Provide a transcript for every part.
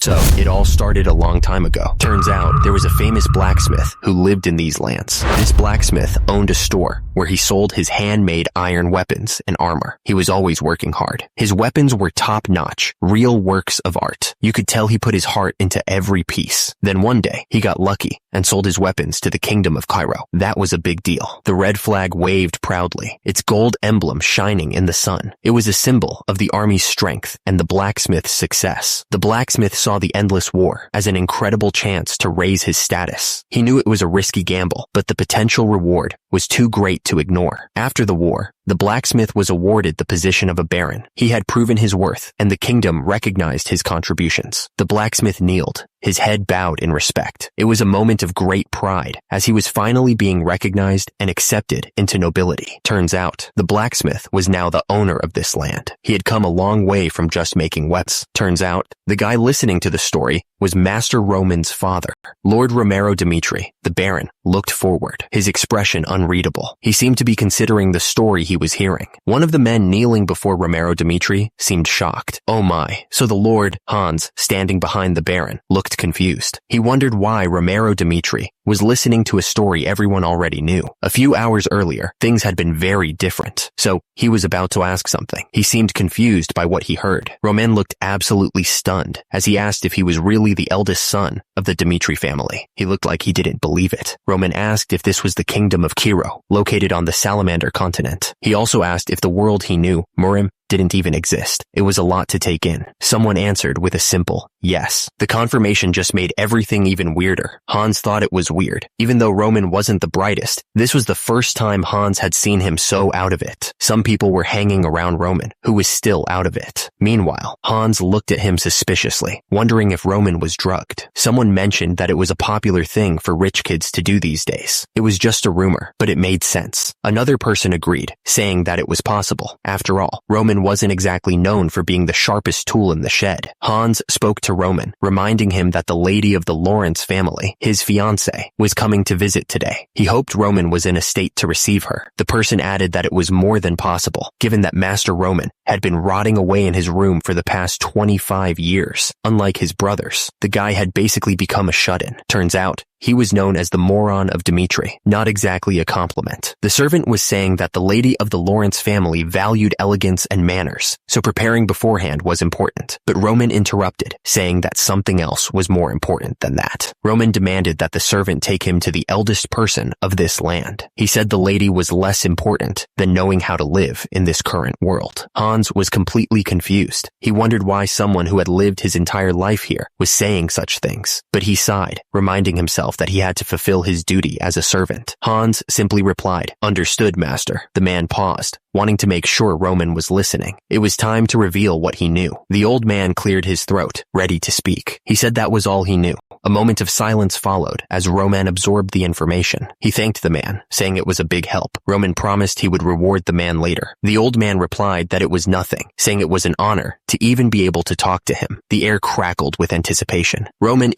So, it all started a long time ago. Turns out, there was a famous blacksmith who lived in these lands. This blacksmith owned a store where he sold his handmade iron weapons and armor. He was always working hard. His weapons were top-notch, real works of art. You could tell he put his heart into every piece. Then one day, he got lucky and sold his weapons to the kingdom of Cairo. That was a big deal. The red flag waved proudly, its gold emblem shining in the sun. It was a symbol of the army's strength and the blacksmith's success. The blacksmith saw the endless war as an incredible chance to raise his status. He knew it was a risky gamble, but the potential reward was too great to ignore. After the war, the blacksmith was awarded the position of a baron. He had proven his worth, and the kingdom recognized his contributions. The blacksmith kneeled, his head bowed in respect. It was a moment of great pride, as he was finally being recognized and accepted into nobility. Turns out, the blacksmith was now the owner of this land. He had come a long way from just making weapons. Turns out, the guy listening to the story was Master Roman's father. Lord Romero Dimitri, the baron, looked forward, his expression unreadable. He seemed to be considering the story he was hearing. One of the men kneeling before Romero Dimitri seemed shocked. Oh my. So the Lord, Hans, standing behind the baron, looked confused. He wondered why Romero Dimitri was listening to a story everyone already knew. A few hours earlier, things had been very different. So he was about to ask something. He seemed confused by what he heard. Roman looked absolutely stunned as he asked if he was really the eldest son of the Dimitri family. He looked like he didn't believe it. Roman asked if this was the kingdom of Cairo, located on the Salamander continent. He also asked if the world he knew, Murim, didn't even exist. It was a lot to take in. Someone answered with a simple yes. The confirmation just made everything even weirder. Hans thought it was weird. Even though Roman wasn't the brightest, this was the first time Hans had seen him so out of it. Some people were hanging around Roman, who was still out of it. Meanwhile, Hans looked at him suspiciously, wondering if Roman was drugged. Someone mentioned that it was a popular thing for rich kids to do these days. It was just a rumor, but it made sense. Another person agreed, saying that it was possible. After all, Roman wasn't exactly known for being the sharpest tool in the shed. Hans spoke to Roman, reminding him that the lady of the Lawrence family, his fiancée, was coming to visit today. He hoped Roman was in a state to receive her. The person added that it was more than possible, given that Master Roman had been rotting away in his room for the past 25 years. Unlike his brothers, the guy had basically become a shut-in. Turns out, he was known as the moron of Dimitri, not exactly a compliment. The servant was saying that the lady of the Lawrence family valued elegance and manners, so preparing beforehand was important. But Roman interrupted, saying that something else was more important than that. Roman demanded that the servant take him to the eldest person of this land. He said the lady was less important than knowing how to live in this current world. Hans was completely confused. He wondered why someone who had lived his entire life here was saying such things, but he sighed, reminding himself that he had to fulfill his duty as a servant. Hans simply replied, "Understood, master." The man paused, wanting to make sure Roman was listening. It was time to reveal what he knew. The old man cleared his throat, ready to speak. He said that was all he knew. A moment of silence followed as Roman absorbed the information. He thanked the man, saying it was a big help. Roman promised he would reward the man later. The old man replied that it was nothing, saying it was an honor to even be able to talk to him. The air crackled with anticipation. Roman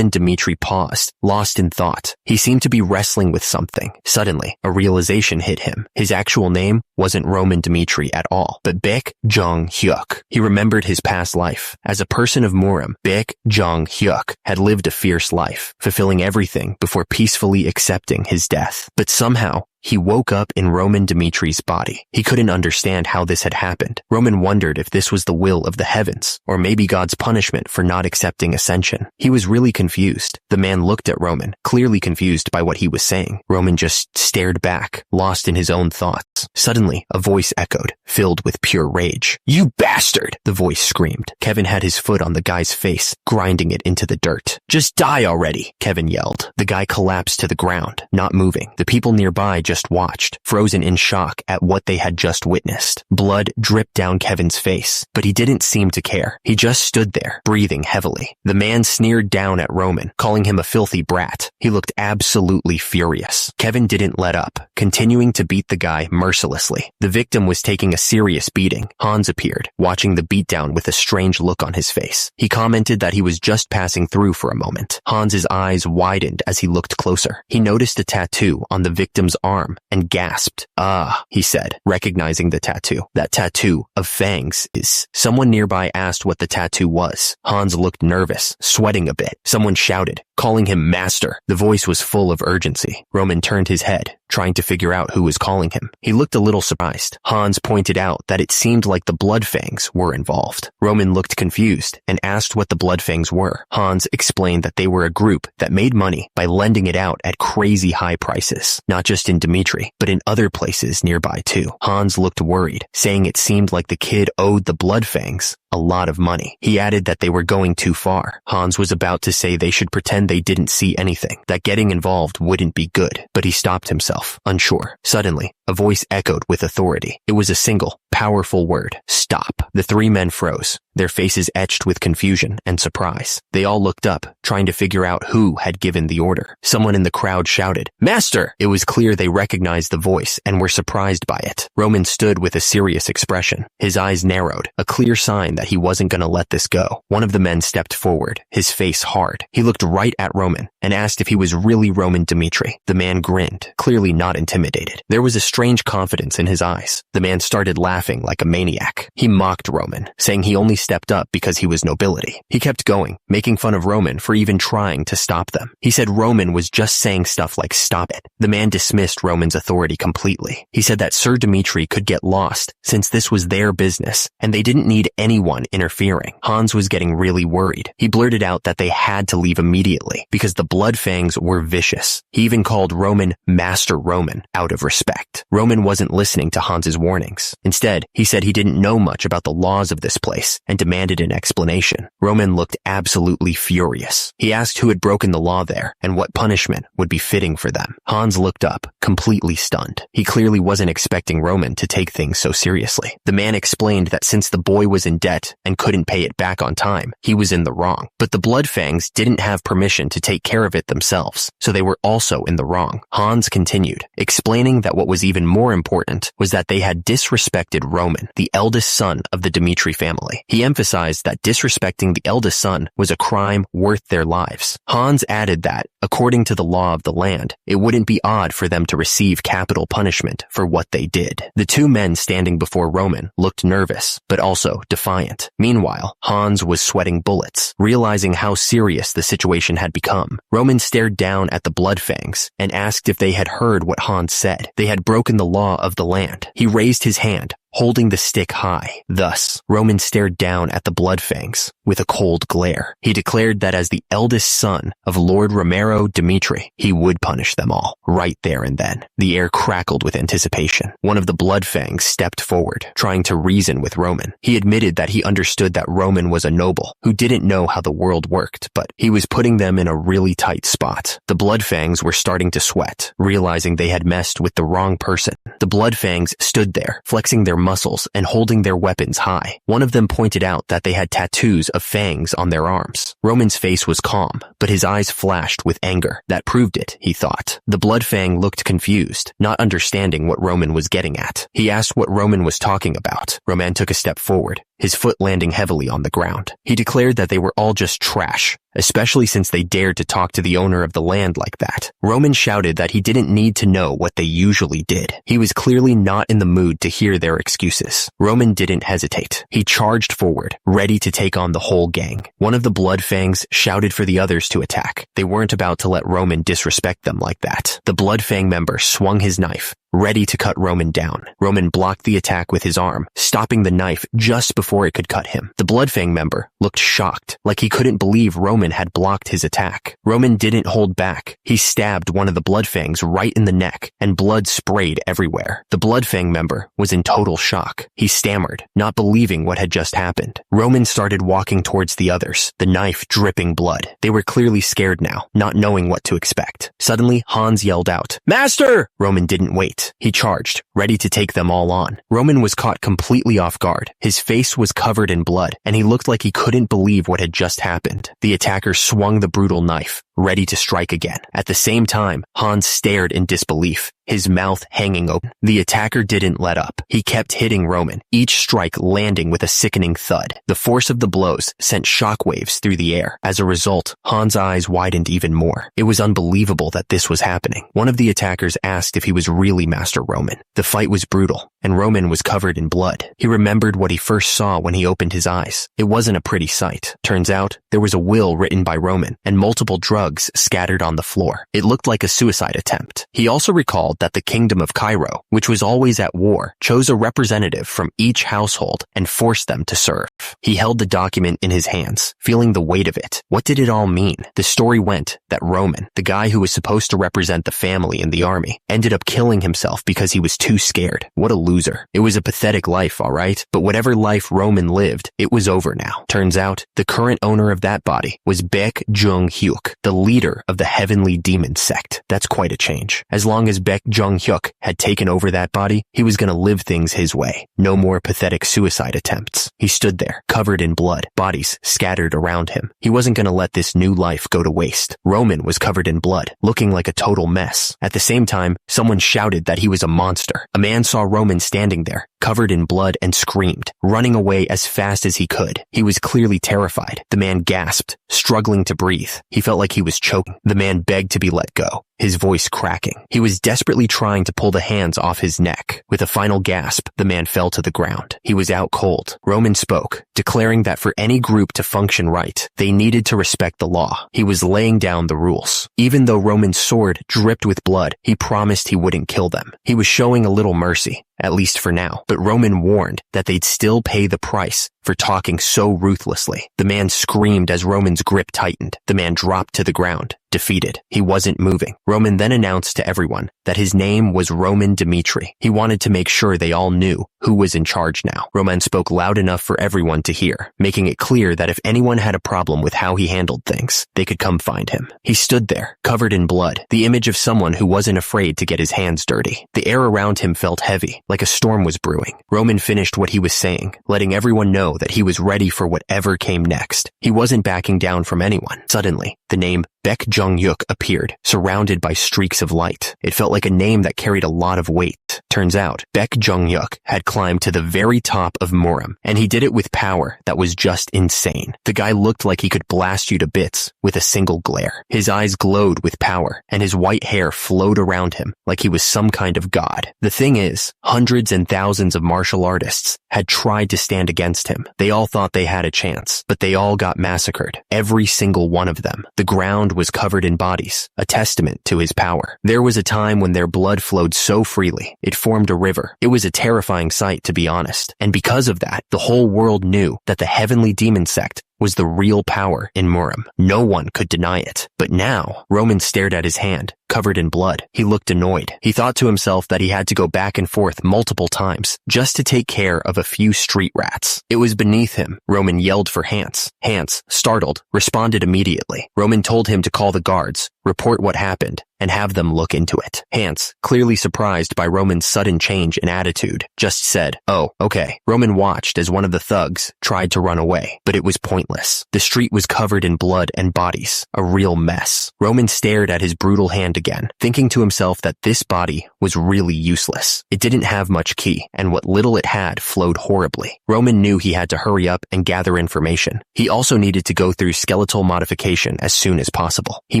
Dimitri paused, lost in thought. He seemed to be wrestling with something. Suddenly, a realization hit him. His actual name wasn't Roman Dimitri at all, but Baek Jong-hyuk. He remembered his past life. As a person of Murim, Baek Jong-hyuk had lived a fierce life, fulfilling everything before peacefully accepting his death. But somehow, he woke up in Roman Dimitri's body. He couldn't understand how this had happened. Roman wondered if this was the will of the heavens, or maybe God's punishment for not accepting ascension. He was really confused. The man looked at Roman, clearly confused by what he was saying. Roman just stared back, lost in his own thoughts. Suddenly, a voice echoed, filled with pure rage. "You bastard!" the voice screamed. Kevin had his foot on the guy's face, grinding it into the dirt. "Just die already!" Kevin yelled. The guy collapsed to the ground, not moving. The people nearby just watched, frozen in shock at what they had just witnessed. Blood dripped down Kevin's face, but he didn't seem to care. He just stood there, breathing heavily. The man sneered down at Roman, calling him a filthy brat. He looked absolutely furious. Kevin didn't let up, continuing to beat the guy mercilessly. The victim was taking a serious beating. Hans appeared, watching the beatdown with a strange look on his face. He commented that he was just passing through for a moment. Hans's eyes widened as he looked closer. He noticed a tattoo on the victim's arm and gasped. "Ah," he said, recognizing the tattoo. "That tattoo of fangs is..." Someone nearby asked what the tattoo was. Hans looked nervous, sweating a bit. Someone shouted, calling him master. The voice was full of urgency. Roman turned his head, trying to figure out who was calling him. He looked a little surprised. Hans pointed out that it seemed like the Bloodfangs were involved. Roman looked confused and asked what the Bloodfangs were. Hans explained that they were a group that made money by lending it out at crazy high prices, not just in Dimitri, but in other places nearby too. Hans looked worried, saying it seemed like the kid owed the Bloodfangs a lot of money. He added that they were going too far. Hans was about to say they should pretend they didn't see anything, that getting involved wouldn't be good, but he stopped himself, unsure. Suddenly, a voice echoed with authority. It was a single, powerful word. Stop. The three men froze, their faces etched with confusion and surprise. They all looked up, trying to figure out who had given the order. Someone in the crowd shouted, "Master!" It was clear they recognized the voice and were surprised by it. Roman stood with a serious expression. His eyes narrowed, a clear sign that he wasn't going to let this go. One of the men stepped forward, his face hard. He looked right at Roman and asked if he was really Roman Dimitri. The man grinned, clearly not intimidated. There was a strange confidence in his eyes. The man started laughing like a maniac. He mocked Roman, saying he only stepped up because he was nobility. He kept going, making fun of Roman for even trying to stop them. He said Roman was just saying stuff like "stop it." The man dismissed Roman's authority completely. He said that Sir Dimitri could get lost since this was their business and they didn't need anyone interfering. Hans was getting really worried. He blurted out that they had to leave immediately because the Bloodfangs were vicious. He even called Roman Master Roman out of respect. Roman wasn't listening to Hans's warnings. Instead, he said he didn't know much about the laws of this place and demanded an explanation. Roman looked absolutely furious. He asked who had broken the law there and what punishment would be fitting for them. Hans looked up, completely stunned. He clearly wasn't expecting Roman to take things so seriously. The man explained that since the boy was in debt and couldn't pay it back on time, he was in the wrong. But the Bloodfangs didn't have permission to take care of it themselves, so they were also in the wrong. Hans continued, explaining that what was even more important was that they had disrespected Roman, the eldest son of the Dimitri family. He emphasized that disrespecting the eldest son was a crime worth their lives. Hans added that, according to the law of the land, it wouldn't be odd for them to receive capital punishment for what they did. The two men standing before Roman looked nervous, but also defiant. Meanwhile, Hans was sweating bullets, realizing how serious the situation had become. Roman stared down at the Bloodfangs and asked if they had heard what Hans said. They had broken the law of the land. He raised his hand, holding the stick high. Thus, Roman stared down at the Bloodfangs with a cold glare. He declared that as the eldest son of Lord Romero Dimitri, he would punish them all, right there and then. The air crackled with anticipation. One of the Bloodfangs stepped forward, trying to reason with Roman. He admitted that he understood that Roman was a noble who didn't know how the world worked, but he was putting them in a really tight spot. The Bloodfangs were starting to sweat, realizing they had messed with the wrong person. The Bloodfangs stood there, flexing their muscles and holding their weapons high. One of them pointed out that they had tattoos of fangs on their arms. Roman's face was calm, but his eyes flashed with anger. That proved it, he thought. The Bloodfang looked confused, not understanding what Roman was getting at. He asked what Roman was talking about. Roman took a step forward, his foot landing heavily on the ground. He declared that they were all just trash, especially since they dared to talk to the owner of the land like that. Roman shouted that he didn't need to know what they usually did. He was clearly not in the mood to hear their excuses. Roman didn't hesitate. He charged forward, ready to take on the whole gang. One of the Bloodfangs shouted for the others to attack. They weren't about to let Roman disrespect them like that. The Bloodfang member swung his knife, ready to cut Roman down. Roman blocked the attack with his arm, stopping the knife just before it could cut him. The Bloodfang member looked shocked, like he couldn't believe Roman had blocked his attack. Roman didn't hold back. He stabbed one of the Bloodfangs right in the neck, and blood sprayed everywhere. The Bloodfang member was in total shock. He stammered, not believing what had just happened. Roman started walking towards the others, the knife dripping blood. They were clearly scared now, not knowing what to expect. Suddenly, Hans yelled out, "Master!" Roman didn't wait. He charged, ready to take them all on. Roman was caught completely off guard. His face was covered in blood, and he looked like he couldn't believe what had just happened. The attacker swung the brutal knife, ready to strike again. At the same time, Hans stared in disbelief, his mouth hanging open. The attacker didn't let up. He kept hitting Roman, each strike landing with a sickening thud. The force of the blows sent shockwaves through the air. As a result, Han's eyes widened even more. It was unbelievable that this was happening. One of the attackers asked if he was really Master Roman. The fight was brutal, and Roman was covered in blood. He remembered what he first saw when he opened his eyes. It wasn't a pretty sight. Turns out, there was a will written by Roman, and multiple drugs scattered on the floor. It looked like a suicide attempt. He also recalled that the Kingdom of Cairo, which was always at war, chose a representative from each household and forced them to serve. He held the document in his hands, feeling the weight of it. What did it all mean? The story went that Roman, the guy who was supposed to represent the family in the army, ended up killing himself because he was too scared. What a loser. It was a pathetic life, alright? But whatever life Roman lived, it was over now. Turns out, the current owner of that body was Baek Jung-hyuk, the leader of the Heavenly Demon sect. That's quite a change. As long as Baek Jung-hyuk had taken over that body, he was gonna live things his way. No more pathetic suicide attempts. He stood there, covered in blood, bodies scattered around him. He wasn't gonna let this new life go to waste. Roman was covered in blood, looking like a total mess. At the same time, someone shouted that he was a monster. A man saw Roman standing there, covered in blood, and screamed, running away as fast as he could. He was clearly terrified. The man gasped, struggling to breathe. He felt like he was choking. The man begged to be let go, his voice cracking. He was desperately trying to pull the hands off his neck. With a final gasp, the man fell to the ground. He was out cold. Roman spoke, declaring that for any group to function right, they needed to respect the law. He was laying down the rules. Even though Roman's sword dripped with blood, he promised he wouldn't kill them. He was showing a little mercy, at least for now. But Roman warned that they'd still pay the price for talking so ruthlessly. The man screamed as Roman's grip tightened. The man dropped to the ground, defeated. He wasn't moving. Roman then announced to everyone that his name was Roman Dmitri. He wanted to make sure they all knew who was in charge now. Roman spoke loud enough for everyone to hear, making it clear that if anyone had a problem with how he handled things, they could come find him. He stood there, covered in blood, the image of someone who wasn't afraid to get his hands dirty. The air around him felt heavy, like a storm was brewing. Roman finished what he was saying, letting everyone know that he was ready for whatever came next. He wasn't backing down from anyone. Suddenly, the name Baek Jung-hyuk appeared, surrounded by streaks of light. It felt like a name that carried a lot of weight. Turns out, Baek Jung-hyuk had climbed to the very top of Muram, and he did it with power that was just insane. The guy looked like he could blast you to bits with a single glare. His eyes glowed with power, and his white hair flowed around him like he was some kind of god. The thing is, hundreds and thousands of martial artists had tried to stand against him. They all thought they had a chance, but they all got massacred. Every single one of them. The ground was covered in bodies, a testament to his power. There was a time when their blood flowed so freely, it formed a river. It was a terrifying sight, to be honest. And because of that, the whole world knew that the Heavenly Demon sect was the real power in Muram. No one could deny it. But now, Roman stared at his hand, covered in blood. He looked annoyed. He thought to himself that he had to go back and forth multiple times just to take care of a few street rats. It was beneath him. Roman yelled for Hans. Hans, startled, responded immediately. Roman told him to call the guards, report what happened, and have them look into it. Hans, clearly surprised by Roman's sudden change in attitude, just said, "Oh, okay." Roman watched as one of the thugs tried to run away, but it was pointless. The street was covered in blood and bodies, a real mess. Roman stared at his brutal hand again, thinking to himself that this body was really useless. It didn't have much ki, and what little it had flowed horribly. Roman knew he had to hurry up and gather information. He also needed to go through skeletal modification as soon as possible. He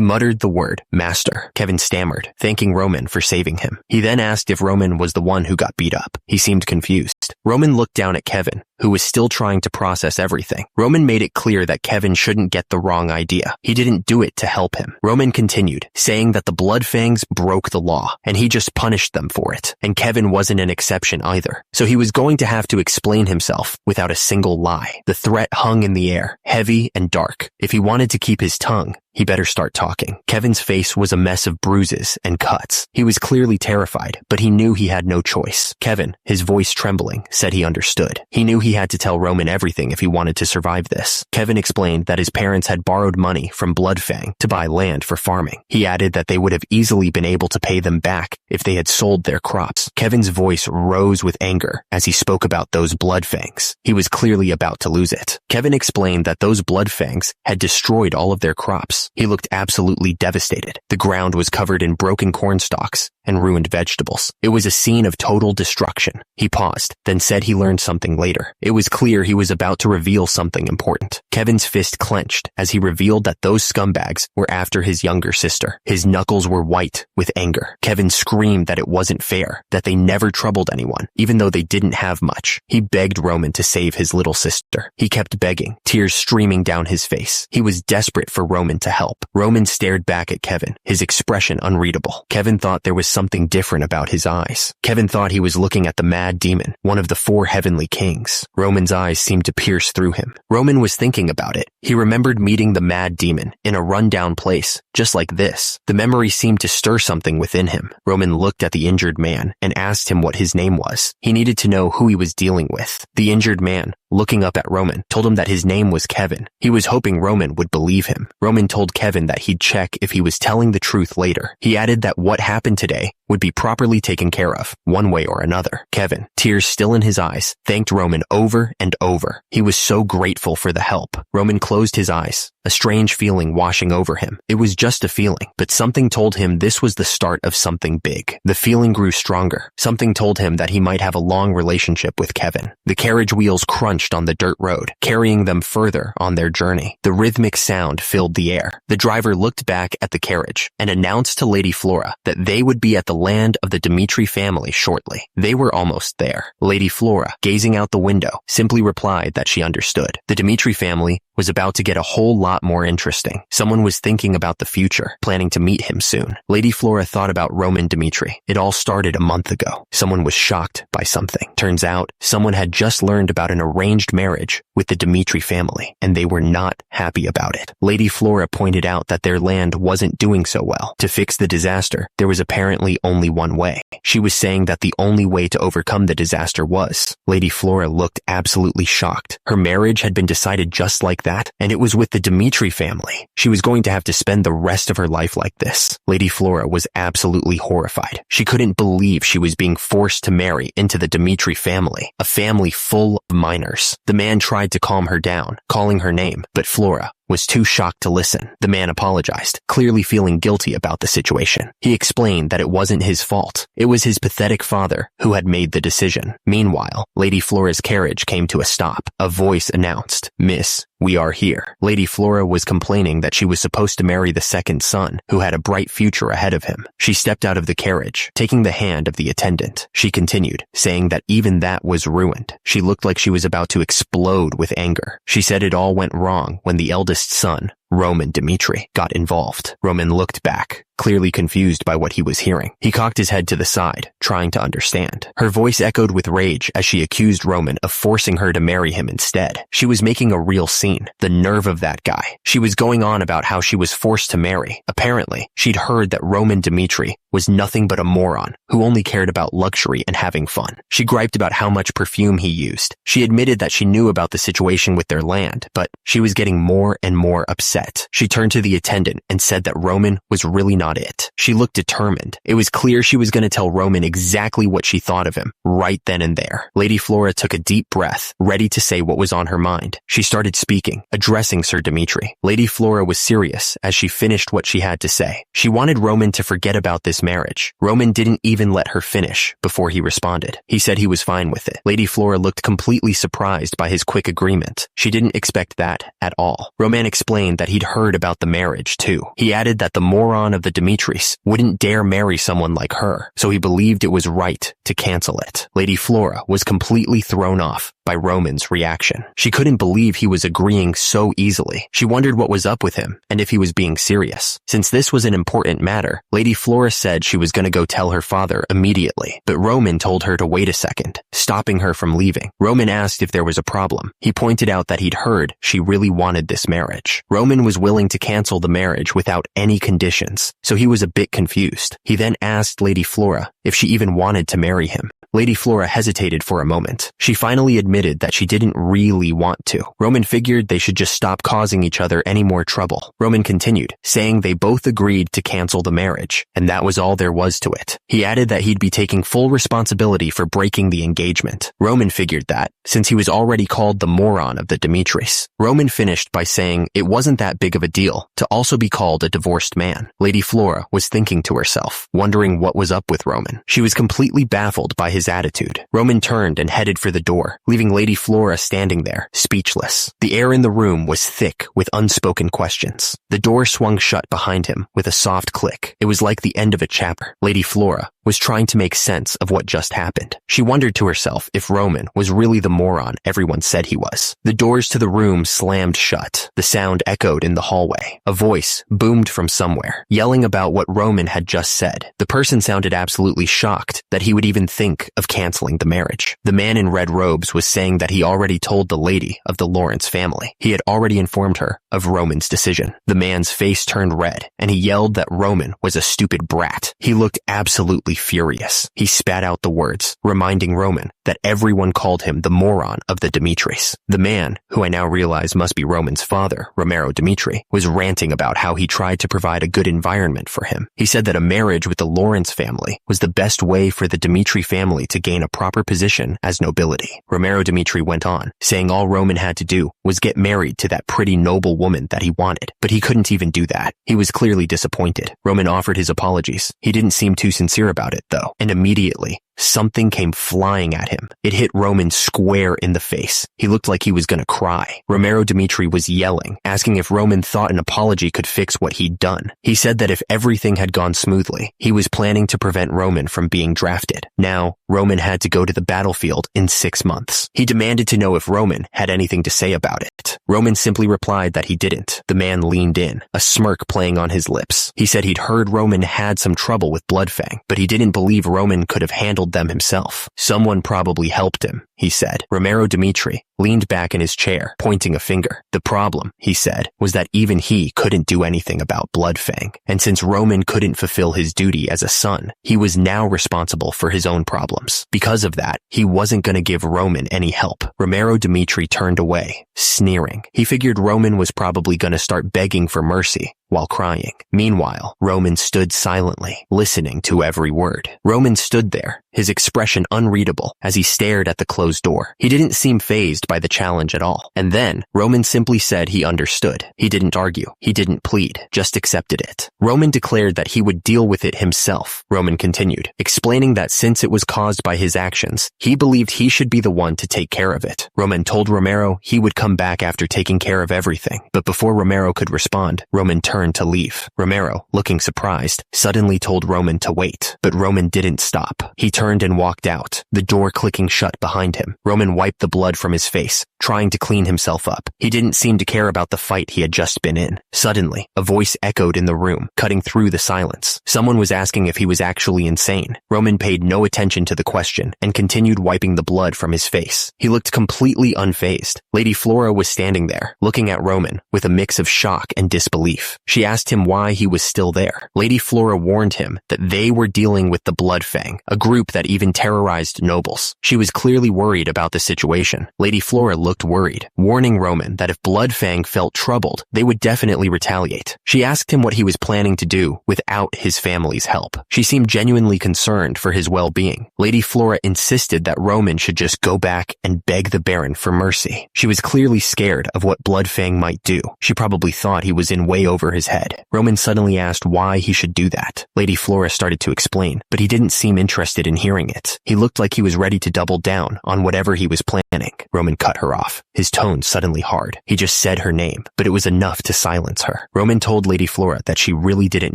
muttered the word, "Master." Kevin stammered, thanking Roman for saving him. He then asked if Roman was the one who got beat up. He seemed confused. Roman looked down at Kevin, who was still trying to process everything. Roman made it clear that Kevin shouldn't get the wrong idea. He didn't do it to help him. Roman continued, saying that the Bloodfangs broke the law, and he just punished them for it. And Kevin wasn't an exception either. So he was going to have to explain himself without a single lie. The threat hung in the air, heavy and dark. If he wanted to keep his tongue, he better start talking. Kevin's face was a mess of bruises and cuts. He was clearly terrified, but he knew he had no choice. Kevin, his voice trembling, said he understood. He knew he had to tell Roman everything if he wanted to survive this. Kevin explained that his parents had borrowed money from Bloodfang to buy land for farming. He added that they would have easily been able to pay them back if they had sold their crops. Kevin's voice rose with anger as he spoke about those Bloodfangs. He was clearly about to lose it. Kevin explained that those Bloodfangs had destroyed all of their crops. He looked absolutely devastated. The ground was covered in broken corn stalks, and ruined vegetables. It was a scene of total destruction. He paused, then said he learned something later. It was clear he was about to reveal something important. Kevin's fist clenched as he revealed that those scumbags were after his younger sister. His knuckles were white with anger. Kevin screamed that it wasn't fair, that they never troubled anyone, even though they didn't have much. He begged Roman to save his little sister. He kept begging, tears streaming down his face. He was desperate for Roman to help. Roman stared back at Kevin, his expression unreadable. Kevin thought there was something different about his eyes. Kevin thought he was looking at the mad demon, one of the 4 heavenly kings. Roman's eyes seemed to pierce through him. Roman was thinking about it. He remembered meeting the mad demon in a rundown place, just like this. The memory seemed to stir something within him. Roman looked at the injured man and asked him what his name was. He needed to know who he was dealing with. The injured man, looking up at Roman, told him that his name was Kevin. He was hoping Roman would believe him. Roman told Kevin that he'd check if he was telling the truth later. He added that what happened today would be properly taken care of, one way or another. Kevin, tears still in his eyes, thanked Roman over and over. He was so grateful for the help. Roman closed his eyes, a strange feeling washing over him. It was just a feeling, but something told him this was the start of something big. The feeling grew stronger. Something told him that he might have a long relationship with Kevin. The carriage wheels crunched on the dirt road, carrying them further on their journey. The rhythmic sound filled the air. The driver looked back at the carriage and announced to Lady Flora that they would be at the land of the Dimitri family shortly. They were almost there. Lady Flora, gazing out the window, simply replied that she understood. The Dimitri family was about to get a whole lot more interesting. Someone was thinking about the future, planning to meet him soon. Lady Flora thought about Roman Dimitri. It all started a month ago. Someone was shocked by something. Turns out, someone had just learned about an arranged marriage with the Dimitri family, and they were not happy about it. Lady Flora pointed out that their land wasn't doing so well. To fix the disaster, there was apparently only one way. She was saying that the only way to overcome the disaster was. Lady Flora looked absolutely shocked. Her marriage had been decided just like that, and it was with the Dimitri family. She was going to have to spend the rest of her life like this. Lady Flora was absolutely horrified. She couldn't believe she was being forced to marry into the Dimitri family, a family full of minors. The man tried to calm her down, calling her name, but Flora was too shocked to listen. The man apologized, clearly feeling guilty about the situation. He explained that it wasn't his fault. It was his pathetic father who had made the decision. Meanwhile, Lady Flora's carriage came to a stop. A voice announced, "Miss, we are here." Lady Flora was complaining that she was supposed to marry the second son, who had a bright future ahead of him. She stepped out of the carriage, taking the hand of the attendant. She continued, saying that even that was ruined. She looked like she was about to explode with anger. She said it all went wrong when the eldest son, Roman Dimitri, got involved. Roman looked back, clearly confused by what he was hearing. He cocked his head to the side, trying to understand. Her voice echoed with rage as she accused Roman of forcing her to marry him instead. She was making a real scene. The nerve of that guy. She was going on about how she was forced to marry. Apparently, she'd heard that Roman Dimitri was nothing but a moron who only cared about luxury and having fun. She griped about how much perfume he used. She admitted that she knew about the situation with their land, but she was getting more and more upset. She turned to the attendant and said that Roman was really not it. She looked determined. It was clear she was going to tell Roman exactly what she thought of him, right then and there. Lady Flora took a deep breath, ready to say what was on her mind. She started speaking, addressing Sir Dimitri. Lady Flora was serious as she finished what she had to say. She wanted Roman to forget about this marriage. Roman didn't even let her finish before he responded. He said he was fine with it. Lady Flora looked completely surprised by his quick agreement. She didn't expect that at all. Roman explained that he'd heard about the marriage too. He added that the moron of the Dimitris wouldn't dare marry someone like her, so he believed it was right to cancel it. Lady Flora was completely thrown off by Roman's reaction. She couldn't believe he was agreeing so easily. She wondered what was up with him and if he was being serious. Since this was an important matter, Lady Flora said she was going to go tell her father immediately, but Roman told her to wait a second, stopping her from leaving. Roman asked if there was a problem. He pointed out that he'd heard she really wanted this marriage. Roman was willing to cancel the marriage without any conditions, so he was a bit confused. He then asked Lady Flora if she even wanted to marry him. Lady Flora hesitated for a moment. She finally admitted that she didn't really want to. Roman figured they should just stop causing each other any more trouble. Roman continued, saying they both agreed to cancel the marriage, and that was all there was to it. He added that he'd be taking full responsibility for breaking the engagement. Roman figured that, since he was already called the moron of the Dimitris. Roman finished by saying it wasn't that big of a deal to also be called a divorced man. Lady Flora was thinking to herself, wondering what was up with Roman. She was completely baffled by his attitude. Roman turned and headed for the door, leaving Lady Flora standing there, speechless. The air in the room was thick with unspoken questions. The door swung shut behind him with a soft click. It was like the end of a chapter. Lady Flora was trying to make sense of what just happened. She wondered to herself if Roman was really the moron everyone said he was. The doors to the room slammed shut. The sound echoed in the hallway. A voice boomed from somewhere, yelling about what Roman had just said. The person sounded absolutely shocked that he would even think of canceling the marriage. The man in red robes was saying that he already told the lady of the Lawrence family. He had already informed her of Roman's decision. The man's face turned red, and he yelled that Roman was a stupid brat. He looked absolutely furious. He spat out the words, reminding Roman that everyone called him the moron of the Dimitris. The man, who I now realize must be Roman's father, Romero Dimitri, was ranting about how he tried to provide a good environment for him. He said that a marriage with the Lawrence family was the best way for the Dimitri family to gain a proper position as nobility. Romero Dimitri went on, saying all Roman had to do was get married to that pretty noble woman that he wanted, but he couldn't even do that. He was clearly disappointed. Roman offered his apologies. He didn't seem too sincere about it, though, and immediately, something came flying at him. It hit Roman square in the face. He looked like he was gonna cry. Romero Dimitri was yelling, asking if Roman thought an apology could fix what he'd done. He said that if everything had gone smoothly, he was planning to prevent Roman from being drafted. Now, Roman had to go to the battlefield in 6 months. He demanded to know if Roman had anything to say about it. Roman simply replied that he didn't. The man leaned in, a smirk playing on his lips. He said he'd heard Roman had some trouble with Bloodfang, but he didn't believe Roman could have handled them himself. Someone probably helped him, he said. Romero Dimitri leaned back in his chair, pointing a finger. The problem, he said, was that even he couldn't do anything about Bloodfang. And since Roman couldn't fulfill his duty as a son, he was now responsible for his own problems. Because of that, he wasn't going to give Roman any help. Romero Dimitri turned away, sneering. He figured Roman was probably going to start begging for mercy while crying. Meanwhile, Roman stood silently, listening to every word. Roman stood there, his expression unreadable as he stared at the closed door. He didn't seem fazed by the challenge at all. And then, Roman simply said he understood. He didn't argue. He didn't plead, just accepted it. Roman declared that he would deal with it himself. Roman continued, explaining that since it was caused by his actions, he believed he should be the one to take care of it. Roman told Romero he would come back after taking care of everything. But before Romero could respond, Roman turned to leave. Romero, looking surprised, suddenly told Roman to wait. But Roman didn't stop. He turned and walked out, the door clicking shut behind him. Roman wiped the blood from his face, trying to clean himself up. He didn't seem to care about the fight he had just been in. Suddenly, a voice echoed in the room, cutting through the silence. Someone was asking if he was actually insane. Roman paid no attention to the question and continued wiping the blood from his face. He looked completely unfazed. Lady Flora was standing there, looking at Roman with a mix of shock and disbelief. She asked him why he was still there. Lady Flora warned him that they were dealing with the Bloodfang, a group that even terrorized nobles. She was clearly worried about the situation. Lady Flora looked worried, warning Roman that if Bloodfang felt troubled, they would definitely retaliate. She asked him what he was planning to do without his family's help. She seemed genuinely concerned for his well-being. Lady Flora insisted that Roman should just go back and beg the Baron for mercy. She was clearly scared of what Bloodfang might do. She probably thought he was in way over his head. Roman suddenly asked why he should do that. Lady Flora started to explain, but he didn't seem interested in hearing it. He looked like he was ready to double down on whatever he was planning. Roman cut her off, his tone suddenly hard. He just said her name, but it was enough to silence her. Roman told Lady Flora that she really didn't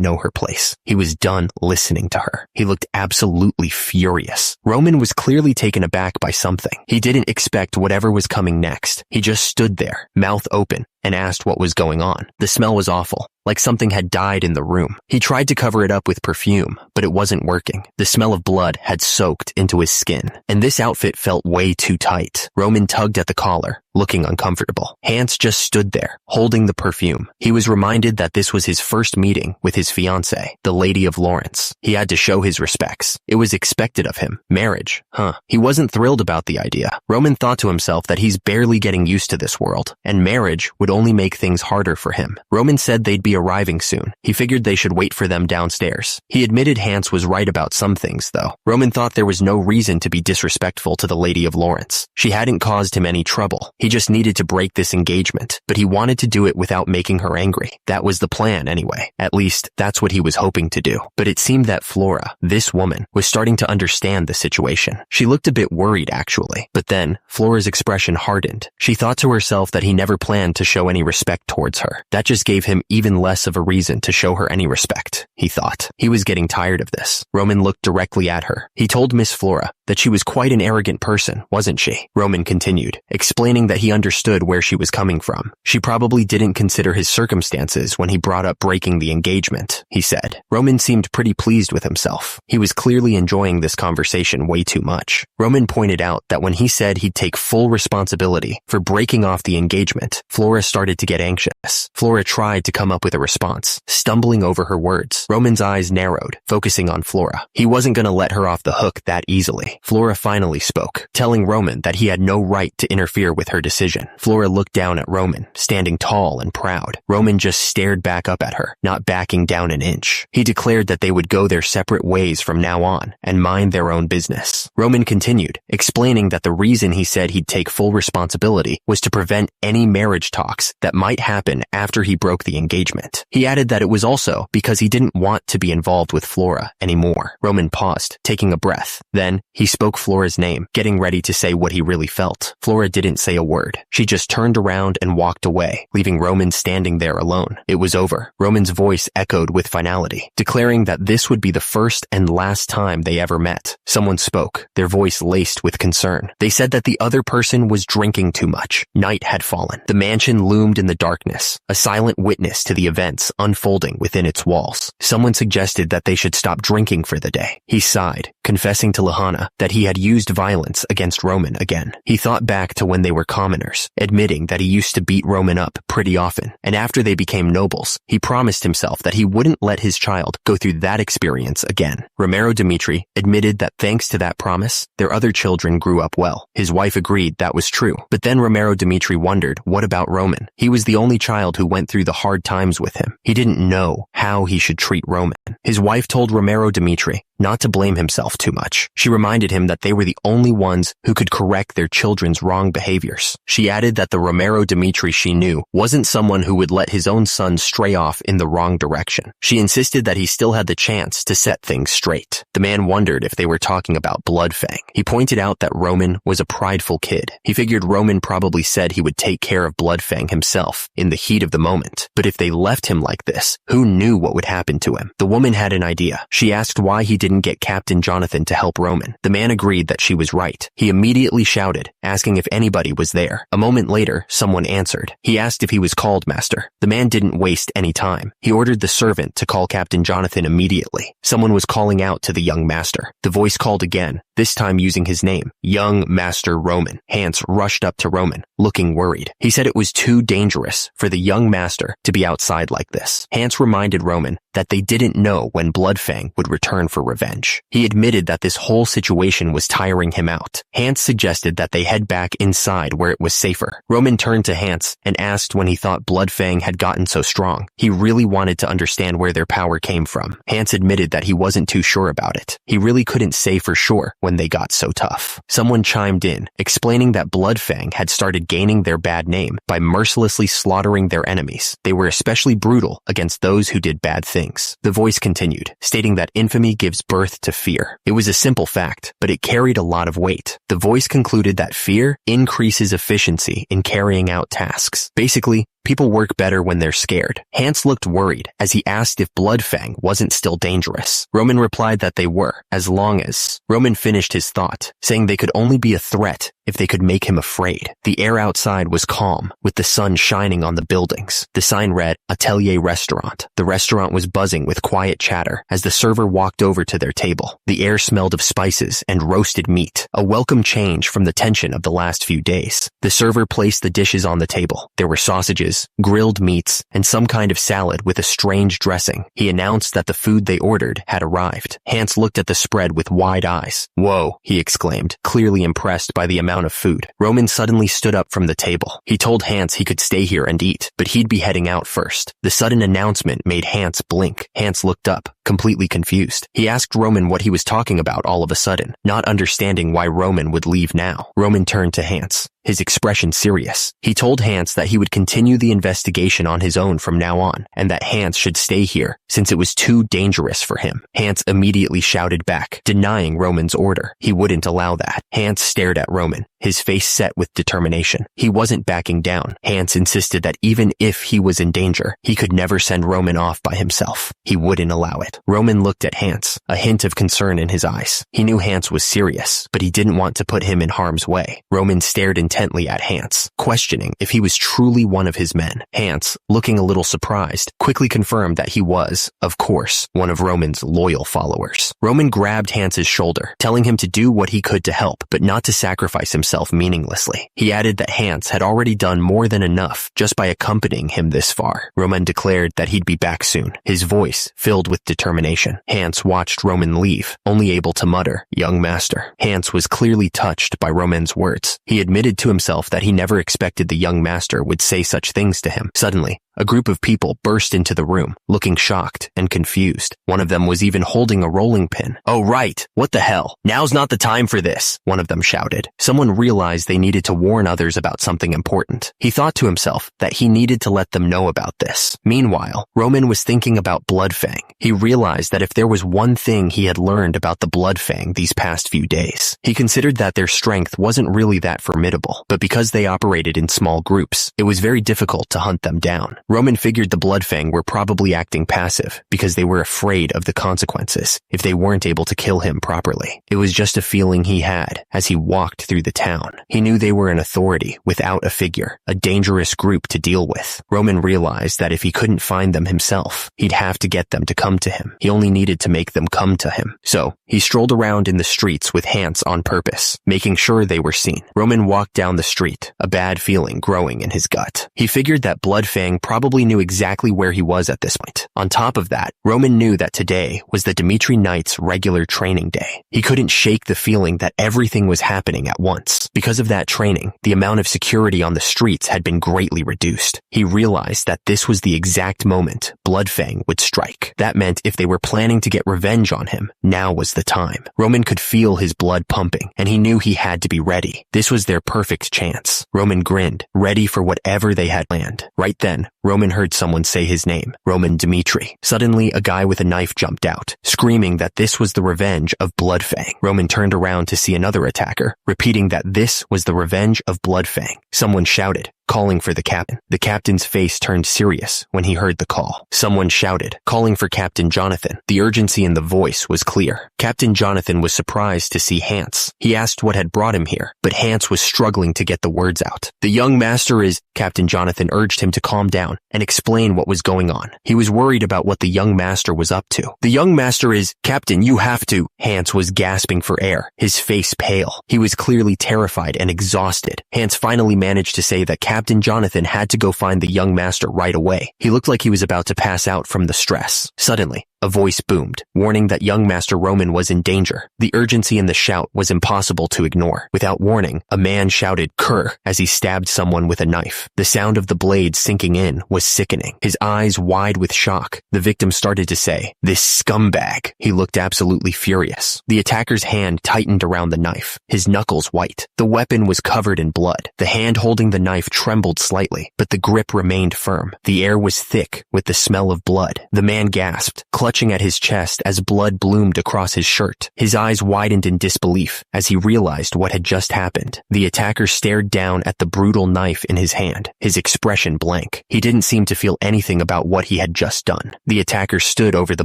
know her place. He was done listening to her. He looked absolutely furious. Roman was clearly taken aback by something. He didn't expect whatever was coming next. He just stood there, mouth open, and asked what was going on. The smell was awful, like something had died in the room. He tried to cover it up with perfume, but it wasn't working. The smell of blood had soaked into his skin, and this outfit felt way too tight. Roman tugged at the collar, looking uncomfortable. Hans just stood there, holding the perfume. He was reminded that this was his first meeting with his fiancée, the Lady of Lawrence. He had to show his respects. It was expected of him. Marriage, huh? He wasn't thrilled about the idea. Roman thought to himself that he's barely getting used to this world, and marriage would only make things harder for him. Roman said they'd be arriving soon. He figured they should wait for them downstairs. He admitted Hans was right about some things, though. Roman thought there was no reason to be disrespectful to the Lady of Lawrence. She hadn't caused him any trouble. He just needed to break this engagement, but he wanted to do it without making her angry. That was the plan anyway. At least, that's what he was hoping to do. But it seemed that Flora, this woman, was starting to understand the situation. She looked a bit worried, actually. But then, Flora's expression hardened. She thought to herself that he never planned to show any respect towards her. That just gave him even less of a reason to show her any respect, he thought. He was getting tired of this. Roman looked directly at her. He told Miss Flora that she was quite an arrogant person, wasn't she? Roman continued, explaining that he understood where she was coming from. She probably didn't consider his circumstances when he brought up breaking the engagement, he said. Roman seemed pretty pleased with himself. He was clearly enjoying this conversation way too much. Roman pointed out that when he said he'd take full responsibility for breaking off the engagement, Flora started to get anxious. Flora tried to come up with a response, stumbling over her words. Roman's eyes narrowed, focusing on Flora. He wasn't going to let her off the hook that easily. Flora finally spoke, telling Roman that he had no right to interfere with her decision. Flora looked down at Roman, standing tall and proud. Roman just stared back up at her, not backing down an inch. He declared that they would go their separate ways from now on and mind their own business. Roman continued, explaining that the reason he said he'd take full responsibility was to prevent any marriage talks that might happen after he broke the engagement. He added that it was also because he didn't want to be involved with Flora anymore. Roman paused, taking a breath. Then, he spoke Flora's name, getting ready to say what he really felt. Flora didn't say a word. She just turned around and walked away, leaving Roman standing there alone. It was over. Roman's voice echoed with finality, declaring that this would be the first and last time they ever met. Someone spoke, their voice laced with concern. They said that the other person was drinking too much. Night had fallen. The mansion loomed in the darkness, a silent witness to the events unfolding within its walls. Someone suggested that they should stop drinking for the day. He sighed, confessing to Lahana that he had used violence against Roman again. He thought back to when they were commoners, admitting that he used to beat Roman up pretty often, and after they became nobles, he promised himself that he wouldn't let his child go through that experience again. Romero Dimitri admitted that thanks to that promise, their other children grew up well. His wife agreed that was true, but then Romero Dimitri wondered, what about Roman? He was the only child who went through the hard times with him. He didn't know how he should treat Roman. His wife told Romero Dimitri not to blame himself too much. She reminded him that they were the only ones who could correct their children's wrong behaviors. She added that the Romero Dimitri she knew wasn't someone who would let his own son stray off in the wrong direction. She insisted that he still had the chance to set things straight. The man wondered if they were talking about Bloodfang. He pointed out that Roman was a prideful kid. He figured Roman probably said he would take care of Bloodfang himself in the heat of the moment. But if they left him like this, who knew what would happen to him? The woman had an idea. She asked why he didn't get Captain Jonathan to help Roman. The man agreed that she was right. He immediately shouted, asking if anybody was there. A moment later, someone answered. He asked if he was called, Master. The man didn't waste any time. He ordered the servant to call Captain Jonathan immediately. Someone was calling out to the young master. The voice called again, this time using his name, Young Master Roman. Hans rushed up to Roman, looking worried. He said it was too dangerous for the young master to be outside like this. Hans reminded Roman that they didn't know when Bloodfang would return for revenge. He admitted that this whole situation was tiring him out. Hans suggested that they head back inside where it was safer. Roman turned to Hans and asked when he thought Bloodfang had gotten so strong. He really wanted to understand where their power came from. Hans admitted that he wasn't too sure about it. He really couldn't say for sure when they got so tough. Someone chimed in, explaining that Bloodfang had started gaining their bad name by mercilessly slaughtering their enemies. They were especially brutal against those who did bad things. The voice continued, stating that infamy gives birth to fear. It was a simple fact, but it carried a lot of weight. The voice concluded that fear increases efficiency in carrying out tasks. Basically, People work better when they're scared. Hans looked worried as he asked if Bloodfang wasn't still dangerous. Roman replied that they were, as long as... Roman finished his thought, saying they could only be a threat if they could make him afraid. The air outside was calm, with the sun shining on the buildings. The sign read, Atelier Restaurant. The restaurant was buzzing with quiet chatter as the server walked over to their table. The air smelled of spices and roasted meat, a welcome change from the tension of the last few days. The server placed the dishes on the table. There were sausages, grilled meats, and some kind of salad with a strange dressing. He announced that the food they ordered had arrived. Hans looked at the spread with wide eyes. Whoa, he exclaimed, clearly impressed by the amount of food. Roman suddenly stood up from the table. He told Hans he could stay here and eat, but he'd be heading out first. The sudden announcement made Hans blink. Hans looked up, completely confused. He asked Roman what he was talking about all of a sudden, not understanding why Roman would leave now. Roman turned to Hans, his expression serious. He told Hans that he would continue the investigation on his own from now on, and that Hans should stay here since it was too dangerous for him. Hans immediately shouted back, denying Roman's order. He wouldn't allow that. Hans stared at Roman, his face set with determination. He wasn't backing down. Hans insisted that even if he was in danger, he could never send Roman off by himself. He wouldn't allow it. Roman looked at Hans, a hint of concern in his eyes. He knew Hans was serious, but he didn't want to put him in harm's way. Roman stared intently at Hans, questioning if he was truly one of his men. Hans, looking a little surprised, quickly confirmed that he was, of course, one of Roman's loyal followers. Roman grabbed Hans's shoulder, telling him to do what he could to help, but not to sacrifice himself meaninglessly. He added that Hans had already done more than enough just by accompanying him this far. Roman declared that he'd be back soon, his voice filled with determination. Hans watched Roman leave, only able to mutter, "Young master." Hans was clearly touched by Roman's words. He admitted to himself that he never expected the young master would say such things to him. Suddenly, a group of people burst into the room, looking shocked and confused. One of them was even holding a rolling pin. "Oh right, what the hell? Now's not the time for this," one of them shouted. Someone realized they needed to warn others about something important. He thought to himself that he needed to let them know about this. Meanwhile, Roman was thinking about Bloodfang. He realized that if there was one thing he had learned about the Bloodfang these past few days, he considered that their strength wasn't really that formidable, but because they operated in small groups, it was very difficult to hunt them down. Roman figured the Bloodfang were probably acting passive because they were afraid of the consequences if they weren't able to kill him properly. It was just a feeling he had as he walked through the town. He knew they were an authority without a figure, a dangerous group to deal with. Roman realized that if he couldn't find them himself, he'd have to get them to come to him. He only needed to make them come to him. So, he strolled around in the streets with Hans on purpose, making sure they were seen. Roman walked down the street, a bad feeling growing in his gut. He figured that Bloodfang probably knew exactly where he was at this point. On top of that, Roman knew that today was the Dmitri Knight's regular training day. He couldn't shake the feeling that everything was happening at once. Because of that training, the amount of security on the streets had been greatly reduced. He realized that this was the exact moment Bloodfang would strike. That meant if they were planning to get revenge on him, now was the time. Roman could feel his blood pumping, and he knew he had to be ready. This was their perfect chance. Roman grinned, ready for whatever they had planned. Right then, Roman heard someone say his name, Roman Dmitri. Suddenly, a guy with a knife jumped out, screaming that this was the revenge of Bloodfang. Roman turned around to see another attacker, repeating that this was the revenge of Bloodfang. Someone shouted, calling for the captain. The captain's face turned serious when he heard the call. Someone shouted, calling for Captain Jonathan. The urgency in the voice was clear. Captain Jonathan was surprised to see Hans. He asked what had brought him here, but Hans was struggling to get the words out. "The young master is..." Captain Jonathan urged him to calm down and explain what was going on. He was worried about what the young master was up to. "The young master is..." "Captain, you have to..." Hans was gasping for air, his face pale. He was clearly terrified and exhausted. Hans finally managed to say that Captain Jonathan had to go find the young master right away. He looked like he was about to pass out from the stress. Suddenly, a voice boomed, warning that young Master Roman was in danger. The urgency in the shout was impossible to ignore. Without warning, a man shouted "Cur" as he stabbed someone with a knife. The sound of the blade sinking in was sickening. His eyes wide with shock, the victim started to say, "This scumbag." He looked absolutely furious. The attacker's hand tightened around the knife, his knuckles white. The weapon was covered in blood. The hand holding the knife trembled slightly, but the grip remained firm. The air was thick with the smell of blood. The man gasped, clutching clutching at his chest as blood bloomed across his shirt. His eyes widened in disbelief as he realized what had just happened. The attacker stared down at the brutal knife in his hand, his expression blank. He didn't seem to feel anything about what he had just done. The attacker stood over the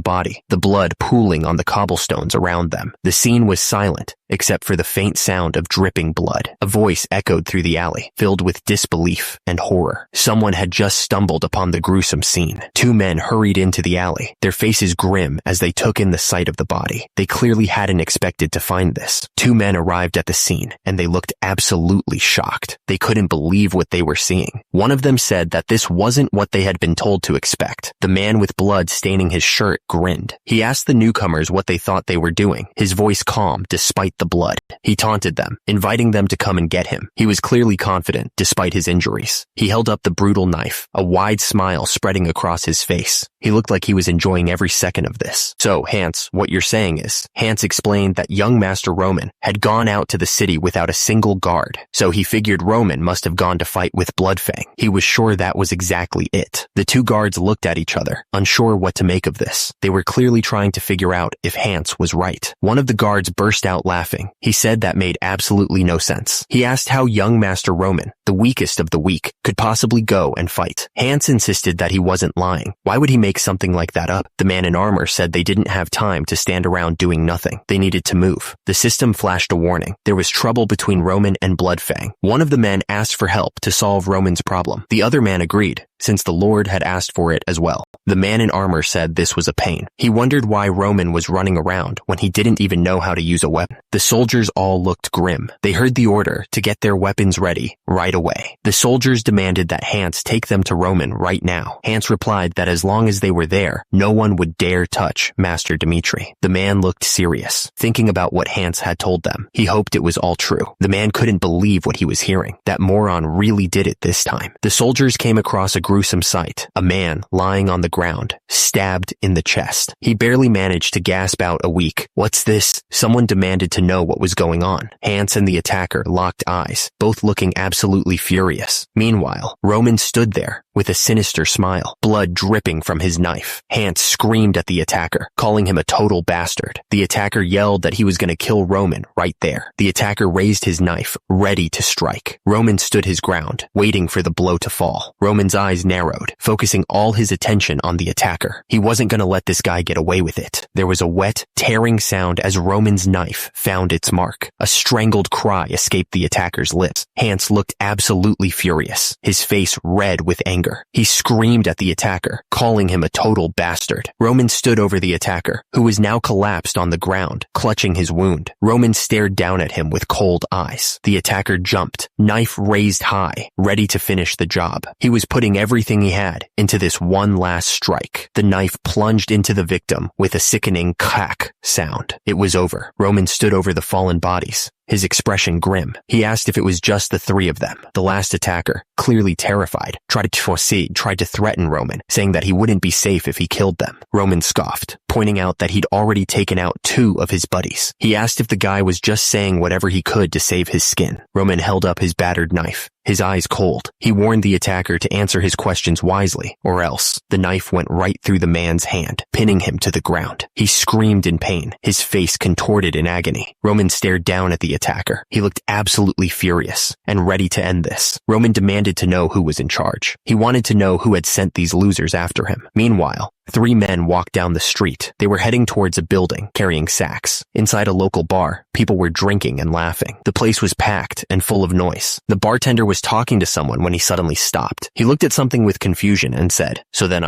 body, the blood pooling on the cobblestones around them. The scene was silent, except for the faint sound of dripping blood. A voice echoed through the alley, filled with disbelief and horror. Someone had just stumbled upon the gruesome scene. Two men hurried into the alley, their faces grim as they took in the sight of the body. They clearly hadn't expected to find this. Two men arrived at the scene, and they looked absolutely shocked. They couldn't believe what they were seeing. One of them said that this wasn't what they had been told to expect. The man with blood staining his shirt grinned. He asked the newcomers what they thought they were doing, his voice calm despite the blood. He taunted them, inviting them to come and get him. He was clearly confident, despite his injuries. He held up the brutal knife, a wide smile spreading across his face. He looked like he was enjoying every second of this. So, Hans, what you're saying is, Hans explained that young Master Roman had gone out to the city without a single guard, so he figured Roman must have gone to fight with Bloodfang. He was sure that was exactly it. The two guards looked at each other, unsure what to make of this. They were clearly trying to figure out if Hans was right. One of the guards burst out laughing. He said that made absolutely no sense. He asked how young Master Roman, the weakest of the weak, could possibly go and fight. Hans insisted that he wasn't lying. Why would he make something like that up? The man in armor said they didn't have time to stand around doing nothing. They needed to move. The system flashed a warning. There was trouble between Roman and Bloodfang. One of the men asked for help to solve Roman's problem. The other man agreed, since the Lord had asked for it as well. The man in armor said this was a pain. He wondered why Roman was running around when he didn't even know how to use a weapon. The soldiers all looked grim. They heard the order to get their weapons ready right away. The soldiers demanded that Hans take them to Roman right now. Hans replied that as long as they were there, no one would dare touch Master Dmitri. The man looked serious, thinking about what Hans had told them. He hoped it was all true. The man couldn't believe what he was hearing. That moron really did it this time. The soldiers came across a gruesome sight. A man lying on the ground, stabbed in the chest. He barely managed to gasp out a weak, "What's this?" Someone demanded to know what was going on. Hans and the attacker locked eyes, both looking absolutely furious. Meanwhile, Roman stood there with a sinister smile, blood dripping from his knife. Hans screamed at the attacker, calling him a total bastard. The attacker yelled that he was going to kill Roman right there. The attacker raised his knife, ready to strike. Roman stood his ground, waiting for the blow to fall. Roman's eyes narrowed, focusing all his attention on the attacker. He wasn't going to let this guy get away with it. There was a wet, tearing sound as Roman's knife found its mark. A strangled cry escaped the attacker's lips. Hans looked absolutely furious, his face red with anger. He screamed at the attacker, calling him a total bastard. Roman stood over the attacker, who was now collapsed on the ground, clutching his wound. Roman stared down at him with cold eyes. The attacker jumped, knife raised high, ready to finish the job. He was putting everything he had into this one last strike. The knife plunged into the victim with a sickening crack sound. It was over. Roman stood over the fallen bodies, his expression grim. He asked if it was just the three of them. The last attacker, clearly terrified, tried to threaten Roman, saying that he wouldn't be safe if he killed them. Roman scoffed, pointing out that he'd already taken out 2 of his buddies. He asked if the guy was just saying whatever he could to save his skin. Roman held up his battered knife, his eyes cold. He warned the attacker to answer his questions wisely, or else the knife went right through the man's hand, pinning him to the ground. He screamed in pain, his face contorted in agony. Roman stared down at the attacker. He looked absolutely furious and ready to end this. Roman demanded to know who was in charge. He wanted to know who had sent these losers after him. Meanwhile, 3 men walked down the street. They were heading towards a building, carrying sacks. Inside a local bar, people were drinking and laughing. The place was packed and full of noise. The bartender was talking to someone when he suddenly stopped. He looked at something with confusion and said, "So then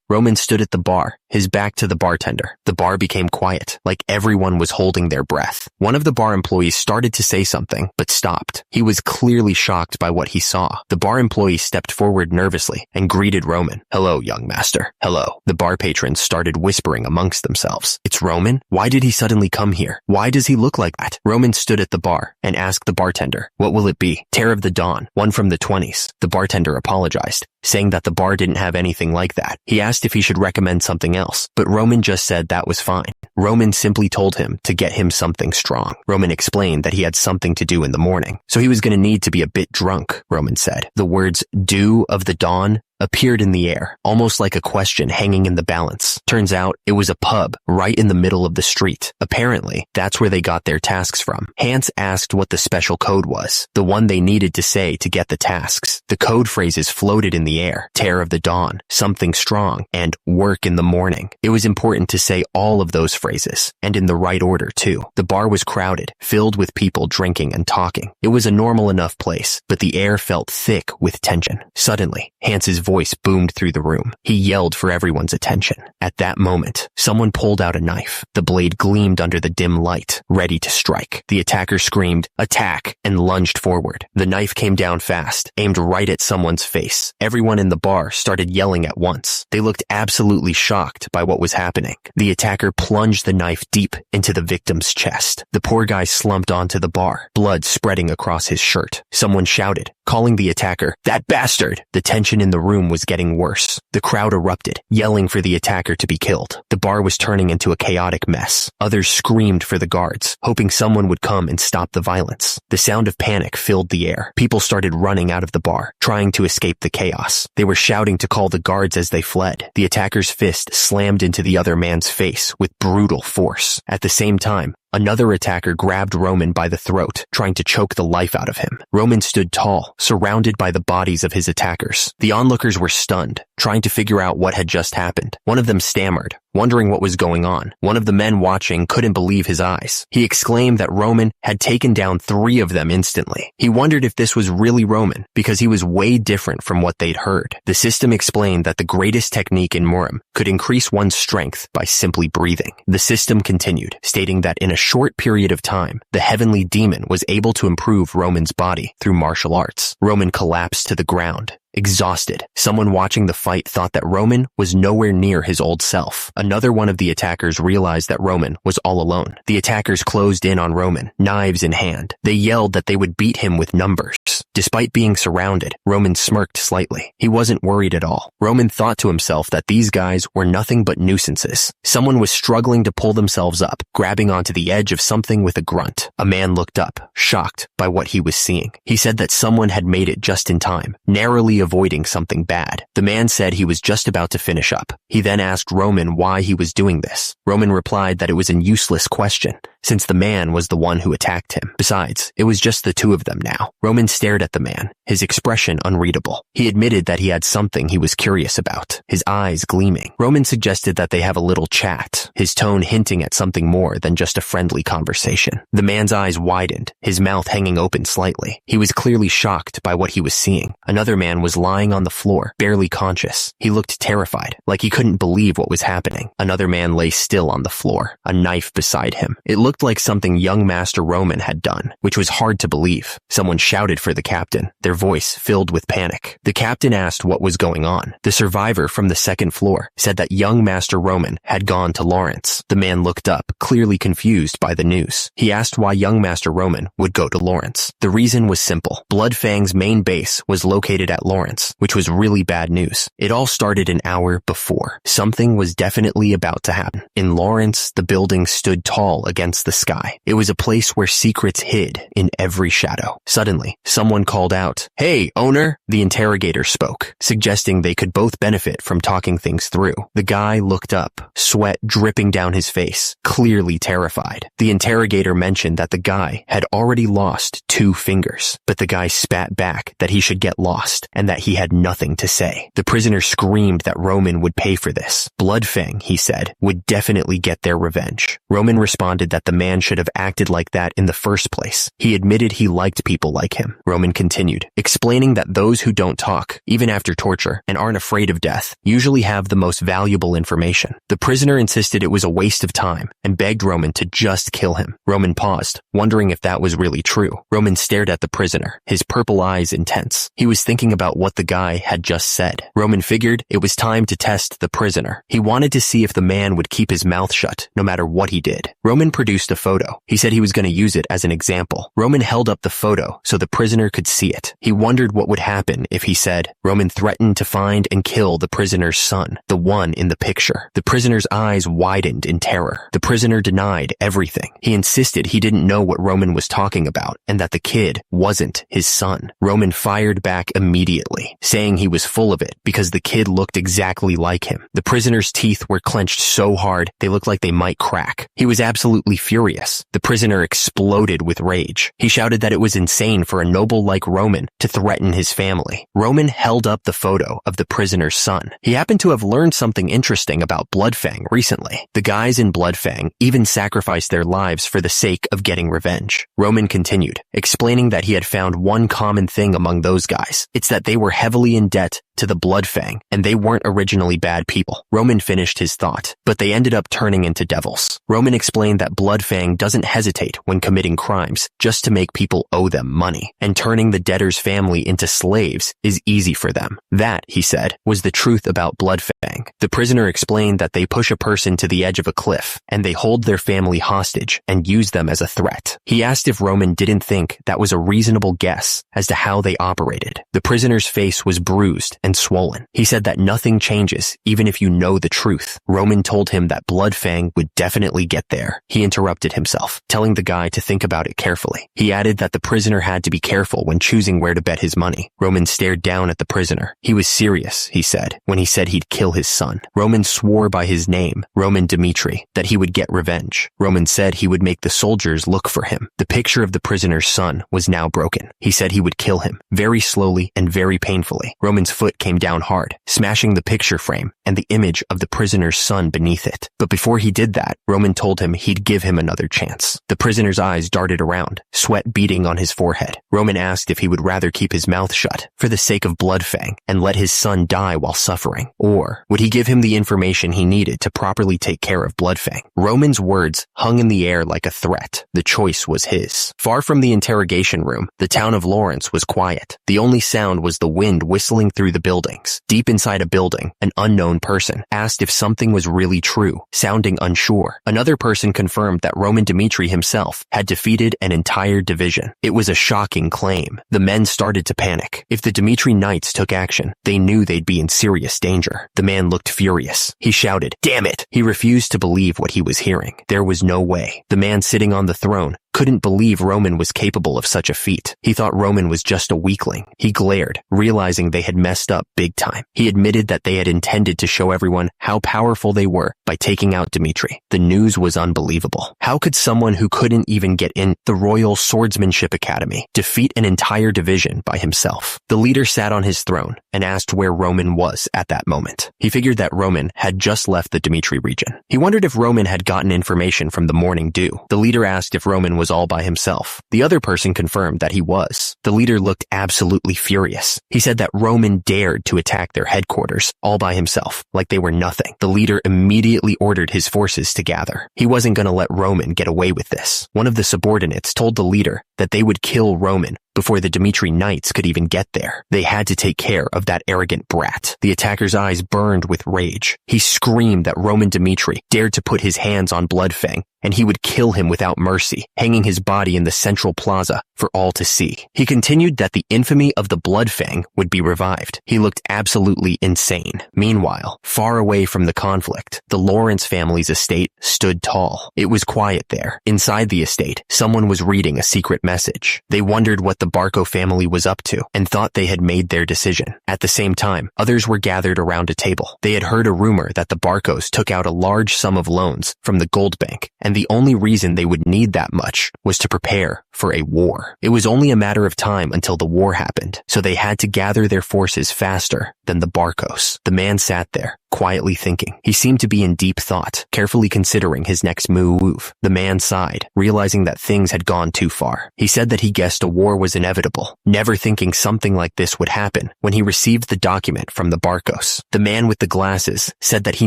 Roman stood at the bar, his back to the bartender. The bar became quiet, like everyone was holding their breath. One of the bar employees started to say something, but stopped. He was clearly shocked by what he saw. The bar employee stepped forward nervously and greeted Roman. "Hello, young master." "Hello." The bar patrons started whispering amongst themselves. "It's Roman? Why did he suddenly come here? Why does he look like that?" Roman stood at the bar and asked the bartender, "What will it be?" "Tear of the Dawn, one from the 20s. The bartender apologized, saying that the bar didn't have anything like that. He asked if he should recommend something else, but Roman just said that was fine. Roman simply told him to get him something strong. Roman explained that he had something to do in the morning, so he was going to need to be a bit drunk, Roman said. The words "dew of the dawn" appeared in the air, almost like a question hanging in the balance. Turns out, it was a pub right in the middle of the street. Apparently, that's where they got their tasks from. Hans asked what the special code was, the one they needed to say to get the tasks. The code phrases floated in the air: tear of the dawn, something strong, and work in the morning. It was important to say all of those phrases, and in the right order too. The bar was crowded, filled with people drinking and talking. It was a normal enough place, but the air felt thick with tension. Suddenly, Hans's voice boomed through the room. He yelled for everyone's attention. At that moment, someone pulled out a knife. The blade gleamed under the dim light, ready to strike. The attacker screamed, "Attack!" and lunged forward. The knife came down fast, aimed right at someone's face. Everyone in the bar started yelling at once. They looked absolutely shocked by what was happening. The attacker plunged the knife deep into the victim's chest. The poor guy slumped onto the bar, blood spreading across his shirt. Someone shouted, calling the attacker, "That bastard!" The tension in the room was getting worse. The crowd erupted, yelling for the attacker to be killed. The bar was turning into a chaotic mess. Others screamed for the guards, hoping someone would come and stop the violence. The sound of panic filled the air. People started running out of the bar, trying to escape the chaos. They were shouting to call the guards as they fled. The attacker's fist slammed into the other man's face with brutal force. At the same time, another attacker grabbed Roman by the throat, trying to choke the life out of him. Roman stood tall, surrounded by the bodies of his attackers. The onlookers were stunned, trying to figure out what had just happened. One of them stammered, wondering what was going on. One of the men watching couldn't believe his eyes. He exclaimed that Roman had taken down 3 of them instantly. He wondered if this was really Roman, because he was way different from what they'd heard. The system explained that the greatest technique in Murim could increase one's strength by simply breathing. The system continued, stating that in a short period of time, the heavenly demon was able to improve Roman's body through martial arts. Roman collapsed to the ground, exhausted. Someone watching the fight thought that Roman was nowhere near his old self. Another one of the attackers realized that Roman was all alone. The attackers closed in on Roman, knives in hand. They yelled that they would beat him with numbers. Despite being surrounded, Roman smirked slightly. He wasn't worried at all. Roman thought to himself that these guys were nothing but nuisances. Someone was struggling to pull themselves up, grabbing onto the edge of something with a grunt. A man looked up, shocked by what he was seeing. He said that someone had made it just in time, narrowly avoiding something bad. The man said he was just about to finish up. He then asked Roman why he was doing this. Roman replied that it was a useless question, since the man was the one who attacked him. Besides, it was just the 2 of them now. Roman stared at the man, his expression unreadable. He admitted that he had something he was curious about, his eyes gleaming. Roman suggested that they have a little chat, his tone hinting at something more than just a friendly conversation. The man's eyes widened, his mouth hanging open slightly. He was clearly shocked by what he was seeing. Another man was lying on the floor, barely conscious. He looked terrified, like he couldn't believe what was happening. Another man lay still on the floor, a knife beside him. It looked like something young Master Roman had done, which was hard to believe. Someone shouted for the captain, their voice filled with panic. The captain asked what was going on. The survivor from the 2nd floor said that young Master Roman had gone to Lawrence. The man looked up, clearly confused by the news. He asked why young Master Roman would go to Lawrence. The reason was simple. Bloodfang's main base was located at Lawrence, which was really bad news. It all started an hour before. Something was definitely about to happen. In Lawrence, the building stood tall against the sky. It was a place where secrets hid in every shadow. Suddenly, someone called out, "Hey, owner!" The interrogator spoke, suggesting they could both benefit from talking things through. The guy looked up, sweat dripping down his face, clearly terrified. The interrogator mentioned that the guy had already lost 2 fingers, but the guy spat back that he should get lost and that he had nothing to say. The prisoner screamed that Roman would pay for this. Bloodfang, he said, would definitely get their revenge. Roman responded that the man should have acted like that in the first place. He admitted he liked people like him. Roman continued, explaining that those who don't talk, even after torture, and aren't afraid of death, usually have the most valuable information. The prisoner insisted it was a waste of time and begged Roman to just kill him. Roman paused, wondering if that was really true. Roman stared at the prisoner, his purple eyes intense. He was thinking about what the guy had just said. Roman figured it was time to test the prisoner. He wanted to see if the man would keep his mouth shut, no matter what he did. Roman produced produced a photo. He said he was going to use it as an example. Roman held up the photo so the prisoner could see it. He wondered what would happen if he said, Roman threatened to find and kill the prisoner's son, the one in the picture. The prisoner's eyes widened in terror. The prisoner denied everything. He insisted he didn't know what Roman was talking about and that the kid wasn't his son. Roman fired back immediately, saying he was full of it because the kid looked exactly like him. The prisoner's teeth were clenched so hard they looked like they might crack. He was absolutely furious. The prisoner exploded with rage. He shouted that it was insane for a noble like Roman to threaten his family. Roman held up the photo of the prisoner's son. He happened to have learned something interesting about Bloodfang recently. The guys in Bloodfang even sacrificed their lives for the sake of getting revenge. Roman continued, explaining that he had found one common thing among those guys. It's that they were heavily in debt to the Bloodfang, and they weren't originally bad people. Roman finished his thought, but they ended up turning into devils. Roman explained that Bloodfang doesn't hesitate when committing crimes just to make people owe them money, and turning the debtor's family into slaves is easy for them. That, he said, was the truth about Bloodfang. The prisoner explained that they push a person to the edge of a cliff, and they hold their family hostage and use them as a threat. He asked if Roman didn't think that was a reasonable guess as to how they operated. The prisoner's face was bruised and swollen. He said that nothing changes even if you know the truth. Roman told him that Bloodfang would definitely get there. He interrupted himself, telling the guy to think about it carefully. He added that the prisoner had to be careful when choosing where to bet his money. Roman stared down at the prisoner. He was serious, he said, when he said he'd kill his son. Roman swore by his name, Roman Dmitri, that he would get revenge. Roman said he would make the soldiers look for him. The picture of the prisoner's son was now broken. He said he would kill him, very slowly and very painfully. Roman's foot came down hard, smashing the picture frame and the image of the prisoner's son beneath it. But before he did that, Roman told him he'd give him another chance. The prisoner's eyes darted around, sweat beading on his forehead. Roman asked if he would rather keep his mouth shut for the sake of Bloodfang and let his son die while suffering, or would he give him the information he needed to properly take care of Bloodfang? Roman's words hung in the air like a threat. The choice was his. Far from the interrogation room, the town of Lawrence was quiet. The only sound was the wind whistling through the buildings. Deep inside a building, an unknown person asked if something was really true, sounding unsure. Another person confirmed that Roman Dmitri himself had defeated an entire division. It was a shocking claim. The men started to panic. If the Dmitri Knights took action, they knew they'd be in serious danger. The man looked furious. He shouted, "Damn it!" He refused to believe what he was hearing. There was no way. The man sitting on the throne couldn't believe Roman was capable of such a feat. He thought Roman was just a weakling. He glared, realizing they had messed up big time. He admitted that they had intended to show everyone how powerful they were by taking out Dmitri. The news was unbelievable. How could someone who couldn't even get in the Royal Swordsmanship Academy defeat an entire division by himself? The leader sat on his throne and asked where Roman was at that moment. He figured that Roman had just left the Dmitri region. He wondered if Roman had gotten information from the Morning Dew. The leader asked if Roman was all by himself. The other person confirmed that he was. The leader looked absolutely furious. He said that Roman dared to attack their headquarters all by himself, like they were nothing. The leader immediately ordered his forces to gather. He wasn't going to let Roman get away with this. One of the subordinates told the leader that they would kill Roman before the Dmitri Knights could even get there. They had to take care of that arrogant brat. The attacker's eyes burned with rage. He screamed that Roman Dmitri dared to put his hands on Bloodfang, and he would kill him without mercy, hanging his body in the central plaza for all to see. He continued that the infamy of the Bloodfang would be revived. He looked absolutely insane. Meanwhile, far away from the conflict, the Lawrence family's estate stood tall. It was quiet there. Inside the estate, someone was reading a secret message. They wondered what the Barco family was up to and thought they had made their decision. At the same time, others were gathered around a table. They had heard a rumor that the Barcos took out a large sum of loans from the gold bank, and the only reason they would need that much was to prepare for a war. It was only a matter of time until the war happened, so they had to gather their forces faster than the Barcos. The man sat there, quietly thinking. He seemed to be in deep thought, carefully considering his next move. The man sighed, realizing that things had gone too far. He said that he guessed a war was inevitable, never thinking something like this would happen when he received the document from the Barcos. The man with the glasses said that he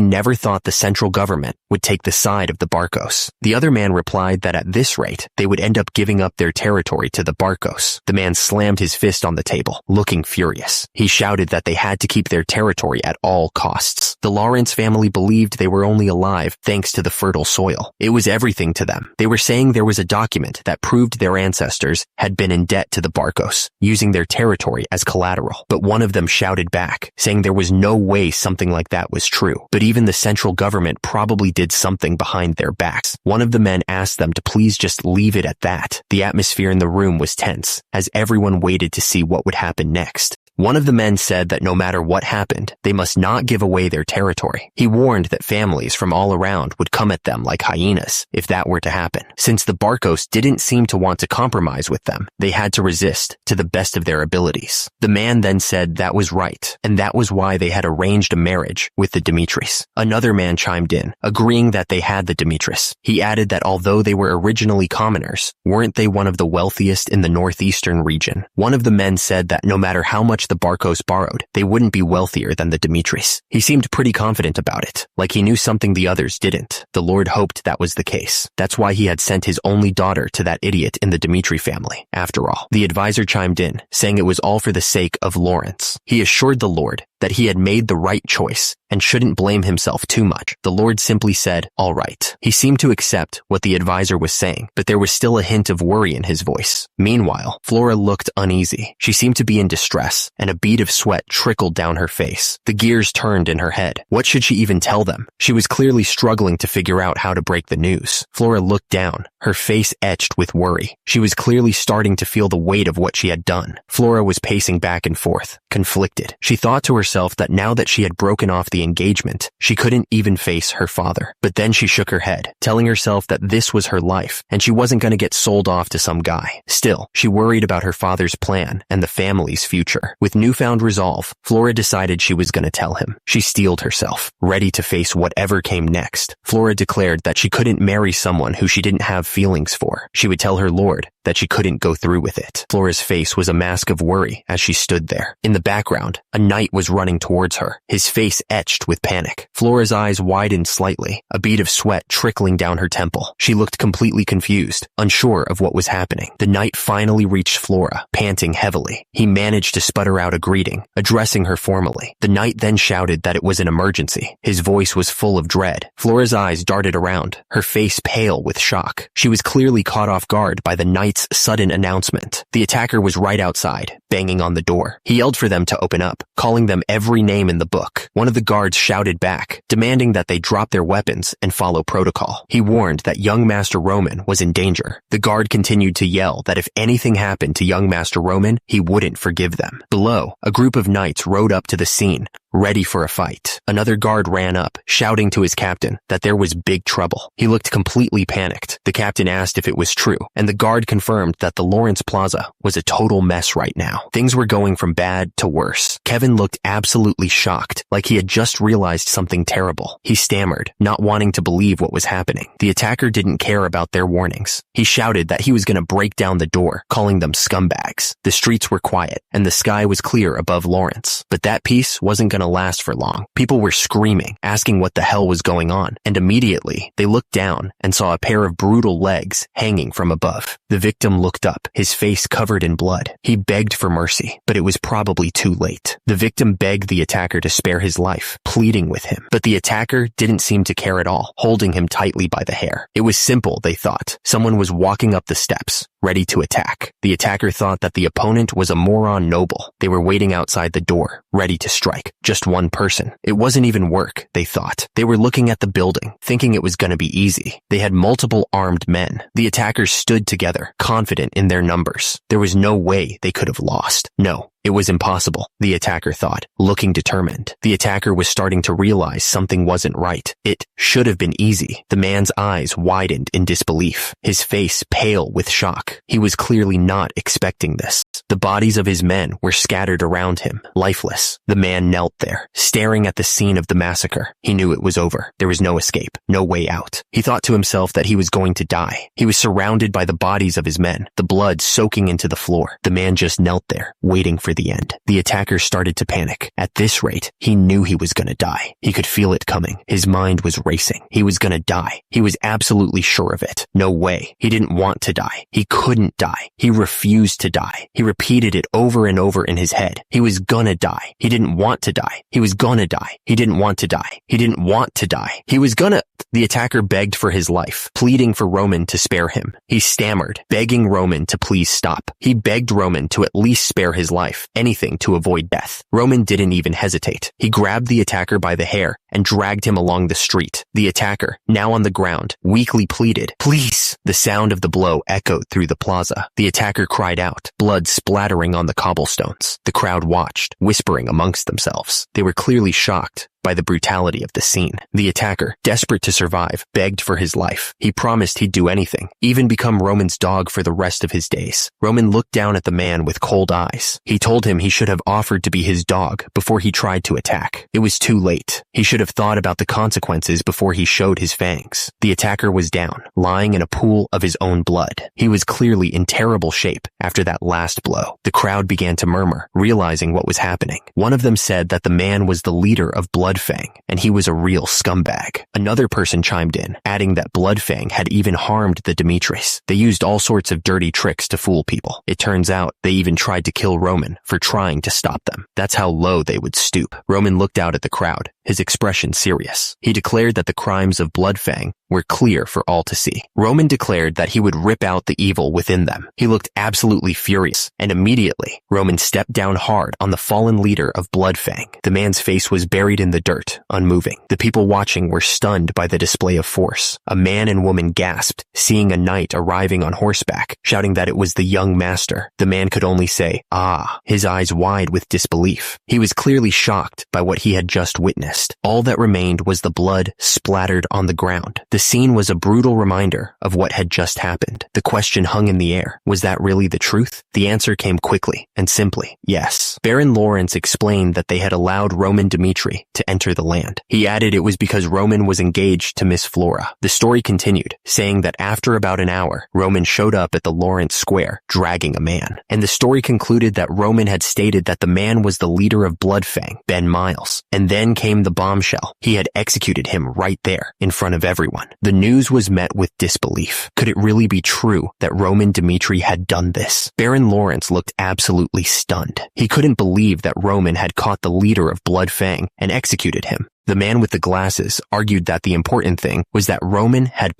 never thought the central government would take the side of the Barcos. The other man replied that at this rate, they would end up giving up their territory to the Barcos. The man slammed his fist on the table, looking furious. He shouted that they had to keep their territory at all costs. The Lawrence family believed they were only alive thanks to the fertile soil. It was everything to them. They were saying there was a document that proved their ancestors had been in debt to the Barcos, using their territory as collateral. But one of them shouted back, saying there was no way something like that was true. But even the central government probably did something behind their backs. One of the men asked them to please just leave it at that. The atmosphere in the room was tense, as everyone waited to see what would happen next. One of the men said that no matter what happened, they must not give away their territory. He warned that families from all around would come at them like hyenas if that were to happen. Since the Barcos didn't seem to want to compromise with them, they had to resist to the best of their abilities. The man then said that was right, and that was why they had arranged a marriage with the Dimitris. Another man chimed in, agreeing that they had the Dimitris. He added that although they were originally commoners, weren't they one of the wealthiest in the northeastern region? One of the men said that no matter how much the Barcos borrowed, they wouldn't be wealthier than the Dimitris. He seemed pretty confident about it, like he knew something the others didn't. The Lord hoped that was the case. That's why he had sent his only daughter to that idiot in the Dimitri family. After all, the advisor chimed in, saying it was all for the sake of Lawrence. He assured the Lord that he had made the right choice and shouldn't blame himself too much. The Lord simply said, all right. He seemed to accept what the advisor was saying, but there was still a hint of worry in his voice. Meanwhile, Flora looked uneasy. She seemed to be in distress, and a bead of sweat trickled down her face. The gears turned in her head. What should she even tell them? She was clearly struggling to figure out how to break the news. Flora looked down, her face etched with worry. She was clearly starting to feel the weight of what she had done. Flora was pacing back and forth, conflicted. She thought to herself that now that she had broken off the engagement, she couldn't even face her father. But then she shook her head, telling herself that this was her life, and she wasn't going to get sold off to some guy. Still, she worried about her father's plan and the family's future. With newfound resolve, Flora decided she was going to tell him. She steeled herself, ready to face whatever came next. Flora declared that she couldn't marry someone who she didn't have feelings for. She would tell her lord that she couldn't go through with it. Flora's face was a mask of worry as she stood there. In the background, a knight was running towards her, his face etched with panic. Flora's eyes widened slightly, a bead of sweat trickling down her temple. She looked completely confused, unsure of what was happening. The knight finally reached Flora, panting heavily. He managed to sputter out a greeting, addressing her formally. The knight then shouted that it was an emergency. His voice was full of dread. Flora's eyes darted around, her face pale with shock. She was clearly caught off guard by the knight's sudden announcement. The attacker was right outside, banging on the door. He yelled for them to open up, calling them every name in the book. One of the guards shouted back, demanding that they drop their weapons and follow protocol. He warned that young Master Roman was in danger. The guard continued to yell that if anything happened to young Master Roman, he wouldn't forgive them. Below, a group of knights rode up to the scene, ready for a fight. Another guard ran up, shouting to his captain that there was big trouble. He looked completely panicked. The captain asked if it was true, and the guard confirmed that the Lawrence Plaza was a total mess right now. Things were going from bad to worse. Kevin looked absolutely shocked, like he had just realized something terrible. He stammered, not wanting to believe what was happening. The attacker didn't care about their warnings. He shouted that he was going to break down the door, calling them scumbags. The streets were quiet, and the sky was clear above Lawrence. But that peace wasn't going to last for long. People were screaming, asking what the hell was going on, and immediately they looked down and saw a pair of brutal legs hanging from above. The victim looked up, his face covered in blood. He begged for mercy, but it was probably too late. The victim begged the attacker to spare his life, pleading with him, but the attacker didn't seem to care at all, holding him tightly by the hair. It was simple, they thought. Someone was walking up the steps, ready to attack. The attacker thought that the opponent was a moron noble. They were waiting outside the door, ready to strike. Just one person. It wasn't even work, they thought. They were looking at the building, thinking it was going to be easy. They had multiple armed men. The attackers stood together, confident in their numbers. There was no way they could have lost. No. It was impossible, the attacker thought, looking determined. The attacker was starting to realize something wasn't right. It should have been easy. The man's eyes widened in disbelief, his face pale with shock. He was clearly not expecting this. The bodies of his men were scattered around him, lifeless. The man knelt there, staring at the scene of the massacre. He knew it was over. There was no escape, no way out. He thought to himself that he was going to die. He was surrounded by the bodies of his men, the blood soaking into the floor. The man just knelt there, waiting for the end. The attacker started to panic. At this rate, he knew he was gonna die. He could feel it coming. His mind was racing. He was gonna die. He was absolutely sure of it. No way. He didn't want to die. He couldn't die. He refused to die. He repeated it over and over in his head. He was gonna die. He didn't want to die. He was gonna die. He didn't want to die. He didn't want to die. He was gonna... The attacker begged for his life, pleading for Roman to spare him. He stammered, begging Roman to please stop. He begged Roman to at least spare his life, anything to avoid death. Roman didn't even hesitate. He grabbed the attacker by the hair and dragged him along the street. The attacker, now on the ground, weakly pleaded, "Please!" The sound of the blow echoed through the plaza. The attacker cried out, blood splattering on the cobblestones. The crowd watched, whispering amongst themselves. They were clearly shocked by the brutality of the scene. The attacker, desperate to survive, begged for his life. He promised he'd do anything, even become Roman's dog for the rest of his days. Roman looked down at the man with cold eyes. He told him he should have offered to be his dog before he tried to attack. It was too late. He should have thought about the consequences before he showed his fangs. The attacker was down, lying in a pool of his own blood. He was clearly in terrible shape after that last blow. The crowd began to murmur, realizing what was happening. One of them said that the man was the leader of Bloodfang, and he was a real scumbag. Another person chimed in, adding that Bloodfang had even harmed the Dimitris. They used all sorts of dirty tricks to fool people. It turns out they even tried to kill Roman for trying to stop them. That's how low they would stoop. Roman looked out at the crowd, his expression serious. He declared that the crimes of Bloodfang were clear for all to see. Roman declared that he would rip out the evil within them. He looked absolutely furious, and immediately, Roman stepped down hard on the fallen leader of Bloodfang. The man's face was buried in the dirt, unmoving. The people watching were stunned by the display of force. A man and woman gasped, seeing a knight arriving on horseback, shouting that it was the young master. The man could only say, "Ah," his eyes wide with disbelief. He was clearly shocked by what he had just witnessed. All that remained was the blood splattered on the ground. The scene was a brutal reminder of what had just happened. The question hung in the air. Was that really the truth? The answer came quickly and simply, yes. Baron Lawrence explained that they had allowed Roman Dimitri to enter the land. He added it was because Roman was engaged to Miss Flora. The story continued, saying that after about an hour, Roman showed up at the Lawrence Square, dragging a man. And the story concluded that Roman had stated that the man was the leader of Bloodfang, Ben Miles. And then came the bombshell. He had executed him right there, in front of everyone. The news was met with disbelief. Could it really be true that Roman Dimitri had done this? Baron Lawrence looked absolutely stunned. He couldn't believe that Roman had caught the leader of Bloodfang and executed him. The man with the glasses argued that the important thing was that Roman had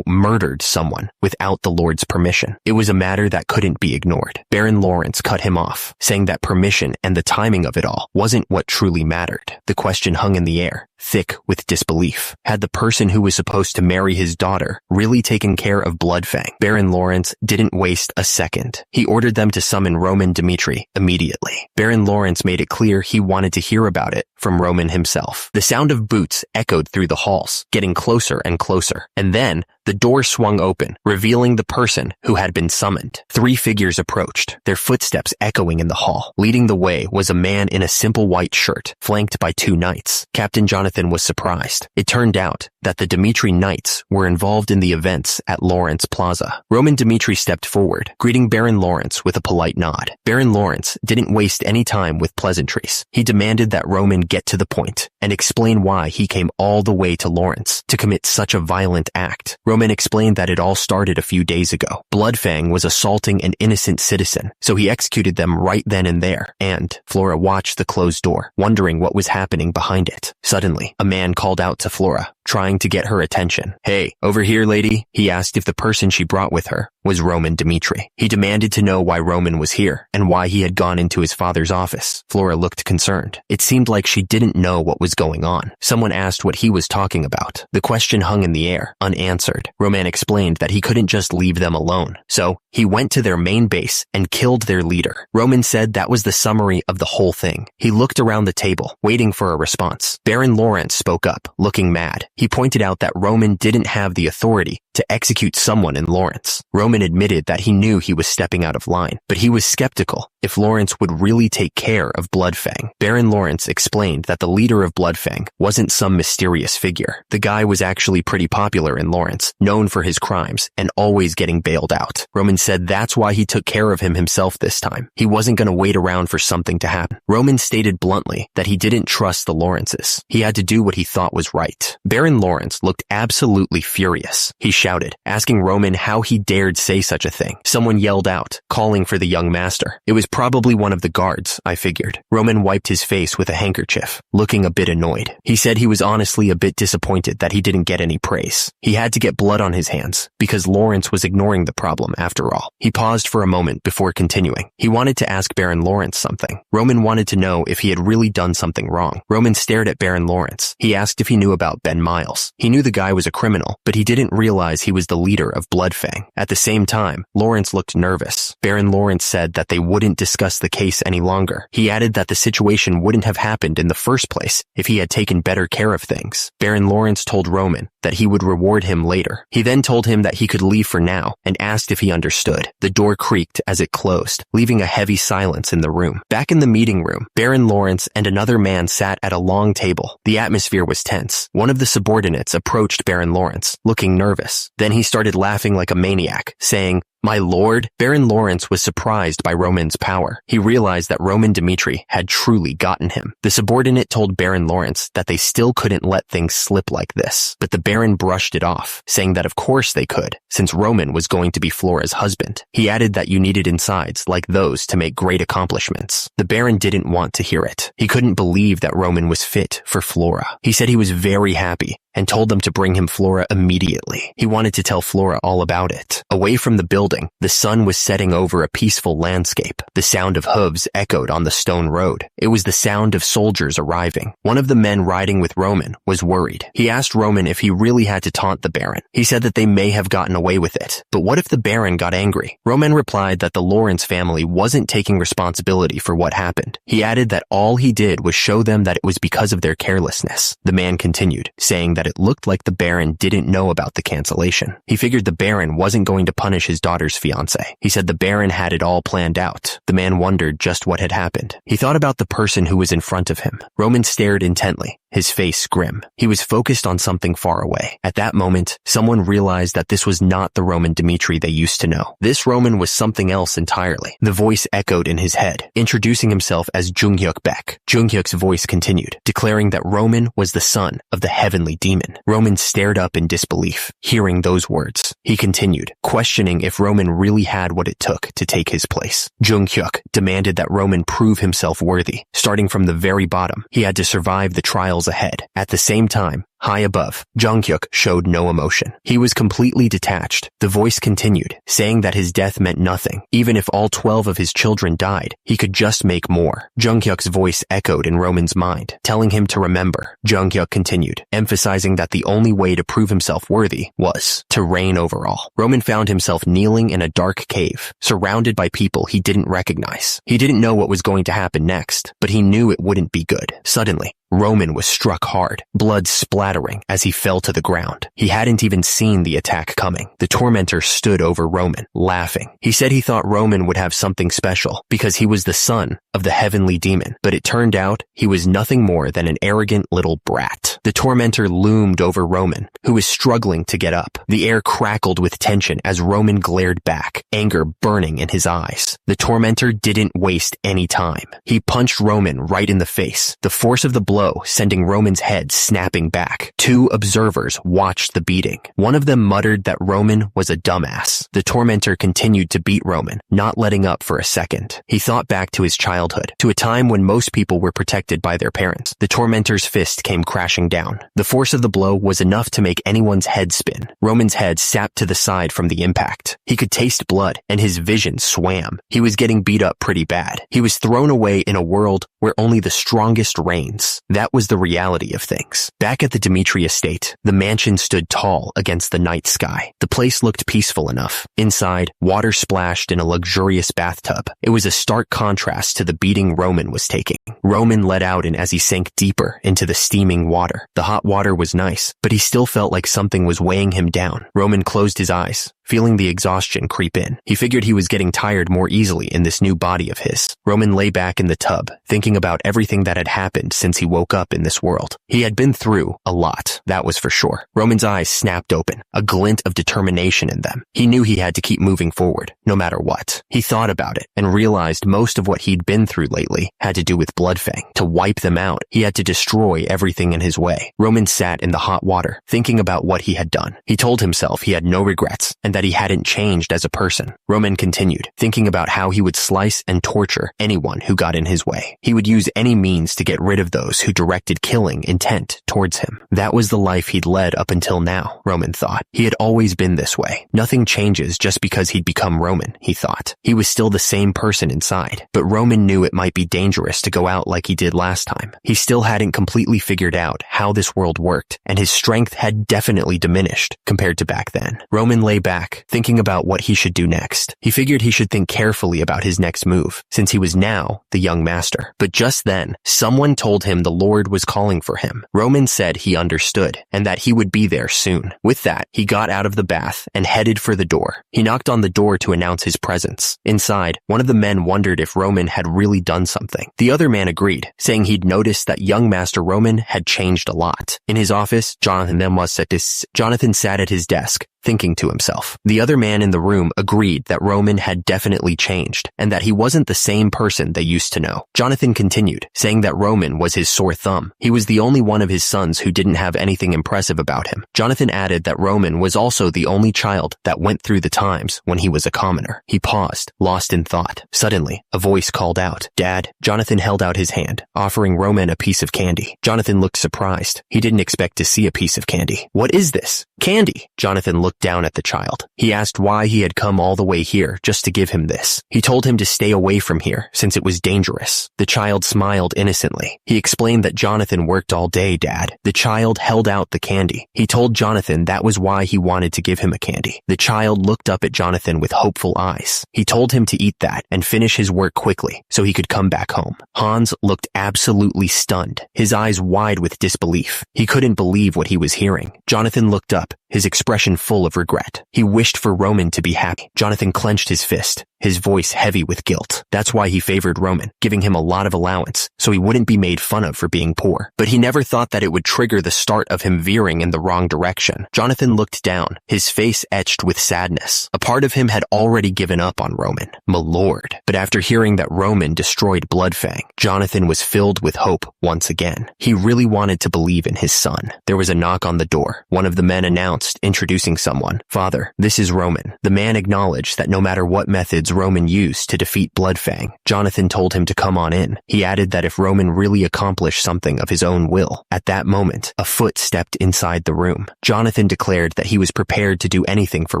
murdered someone without the Lord's permission. It was a matter that couldn't be ignored. Baron Lawrence cut him off, saying that permission and the timing of it all wasn't what truly mattered. The question hung in the air, thick with disbelief. Had the person who was supposed to marry his daughter really taken care of Bloodfang? Baron Lawrence didn't waste a second. He ordered them to summon Roman Dimitri immediately. Baron Lawrence made it clear he wanted to hear about it from Roman himself. The sound of boots echoed through the halls, getting closer and closer. And then, the door swung open, revealing the person who had been summoned. 3 figures approached, their footsteps echoing in the hall. Leading the way was a man in a simple white shirt, flanked by 2 knights. Captain Jonathan was surprised. It turned out that the Dimitri Knights were involved in the events at Lawrence Plaza. Roman Dimitri stepped forward, greeting Baron Lawrence with a polite nod. Baron Lawrence didn't waste any time with pleasantries. He demanded that Roman get to the point and explain why he came all the way to Lawrence to commit such a violent act. Roman explained that it all started a few days ago. Bloodfang was assaulting an innocent citizen, so he executed them right then and there. And Flora watched the closed door, wondering what was happening behind it. Suddenly, a man called out to Flora, trying to get her attention. "Hey, over here, lady." He asked if the person she brought with her was Roman Dimitri. He demanded to know why Roman was here and why he had gone into his father's office. Flora looked concerned. It seemed like she didn't know what was going on. Someone asked what he was talking about. The question hung in the air, unanswered. Roman explained that he couldn't just leave them alone. So, he went to their main base and killed their leader. Roman said that was the summary of the whole thing. He looked around the table, waiting for a response. Baron Lawrence spoke up, looking mad. He pointed out that Roman didn't have the authority to execute someone in Lawrence. Roman admitted that he knew he was stepping out of line, but he was skeptical if Lawrence would really take care of Bloodfang. Baron Lawrence explained that the leader of Bloodfang wasn't some mysterious figure. The guy was actually pretty popular in Lawrence, known for his crimes, and always getting bailed out. Roman said that's why he took care of him himself this time. He wasn't going to wait around for something to happen. Roman stated bluntly that he didn't trust the Lawrences. He had to do what he thought was right. Baron Lawrence looked absolutely furious. He shouted, asking Roman how he dared say such a thing. Someone yelled out, calling for the young master. It was probably one of the guards, I figured. Roman wiped his face with a handkerchief, looking a bit annoyed. He said he was honestly a bit disappointed that he didn't get any praise. He had to get blood on his hands, because Lawrence was ignoring the problem after all. He paused for a moment before continuing. He wanted to ask Baron Lawrence something. Roman wanted to know if he had really done something wrong. Roman stared at Baron Lawrence. He asked if he knew about Ben Miles. He knew the guy was a criminal, but he didn't realize he was the leader of Bloodfang. At the same time, Lawrence looked nervous. Baron Lawrence said that they wouldn't discuss the case any longer. He added that the situation wouldn't have happened in the first place if he had taken better care of things. Baron Lawrence told Roman that he would reward him later. He then told him that he could leave for now and asked if he understood. The door creaked as it closed, leaving a heavy silence in the room. Back in the meeting room, Baron Lawrence and another man sat at a long table. The atmosphere was tense. One of the subordinates approached Baron Lawrence, looking nervous. Then he started laughing like a maniac, saying, "My lord?" Baron Lawrence was surprised by Roman's power. He realized that Roman Dmitri had truly gotten him. The subordinate told Baron Lawrence that they still couldn't let things slip like this, but the Baron brushed it off, saying that of course they could, since Roman was going to be Flora's husband. He added that you needed insides like those to make great accomplishments. The Baron didn't want to hear it. He couldn't believe that Roman was fit for Flora. He said he was very happy and told them to bring him Flora immediately. He wanted to tell Flora all about it. Away from the building, the sun was setting over a peaceful landscape. The sound of hooves echoed on the stone road. It was the sound of soldiers arriving. One of the men riding with Roman was worried. He asked Roman if he really had to taunt the Baron. He said that they may have gotten away with it, but what if the Baron got angry? Roman replied that the Lawrence family wasn't taking responsibility for what happened. He added that all he did was show them that it was because of their carelessness. The man continued, saying that it looked like the Baron didn't know about the cancellation. He figured the Baron wasn't going to punish his daughter's fiancé. He said the Baron had it all planned out. The man wondered just what had happened. He thought about the person who was in front of him. Roman stared intently, his face grim. He was focused on something far away. At that moment, someone realized that this was not the Roman Dmitri they used to know. This Roman was something else entirely. The voice echoed in his head, introducing himself as Junghyuk Baek. Junghyuk's voice continued, declaring that Roman was the son of the heavenly demon. Roman stared up in disbelief, hearing those words. He continued, questioning if Roman really had what it took to take his place. Junghyuk demanded that Roman prove himself worthy. Starting from the very bottom, he had to survive the trials ahead. At the same time, high above, Junghyuk showed no emotion. He was completely detached. The voice continued, saying that his death meant nothing. Even if all 12 of his children died, he could just make more. Junghyuk's voice echoed in Roman's mind, telling him to remember. Junghyuk continued, emphasizing that the only way to prove himself worthy was to reign over all. Roman found himself kneeling in a dark cave, surrounded by people he didn't recognize. He didn't know what was going to happen next, but he knew it wouldn't be good. Suddenly, Roman was struck hard, blood splattering as he fell to the ground. He hadn't even seen the attack coming. The tormentor stood over Roman, laughing. He said he thought Roman would have something special because he was the son of the heavenly demon, but it turned out he was nothing more than an arrogant little brat. The tormentor loomed over Roman, who was struggling to get up. The air crackled with tension as Roman glared back, anger burning in his eyes. The tormentor didn't waste any time. He punched Roman right in the face, the force of the blow sending Roman's head snapping back. Two observers watched the beating. One of them muttered that Roman was a dumbass. The tormentor continued to beat Roman, not letting up for a second. He thought back to his childhood, to a time when most people were protected by their parents. The tormentor's fist came crashing down. The force of the blow was enough to make anyone's head spin. Roman's head sapped to the side from the impact. He could taste blood, and his vision swam. He was getting beat up pretty bad. He was thrown away in a world where only the strongest reigns. That was the reality of things. Back at the Dmitri estate, the mansion stood tall against the night sky. The place looked peaceful enough. Inside, water splashed in a luxurious bathtub. It was a stark contrast to the beating Roman was taking. Roman let out as he sank deeper into the steaming water. The hot water was nice, but he still felt like something was weighing him down. Roman closed his eyes, feeling the exhaustion creep in. He figured he was getting tired more easily in this new body of his. Roman lay back in the tub, thinking about everything that had happened since he woke up in this world. He had been through a lot, that was for sure. Roman's eyes snapped open, a glint of determination in them. He knew he had to keep moving forward, no matter what. He thought about it and realized most of what he'd been through lately had to do with Bloodfang. To wipe them out, he had to destroy everything in his way. Roman sat in the hot water, thinking about what he had done. He told himself he had no regrets and that he hadn't changed as a person. Roman continued, thinking about how he would slice and torture anyone who got in his way. He would use any means to get rid of those who directed killing intent towards him. That was the life he'd led up until now, Roman thought. He had always been this way. Nothing changes just because he'd become Roman, he thought. He was still the same person inside, but Roman knew it might be dangerous to go out like he did last time. He still hadn't completely figured out how this world worked, and his strength had definitely diminished compared to back then. Roman lay back, thinking about what he should do next. He figured he should think carefully about his next move, since he was now the young master. But just then, someone told him the Lord was calling for him. Roman said he understood, and that he would be there soon. With that, he got out of the bath and headed for the door. He knocked on the door to announce his presence. Inside, one of the men wondered if Roman had really done something. The other man agreed, saying he'd noticed that young Master Roman had changed a lot. In his office, Jonathan sat at his desk, thinking to himself. The other man in the room agreed that Roman had definitely changed, and that he wasn't the same person they used to know. Jonathan continued, saying that Roman was his sore thumb. He was the only one of his sons who didn't have anything impressive about him. Jonathan added that Roman was also the only child that went through the times when he was a commoner. He paused, lost in thought. Suddenly, a voice called out, "Dad." Jonathan held out his hand, offering Roman a piece of candy. Jonathan looked surprised. He didn't expect to see a piece of candy. "What is this?" "Candy." Jonathan looked down at the child. He asked why he had come all the way here just to give him this. He told him to stay away from here since it was dangerous. The child smiled innocently. He explained that Jonathan worked all day, Dad. The child held out the candy. He told Jonathan that was why he wanted to give him a candy. The child looked up at Jonathan with hopeful eyes. He told him to eat that and finish his work quickly so he could come back home. Hans looked absolutely stunned, his eyes wide with disbelief. He couldn't believe what he was hearing. Jonathan looked up, his expression full of regret. He wished for Roman to be happy. Jonathan clenched his fist, his voice heavy with guilt. That's why he favored Roman, giving him a lot of allowance so he wouldn't be made fun of for being poor. But he never thought that it would trigger the start of him veering in the wrong direction. Jonathan looked down, his face etched with sadness. A part of him had already given up on Roman. My lord. But after hearing that Roman destroyed Bloodfang, Jonathan was filled with hope once again. He really wanted to believe in his son. There was a knock on the door. One of the men announced, introducing someone. "Father, this is Roman." The man acknowledged that no matter what methods Roman used to defeat Bloodfang, Jonathan told him to come on in. He added that if Roman really accomplished something of his own will, at that moment, a foot stepped inside the room. Jonathan declared that he was prepared to do anything for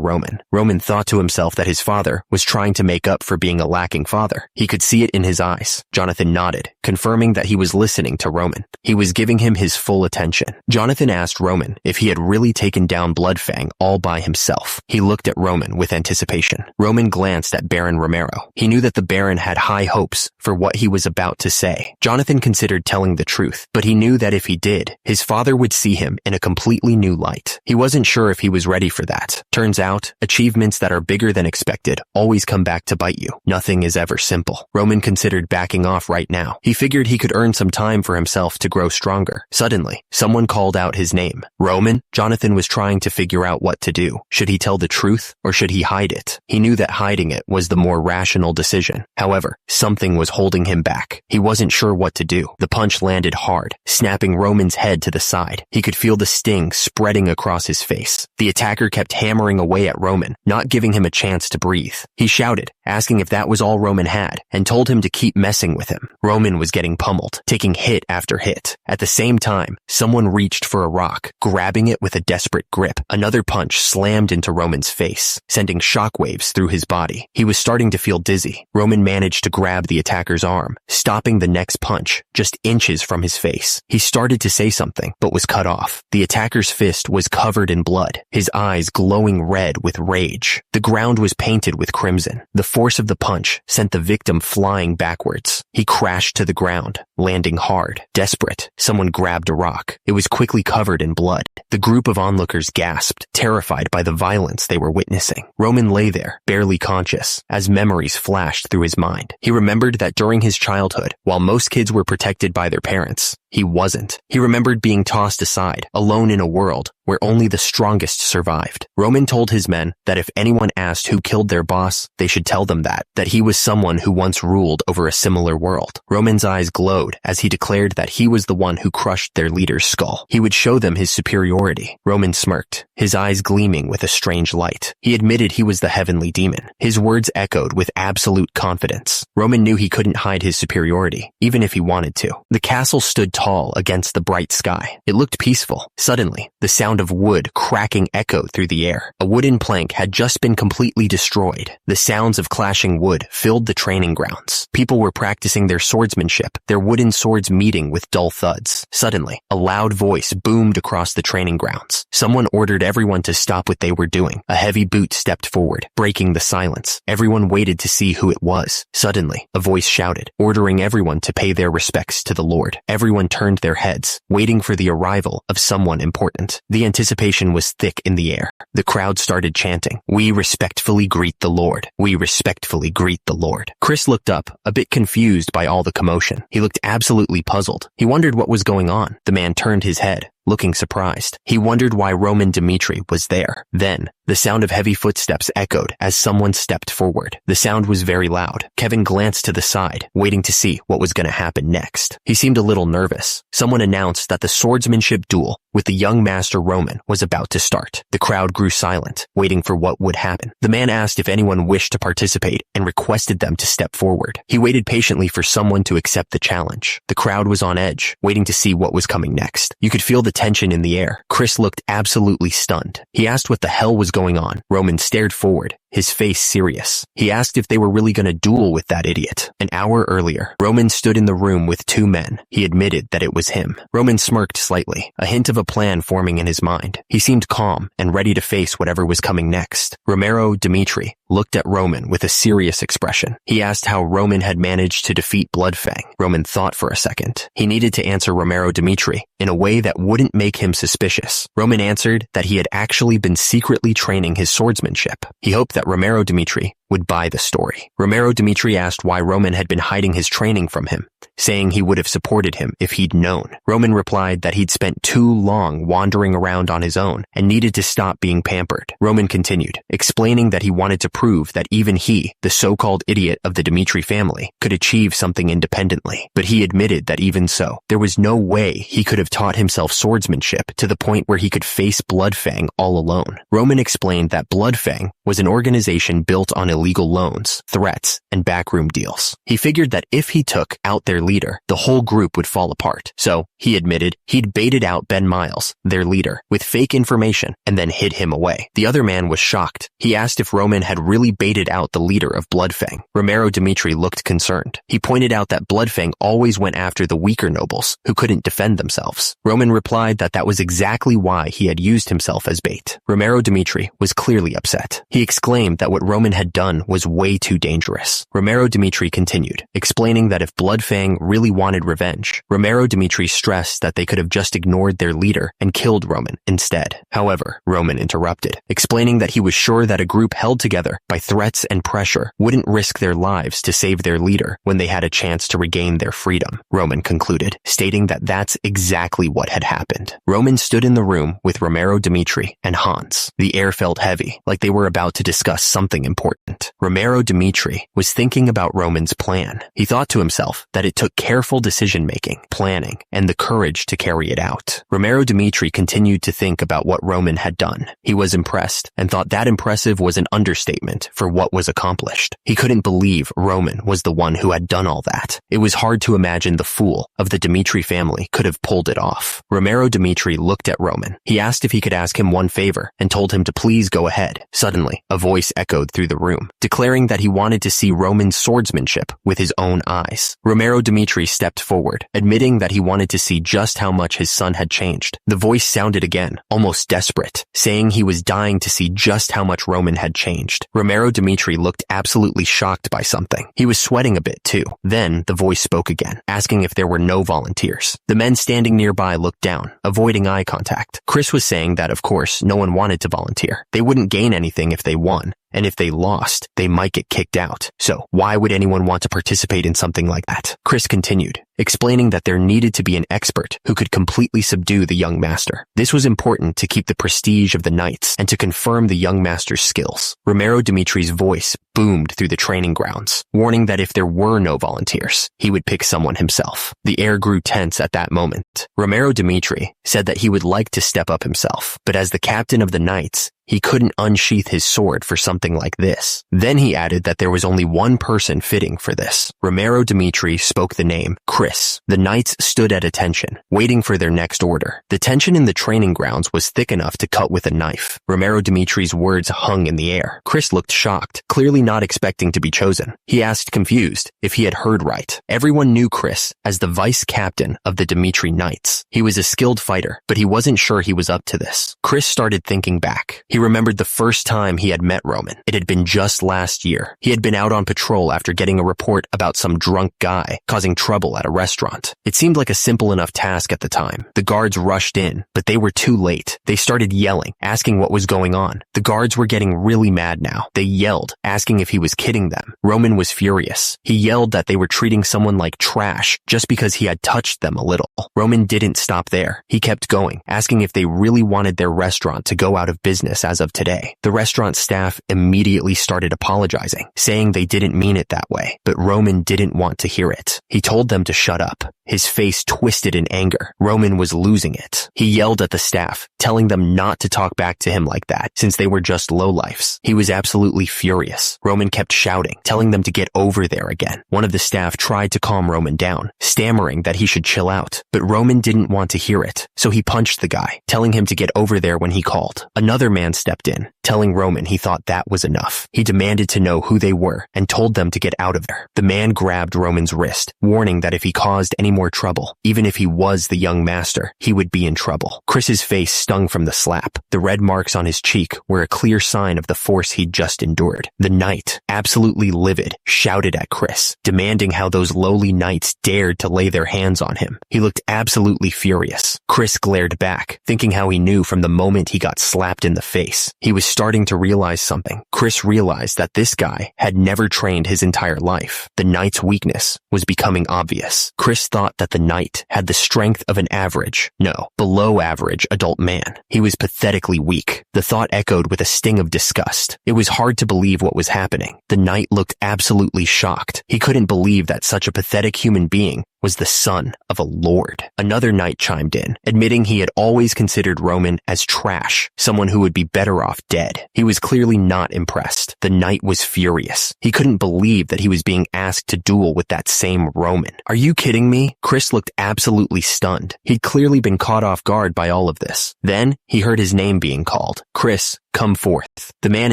Roman. Roman thought to himself that his father was trying to make up for being a lacking father. He could see it in his eyes. Jonathan nodded, confirming that he was listening to Roman. He was giving him his full attention. Jonathan asked Roman if he had really taken down Bloodfang all by himself. He looked at Roman with anticipation. Roman glanced at Baron Romero. He knew that the Baron had high hopes for what he was about to say. Jonathan considered telling the truth, but he knew that if he did, his father would see him in a completely new light. He wasn't sure if he was ready for that. Turns out, achievements that are bigger than expected always come back to bite you. Nothing is ever simple. Roman considered backing off right now. He figured he could earn some time for himself to grow stronger. Suddenly, someone called out his name. "Roman?" Jonathan was trying to figure out what to do. Should he tell the truth or should he hide it? He knew that hiding it was the more rational decision. However, something was holding him back. He wasn't sure what to do. The punch landed hard, snapping Roman's head to the side. He could feel the sting spreading across his face. The attacker kept hammering away at Roman, not giving him a chance to breathe. He shouted, asking if that was all Roman had, and told him to keep messing with him. Roman was getting pummeled, taking hit after hit. At the same time, someone reached for a rock, grabbing it with a desperate grip. Another punch slammed into Roman's face, sending shockwaves through his body. He was starting to feel dizzy. Roman managed to grab the attacker's arm, stopping the next punch just inches from his face. He started to say something, but was cut off. The attacker's fist was covered in blood, his eyes glowing red with rage. The ground was painted with crimson. The force of the punch sent the victim flying backwards. He crashed to the ground, landing hard. Desperate, someone grabbed a rock. It was quickly covered in blood. The group of onlookers gasped, terrified by the violence they were witnessing. Roman lay there, barely conscious, as memories flashed through his mind. He remembered that during his childhood, while most kids were protected by their parents, he wasn't. He remembered being tossed aside, alone in a world where only the strongest survived. Roman told his men that if anyone asked who killed their boss, they should tell them that he was someone who once ruled over a similar world. Roman's eyes glowed as he declared that he was the one who crushed their leader's skull. He would show them his superiority. Roman smirked, his eyes gleaming with a strange light. He admitted he was the heavenly demon. His words echoed with absolute confidence. Roman knew he couldn't hide his superiority, even if he wanted to. The castle stood tall against the bright sky. It looked peaceful. Suddenly, the sound of wood cracking echoed through the air. A wooden plank had just been completely destroyed. The sounds of clashing wood filled the training grounds. People were practicing their swordsmanship, their wooden swords meeting with dull thuds. Suddenly, a loud voice boomed across the training grounds. Someone ordered everyone to stop what they were doing. A heavy boot stepped forward, breaking the silence. Everyone waited to see who it was. Suddenly, a voice shouted, ordering everyone to pay their respects to the Lord. Everyone turned their heads, waiting for the arrival of someone important. The anticipation was thick in the air. The crowd started chanting, "We respectfully greet the Lord. We respectfully greet the Lord." Chris looked up, a bit confused by all the commotion. He looked absolutely puzzled. He wondered what was going on. The man turned his head, looking surprised. He wondered why Roman Dmitri was there. Then, the sound of heavy footsteps echoed as someone stepped forward. The sound was very loud. Kevin glanced to the side, waiting to see what was going to happen next. He seemed a little nervous. Someone announced that the swordsmanship duel with the young master Roman was about to start. The crowd grew silent, waiting for what would happen. The man asked if anyone wished to participate and requested them to step forward. He waited patiently for someone to accept the challenge. The crowd was on edge, waiting to see what was coming next. You could feel the tension in the air. Chris looked absolutely stunned. He asked what the hell was going on. Roman stared forward, his face serious. He asked if they were really going to duel with that idiot. An hour earlier, Roman stood in the room with two men. He admitted that it was him. Roman smirked slightly, a hint of a plan forming in his mind. He seemed calm and ready to face whatever was coming next. Romero Dmitri looked at Roman with a serious expression. He asked how Roman had managed to defeat Bloodfang. Roman thought for a second. He needed to answer Romero Dmitri in a way that wouldn't make him suspicious. Roman answered that he had actually been secretly training his swordsmanship. He hoped that Romero Dmitri would buy the story. Romero Dmitri asked why Roman had been hiding his training from him, saying he would have supported him if he'd known. Roman replied that he'd spent too long wandering around on his own and needed to stop being pampered. Roman continued, explaining that he wanted to prove that even he, the so-called idiot of the Dmitri family, could achieve something independently. But he admitted that even so, there was no way he could have taught himself swordsmanship to the point where he could face Bloodfang all alone. Roman explained that Bloodfang was an organization built on illegal loans, threats, and backroom deals. He figured that if he took out their leader, the whole group would fall apart. So, he admitted, he'd baited out Ben Miles, their leader, with fake information and then hid him away. The other man was shocked. He asked if Roman had really baited out the leader of Bloodfang. Romero Dmitri looked concerned. He pointed out that Bloodfang always went after the weaker nobles who couldn't defend themselves. Roman replied that that was exactly why he had used himself as bait. Romero Dmitri was clearly upset. He exclaimed that what Roman had done was way too dangerous. Romero Dmitri continued, explaining that if Bloodfang really wanted revenge, Romero Dmitri stressed that they could have just ignored their leader and killed Roman instead. However, Roman interrupted, explaining that he was sure that a group held together by threats and pressure wouldn't risk their lives to save their leader when they had a chance to regain their freedom. Roman concluded, stating that that's exactly what had happened. Roman stood in the room with Romero Dmitri and Hans. The air felt heavy, like they were about to discuss something important. Romero Dmitri was thinking about Roman's plan. He thought to himself that it took careful decision-making, planning, and the courage to carry it out. Romero Dmitri continued to think about what Roman had done. He was impressed and thought that impressive was an understatement for what was accomplished. He couldn't believe Roman was the one who had done all that. It was hard to imagine the fool of the Dmitri family could have pulled it off. Romero Dmitri looked at Roman. He asked if he could ask him one favor and told him to please go ahead. Suddenly, a voice echoed through the room. room, declaring that he wanted to see Roman's swordsmanship with his own eyes. Romero Dimitri stepped forward, admitting that he wanted to see just how much his son had changed. The voice sounded again, almost desperate, saying he was dying to see just how much Roman had changed. Romero Dimitri looked absolutely shocked by something. He was sweating a bit too. Then the voice spoke again, asking if there were no volunteers. The men standing nearby looked down, avoiding eye contact. Chris was saying that, of course, no one wanted to volunteer. They wouldn't gain anything if they won. And if they lost, they might get kicked out. So why would anyone want to participate in something like that? Chris continued, explaining that there needed to be an expert who could completely subdue the young master. This was important to keep the prestige of the knights and to confirm the young master's skills. Romero Dimitri's voice boomed through the training grounds, warning that if there were no volunteers, he would pick someone himself. The air grew tense at that moment. Romero Dimitri said that he would like to step up himself, but as the captain of the knights, he couldn't unsheath his sword for something like this. Then he added that there was only one person fitting for this. Romero Dimitri spoke the name, Chris. The knights stood at attention, waiting for their next order. The tension in the training grounds was thick enough to cut with a knife. Romero Dimitri's words hung in the air. Chris looked shocked, clearly not expecting to be chosen. He asked, confused, if he had heard right. Everyone knew Chris as the vice captain of the Dimitri Knights. He was a skilled fighter, but he wasn't sure he was up to this. Chris started thinking back. He remembered the first time he had met Roman. It had been just last year. He had been out on patrol after getting a report about some drunk guy causing trouble at a restaurant. It seemed like a simple enough task at the time. The guards rushed in, but they were too late. They started yelling, asking what was going on. The guards were getting really mad now. They yelled, asking if he was kidding them. Roman was furious. He yelled that they were treating someone like trash just because he had touched them a little. Roman didn't stop there. He kept going, asking if they really wanted their restaurant to go out of business as of today. The restaurant staff immediately started apologizing, saying they didn't mean it that way, but Roman didn't want to hear it. He told them to shut up. His face twisted in anger. Roman was losing it. He yelled at the staff, telling them not to talk back to him like that, since they were just lowlifes. He was absolutely furious. Roman kept shouting, telling them to get over there again. One of the staff tried to calm Roman down, stammering that he should chill out, but Roman didn't want to hear it, so he punched the guy, telling him to get over there when he called. Another man stepped in, telling Roman he thought that was enough. He demanded to know who they were and told them to get out of there. The man grabbed Roman's wrist, warning that if he caused any more trouble, even if he was the young master, he would be in trouble. Chris's face stung from the slap. The red marks on his cheek were a clear sign of the force he'd just endured. The knight, absolutely livid, shouted at Chris, demanding how those lowly knights dared to lay their hands on him. He looked absolutely furious. Chris glared back, thinking how he knew from the moment he got slapped in the face. He was starting to realize something. Chris realized that this guy had never trained his entire life. The knight's weakness was becoming obvious. Chris thought that the knight had the strength of an average, no, below average adult man. He was pathetically weak. The thought echoed with a sting of disgust. It was hard to believe what was happening. The knight looked absolutely shocked. He couldn't believe that such a pathetic human being was the son of a lord. Another knight chimed in, admitting he had always considered Roman as trash, someone who would be better off dead. He was clearly not impressed. The knight was furious. He couldn't believe that he was being asked to duel with that same Roman. Are you kidding me? Chris looked absolutely stunned. He'd clearly been caught off guard by all of this. Then he heard his name being called. Chris, come forth. The man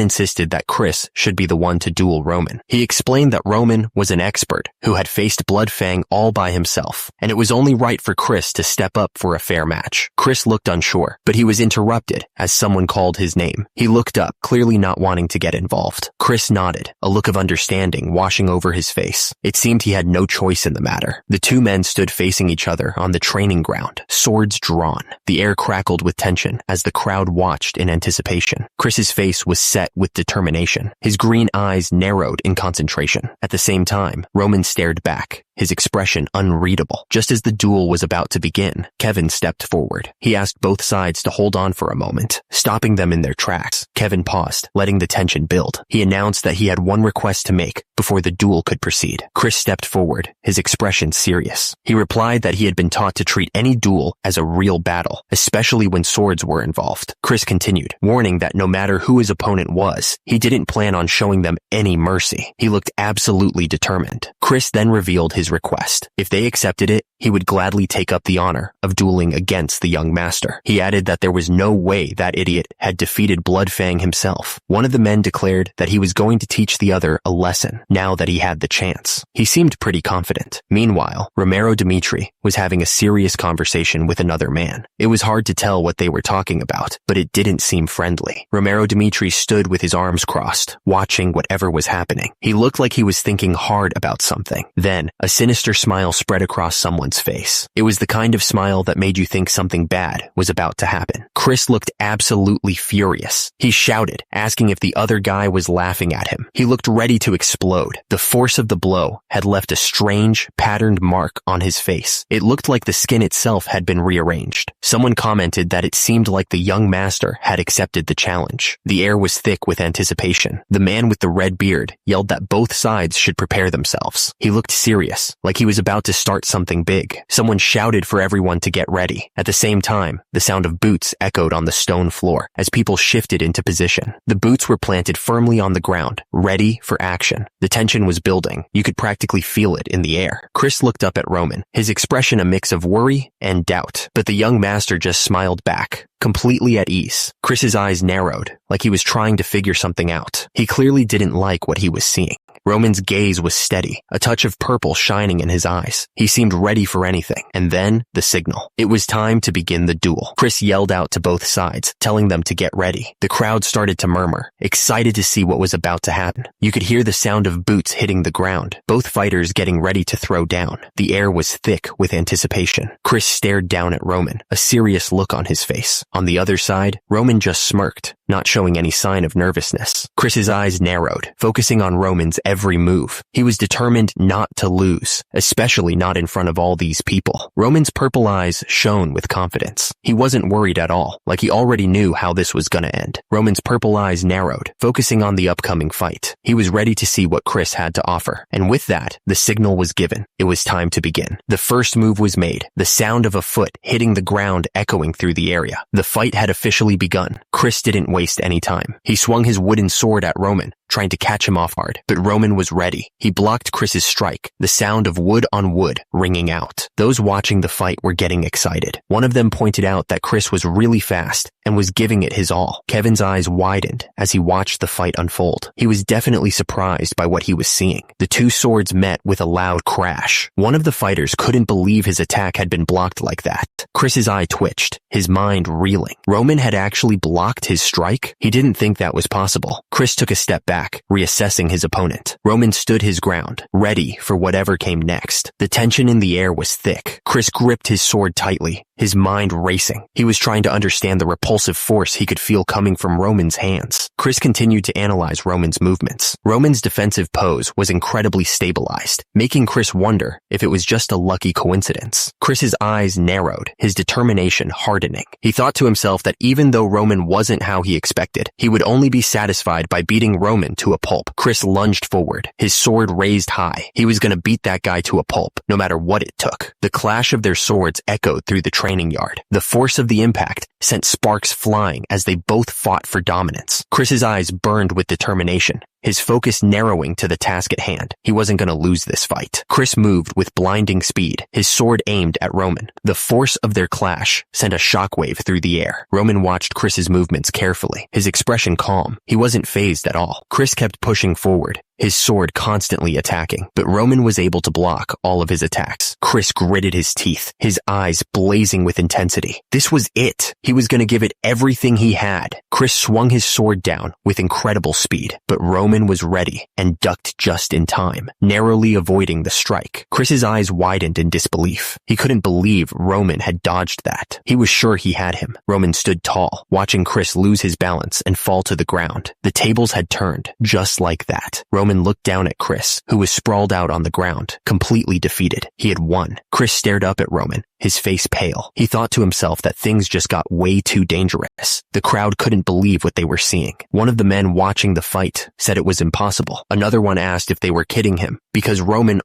insisted that Chris should be the one to duel Roman. He explained that Roman was an expert who had faced Bloodfang all by himself, and it was only right for Chris to step up for a fair match. Chris looked unsure, but he was interrupted as someone called his name. He looked up, clearly not wanting to get involved. Chris nodded, a look of understanding washing over his face. It seemed he had no choice in the matter. The two men stood facing each other on the training ground, swords drawn. The air crackled with tension as the crowd watched in anticipation. Chris's face was set with determination. His green eyes narrowed in concentration. At the same time, Roman stared back, his expression unreadable. Just as the duel was about to begin, Kevin stepped forward. He asked both sides to hold on for a moment, stopping them in their tracks. Kevin paused, letting the tension build. He announced that he had one request to make before the duel could proceed. Chris stepped forward, his expression serious. He replied that he had been taught to treat any duel as a real battle, especially when swords were involved. Chris continued, warning that no matter who his opponent was, he didn't plan on showing them any mercy. He looked absolutely determined. Chris then revealed his request. If they accepted it, he would gladly take up the honor of dueling against the young master. He added that there was no way that idiot had defeated Bloodfang himself. One of the men declared that he was going to teach the other a lesson now that he had the chance. He seemed pretty confident. Meanwhile, Romero Dimitri was having a serious conversation with another man. It was hard to tell what they were talking about, but it didn't seem friendly. Romero Dimitri stood with his arms crossed, watching whatever was happening. He looked like he was thinking hard about something. Then, a sinister smile spread across someone's face. It was the kind of smile that made you think something bad was about to happen. Chris looked absolutely furious. He shouted, asking if the other guy was laughing at him. He looked ready to explode. The force of the blow had left a strange, patterned mark on his face. It looked like the skin itself had been rearranged. Someone commented that it seemed like the young master had accepted the challenge. The air was thick with anticipation. The man with the red beard yelled that both sides should prepare themselves. He looked serious, like he was about to start something big. Someone shouted for everyone to get ready. At the same time, the sound of boots echoed on the stone floor as people shifted into position. The boots were planted firmly on the ground, ready for action. The tension was building. You could practically feel it in the air. Chris looked up at Roman, his expression a mix of worry and doubt, but the young master just smiled back, completely at ease. Chris's eyes narrowed, like he was trying to figure something out. He clearly didn't like what he was seeing. Roman's gaze was steady, a touch of purple shining in his eyes. He seemed ready for anything. And then, the signal. It was time to begin the duel. Chris yelled out to both sides, telling them to get ready. The crowd started to murmur, excited to see what was about to happen. You could hear the sound of boots hitting the ground, both fighters getting ready to throw down. The air was thick with anticipation. Chris stared down at Roman, a serious look on his face. On the other side, Roman just smirked, not showing any sign of nervousness. Chris's eyes narrowed, focusing on Roman's every move. He was determined not to lose, especially not in front of all these people. Roman's purple eyes shone with confidence. He wasn't worried at all, like he already knew how this was gonna end. Roman's purple eyes narrowed, focusing on the upcoming fight. He was ready to see what Chris had to offer. And with that, the signal was given. It was time to begin. The first move was made, the sound of a foot hitting the ground echoing through the area. The fight had officially begun. Chris didn't waste any time. He swung his wooden sword at Roman, trying to catch him off guard, but Roman was ready. He blocked Chris's strike, the sound of wood on wood ringing out. Those watching the fight were getting excited. One of them pointed out that Chris was really fast and was giving it his all. Kevin's eyes widened as he watched the fight unfold. He was definitely surprised by what he was seeing. The two swords met with a loud crash. One of the fighters couldn't believe his attack had been blocked like that. Chris's eye twitched, his mind reeling. Roman had actually blocked his strike? He didn't think that was possible. Chris took a step back, reassessing his opponent. Roman stood his ground, ready for whatever came next. The tension in the air was thick. Chris gripped his sword tightly, his mind racing. He was trying to understand the repulsive force he could feel coming from Roman's hands. Chris continued to analyze Roman's movements. Roman's defensive pose was incredibly stabilized, making Chris wonder if it was just a lucky coincidence. Chris's eyes narrowed, his determination hardening. He thought to himself that even though Roman wasn't how he expected, he would only be satisfied by beating Roman to a pulp. Chris lunged forward, his sword raised high. He was going to beat that guy to a pulp, no matter what it took. The clash of their swords echoed through the training yard. The force of the impact sent sparks flying as they both fought for dominance. Chris's eyes burned with determination, his focus narrowing to the task at hand. He wasn't going to lose this fight. Chris moved with blinding speed, his sword aimed at Roman. The force of their clash sent a shockwave through the air. Roman watched Chris's movements carefully, his expression calm. He wasn't fazed at all. Chris kept pushing forward, his sword constantly attacking, but Roman was able to block all of his attacks. Chris gritted his teeth, his eyes blazing with intensity. This was it. He was going to give it everything he had. Chris swung his sword down with incredible speed, but Roman was ready and ducked just in time, narrowly avoiding the strike. Chris's eyes widened in disbelief. He couldn't believe Roman had dodged that. He was sure he had him. Roman stood tall, watching Chris lose his balance and fall to the ground. The tables had turned, just like that. Roman looked down at Chris, who was sprawled out on the ground, completely defeated. He had won. Chris stared up at Roman, his face pale. He thought to himself that things just got way too dangerous. The crowd couldn't believe what they were seeing. One of the men watching the fight said it was impossible. Another one asked if they were kidding him, because Roman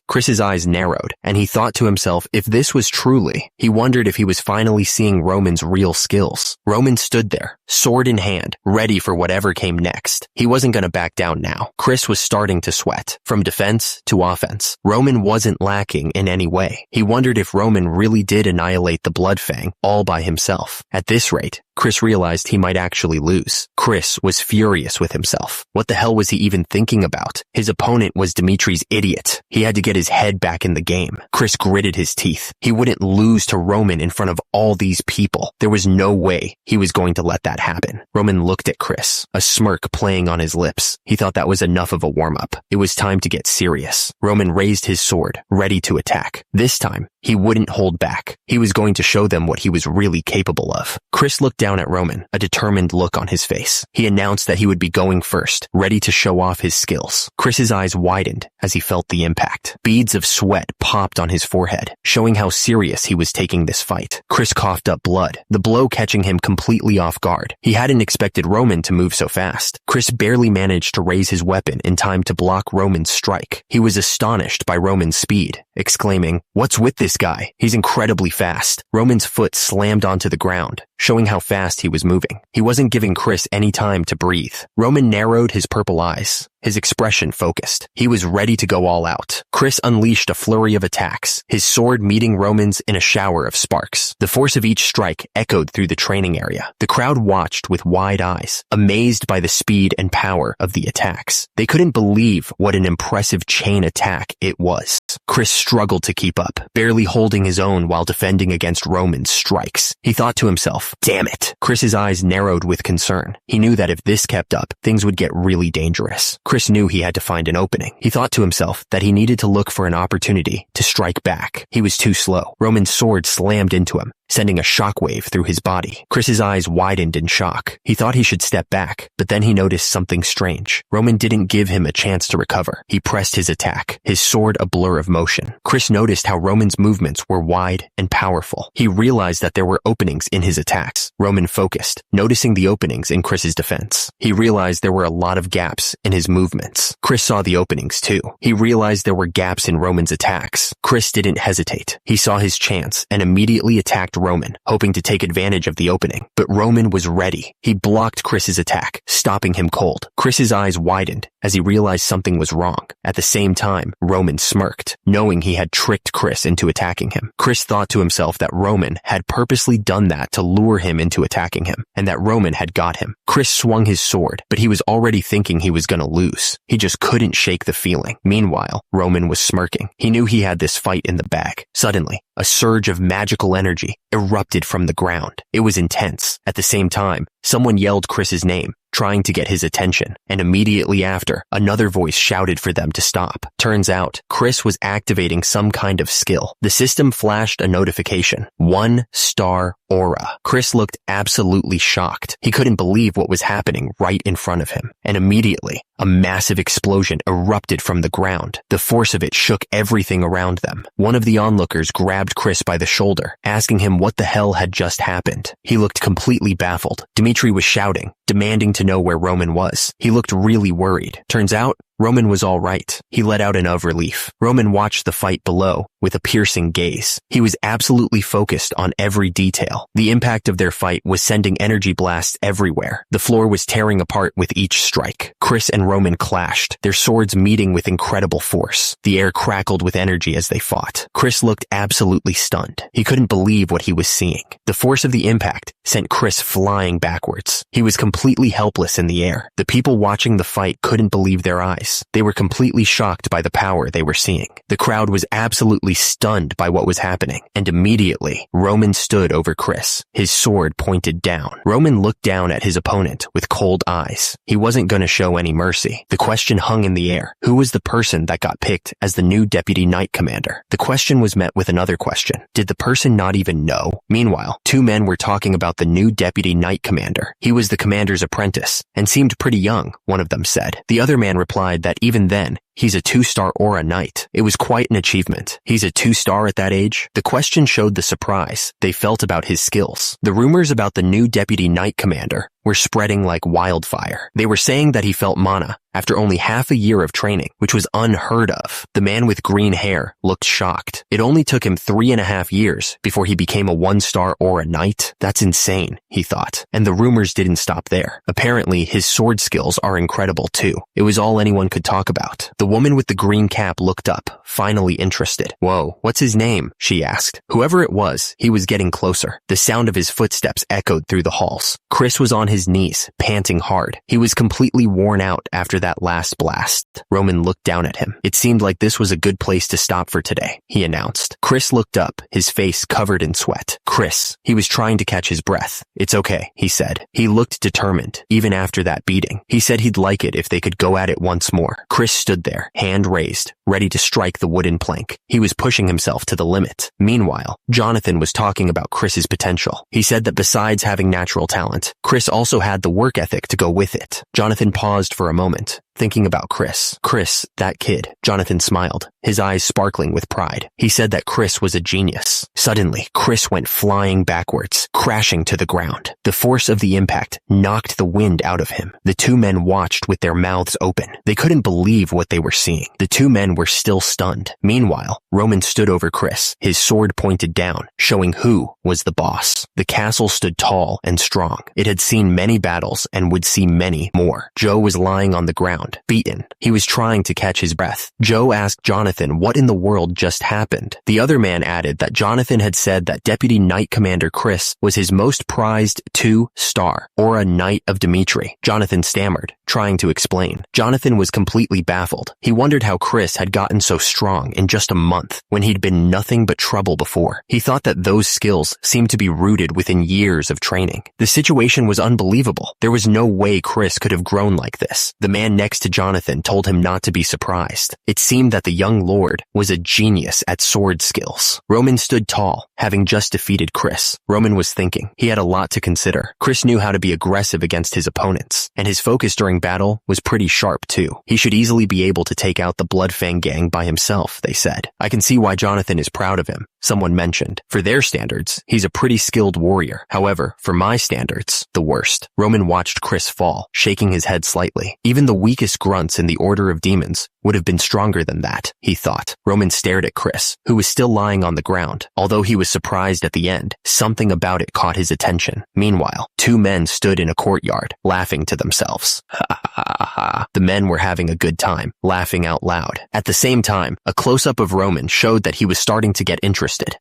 Chris's eyes narrowed, and he thought to himself if this was truly, he wondered if he was finally seeing Roman's real skills. Roman stood there, sword in hand, ready for whatever came next. He wasn't going to back down now. Chris was starting to sweat. From defense to offense, Roman wasn't lacking in any way. He wondered if Roman really did annihilate the Blood Fang all by himself. At this rate, Chris realized he might actually lose. Chris was furious with himself. What the hell was he even thinking about? His opponent was Dimitri's idiot. He had to get his head back in the game. Chris gritted his teeth. He wouldn't lose to Roman in front of all these people. There was no way he was going to let that happen. Roman looked at Chris, a smirk playing on his lips. He thought that was enough of a warm-up. It was time to get serious. Roman raised his sword, ready to attack. This time, he wouldn't hold back. He was going to show them what he was really capable of. Chris looked down at Roman, a determined look on his face. He announced that he would be going first, ready to show off his skills. Chris's eyes widened as he felt the impact. Beads of sweat popped on his forehead, showing how serious he was taking this fight. Chris coughed up blood, the blow catching him completely off guard. He hadn't expected Roman to move so fast. Chris barely managed to raise his weapon in time to block Roman's strike. He was astonished by Roman's speed, exclaiming, "What's with this guy? He's incredibly fast." Roman's foot slammed onto the ground, showing how fast he was moving. He wasn't giving Chris any time to breathe. Roman narrowed his purple eyes, his expression focused. He was ready to go all out. Chris unleashed a flurry of attacks, his sword meeting Roman's in a shower of sparks. The force of each strike echoed through the training area. The crowd watched with wide eyes, amazed by the speed and power of the attacks. They couldn't believe what an impressive chain attack it was. Chris struggled to keep up, barely holding his own while defending against Roman's strikes. He thought to himself, "Damn it." Chris's eyes narrowed with concern. He knew that if this kept up, things would get really dangerous. Chris knew he had to find an opening. He thought to himself that he needed to look for an opportunity to strike back. He was too slow. Roman's sword slammed into him, sending a shockwave through his body. Chris's eyes widened in shock. He thought he should step back, but then he noticed something strange. Roman didn't give him a chance to recover. He pressed his attack, his sword a blur of motion. Chris noticed how Roman's movements were wide and powerful. He realized that there were openings in his attacks. Roman focused, noticing the openings in Chris's defense. He realized there were a lot of gaps in his movements. Chris saw the openings too. He realized there were gaps in Roman's attacks. Chris didn't hesitate. He saw his chance and immediately attacked Roman, hoping to take advantage of the opening. But Roman was ready. He blocked Chris's attack, stopping him cold. Chris's eyes widened as he realized something was wrong. At the same time, Roman smirked, knowing he had tricked Chris into attacking him. Chris thought to himself that Roman had purposely done that to lure him into attacking him, and that Roman had got him. Chris swung his sword, but he was already thinking he was gonna lose. He just couldn't shake the feeling. Meanwhile, Roman was smirking. He knew he had this fight in the bag. Suddenly, a surge of magical energy erupted from the ground. It was intense. At the same time, someone yelled Chris's name, trying to get his attention, and immediately after, another voice shouted for them to stop. Turns out, Chris was activating some kind of skill. The system flashed a notification. 1-star aura. Chris looked absolutely shocked. He couldn't believe what was happening right in front of him. And immediately, a massive explosion erupted from the ground. The force of it shook everything around them. One of the onlookers grabbed Chris by the shoulder, asking him what the hell had just happened. He looked completely baffled. Dimitri was shouting, demanding to know where Roman was. He looked really worried. Turns out, Roman was all right. He let out an of relief. Roman watched the fight below with a piercing gaze. He was absolutely focused on every detail. The impact of their fight was sending energy blasts everywhere. The floor was tearing apart with each strike. Chris and Roman clashed, their swords meeting with incredible force. The air crackled with energy as they fought. Chris looked absolutely stunned. He couldn't believe what he was seeing. The force of the impact sent Chris flying backwards. He was completely helpless in the air. The people watching the fight couldn't believe their eyes. They were completely shocked by the power they were seeing. The crowd was absolutely stunned by what was happening, and immediately, Roman stood over Chris, his sword pointed down. Roman looked down at his opponent with cold eyes. He wasn't going to show any mercy. The question hung in the air. Who was the person that got picked as the new Deputy Knight Commander? The question was met with another question. Did the person not even know? Meanwhile, two men were talking about the new Deputy Knight Commander. He was the commander's apprentice, and seemed pretty young, one of them said. The other man replied that even then, He's a 2-star aura knight. It was quite an achievement. He's a 2-star at that age? The question showed the surprise they felt about his skills. The rumors about the new deputy knight commander were spreading like wildfire. They were saying that he felt mana after only half a year of training, which was unheard of. The man with green hair looked shocked. It only took him 3.5 years before he became a 1-star aura knight. That's insane, he thought. And the rumors didn't stop there. Apparently, his sword skills are incredible too. It was all anyone could talk about. The woman with the green cap looked up, finally interested. Whoa, what's his name? She asked. Whoever it was, he was getting closer. The sound of his footsteps echoed through the halls. Chris was on his knees, panting hard. He was completely worn out after that last blast. Roman looked down at him. It seemed like this was a good place to stop for today, he announced. Chris looked up, his face covered in sweat. Chris. He was trying to catch his breath. It's okay, he said. He looked determined, even after that beating. He said he'd like it if they could go at it once more. Chris stood there, hand raised, ready to strike the wooden plank. He was pushing himself to the limit. Meanwhile, Jonathan was talking about Chris's potential. He said that besides having natural talent, Chris also had the work ethic to go with it. Jonathan paused for a moment, thinking about Chris. Chris, that kid. Jonathan smiled, his eyes sparkling with pride. He said that Chris was a genius. Suddenly, Chris went flying backwards, crashing to the ground. The force of the impact knocked the wind out of him. The two men watched with their mouths open. They couldn't believe what they were seeing. The two men were still stunned. Meanwhile, Roman stood over Chris, his sword pointed down, showing who was the boss. The castle stood tall and strong. It had seen many battles and would see many more. Joe was lying on the ground, beaten. He was trying to catch his breath. Joe asked Jonathan what in the world just happened. The other man added that Jonathan had said that Deputy Knight Commander Chris was his most prized 2-star, or a Knight of Dimitri. Jonathan stammered, trying to explain. Jonathan was completely baffled. He wondered how Chris had gotten so strong in just a month when he'd been nothing but trouble before. He thought that those skills seemed to be rooted within years of training. The situation was unbelievable. There was no way Chris could have grown like this. The man next to Jonathan told him not to be surprised. It seemed that the young lord was a genius at sword skills. Roman stood tall, having just defeated Chris. Roman was thinking. He had a lot to consider. Chris knew how to be aggressive against his opponents, and his focus during battle was pretty sharp too. He should easily be able to take out the Bloodfang gang by himself, they said. I can see why Jonathan is proud of him, someone mentioned. For their standards, he's a pretty skilled warrior. However, for my standards, the worst. Roman watched Chris fall, shaking his head slightly. Even the weakest grunts in the Order of Demons would have been stronger than that, he thought. Roman stared at Chris, who was still lying on the ground. Although he was surprised at the end, something about it caught his attention. Meanwhile, two men stood in a courtyard, laughing to themselves. Ha ha ha ha. The men were having a good time, laughing out loud. At the same time, a close-up of Roman showed that he was starting to get interested.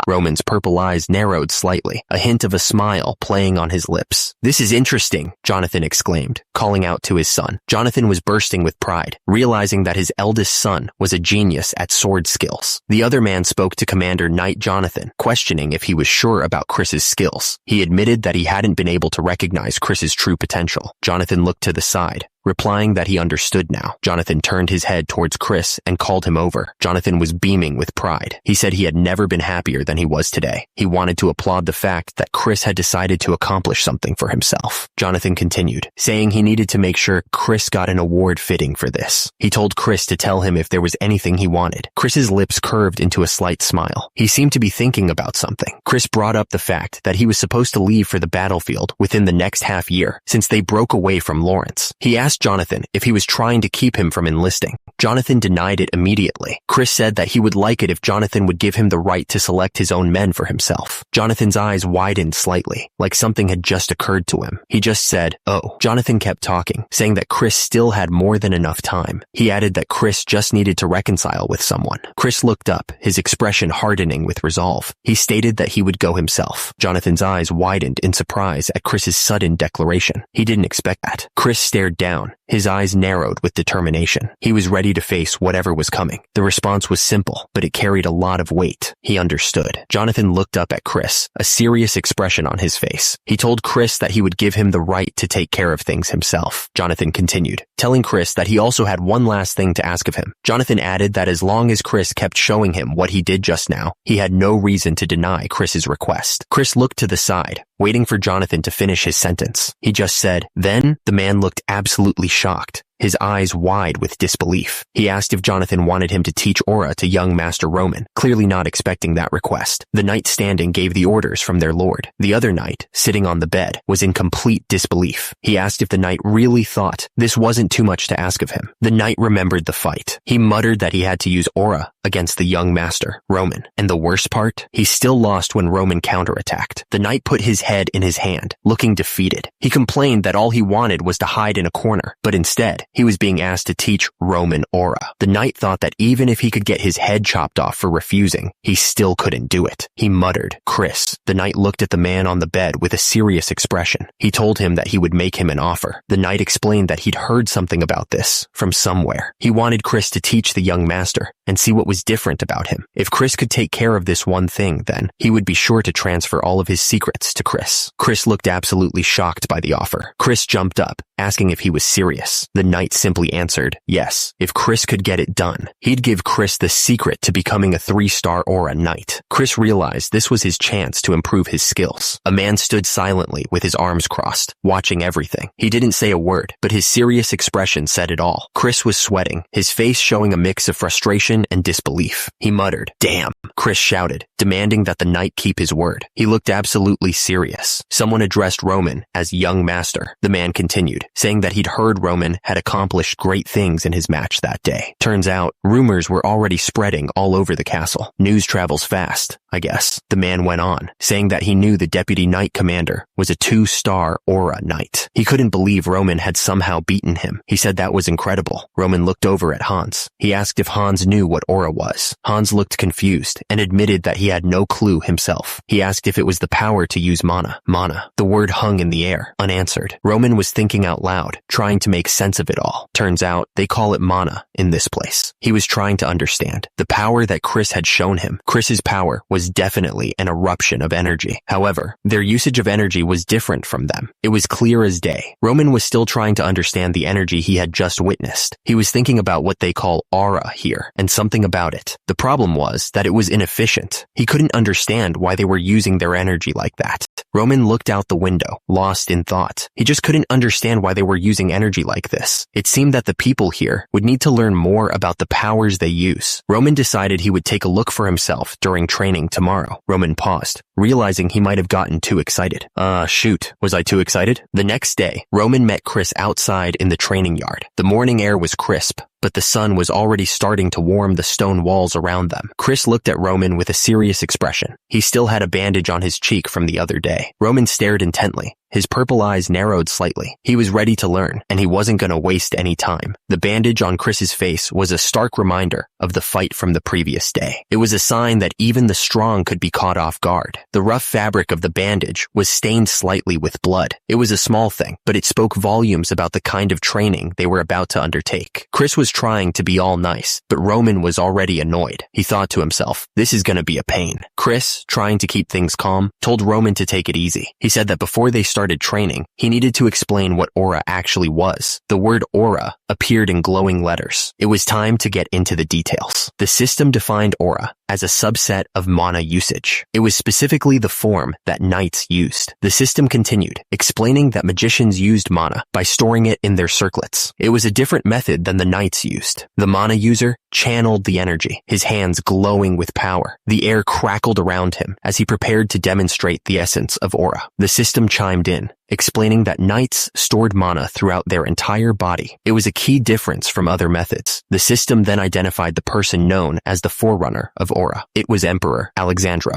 Roman's purple eyes narrowed slightly, a hint of a smile playing on his lips. This is interesting, Jonathan exclaimed, calling out to his son. Jonathan was bursting with pride, realizing that his eldest son was a genius at sword skills. The other man spoke to Commander Knight Jonathan, questioning if he was sure about Chris's skills. He admitted that he hadn't been able to recognize Chris's true potential. Jonathan looked to the side, replying that he understood now. Jonathan turned his head towards Chris and called him over. Jonathan was beaming with pride. He said he had never been happier than he was today. He wanted to applaud the fact that Chris had decided to accomplish something for himself. Jonathan continued, saying he needed to make sure Chris got an award fitting for this. He told Chris to tell him if there was anything he wanted. Chris's lips curved into a slight smile. He seemed to be thinking about something. Chris brought up the fact that he was supposed to leave for the battlefield within the next half year, since they broke away from Lawrence. He asked Jonathan if he was trying to keep him from enlisting. Jonathan denied it immediately. Chris said that he would like it if Jonathan would give him the right to select his own men for himself. Jonathan's eyes widened slightly, like something had just occurred to him. He just said, "Oh." Jonathan kept talking, saying that Chris still had more than enough time. He added that Chris just needed to reconcile with someone. Chris looked up, his expression hardening with resolve. He stated that he would go himself. Jonathan's eyes widened in surprise at Chris's sudden declaration. He didn't expect that. Chris stared down, his eyes narrowed with determination. He was ready to face whatever was coming. The response was simple, but it carried a lot of weight. He understood. Jonathan looked up at Chris, a serious expression on his face. He told Chris that he would give him the right to take care of things himself. Jonathan continued, telling Chris that he also had one last thing to ask of him. Jonathan added that as long as Chris kept showing him what he did just now, he had no reason to deny Chris's request. Chris looked to the side, waiting for Jonathan to finish his sentence. He just said, "Then?" The man looked absolutely shocked. his eyes wide with disbelief. He asked if Jonathan wanted him to teach aura to young Master Roman, clearly not expecting that request. The knight standing gave the orders from their lord. The other knight, sitting on the bed, was in complete disbelief. He asked if the knight really thought this wasn't too much to ask of him. The knight remembered the fight. He muttered that he had to use aura against the young master, Roman. And the worst part? He still lost when Roman counterattacked. The knight put his head in his hand, looking defeated. He complained that all he wanted was to hide in a corner, but instead, he was being asked to teach Roman aura. The knight thought that even if he could get his head chopped off for refusing, he still couldn't do it. He muttered, "Chris." The knight looked at the man on the bed with a serious expression. He told him that he would make him an offer. The knight explained that he'd heard something about this from somewhere. He wanted Chris to teach the young master and see what was different about him. If Chris could take care of this one thing, then he would be sure to transfer all of his secrets to Chris. Chris looked absolutely shocked by the offer. Chris jumped up, asking if he was serious. The knight simply answered, yes. If Chris could get it done, he'd give Chris the secret to becoming a 3-star aura knight. Chris realized this was his chance to improve his skills. A man stood silently with his arms crossed, watching everything. He didn't say a word, but his serious expression said it all. Chris was sweating, his face showing a mix of frustration and disbelief. He muttered, "Damn," Chris shouted, demanding that the knight keep his word. He looked absolutely serious. Someone addressed Roman as young master. The man continued, saying that he'd heard Roman had accomplished great things in his match that day. Turns out, rumors were already spreading all over the castle. News travels fast, I guess. The man went on, saying that he knew the deputy knight commander was a 2-star aura knight. He couldn't believe Roman had somehow beaten him. He said that was incredible. Roman looked over at Hans. He asked if Hans knew what aura was. Hans looked confused and admitted that he had no clue himself. He asked if it was the power to use mana. Mana. The word hung in the air, unanswered. Roman was thinking out loud, trying to make sense of it all. Turns out, they call it mana in this place. He was trying to understand the power that Chris had shown him. Chris's power was definitely an eruption of energy. However, their usage of energy was different from them. It was clear as day. Roman was still trying to understand the energy he had just witnessed. He was thinking about what they call aura here, and something about it. The problem was that it was inefficient. He couldn't understand why they were using their energy like that. Roman looked out the window, lost in thought. He just couldn't understand why they were using energy like this. It seemed that the people here would need to learn more about the powers they use. Roman decided he would take a look for himself during training tomorrow. Roman paused, realizing he might have gotten too excited. Shoot, was I too excited? The next day, Roman met Chris outside in the training yard. The morning air was crisp, but the sun was already starting to warm the stone walls around them. Chris looked at Roman with a serious expression. He still had a bandage on his cheek from the other day. Roman stared intently. His purple eyes narrowed slightly. He was ready to learn, and he wasn't going to waste any time. The bandage on Chris's face was a stark reminder of the fight from the previous day. It was a sign that even the strong could be caught off guard. The rough fabric of the bandage was stained slightly with blood. It was a small thing, but it spoke volumes about the kind of training they were about to undertake. Chris was trying to be all nice, but Roman was already annoyed. He thought to himself, this is going to be a pain. Chris, trying to keep things calm, told Roman to take it easy. He said that before they started training, he needed to explain what aura actually was. The word aura appeared in glowing letters. It was time to get into the details. The system defined aura as a subset of mana usage. It was specifically the form that knights used. The system continued, explaining that magicians used mana by storing it in their circlets. It was a different method than the knights used. The mana user channeled the energy, his hands glowing with power. The air crackled around him as he prepared to demonstrate the essence of aura. The system chimed in, explaining that knights stored mana throughout their entire body. It was a key difference from other methods. The system then identified the person known as the forerunner of aura. It was Emperor Alexandro.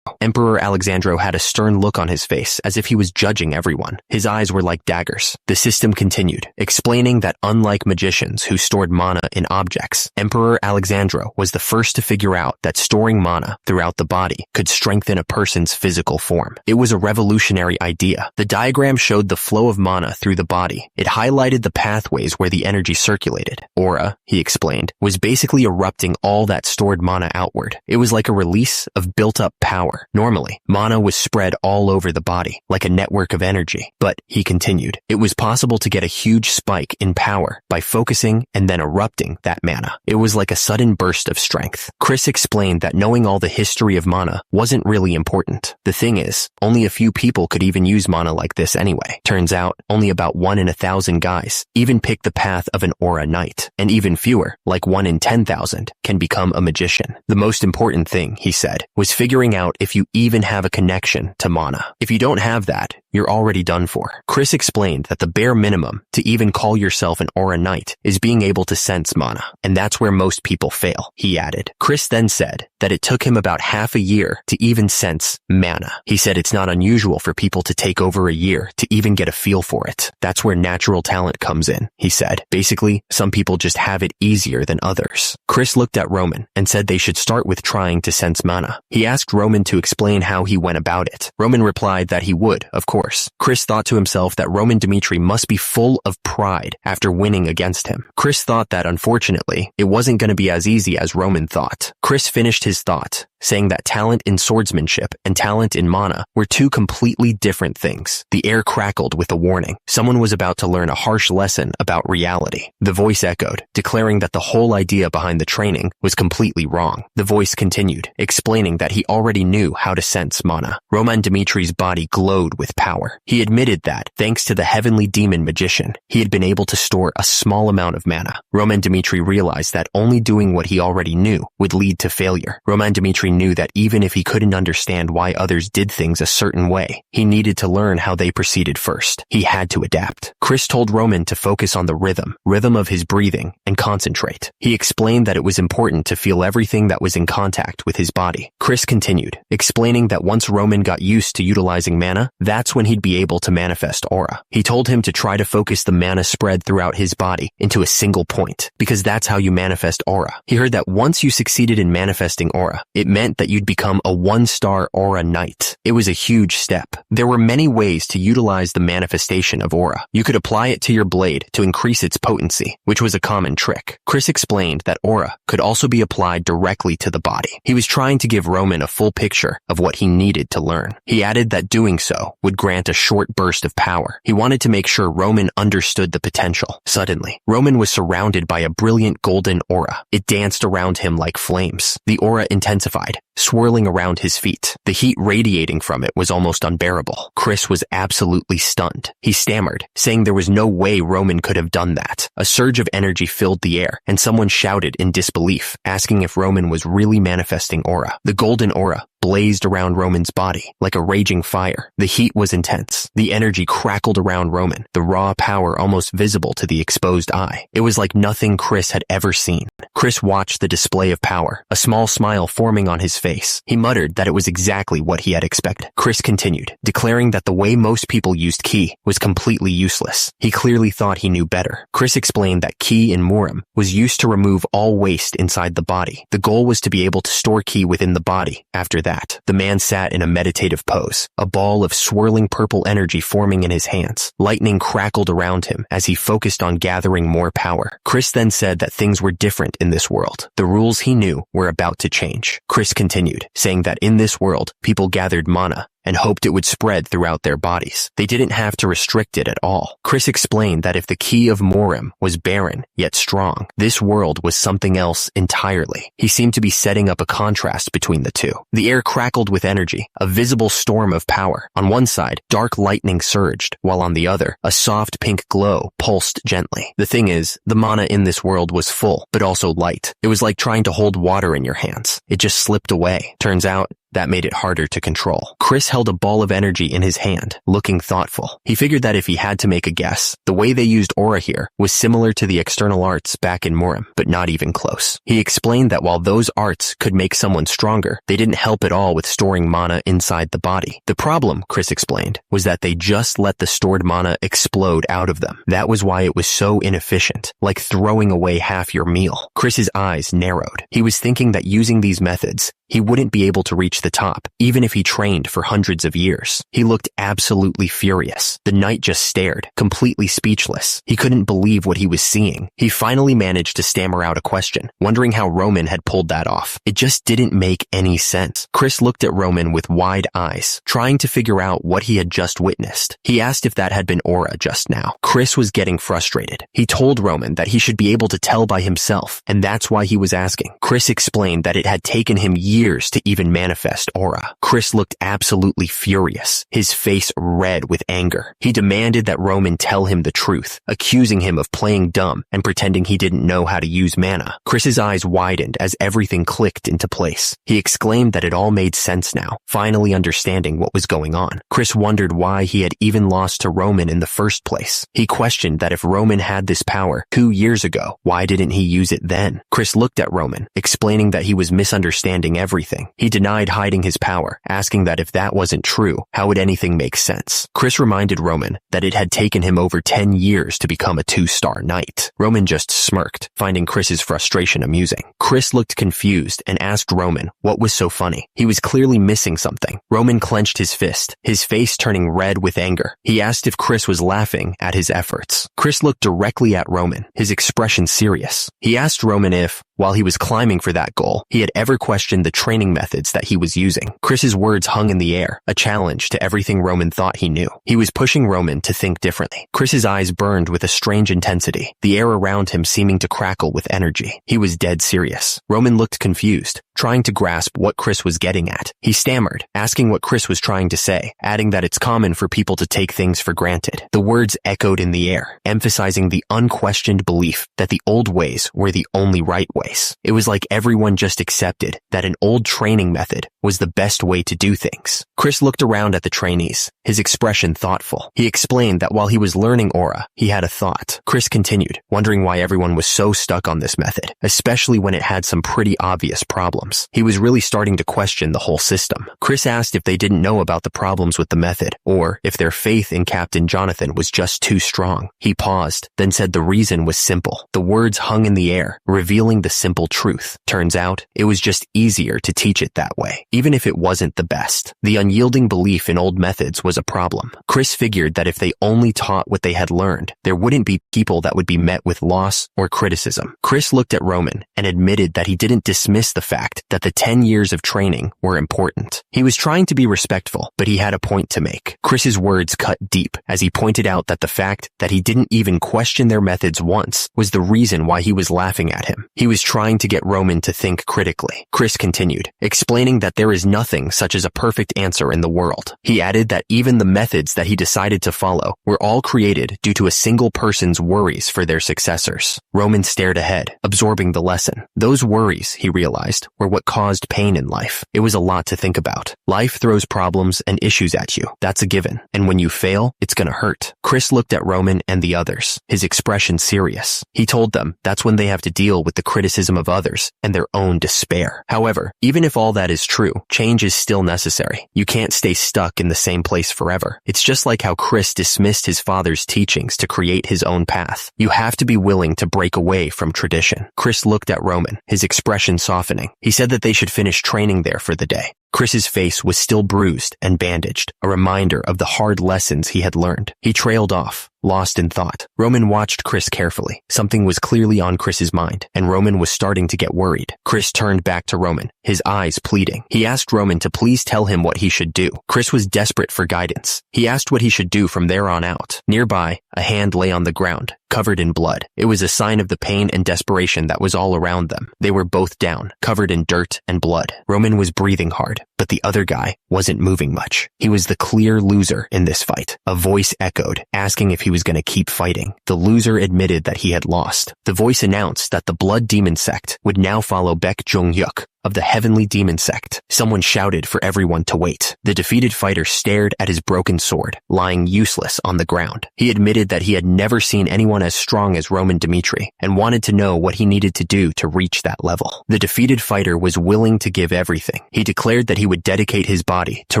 Emperor Alexandro had a stern look on his face, as if he was judging everyone. His eyes were like daggers. The system continued, explaining that unlike magicians who stored mana in objects, Emperor Alexandro was the first to figure out that storing mana throughout the body could strengthen a person's physical form. It was a revolutionary idea. The diagram showed the flow of mana through the body. It highlighted the pathways where the energy circulated. Aura, he explained, was basically erupting all that stored mana outward. It was like a release of built-up power power. Normally, mana was spread all over the body, like a network of energy. But, he continued, it was possible to get a huge spike in power by focusing and then erupting that mana. It was like a sudden burst of strength. Chris explained that knowing all the history of mana wasn't really important. The thing is, only a few people could even use mana like this anyway. Turns out, only about 1 in 1,000 guys even pick the path of an aura knight, and even fewer, like 1 in 10,000, can become a magician. The most important thing, he said, was figuring out if you even have a connection to mana. If you don't have that, you're already done for. Chris explained that the bare minimum to even call yourself an aura knight is being able to sense mana, and that's where most people fail, he added. Chris then said that it took him about half a year to even sense mana. He said it's not unusual for people to take over a year to even get a feel for it. That's where natural talent comes in, he said. Basically, some people just have it easier than others. Chris looked at Roman and said they should start with trying to sense mana. He asked Roman to explain how he went about it. Roman replied that he would, of course. Chris thought to himself that Roman Dmitri must be full of pride after winning against him. Chris thought that, unfortunately, it wasn't going to be as easy as Roman thought. Chris finished his thought, saying that talent in swordsmanship and talent in mana were two completely different things. The air crackled with a warning. Someone was about to learn a harsh lesson about reality. The voice echoed, declaring that the whole idea behind the training was completely wrong. The voice continued, explaining that he already knew how to sense mana. Roman Dmitri's body glowed with power. He admitted that, thanks to the heavenly demon magician, he had been able to store a small amount of mana. Roman Dmitri realized that only doing what he already knew would lead to failure. Roman Dmitri knew that even if he couldn't understand why others did things a certain way, he needed to learn how they proceeded first. He had to adapt. Chris told Roman to focus on the rhythm of his breathing, and concentrate. He explained that it was important to feel everything that was in contact with his body. Chris continued, explaining that once Roman got used to utilizing mana, that's when he'd be able to manifest aura. He told him to try to focus the mana spread throughout his body into a single point, because that's how you manifest aura. He heard that once you succeeded in manifesting aura, it meant that you'd become a 1-star aura knight. It was a huge step. There were many ways to utilize the manifestation of aura. You could apply it to your blade to increase its potency, which was a common trick. Chris explained that aura could also be applied directly to the body. He was trying to give Roman a full picture of what he needed to learn. He added that doing so would grant a short burst of power. He wanted to make sure Roman understood the potential. Suddenly, Roman was surrounded by a brilliant golden aura. It danced around him like flames. The aura intensified, swirling around his feet. The heat radiating from it was almost unbearable. Chris was absolutely stunned. He stammered, saying there was no way Roman could have done that. A surge of energy filled the air, and someone shouted in disbelief, asking if Roman was really manifesting aura. The golden aura blazed around Roman's body like a raging fire. The heat was intense. The energy crackled around Roman, the raw power almost visible to the exposed eye. It was like nothing Chris had ever seen. Chris watched the display of power, a small smile forming on his face. He muttered that it was exactly what he had expected. Chris continued, declaring that the way most people used ki was completely useless. He clearly thought he knew better. Chris explained that ki in Murim was used to remove all waste inside the body. The goal was to be able to store ki within the body. After that, the man sat in a meditative pose, a ball of swirling purple energy forming in his hands. Lightning crackled around him as he focused on gathering more power. Chris then said that things were different in this world. The rules he knew were about to change. Chris continued, saying that in this world, people gathered mana and hoped it would spread throughout their bodies. They didn't have to restrict it at all. Chris explained that if the key of Murim was barren, yet strong, this world was something else entirely. He seemed to be setting up a contrast between the two. The air crackled with energy, a visible storm of power. On one side, dark lightning surged, while on the other, a soft pink glow pulsed gently. The thing is, the mana in this world was full, but also light. It was like trying to hold water in your hands. It just slipped away. Turns out, that made it harder to control. Chris held a ball of energy in his hand, looking thoughtful. He figured that if he had to make a guess, the way they used aura here was similar to the external arts back in Murim, but not even close. He explained that while those arts could make someone stronger, they didn't help at all with storing mana inside the body. The problem, Chris explained, was that they just let the stored mana explode out of them. That was why it was so inefficient, like throwing away half your meal. Chris's eyes narrowed. He was thinking that using these methods, he wouldn't be able to reach reach the top, even if he trained for hundreds of years. He looked absolutely furious. The knight just stared, completely speechless. He couldn't believe what he was seeing. He finally managed to stammer out a question, wondering how Roman had pulled that off. It just didn't make any sense. Chris looked at Roman with wide eyes, trying to figure out what he had just witnessed. He asked if that had been aura just now. Chris was getting frustrated. He told Roman that he should be able to tell by himself, and that's why he was asking. Chris explained that it had taken him years to even manifest aura. Chris looked absolutely furious, his face red with anger. He demanded that Roman tell him the truth, accusing him of playing dumb and pretending he didn't know how to use mana. Chris's eyes widened as everything clicked into place. He exclaimed that it all made sense now, finally understanding what was going on. Chris wondered why he had even lost to Roman in the first place. He questioned that if Roman had this power 2 years ago, why didn't he use it then? Chris looked at Roman, explaining that he was misunderstanding everything. He denied hiding his power, asking that if that wasn't true, how would anything make sense? Chris reminded Roman that it had taken him over 10 years to become a 2-star knight. Roman just smirked, finding Chris's frustration amusing. Chris looked confused and asked Roman what was so funny. He was clearly missing something. Roman clenched his fist, his face turning red with anger. He asked if Chris was laughing at his efforts. Chris looked directly at Roman, his expression serious. He asked Roman if, while he was climbing for that goal, he had ever questioned the training methods that he was using. Chris's words hung in the air, a challenge to everything Roman thought he knew. He was pushing Roman to think differently. Chris's eyes burned with a strange intensity, the air around him seeming to crackle with energy. He was dead serious. Roman looked confused, trying to grasp what Chris was getting at. He stammered, asking what Chris was trying to say, adding that it's common for people to take things for granted. The words echoed in the air, emphasizing the unquestioned belief that the old ways were the only right ways. It was like everyone just accepted that an old training method was the best way to do things. Chris looked around at the trainees, his expression thoughtful. He explained that while he was learning aura, he had a thought. Chris continued, wondering why everyone was so stuck on this method, especially when it had some pretty obvious problems. He was really starting to question the whole system. Chris asked if they didn't know about the problems with the method, or if their faith in Captain Jonathan was just too strong. He paused, then said the reason was simple. The words hung in the air, revealing the simple truth. Turns out, it was just easier to teach it that way, even if it wasn't the best. The unyielding belief in old methods was a problem. Chris figured that if they only taught what they had learned, there wouldn't be people that would be met with loss or criticism. Chris looked at Roman and admitted that he didn't dismiss the fact that the 10 years of training were important. He was trying to be respectful, but he had a point to make. Chris's words cut deep as he pointed out that the fact that he didn't even question their methods once was the reason why he was laughing at him. He was trying to get Roman to think critically. Chris continued, explaining that there is nothing such as a perfect answer in the world. He added that even the methods that he decided to follow were all created due to a single person's worries for their successors. Roman stared ahead, absorbing the lesson. Those worries, he realized, were what caused pain in life. It was a lot to think about. Life throws problems and issues at you. That's a given. And when you fail, it's gonna hurt. Chris looked at Roman and the others, his expression serious. He told them that's when they have to deal with the criticism of others and their own despair. However, even if all that is true, change is still necessary. You can't stay stuck in the same place forever. It's just like how Chris dismissed his father's teachings to create his own path. You have to be willing to break away from tradition. Chris looked at Roman, his expression softening. He said that they should finish training there for the day. Chris's face was still bruised and bandaged, a reminder of the hard lessons he had learned. He trailed off, lost in thought. Roman watched Chris carefully. Something was clearly on Chris's mind, and Roman was starting to get worried. Chris turned back to Roman, his eyes pleading. He asked Roman to please tell him what he should do. Chris was desperate for guidance. He asked what he should do from there on out. Nearby, a hand lay on the ground, covered in blood. It was a sign of the pain and desperation that was all around them. They were both down, covered in dirt and blood. Roman was breathing hard, but the other guy wasn't moving much. He was the clear loser in this fight. A voice echoed, asking if he was going to keep fighting. The loser admitted that he had lost. The voice announced that the Blood Demon sect would now follow Baek Jong-hyuk of the Heavenly Demon sect. Someone shouted for everyone to wait. The defeated fighter stared at his broken sword, lying useless on the ground. He admitted that he had never seen anyone as strong as Roman Dmitri, and wanted to know what he needed to do to reach that level. The defeated fighter was willing to give everything. He declared that he would dedicate his body to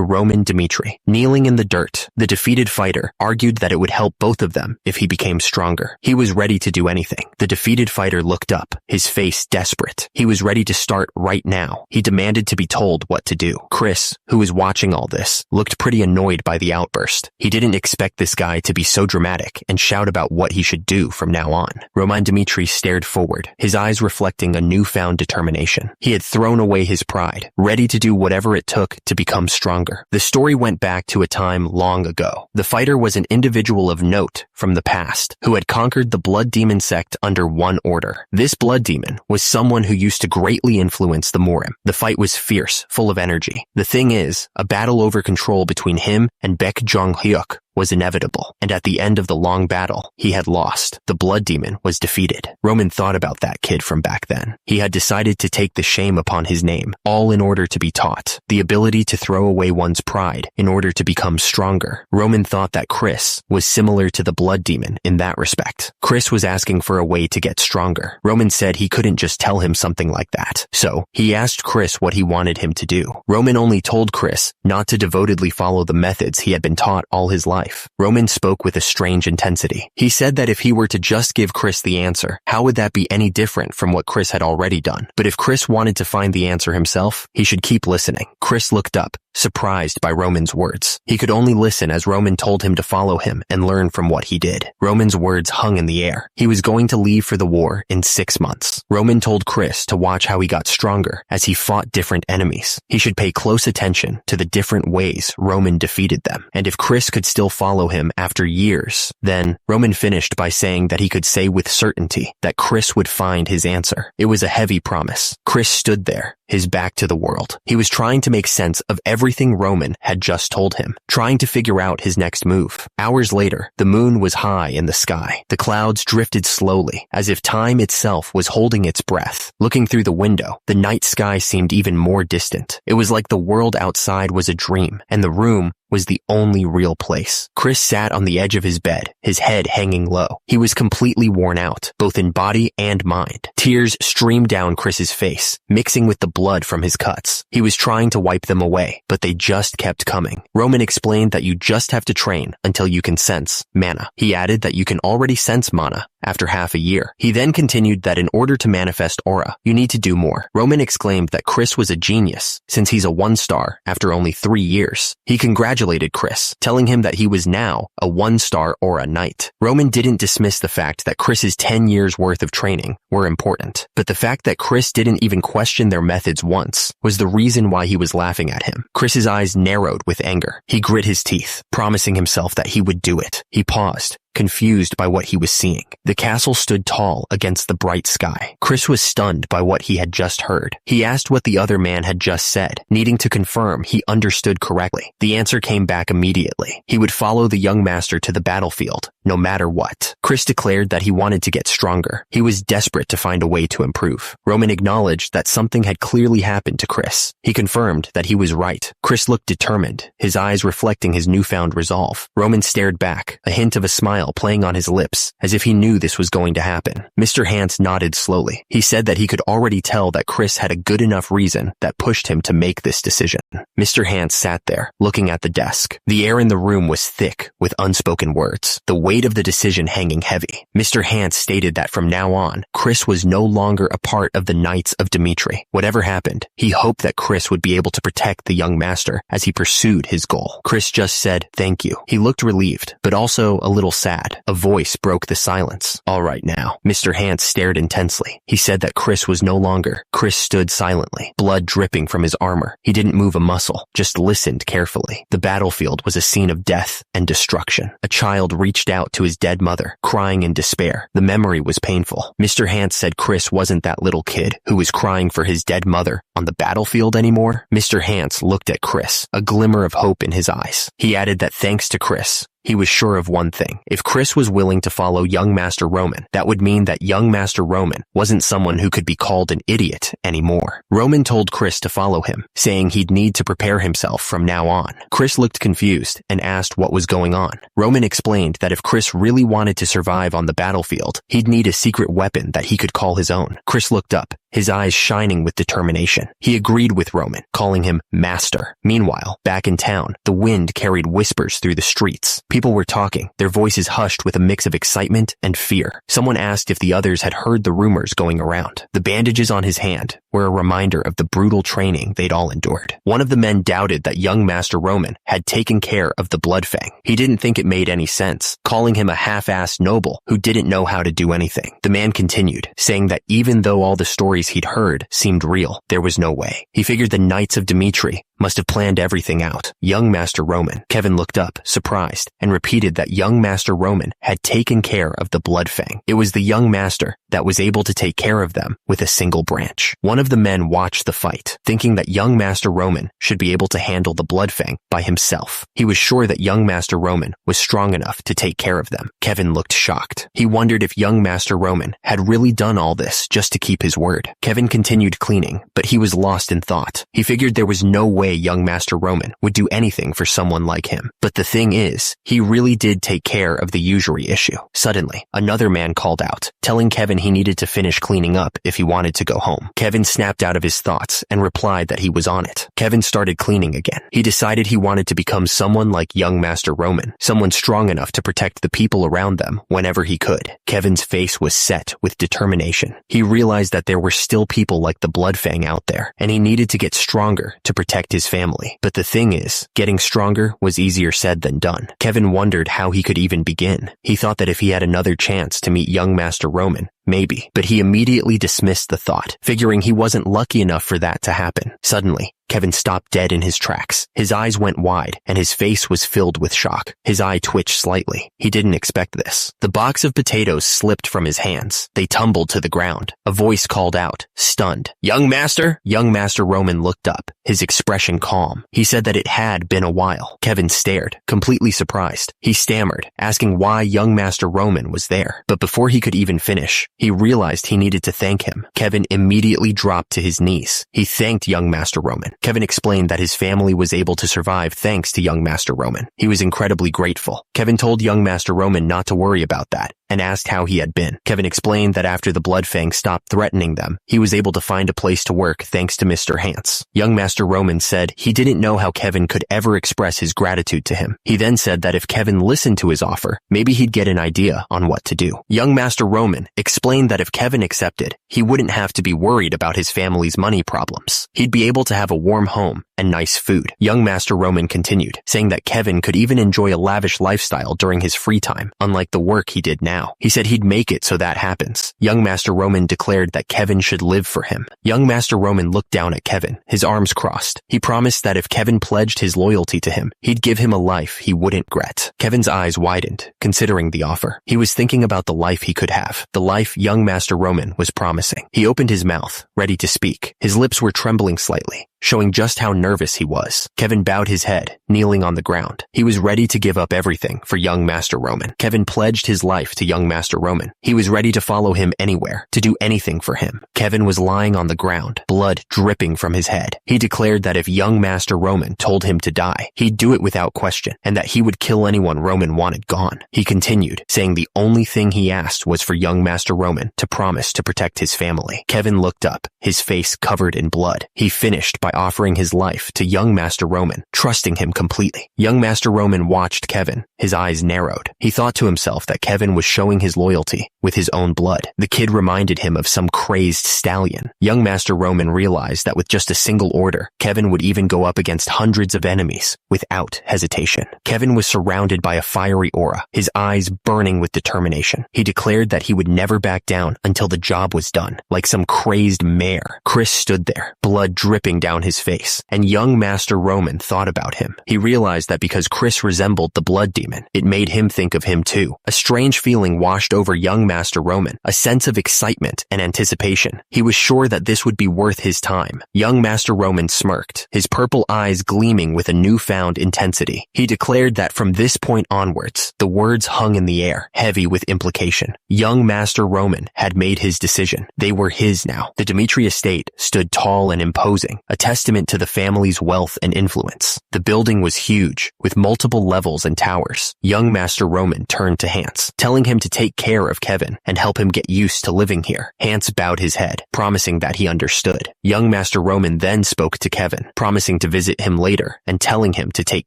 Roman Dmitri. Kneeling in the dirt, the defeated fighter argued that it would help both of them if he became stronger. He was ready to do anything. The defeated fighter looked up, his face desperate. He was ready to start right now. He demanded to be told what to do. Chris, who was watching all this, looked pretty annoyed by the outburst. He didn't expect this guy to be so dramatic and shout about what he should do from now on. Roman Dmitri stared forward, his eyes reflecting a newfound determination. He had thrown away his pride, ready to do whatever it took to become stronger. The story went back to a time long ago. The fighter was an individual of note from the past who had conquered the blood demon sect under one order. This blood demon was someone who used to greatly influence the Morim. The fight was fierce, full of energy. The thing is, a battle over control between him and Baek Jong-hyuk was inevitable, and at the end of the long battle, he had lost. The blood demon was defeated. Roman thought about that kid from back then. He had decided to take the shame upon his name, all in order to be taught. The ability to throw away one's pride in order to become stronger. Roman thought that Chris was similar to the blood demon in that respect. Chris was asking for a way to get stronger. Roman said he couldn't just tell him something like that. So, he asked Chris what he wanted him to do. Roman only told Chris not to devotedly follow the methods he had been taught all his life. Roman spoke with a strange intensity. He said that if he were to just give Chris the answer, how would that be any different from what Chris had already done? But if Chris wanted to find the answer himself, he should keep listening. Chris looked up, surprised by Roman's words. He could only listen as Roman told him to follow him and learn from what he did. Roman's words hung in the air. He was going to leave for the war in 6 months. Roman told Chris to watch how he got stronger as he fought different enemies. He should pay close attention to the different ways Roman defeated them. And if Chris could still follow him after years, then Roman finished by saying that he could say with certainty that Chris would find his answer. It was a heavy promise. Chris stood there, his back to the world. He was trying to make sense of everything Roman had just told him, trying to figure out his next move. Hours later, the moon was high in the sky. The clouds drifted slowly, as if time itself was holding its breath. Looking through the window, the night sky seemed even more distant. It was like the world outside was a dream, and the room was the only real place. Chris sat on the edge of his bed, his head hanging low. He was completely worn out, both in body and mind. Tears streamed down Chris's face, mixing with the blood from his cuts. He was trying to wipe them away, but they just kept coming. Roman explained that you just have to train until you can sense mana. He added that you can already sense mana after half a year. He then continued that in order to manifest aura, you need to do more. Roman exclaimed that Chris was a genius, since he's a 1-star after only 3 years. He congratulated Chris, telling him that he was now a 1-star aura knight. Roman didn't dismiss the fact that Chris's 10 years worth of training were important, but the fact that Chris didn't even question their methods once was the reason why he was laughing at him. Chris's eyes narrowed with anger. He grit his teeth, promising himself that he would do it. He paused, confused by what he was seeing. The castle stood tall against the bright sky. Chris was stunned by what he had just heard. He asked what the other man had just said, needing to confirm he understood correctly. The answer came back immediately. He would follow the young master to the battlefield, no matter what. Chris declared that he wanted to get stronger. He was desperate to find a way to improve. Roman acknowledged that something had clearly happened to Chris. He confirmed that he was right. Chris looked determined, his eyes reflecting his newfound resolve. Roman stared back, a hint of a smile playing on his lips, as if he knew this was going to happen. Mr. Hans nodded slowly. He said that he could already tell that Chris had a good enough reason that pushed him to make this decision. Mr. Hans sat there, looking at the desk. The air in the room was thick with unspoken words, the weight of the decision hanging heavy. Mr. Hans stated that from now on, Chris was no longer a part of the Knights of Dmitri. Whatever happened, he hoped that Chris would be able to protect the young master as he pursued his goal. Chris just said, "Thank you." He looked relieved, but also a little sad. A voice broke the silence. "All right now." Mr. Hans stared intensely. He said that Chris was no longer. Chris stood silently, blood dripping from his armor. He didn't move a muscle, just listened carefully. The battlefield was a scene of death and destruction. A child reached out to his dead mother, crying in despair. The memory was painful. Mr. Hans said Chris wasn't that little kid who was crying for his dead mother on the battlefield anymore. Mr. Hans looked at Chris, a glimmer of hope in his eyes. He added that thanks to Chris, he was sure of one thing. If Chris was willing to follow young Master Roman, that would mean that young Master Roman wasn't someone who could be called an idiot anymore. Roman told Chris to follow him, saying he'd need to prepare himself from now on. Chris looked confused and asked what was going on. Roman explained that if Chris really wanted to survive on the battlefield, he'd need a secret weapon that he could call his own. Chris looked up, his eyes shining with determination. He agreed with Roman, calling him Master. Meanwhile, back in town, the wind carried whispers through the streets. People were talking, their voices hushed with a mix of excitement and fear. Someone asked if the others had heard the rumors going around. The bandages on his hand were a reminder of the brutal training they'd all endured. One of the men doubted that young Master Roman had taken care of the Bloodfang. He didn't think it made any sense, calling him a half-assed noble who didn't know how to do anything. The man continued, saying that even though all the stories he'd heard seemed real, there was no way. He figured the Knights of Dimitri must have planned everything out. Young Master Roman. Kevin looked up, surprised, and repeated that young Master Roman had taken care of the Bloodfang. It was the young master that was able to take care of them with a single branch. One of the men watched the fight, thinking that young Master Roman should be able to handle the Bloodfang by himself. He was sure that young Master Roman was strong enough to take care of them. Kevin looked shocked. He wondered if young Master Roman had really done all this just to keep his word. Kevin continued cleaning, but he was lost in thought. He figured there was no way young Master Roman would do anything for someone like him. But the thing is, he really did take care of the usury issue. Suddenly, another man called out, telling Kevin he needed to finish cleaning up if he wanted to go home. Kevin snapped out of his thoughts and replied that he was on it. Kevin started cleaning again. He decided he wanted to become someone like young Master Roman, someone strong enough to protect the people around them whenever he could. Kevin's face was set with determination. He realized that there were still people like the Bloodfang out there, and he needed to get stronger to protect his family. But the thing is, getting stronger was easier said than done. Kevin wondered how he could even begin. He thought that if he had another chance to meet young Master Roman, maybe, but he immediately dismissed the thought, figuring he wasn't lucky enough for that to happen. Suddenly, Kevin stopped dead in his tracks. His eyes went wide, and his face was filled with shock. His eye twitched slightly. He didn't expect this. The box of potatoes slipped from his hands. They tumbled to the ground. A voice called out, stunned, "Young Master?" Young Master Roman looked up, his expression calm. He said that it had been a while. Kevin stared, completely surprised. He stammered, asking why young Master Roman was there. But before he could even finish, he realized he needed to thank him. Kevin immediately dropped to his knees. He thanked young Master Roman. Kevin explained that his family was able to survive thanks to young Master Roman. He was incredibly grateful. Kevin told young Master Roman not to worry about that, and asked how he had been. Kevin explained that after the Bloodfang stopped threatening them, he was able to find a place to work thanks to Mr. Hance. Young Master Roman said he didn't know how Kevin could ever express his gratitude to him. He then said that if Kevin listened to his offer, maybe he'd get an idea on what to do. Young Master Roman explained that if Kevin accepted, he wouldn't have to be worried about his family's money problems. He'd be able to have a warm home and nice food. Young Master Roman continued, saying that Kevin could even enjoy a lavish lifestyle during his free time, unlike the work he did now. He said he'd make it so that happens. Young Master Roman declared that Kevin should live for him. Young Master Roman looked down at Kevin, his arms crossed. He promised that if Kevin pledged his loyalty to him, he'd give him a life he wouldn't regret. Kevin's eyes widened, considering the offer. He was thinking about the life he could have, the life young Master Roman was promising. He opened his mouth, ready to speak. His lips were trembling slightly, showing just how nervous he was. Kevin bowed his head, kneeling on the ground. He was ready to give up everything for young Master Roman. Kevin pledged his life to young Master Roman. He was ready to follow him anywhere, to do anything for him. Kevin was lying on the ground, blood dripping from his head. He declared that if young Master Roman told him to die, he'd do it without question, and that he would kill anyone Roman wanted gone. He continued, saying the only thing he asked was for young Master Roman to promise to protect his family. Kevin looked up, his face covered in blood. He finished by offering his life to young Master Roman, trusting him completely. Young Master Roman watched Kevin, his eyes narrowed. He thought to himself that Kevin was showing his loyalty with his own blood. The kid reminded him of some crazed stallion. Young Master Roman realized that with just a single order, Kevin would even go up against hundreds of enemies without hesitation. Kevin was surrounded by a fiery aura, his eyes burning with determination. He declared that he would never back down until the job was done. Like some crazed mare, Chris stood there, blood dripping down his face, and young Master Roman thought about him. He realized that because Chris resembled the blood demon, it made him think of him too. A strange feeling washed over young Master Roman, a sense of excitement and anticipation. He was sure that this would be worth his time. Young Master Roman smirked, his purple eyes gleaming with a newfound intensity. He declared that from this point onwards, the words hung in the air, heavy with implication. Young Master Roman had made his decision. They were his now. The Dimitri estate stood tall and imposing, a testament to the family's wealth and influence. The building was huge, with multiple levels and towers. Young Master Roman turned to Hans, telling him to take care of Kevin and help him get used to living here. Hans bowed his head, promising that he understood. Young Master Roman then spoke to Kevin, promising to visit him later and telling him to take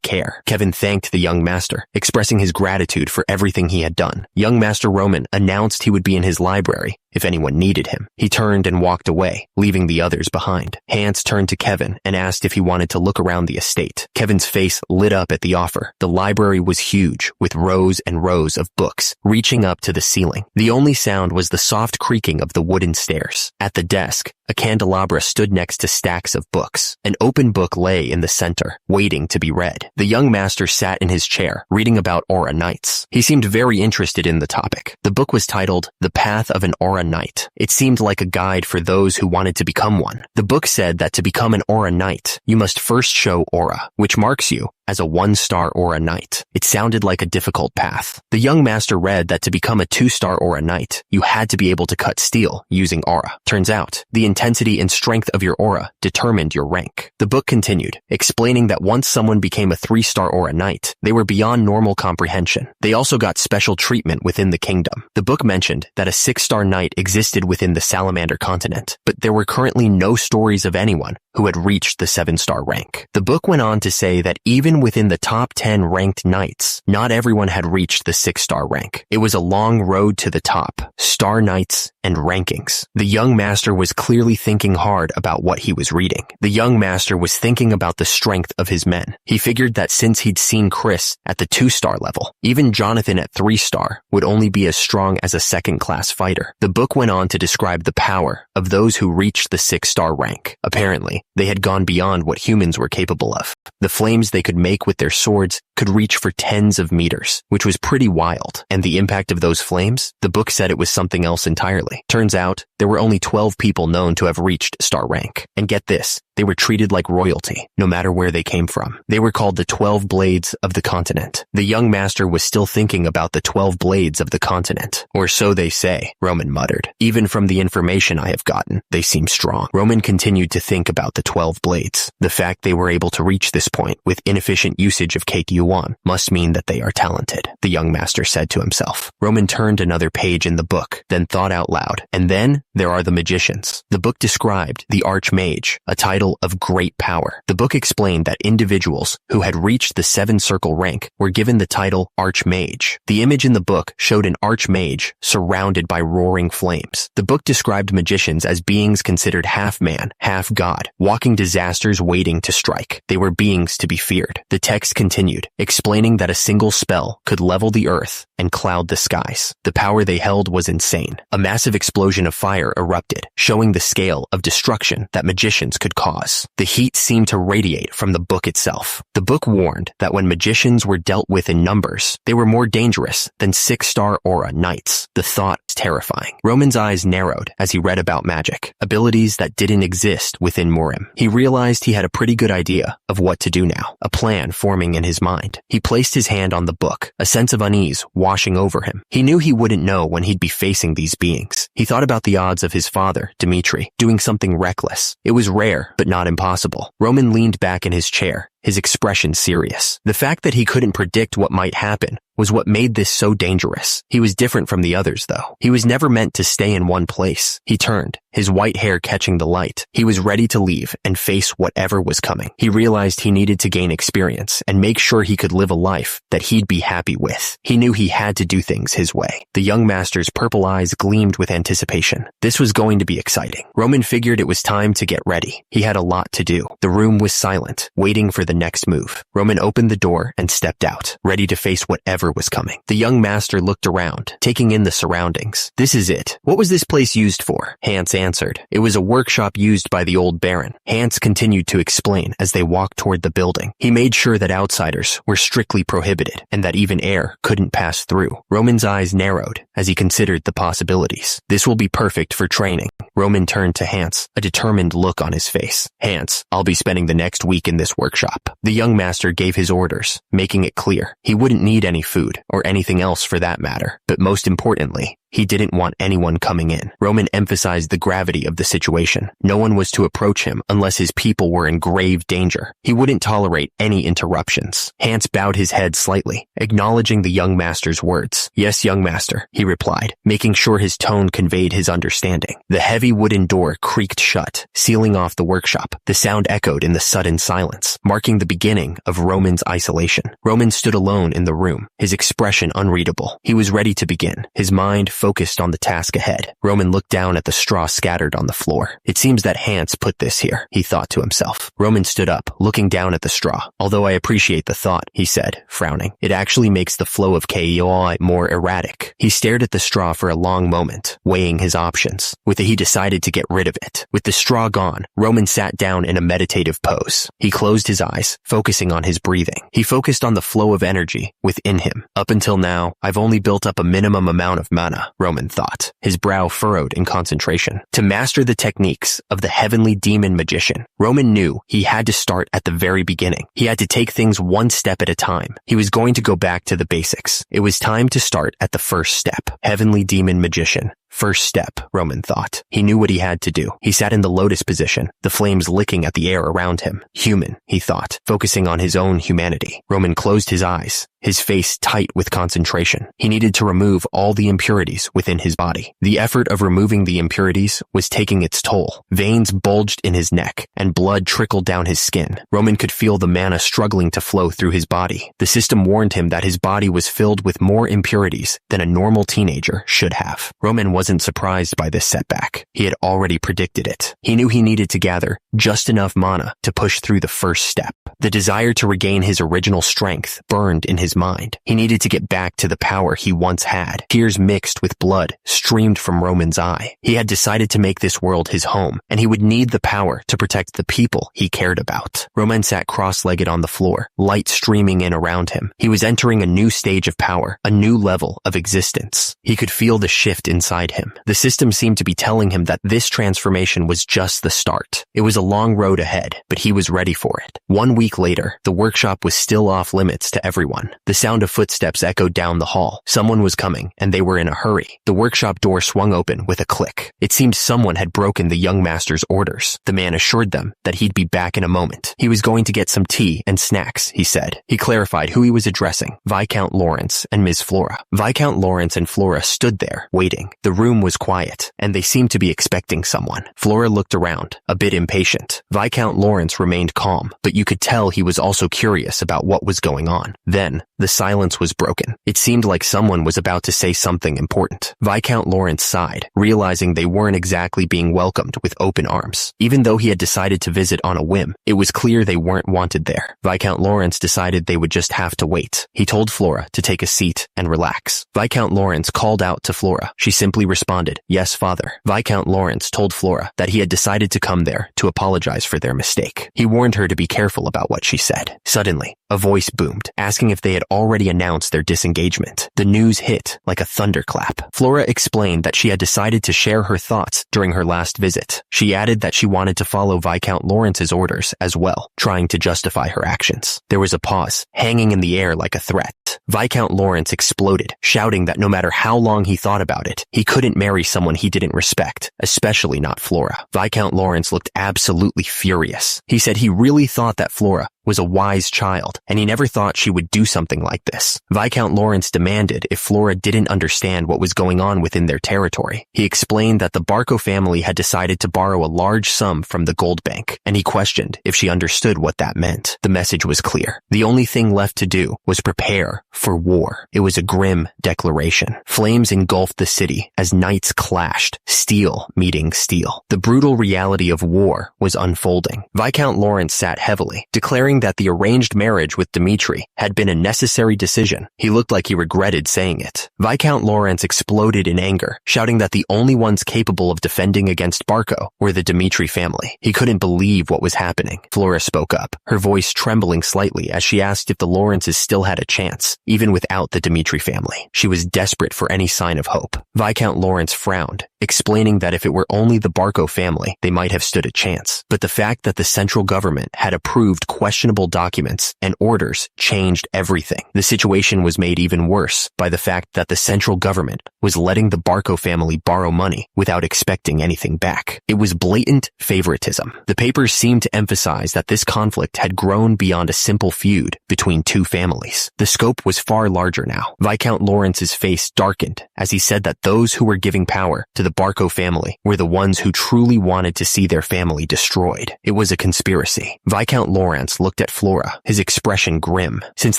care. Kevin thanked the young master, expressing his gratitude for everything he had done. Young Master Roman announced he would be in his library if anyone needed him. He turned and walked away, leaving the others behind. Hans turned to Kevin and asked if he wanted to look around the estate. Kevin's face lit up at the offer. The library was huge, with rows and rows of books, reaching up to the ceiling. The only sound was the soft creaking of the wooden stairs. At the desk, a candelabra stood next to stacks of books. An open book lay in the center, waiting to be read. The young master sat in his chair, reading about Aura Knights. He seemed very interested in the topic. The book was titled The Path of an Aura Knight. It seemed like a guide for those who wanted to become one. The book said that to become an Aura Knight, you must first show Aura, which marks you as a 1-star Aura Knight. It sounded like a difficult path. The young master read that to become a 2-star Aura Knight, you had to be able to cut steel using aura. Turns out, the intensity and strength of your aura determined your rank. The book continued, explaining that once someone became a 3-star Aura Knight, they were beyond normal comprehension. They also got special treatment within the kingdom. The book mentioned that a 6-star Knight existed within the Salamander continent, but there were currently no stories of anyone who had reached the 7-star rank. The book went on to say that even within the top 10 ranked knights, not everyone had reached the 6-star rank. It was a long road to the top, star knights and rankings. The young master was clearly thinking hard about what he was reading. The young master was thinking about the strength of his men. He figured that since he'd seen Chris at the 2-star level, even Jonathan at 3-star would only be as strong as a 2nd-class fighter. The book went on to describe the power of those who reached the 6-star rank. Apparently, they had gone beyond what humans were capable of. The flames they could make with their swords could reach for tens of meters, which was pretty wild. And the impact of those flames? The book said it was something else entirely. Turns out, there were only 12 people known to have reached star rank. And get this, they were treated like royalty, no matter where they came from. They were called the 12 Blades of the Continent. The young master was still thinking about the 12 Blades of the Continent. Or so they say, Roman muttered. Even from the information I have gotten, they seem strong. Roman continued to think about the 12 Blades. The fact they were able to reach this point with inefficient usage of Cake Yuan must mean that they are talented, the young master said to himself. Roman turned another page in the book, then thought out loud. And then there are the magicians. The book described the Archmage, a title of great power. The book explained that individuals who had reached the 7-circle rank were given the title Archmage. The image in the book showed an Archmage surrounded by roaring flames. The book described magicians as beings considered half man, half god, walking disasters waiting to strike. They were beings to be feared. The text continued, explaining that a single spell could level the earth and cloud the skies. The power they held was insane. A massive explosion of fire erupted, showing the scale of destruction that magicians could cause. The heat seemed to radiate from the book itself. The book warned that when magicians were dealt with in numbers, they were more dangerous than 6-star Aura Knights. The thought was terrifying. Roman's eyes narrowed as he read about magic, abilities that didn't exist within Murim. He realized he had a pretty good idea of what to do now, a plan forming in his mind. He placed his hand on the book, a sense of unease washing over him. He knew he wouldn't know when he'd be facing these beings. He thought about the odds of his father, Dmitri, doing something reckless. It was rare, but not impossible. Roman leaned back in his chair, his expression serious. The fact that he couldn't predict what might happen was what made this so dangerous. He was different from the others, though. He was never meant to stay in one place. He turned, his white hair catching the light. He was ready to leave and face whatever was coming. He realized he needed to gain experience and make sure he could live a life that he'd be happy with. He knew he had to do things his way. The young master's purple eyes gleamed with anticipation. This was going to be exciting. Roman figured it was time to get ready. He had a lot to do. The room was silent, waiting for the next move. Roman opened the door and stepped out, ready to face whatever was coming. The young master looked around, taking in the surroundings. This is it. What was this place used for? Hans answered. It was a workshop used by the old baron. Hans continued to explain as they walked toward the building. He made sure that outsiders were strictly prohibited and that even air couldn't pass through. Roman's eyes narrowed as he considered the possibilities. This will be perfect for training. Roman turned to Hans, a determined look on his face. Hans, I'll be spending the next week in this workshop. The young master gave his orders, making it clear he wouldn't need any food or anything else for that matter. But most importantly, He didn't want anyone coming in. Roman emphasized the gravity of the situation. No one was to approach him unless his people were in grave danger. He wouldn't tolerate any interruptions. Hans bowed his head slightly, acknowledging the young master's words. "Yes, young master," he replied, making sure his tone conveyed his understanding. The heavy wooden door creaked shut, sealing off the workshop. The sound echoed in the sudden silence, marking the beginning of Roman's isolation. Roman stood alone in the room, his expression unreadable. He was ready to begin, his mind focused on the task ahead. Roman looked down at the straw scattered on the floor. It seems that Hans put this here, he thought to himself. Roman stood up, looking down at the straw. "Although I appreciate the thought," he said, frowning. "It actually makes the flow of KEOI more erratic." He stared at the straw for a long moment, weighing his options. With it, he decided to get rid of it. With the straw gone, Roman sat down in a meditative pose. He closed his eyes, focusing on his breathing. He focused on the flow of energy within him. Up until now, I've only built up a minimum amount of mana, Roman thought, his brow furrowed in concentration. To master the techniques of the heavenly demon magician, Roman knew he had to start at the very beginning. He had to take things one step at a time. He was going to go back to the basics. It was time to start at the first step. Heavenly demon magician. First step, Roman thought. He knew what he had to do. He sat in the lotus position, the flames licking at the air around him. Human, he thought, focusing on his own humanity. Roman closed his eyes, his face tight with concentration. He needed to remove all the impurities within his body. The effort of removing the impurities was taking its toll. Veins bulged in his neck, and blood trickled down his skin. Roman could feel the mana struggling to flow through his body. The system warned him that his body was filled with more impurities than a normal teenager should have. Roman wasn't surprised by this setback. He had already predicted it. He knew he needed to gather just enough mana to push through the first step. The desire to regain his original strength burned in his mind. He needed to get back to the power he once had. Tears mixed with blood streamed from Roman's eye. He had decided to make this world his home, and he would need the power to protect the people he cared about. Roman sat cross-legged on the floor, light streaming in around him. He was entering a new stage of power, a new level of existence. He could feel the shift inside him. The system seemed to be telling him that this transformation was just the start. It was a long road ahead, but he was ready for it. 1 week later, the workshop was still off limits to everyone. The sound of footsteps echoed down the hall. Someone was coming, and they were in a hurry. The workshop door swung open with a click. It seemed someone had broken the young master's orders. The man assured them that he'd be back in a moment. He was going to get some tea and snacks, he said. He clarified who he was addressing, Viscount Lawrence and Ms. Flora. Viscount Lawrence and Flora stood there, waiting. The room was quiet, and they seemed to be expecting someone. Flora looked around, a bit impatient. Viscount Lawrence remained calm, but you could tell he was also curious about what was going on. Then, the silence was broken. It seemed like someone was about to say something important. Viscount Lawrence sighed, realizing they weren't exactly being welcomed with open arms. Even though he had decided to visit on a whim, it was clear they weren't wanted there. Viscount Lawrence decided they would just have to wait. He told Flora to take a seat and relax. Viscount Lawrence called out to Flora. She simply responded, "Yes, father." Viscount Lawrence told Flora that he had decided to come there to apologize for their mistake. He warned her to be careful about what she said. Suddenly, a voice boomed, asking if they had already announced their disengagement. The news hit like a thunderclap. Flora explained that she had decided to share her thoughts during her last visit. She added that she wanted to follow Viscount Lawrence's orders as well, trying to justify her actions. There was a pause, hanging in the air like a threat. Viscount Lawrence exploded, shouting that no matter how long he thought about it, he couldn't marry someone he didn't respect, especially not Flora. Viscount Lawrence looked absolutely furious. He said he really thought that Flora was a wise child, and he never thought she would do something like this. Viscount Lawrence demanded if Flora didn't understand what was going on within their territory. He explained that the Barco family had decided to borrow a large sum from the gold bank, and he questioned if she understood what that meant. The message was clear. The only thing left to do was prepare for war. It was a grim declaration. Flames engulfed the city as knights clashed, steel meeting steel. The brutal reality of war was unfolding. Viscount Lawrence sat heavily, declaring that the arranged marriage with Dimitri had been a necessary decision. He looked like he regretted saying it. Viscount Lawrence exploded in anger, shouting that the only ones capable of defending against Barco were the Dimitri family. He couldn't believe what was happening. Flora spoke up, her voice trembling slightly as she asked if the Lawrences still had a chance, even without the Dimitri family. She was desperate for any sign of hope. Viscount Lawrence frowned, explaining that if it were only the Barco family, they might have stood a chance. But the fact that the central government had approved questionable questionable documents and orders changed everything. The situation was made even worse by the fact that the central government was letting the Barco family borrow money without expecting anything back. It was blatant favoritism. The papers seemed to emphasize that this conflict had grown beyond a simple feud between two families. The scope was far larger now. Viscount Lawrence's face darkened as he said that those who were giving power to the Barco family were the ones who truly wanted to see their family destroyed. It was a conspiracy. Viscount Lawrence looked at Flora, his expression grim. Since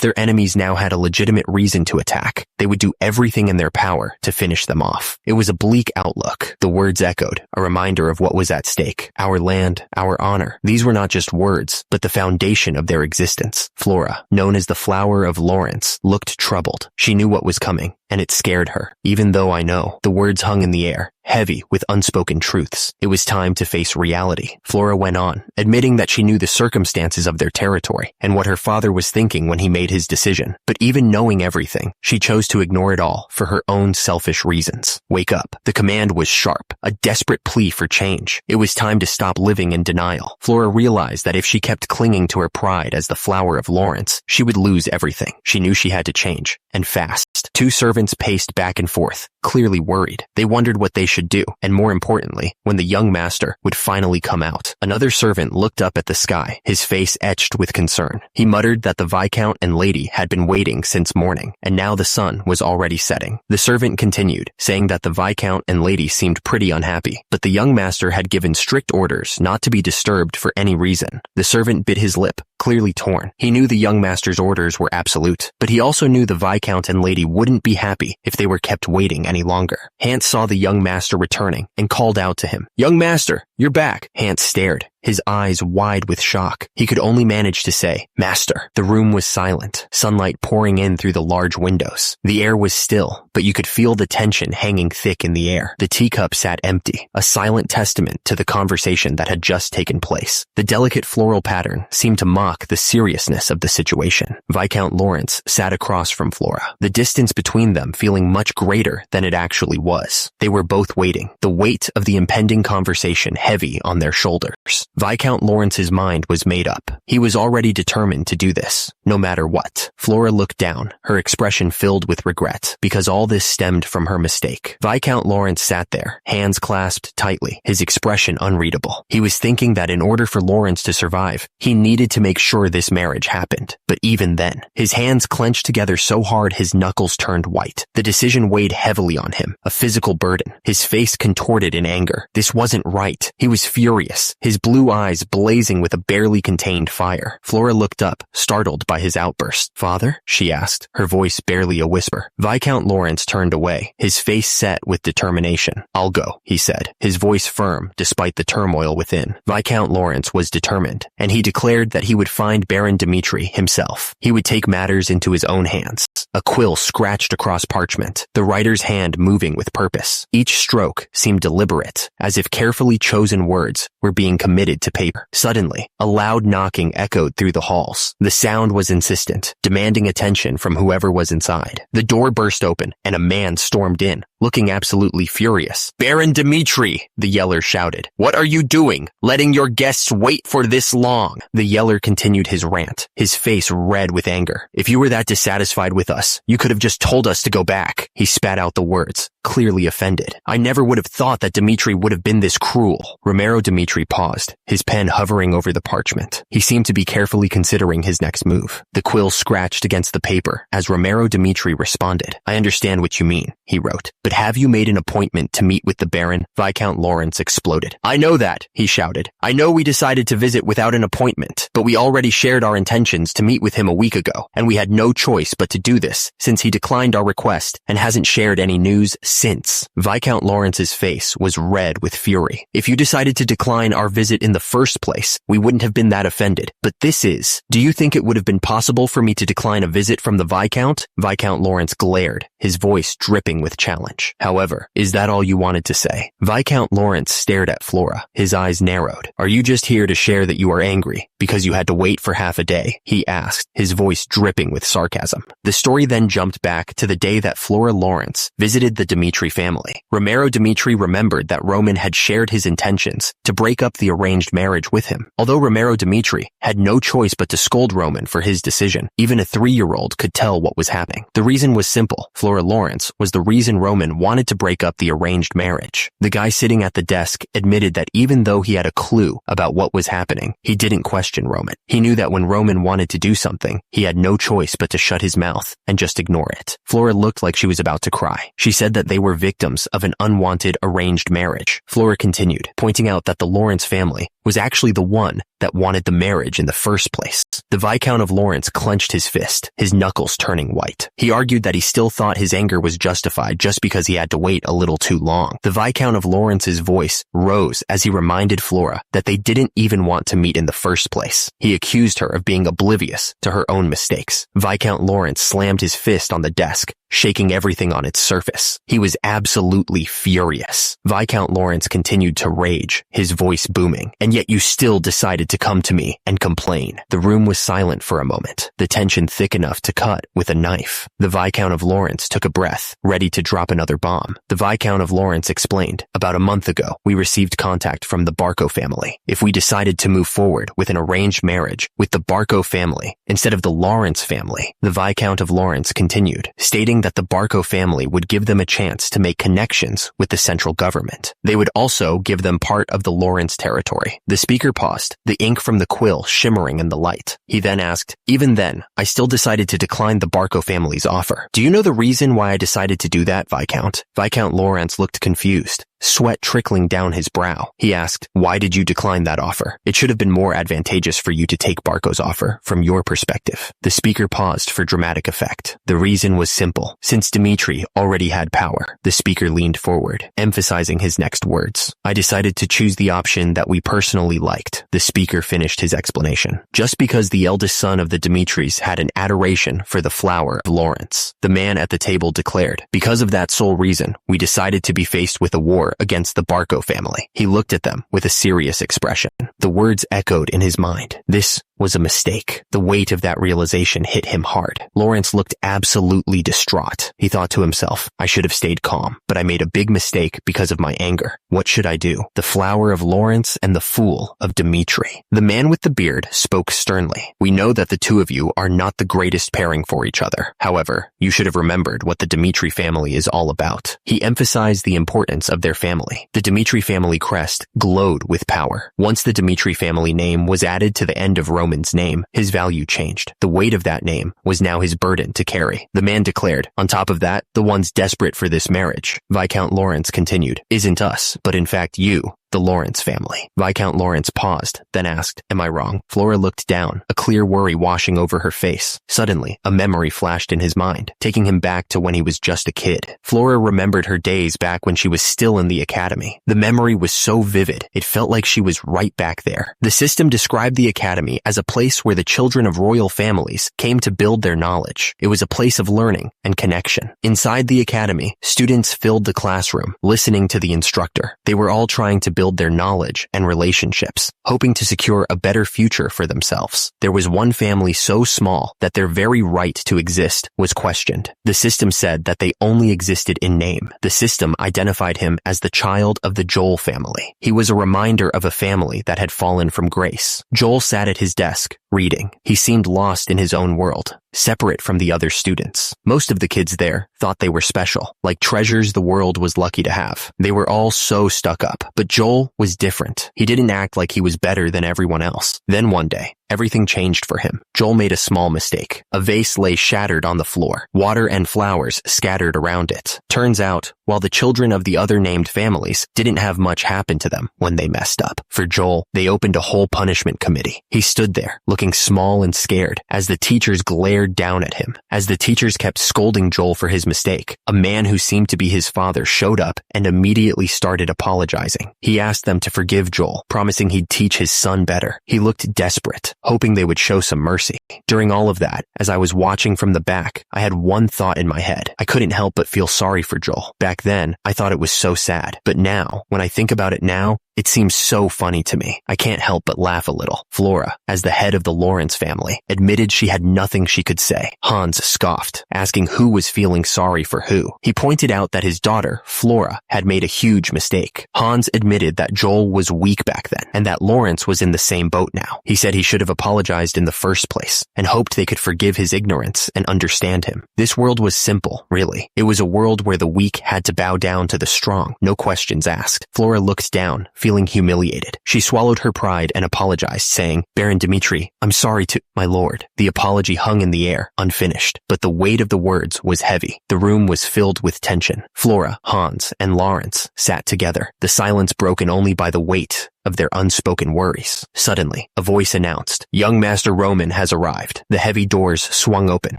their enemies now had a legitimate reason to attack, they would do everything in their power to finish them off. It was a bleak outlook. The words echoed, a reminder of what was at stake. Our land, our honor. These were not just words, but the foundation of their existence. Flora, known as the Flower of Lawrence, looked troubled. She knew what was coming, and it scared her. Even though I know, the words hung in the air, heavy with unspoken truths. It was time to face reality. Flora went on, admitting that she knew the circumstances of their territory and what her father was thinking when he made his decision. But even knowing everything, she chose to ignore it all for her own selfish reasons. Wake up. The command was sharp, a desperate plea for change. It was time to stop living in denial. Flora realized that if she kept clinging to her pride as the Flower of Lawrence, she would lose everything. She knew she had to change, and fast. Two servants paced back and forth, clearly worried. They wondered what they should do, and more importantly, when the young master would finally come out. Another servant looked up at the sky, his face etched with concern. He muttered that the Viscount and lady had been waiting since morning, and now the sun was already setting. The servant continued, saying that the Viscount and lady seemed pretty unhappy, but the young master had given strict orders not to be disturbed for any reason. The servant bit his lip, clearly torn. He knew the young master's orders were absolute, but he also knew the Viscount and lady wouldn't be happy if they were kept waiting any longer. Hans saw the young master returning and called out to him, "Young master, you're back." Hans stared, his eyes wide with shock. He could only manage to say, "Master." The room was silent, sunlight pouring in through the large windows. The air was still, but you could feel the tension hanging thick in the air. The teacup sat empty, a silent testament to the conversation that had just taken place. The delicate floral pattern seemed to mock the seriousness of the situation. Viscount Lawrence sat across from Flora, the distance between them feeling much greater than it actually was. They were both waiting, the weight of the impending conversation heavy on their shoulders. Viscount Lawrence's mind was made up. He was already determined to do this, no matter what. Flora looked down, her expression filled with regret, because all this stemmed from her mistake. Viscount Lawrence sat there, hands clasped tightly, his expression unreadable. He was thinking that in order for Lawrence to survive, he needed to make sure this marriage happened. But even then, his hands clenched together so hard his knuckles turned white. The decision weighed heavily on him, a physical burden. His face contorted in anger. This wasn't right. He was furious, his blue eyes blazing with a barely contained fire. Flora looked up, startled by his outburst. "Father?" she asked, her voice barely a whisper. Viscount Lawrence turned away, his face set with determination. "I'll go," he said, his voice firm despite the turmoil within. Viscount Lawrence was determined, and he declared that he would find Baron Dmitri himself. He would take matters into his own hands. A quill scratched across parchment, the writer's hand moving with purpose. Each stroke seemed deliberate, as if carefully chosen words were being committed to paper. Suddenly, a loud knocking echoed through the halls. The sound was insistent, demanding attention from whoever was inside. The door burst open, and a man stormed in, looking absolutely furious. "Baron Dmitri!" the yeller shouted. "What are you doing? Letting your guests wait for this long?" The yeller continued his rant, his face red with anger. "If you were that dissatisfied with us, you could have just told us to go back." He spat out the words, clearly offended. "I never would have thought that Dmitri would have been this cruel." Romero Dmitri paused, his pen hovering over the parchment. He seemed to be carefully considering his next move. The quill scratched against the paper as Romero Dmitri responded. "I understand what you mean," he wrote. "But have you made an appointment to meet with the Baron?" Viscount Lawrence exploded. "I know that," he shouted. "I know we decided to visit without an appointment, but we already shared our intentions to meet with him a week ago, and we had no choice but to do this, since he declined our request and hasn't shared any news since." Viscount Lawrence's face was red with fury. "If you decided to decline our visit in the first place, we wouldn't have been that offended. But this is... Do you think it would have been possible for me to decline a visit from the Viscount?" Viscount Lawrence glared, his voice dripping with challenge. "However, is that all you wanted to say?" Viscount Lawrence stared at Flora, his eyes narrowed. "Are you just here to share that you are angry, because you had to wait for half a day?" he asked, his voice dripping with sarcasm. The story then jumped back to the day that Flora Lawrence visited the Dimitri family. Romero Dimitri remembered that Roman had shared his intentions to break up the arranged marriage with him. Although Romero Dimitri had no choice but to scold Roman for his decision, even a 3-year-old could tell what was happening. The reason was simple. Flora Lawrence was the reason Roman wanted to break up the arranged marriage. The guy sitting at the desk admitted that even though he had a clue about what was happening, he didn't question Roman. He knew that when Roman wanted to do something, he had no choice but to shut his mouth and just ignore it. Flora looked like she was about to cry. She said that they were victims of an unwanted arranged marriage. Flora continued, pointing out that the Lawrence family was actually the one that wanted the marriage in the first place. The Viscount of Lawrence clenched his fist, his knuckles turning white. He argued that he still thought his anger was justified just because he had to wait a little too long. The Viscount of Lawrence's voice rose as he reminded Flora that they didn't even want to meet in the first place. He accused her of being oblivious to her own mistakes. Viscount Lawrence slammed his fist on the desk, shaking everything on its surface. He was absolutely furious. Viscount Lawrence continued to rage, his voice booming. "And yet you still decided to come to me and complain." The room was silent for a moment, the tension thick enough to cut with a knife. The Viscount of Lawrence took a breath, ready to drop another bomb. The Viscount of Lawrence explained, "About a month ago, we received contact from the Barco family. If we decided to move forward with an arranged marriage with the Barco family instead of the Lawrence family," the Viscount of Lawrence continued, stating that the Barco family would give them a chance to make connections with the central government. They would also give them part of the Lawrence territory. The speaker paused, the ink from the quill shimmering in the light. He then asked, "Even then, I still decided to decline the Barco family's offer. Do you know the reason why I decided to do that, Viscount?" Viscount Lawrence looked confused, sweat trickling down his brow. He asked, "Why did you decline that offer? It should have been more advantageous for you to take Barco's offer from your perspective." The speaker paused for dramatic effect. The reason was simple. Since Dimitri already had power, the speaker leaned forward, emphasizing his next words. "I decided to choose the option that we personally liked." The speaker finished his explanation. "Just because the eldest son of the Dimitris had an adoration for the flower of Lawrence," the man at the table declared. "Because of that sole reason, we decided to be faced with a war against the Barco family." He looked at them with a serious expression. The words echoed in his mind. This was a mistake. The weight of that realization hit him hard. Lawrence looked absolutely distraught. He thought to himself, "I should have stayed calm, but I made a big mistake because of my anger. What should I do? The flower of Lawrence and the fool of Dimitri." The man with the beard spoke sternly. "We know that the two of you are not the greatest pairing for each other. However, you should have remembered what the Dimitri family is all about." He emphasized the importance of their family. The Dimitri family crest glowed with power. Once the Dimitri family name was added to the end of Roman's name, his value changed. The weight of that name was now his burden to carry. The man declared, "On top of that, the ones desperate for this marriage," Viscount Lawrence continued, "isn't us, but in fact you, the Lawrence family." Viscount Lawrence paused, then asked, "Am I wrong?" Flora looked down, a clear worry washing over her face. Suddenly, a memory flashed in his mind, taking him back to when he was just a kid. Flora remembered her days back when she was still in the academy. The memory was so vivid, it felt like she was right back there. The system described the academy as a place where the children of royal families came to build their knowledge. It was a place of learning and connection. Inside the academy, students filled the classroom, listening to the instructor. They were all trying to build their knowledge and relationships, hoping to secure a better future for themselves. There was one family so small that their very right to exist was questioned. The system said that they only existed in name. The system identified him as the child of the Joel family. He was a reminder of a family that had fallen from grace. Joel sat at his desk, reading. He seemed lost in his own world, separate from the other students. Most of the kids there thought they were special, like treasures the world was lucky to have. They were all so stuck up, but Joel was different. He didn't act like he was better than everyone else. Then one day, everything changed for him. Joel made a small mistake. A vase lay shattered on the floor, water and flowers scattered around it. Turns out, while the children of the other named families didn't have much happen to them when they messed up, for Joel, they opened a whole punishment committee. He stood there, looking small and scared, as the teachers glared down at him. As the teachers kept scolding Joel for his mistake, a man who seemed to be his father showed up and immediately started apologizing. He asked them to forgive Joel, promising he'd teach his son better. He looked desperate, hoping they would show some mercy. During all of that, as I was watching from the back, I had one thought in my head. I couldn't help but feel sorry for Joel. Back then, I thought it was so sad. But now, when I think about it now, It seems so funny to me. I can't help but laugh a little. Flora, as the head of the Lawrence family, admitted she had nothing she could say. Hans scoffed, asking who was feeling sorry for who. He pointed out that his daughter, Flora, had made a huge mistake. Hans admitted that Joel was weak back then, and that Lawrence was in the same boat now. He said he should have apologized in the first place, and hoped they could forgive his ignorance and understand him. This world was simple, really. It was a world where the weak had to bow down to the strong, no questions asked. Flora looked down, feeling humiliated. She swallowed her pride and apologized, saying, "Baron Dmitri, I'm sorry to—" "My lord." The apology hung in the air, unfinished, but the weight of the words was heavy. The room was filled with tension. Flora, Hans, and Lawrence sat together, the silence broken only by the weight of their unspoken worries. Suddenly, a voice announced, "Young Master Roman has arrived." The heavy doors swung open.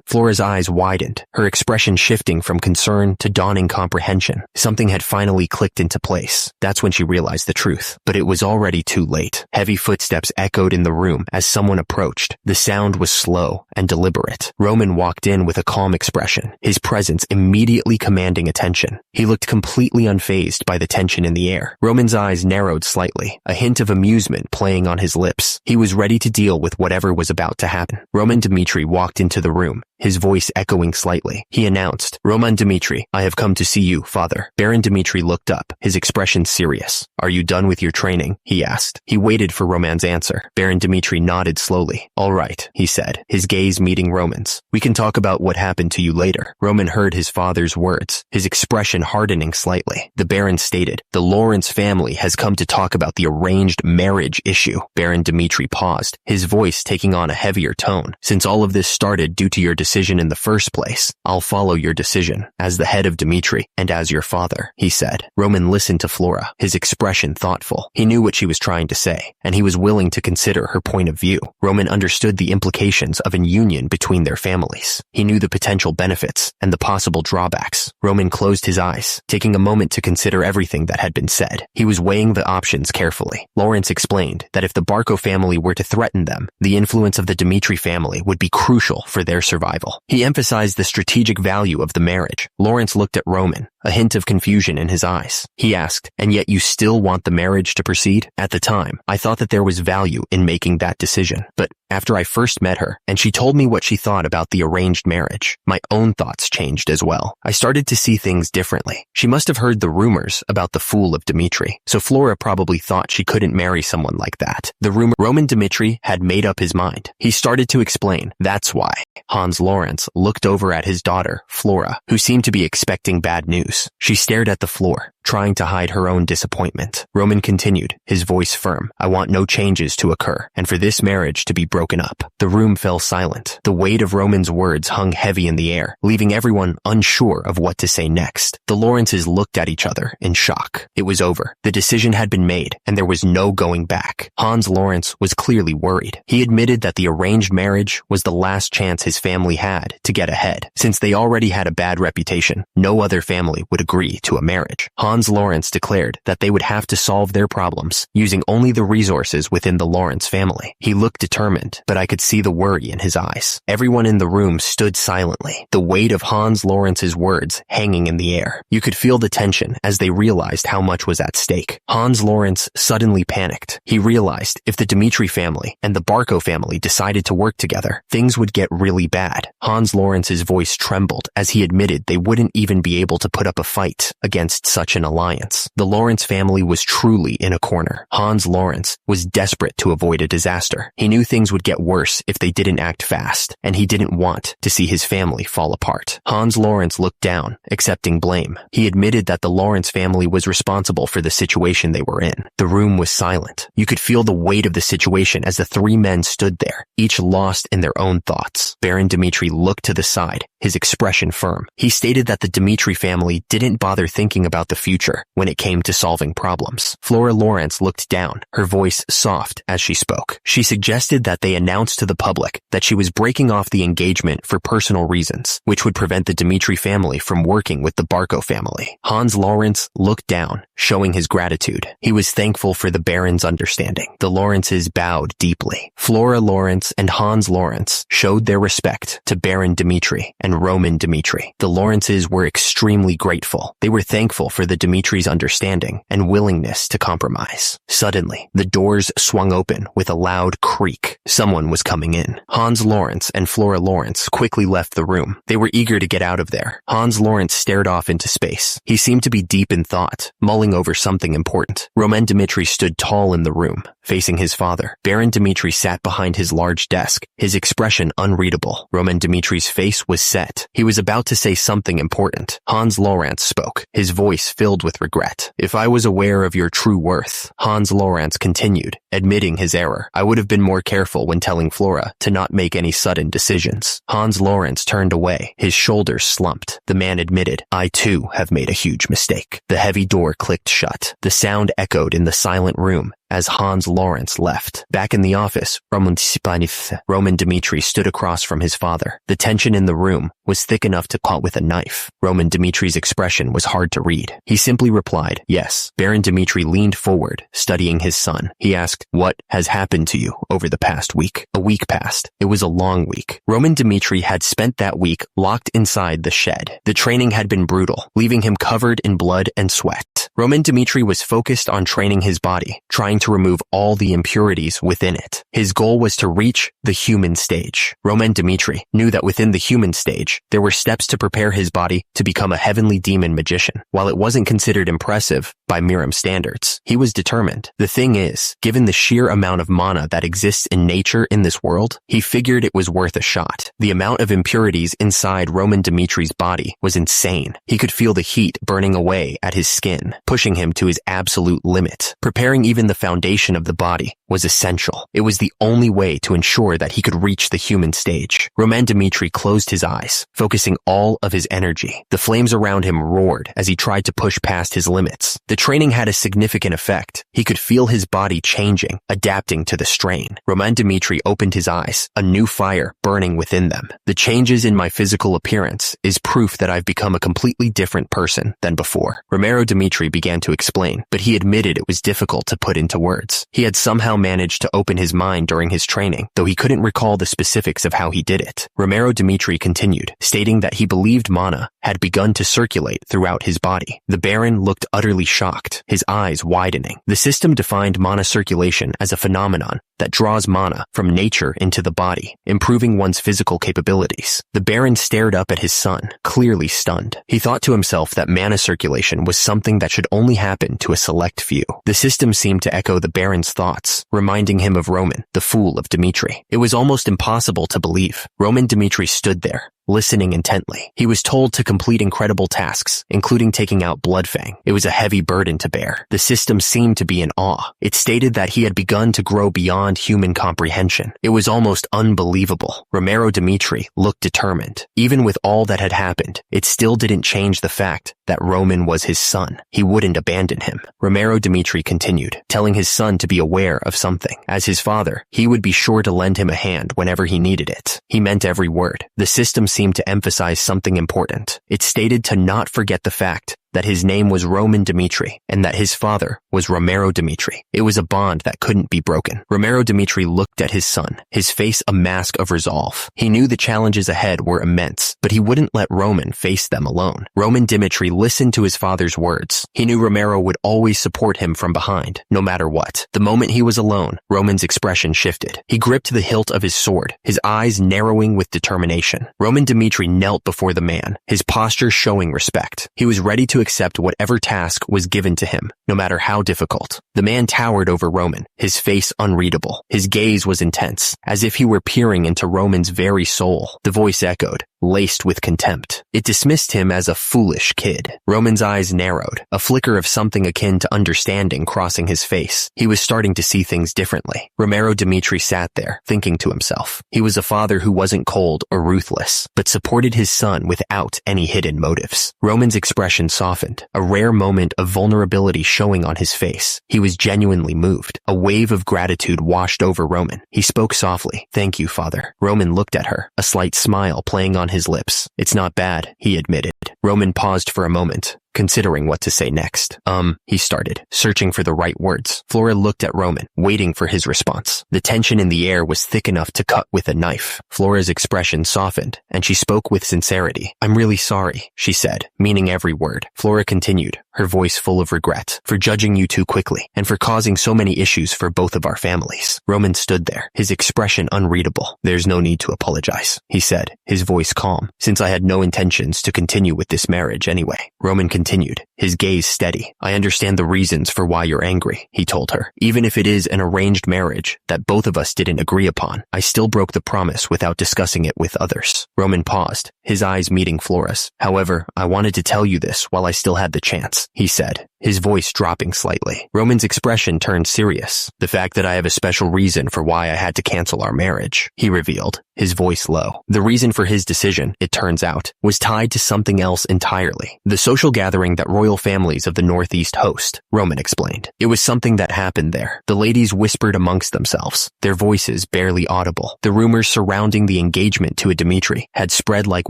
Flora's eyes widened, her expression shifting from concern to dawning comprehension. Something had finally clicked into place. That's when she realized the truth. But it was already too late. Heavy footsteps echoed in the room as someone approached. The sound was slow and deliberate. Roman walked in with a calm expression, his presence immediately commanding attention. He looked completely unfazed by the tension in the air. Roman's eyes narrowed slightly, a hint of amusement playing on his lips. He was ready to deal with whatever was about to happen. Roman Dmitri walked into the room, his voice echoing slightly. He announced, "Roman Dmitri, I have come to see you, father." Baron Dmitri looked up, his expression serious. "Are you done with your training?" he asked. He waited for Roman's answer. Baron Dmitri nodded slowly. "All right," he said, his gaze meeting Roman's. "We can talk about what happened to you later." Roman heard his father's words, his expression hardening slightly. The Baron stated, "The Lawrence family has come to talk about the arranged marriage issue." Baron Dmitri paused, his voice taking on a heavier tone. "Since all of this started due to your decision in the first place, I'll follow your decision, as the head of Dmitri, and as your father," he said. Roman listened to Flora, his expression thoughtful. He knew what she was trying to say, and he was willing to consider her point of view. Roman understood the implications of an union between their families. He knew the potential benefits and the possible drawbacks. Roman closed his eyes, taking a moment to consider everything that had been said. He was weighing the options carefully. Lawrence explained that if the Barco family were to threaten them, the influence of the Dmitri family would be crucial for their survival. He emphasized the strategic value of the marriage. Lawrence looked at Roman, a hint of confusion in his eyes. He asked, "And yet you still want the marriage to proceed?" "At the time, I thought that there was value in making that decision. But after I first met her, and she told me what she thought about the arranged marriage, my own thoughts changed as well. I started to see things differently. She must have heard the rumors about the fool of Dmitri, so Flora probably thought she couldn't marry someone like that. The rumor Roman Dmitri had made up his mind. He started to explain, "That's why." Hans Lawrence looked over at his daughter, Flora, who seemed to be expecting bad news. She stared at the floor, trying to hide her own disappointment. Roman continued, his voice firm, "I want no changes to occur, and for this marriage to be broken up." The room fell silent. The weight of Roman's words hung heavy in the air, leaving everyone unsure of what to say next. The Lawrences looked at each other in shock. It was over. The decision had been made, and there was no going back. Hans Lawrence was clearly worried. He admitted that the arranged marriage was the last chance his family had to get ahead. Since they already had a bad reputation, no other family would agree to a marriage. Hans Lawrence declared that they would have to solve their problems using only the resources within the Lawrence family. He looked determined, but I could see the worry in his eyes. Everyone in the room stood silently, the weight of Hans Lawrence's words hanging in the air. You could feel the tension as they realized how much was at stake. Hans Lawrence suddenly panicked. He realized if the Dmitri family and the Barco family decided to work together, things would get really bad. Hans Lawrence's voice trembled as he admitted they wouldn't even be able to put up a fight against such an alliance. The Lawrence family was truly in a corner. Hans Lawrence was desperate to avoid a disaster. He knew things would get worse if they didn't act fast, and he didn't want to see his family fall apart. Hans Lawrence looked down, accepting blame. He admitted that the Lawrence family was responsible for the situation they were in. The room was silent. You could feel the weight of the situation as the three men stood there, each lost in their own thoughts. Baron Dmitri looked to the side, his expression firm. He stated that the Dmitri family didn't bother thinking about the future when it came to solving problems. Flora Lawrence looked down, her voice soft as she spoke. She suggested that they announce to the public that she was breaking off the engagement for personal reasons, which would prevent the Dmitri family from working with the Barco family. Hans Lawrence looked down, showing his gratitude. He was thankful for the Baron's understanding. The Lawrences bowed deeply. Flora Lawrence and Hans Lawrence showed their respect to Baron Dmitri and Roman Dmitri. The Lawrences were extremely grateful. They were thankful for the Dimitri's understanding and willingness to compromise. Suddenly, the doors swung open with a loud creak. Someone was coming in. Hans Lawrence and Flora Lawrence quickly left the room. They were eager to get out of there. Hans Lawrence stared off into space. He seemed to be deep in thought, mulling over something important. Roman Dimitri stood tall in the room, facing his father. Baron Dimitri sat behind his large desk, his expression unreadable. Roman Dimitri's face was set. He was about to say something important. Hans Lawrence spoke, his voice filled with regret. "If I was aware of your true worth," Hans Lawrence continued, admitting his error, "I would have been more careful when telling Flora to not make any sudden decisions." Hans Lawrence turned away, his shoulders slumped. The man admitted, "I too have made a huge mistake." The heavy door clicked shut. The sound echoed in the silent room as Hans Lawrence left. Back in the office, Roman Dimitri stood across from his father. The tension in the room was thick enough to cut with a knife. Roman Dimitri's expression was hard to read. He simply replied, "Yes." Baron Dimitri leaned forward, studying his son. He asked, "What has happened to you over the past week?" A week passed. It was a long week. Roman Dimitri had spent that week locked inside the shed. The training had been brutal, leaving him covered in blood and sweat. Roman Dimitri was focused on training his body, trying to remove all the impurities within it. His goal was to reach the human stage. Roman Dimitri knew that within the human stage, there were steps to prepare his body to become a heavenly demon magician. While it wasn't considered impressive by Miram standards, he was determined. The thing is, given the sheer amount of mana that exists in nature in this world, he figured it was worth a shot. The amount of impurities inside Roman Dimitri's body was insane. He could feel the heat burning away at his skin, pushing him to his absolute limit. Preparing even the foundation of the body was essential. It was the only way to ensure that he could reach the human stage. Roman Dimitri closed his eyes, focusing all of his energy. The flames around him roared as he tried to push past his limits. The training had a significant effect. He could feel his body changing, adapting to the strain. Roman Dimitri opened his eyes, a new fire burning within them. "The changes in my physical appearance is proof that I've become a completely different person than before." Romero Dimitri began to explain, but he admitted it was difficult to put into words. He had somehow managed to open his mind during his training, though he couldn't recall the specifics of how he did it. Romero Dimitri continued, stating that he believed mana had begun to circulate throughout his body. The Baron looked utterly shocked, his eyes widening. The system defined mana circulation as a phenomenon that draws mana from nature into the body, improving one's physical capabilities. The Baron stared up at his son, clearly stunned. He thought to himself that mana circulation was something that should only happen to a select few. The system seemed to echo the Baron's thoughts, reminding him of Roman, the fool of Dimitri. It was almost impossible to believe. Roman Dimitri stood there, listening intently. He was told to complete incredible tasks, including taking out Bloodfang. It was a heavy burden to bear. The system seemed to be in awe. It stated that he had begun to grow beyond human comprehension. It was almost unbelievable. Romero Dimitri looked determined. Even with all that had happened, it still didn't change the fact that Roman was his son. He wouldn't abandon him. Romero Dimitri continued, telling his son to be aware of something. As his father, he would be sure to lend him a hand whenever he needed it. He meant every word. The system seemed to emphasize something important. It stated to not forget the fact that his name was Roman Dimitri and that his father was Romero Dimitri. It was a bond that couldn't be broken. Romero Dimitri looked at his son, his face a mask of resolve. He knew the challenges ahead were immense, but he wouldn't let Roman face them alone. Roman Dimitri listened to his father's words. He knew Romero would always support him from behind, no matter what. The moment he was alone, Roman's expression shifted. He gripped the hilt of his sword, his eyes narrowing with determination. Roman Dimitri knelt before the man, his posture showing respect. He was ready to accept whatever task was given to him, no matter how difficult. The man towered over Roman, his face unreadable. His gaze was intense, as if he were peering into Roman's very soul. The voice echoed, laced with contempt. It dismissed him as a foolish kid. Roman's eyes narrowed, a flicker of something akin to understanding crossing his face. He was starting to see things differently. Romero Dimitri sat there, thinking to himself. He was a father who wasn't cold or ruthless, but supported his son without any hidden motives. Roman's expression softened, a rare moment of vulnerability showing on his face. He was genuinely moved. A wave of gratitude washed over Roman. He spoke softly. "Thank you, father." Roman looked at her, a slight smile playing on his lips. "It's not bad," he admitted. Roman paused for a moment, considering what to say next. He started, searching for the right words. Flora looked at Roman, waiting for his response. The tension in the air was thick enough to cut with a knife. Flora's expression softened, and she spoke with sincerity. "I'm really sorry," she said, meaning every word. Flora continued, her voice full of regret, "for judging you too quickly, and for causing so many issues for both of our families." Roman stood there, his expression unreadable. "There's no need to apologize," he said, his voice calm, "since I had no intentions to continue with this marriage anyway." Roman continued, his gaze steady. "I understand the reasons for why you're angry," he told her. "Even if it is an arranged marriage that both of us didn't agree upon, I still broke the promise without discussing it with others." Roman paused, his eyes meeting Flora's. "However, I wanted to tell you this while I still had the chance," he said, his voice dropping slightly. Roman's expression turned serious. "The fact that I have a special reason for why I had to cancel our marriage," he revealed, his voice low. The reason for his decision, it turns out, was tied to something else entirely. The social gathering that royal families of the Northeast host, Roman explained. It was something that happened there. The ladies whispered amongst themselves, their voices barely audible. The rumors surrounding the engagement to a Dimitri had spread like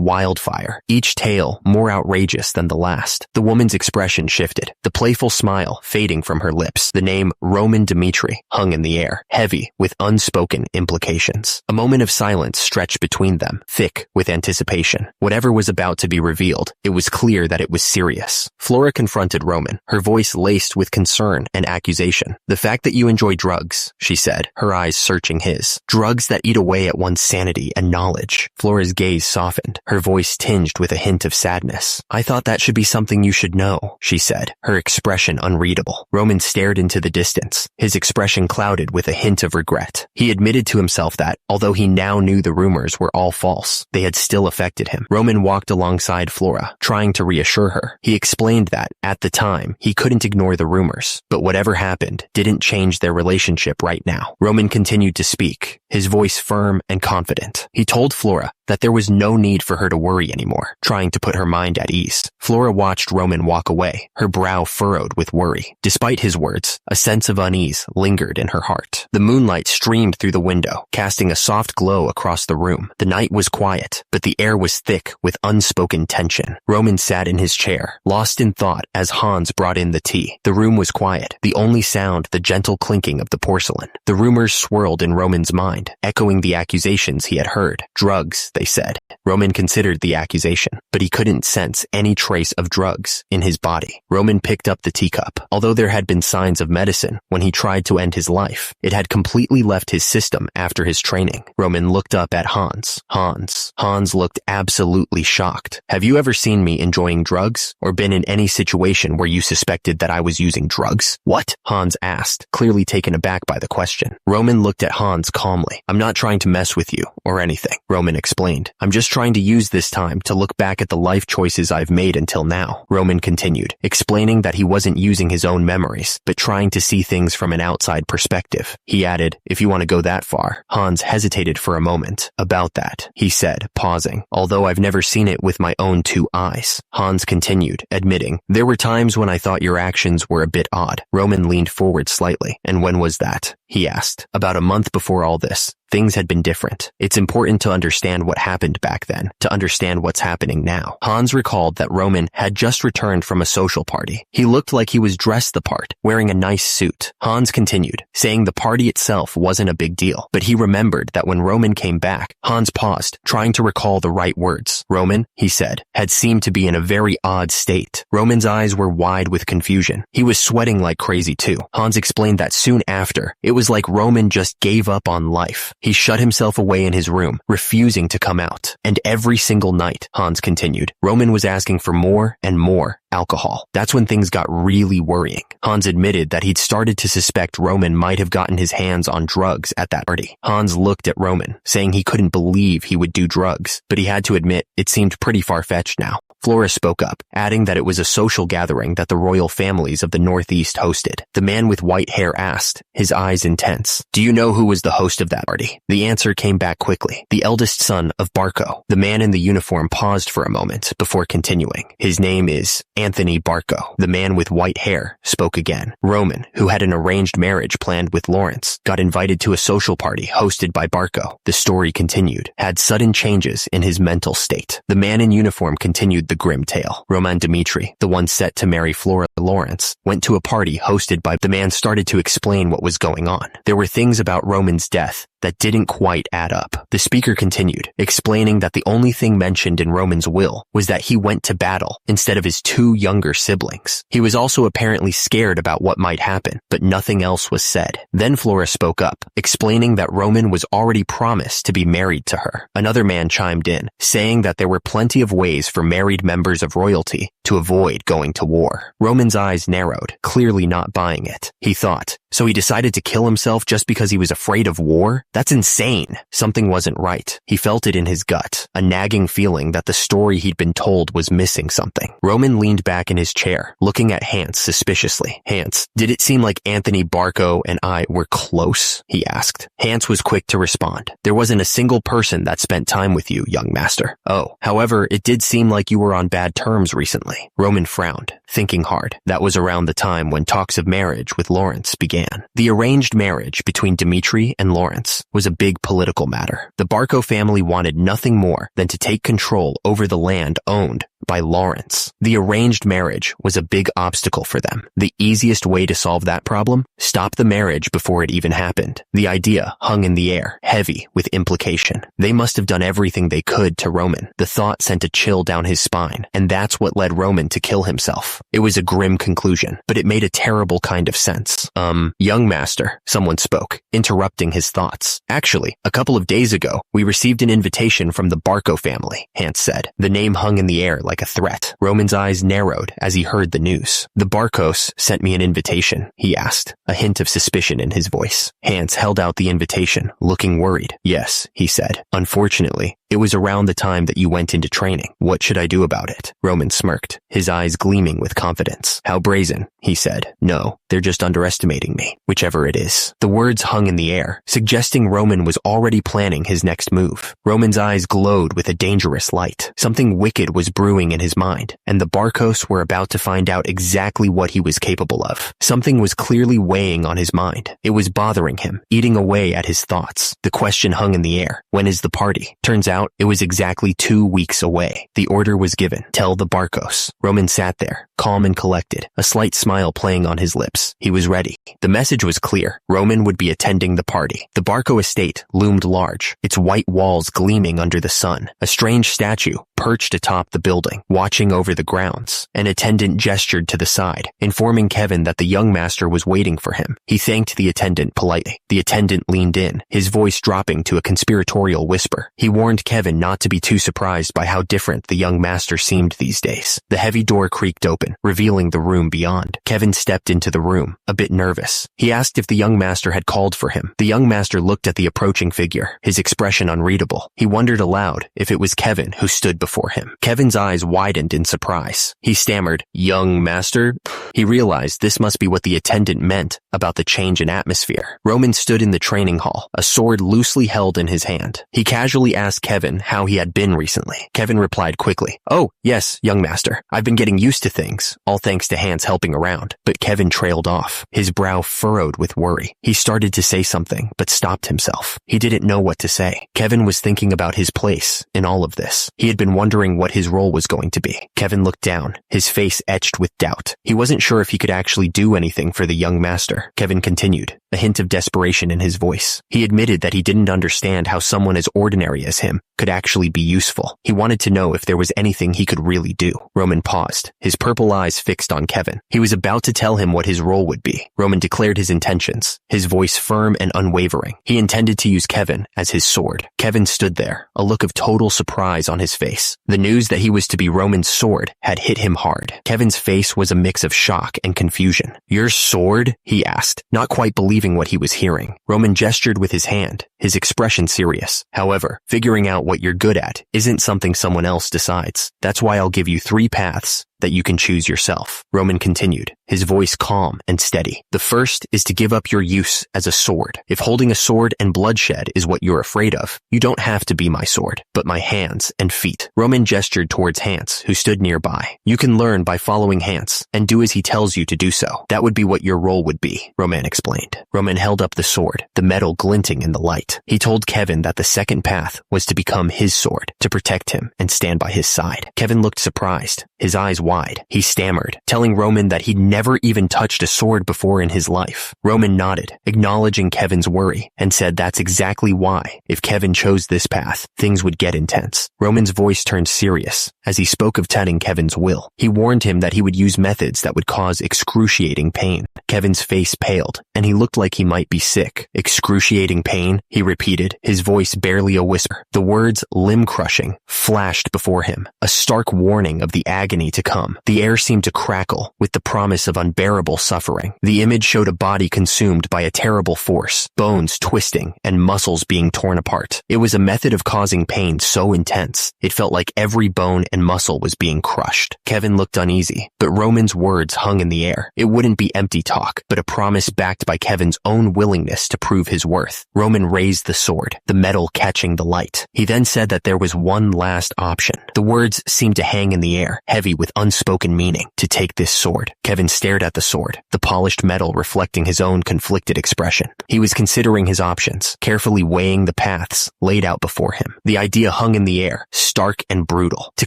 wildfire, each tale more outrageous than the last. The woman's expression shifted, the playful smile fading from her lips. The name Roman Dimitri hung in the air, heavy with unspoken implications. A moment of silence stretched between them, thick with anticipation. Whatever was about to be revealed, it was clear that it was serious. Flora confronted Roman, her voice laced with concern and accusation. "The fact that you enjoy drugs," she said, her eyes searching his. "Drugs that eat away at one's sanity and knowledge." Flora's gaze softened, her voice tinged with a hint of sadness. "I thought that should be something you should know," she said, her expression unreadable. Roman stared into the distance, his expression clouded with a hint of regret. He admitted to himself that, although he now knew the rumors were all false, they had still affected him. Roman walked alongside Flora, trying to reassure her. He explained that, at the time, he couldn't ignore the rumors, but whatever happened didn't change their relationship right now. Roman continued to speak, his voice firm and confident. He told Flora that there was no need for her to worry anymore, trying to put her mind at ease. Flora watched Roman walk away, her brow furrowed with worry. Despite his words, a sense of unease lingered in her heart. The moonlight streamed through the window, casting a soft glow across the room. The night was quiet, but the air was thick with unspoken tension. Roman sat in his chair, lost in thought as Hans brought in the tea. The room was quiet, the only sound the gentle clinking of the porcelain. The rumors swirled in Roman's mind, echoing the accusations he had heard. Drugs, they said. Roman considered the accusation, but he couldn't sense any trace of drugs in his body. Roman picked up the teacup. Although there had been signs of medicine when he tried to end his life, it had completely left his system after his training. Roman looked up at Hans. Hans looked absolutely shocked. "Have you ever seen me enjoying drugs, or been in any situation where you suspected that I was using drugs?" "What?" Hans asked, clearly taken aback by the question. Roman looked at Hans calmly. "I'm not trying to mess with you, or anything," Roman explained. "I'm just trying to use this time to look back at the life choices I've made until now." Roman continued, explaining that he wasn't using his own memories, but trying to see things from an outside perspective. He added, "If you want to go that far." Hans hesitated for a moment. "About that," he said, pausing, "although I've never seen it with my own two eyes." Hans continued, admitting, "There were times when I thought your actions were a bit odd." Roman leaned forward slightly. "And when was that?" he asked. "About a month before all this. Things had been different. It's important to understand what happened back then, to understand what's happening now." Hans recalled that Roman had just returned from a social party. He looked like he was dressed the part, wearing a nice suit. Hans continued, saying the party itself wasn't a big deal, but he remembered that when Roman came back, Hans paused, trying to recall the right words. Roman, he said, had seemed to be in a very odd state. Roman's eyes were wide with confusion. He was sweating like crazy too. Hans explained that soon after, it was like Roman just gave up on life. He shut himself away in his room, refusing to come out. And every single night, Hans continued, Roman was asking for more and more alcohol. That's when things got really worrying. Hans admitted that he'd started to suspect Roman might have gotten his hands on drugs at that party. Hans looked at Roman, saying he couldn't believe he would do drugs, but he had to admit it seemed pretty far-fetched now. Flora spoke up, adding that it was a social gathering that the royal families of the Northeast hosted. The man with white hair asked, his eyes intense, "Do you know who was the host of that party?" The answer came back quickly. The eldest son of Barco. The man in the uniform paused for a moment before continuing. "His name is Anthony Barco." The man with white hair spoke again. Roman, who had an arranged marriage planned with Lawrence, got invited to a social party hosted by Barco. The story continued, had sudden changes in his mental state. The man in uniform continued the the grim tale. Roman Dmitri, the one set to marry Flora Lawrence, went to a party hosted by the man started to explain what was going on. There were things about Roman's death that didn't quite add up. The speaker continued, explaining that the only thing mentioned in Roman's will was that he went to battle instead of his two younger siblings. He was also apparently scared about what might happen, but nothing else was said. Then Flora spoke up, explaining that Roman was already promised to be married to her. Another man chimed in, saying that there were plenty of ways for married members of royalty to avoid going to war. Roman's eyes narrowed, clearly not buying it. He thought, so he decided to kill himself just because he was afraid of war? That's insane. Something wasn't right. He felt it in his gut, a nagging feeling that the story he'd been told was missing something. Roman leaned back in his chair, looking at Hans suspiciously. Hans, did it seem like Anthony Barco and I were close? He asked. Hans was quick to respond. There wasn't a single person that spent time with you, young master. Oh, however, it did seem like you were on bad terms recently. Roman frowned, thinking hard. That was around the time when talks of marriage with Lawrence began. The arranged marriage between Dmitri and Lawrence was a big political matter. The Barco family wanted nothing more than to take control over the land owned by Lawrence. The arranged marriage was a big obstacle for them. The easiest way to solve that problem? Stop the marriage before it even happened. The idea hung in the air, heavy with implication. They must have done everything they could to Roman. The thought sent a chill down his spine, and that's what led Roman to kill himself. It was a grim conclusion, but it made a terrible kind of sense. Young master, someone spoke, interrupting his thoughts. Actually, a couple of days ago, we received an invitation from the Barco family, Hans said. The name hung in the air like a threat. Roman's eyes narrowed as he heard the news. The Barcos sent me an invitation, he asked, a hint of suspicion in his voice. Hans held out the invitation, looking worried. Yes, he said. Unfortunately, it was around the time that you went into training. What should I do about it? Roman smirked, his eyes gleaming with confidence. How brazen, he said. No, they're just underestimating me, whichever it is. The words hung in the air, suggesting Roman was already planning his next move. Roman's eyes glowed with a dangerous light. Something wicked was brewing in his mind, and the Barcos were about to find out exactly what he was capable of. Something was clearly weighing on his mind. It was bothering him, eating away at his thoughts. The question hung in the air. When is the party? Turns out it was exactly 2 weeks away. The order was given. Tell the Barcos. Roman sat there, calm and collected, a slight smile playing on his lips. He was ready. The message was clear. Roman would be attending the party. The Barco estate loomed large, its white walls gleaming under the sun. A strange statue perched atop the building, watching over the grounds. An attendant gestured to the side, informing Kevin that the young master was waiting for him. He thanked the attendant politely. The attendant leaned in, his voice dropping to a conspiratorial whisper. He warned Kevin not to be too surprised by how different the young master seemed these days. The heavy door creaked open, revealing the room beyond. Kevin stepped into the room, a bit nervous. He asked if the young master had called for him. The young master looked at the approaching figure, his expression unreadable. He wondered aloud if it was Kevin who stood before him. Kevin's eyes widened in surprise. He stammered, "Young master?" He realized this must be what the attendant meant about the change in atmosphere. Roman stood in the training hall, a sword loosely held in his hand. He casually asked Kevin how he had been recently. Kevin replied quickly, "Oh, yes, young master. I've been getting used to things, all thanks to Hans helping around." But Kevin trailed off, his brow furrowed with worry. He started to say something, but stopped himself. He didn't know what to say. Kevin was thinking about his place in all of this. He had been wondering what his role was going to be. Kevin looked down, his face etched with doubt. He wasn't sure if he could actually do anything for the young master. Kevin continued, a hint of desperation in his voice. He admitted that he didn't understand how someone as ordinary as him could actually be useful. He wanted to know if there was anything he could really do. Roman paused, his purple eyes fixed on Kevin. He was about to tell him what his role would be. Roman declared his intentions, his voice firm and unwavering. He intended to use Kevin as his sword. Kevin stood there, a look of total surprise on his face. The news that he was to be Roman's sword had hit him hard. Kevin's face was a mix of shock and confusion. "Your sword?" he asked, not quite believing what he was hearing. Roman gestured with his hand, his expression serious. "However, figuring out what you're good at isn't something someone else decides. That's why I'll give you 3 paths that you can choose yourself. Roman continued, his voice calm and steady. The first is to give up your use as a sword. If holding a sword and bloodshed is what you're afraid of, you don't have to be my sword, but my hands and feet. Roman gestured towards Hans, who stood nearby. You can learn by following Hans and do as he tells you to do so. That would be what your role would be, Roman explained. Roman held up the sword, the metal glinting in the light. He told Kevin that the second path was to become his sword, to protect him and stand by his side. Kevin looked surprised, his eyes wide. He stammered, telling Roman that he'd never even touched a sword before in his life. Roman nodded, acknowledging Kevin's worry, and said that's exactly why, if Kevin chose this path, things would get intense. Roman's voice turned serious as he spoke of telling Kevin's will. He warned him that he would use methods that would cause excruciating pain. Kevin's face paled, and he looked like he might be sick. Excruciating pain, he repeated, his voice barely a whisper. The words limb-crushing flashed before him, a stark warning of the agony to come. The air seemed to crackle with the promise of unbearable suffering. The image showed a body consumed by a terrible force, bones twisting and muscles being torn apart. It was a method of causing pain so intense, it felt like every bone and muscle was being crushed. Kevin looked uneasy, but Roman's words hung in the air. It wouldn't be empty talk, but a promise backed by Kevin's own willingness to prove his worth. Roman raised the sword, the metal catching the light. He then said that there was one last option. The words seemed to hang in the air, heavy with unspoken meaning, to take this sword. Kevin stared at the sword, the polished metal reflecting his own conflicted expression. He was considering his options, carefully weighing the paths laid out before him. The idea hung in the air, stark and brutal, to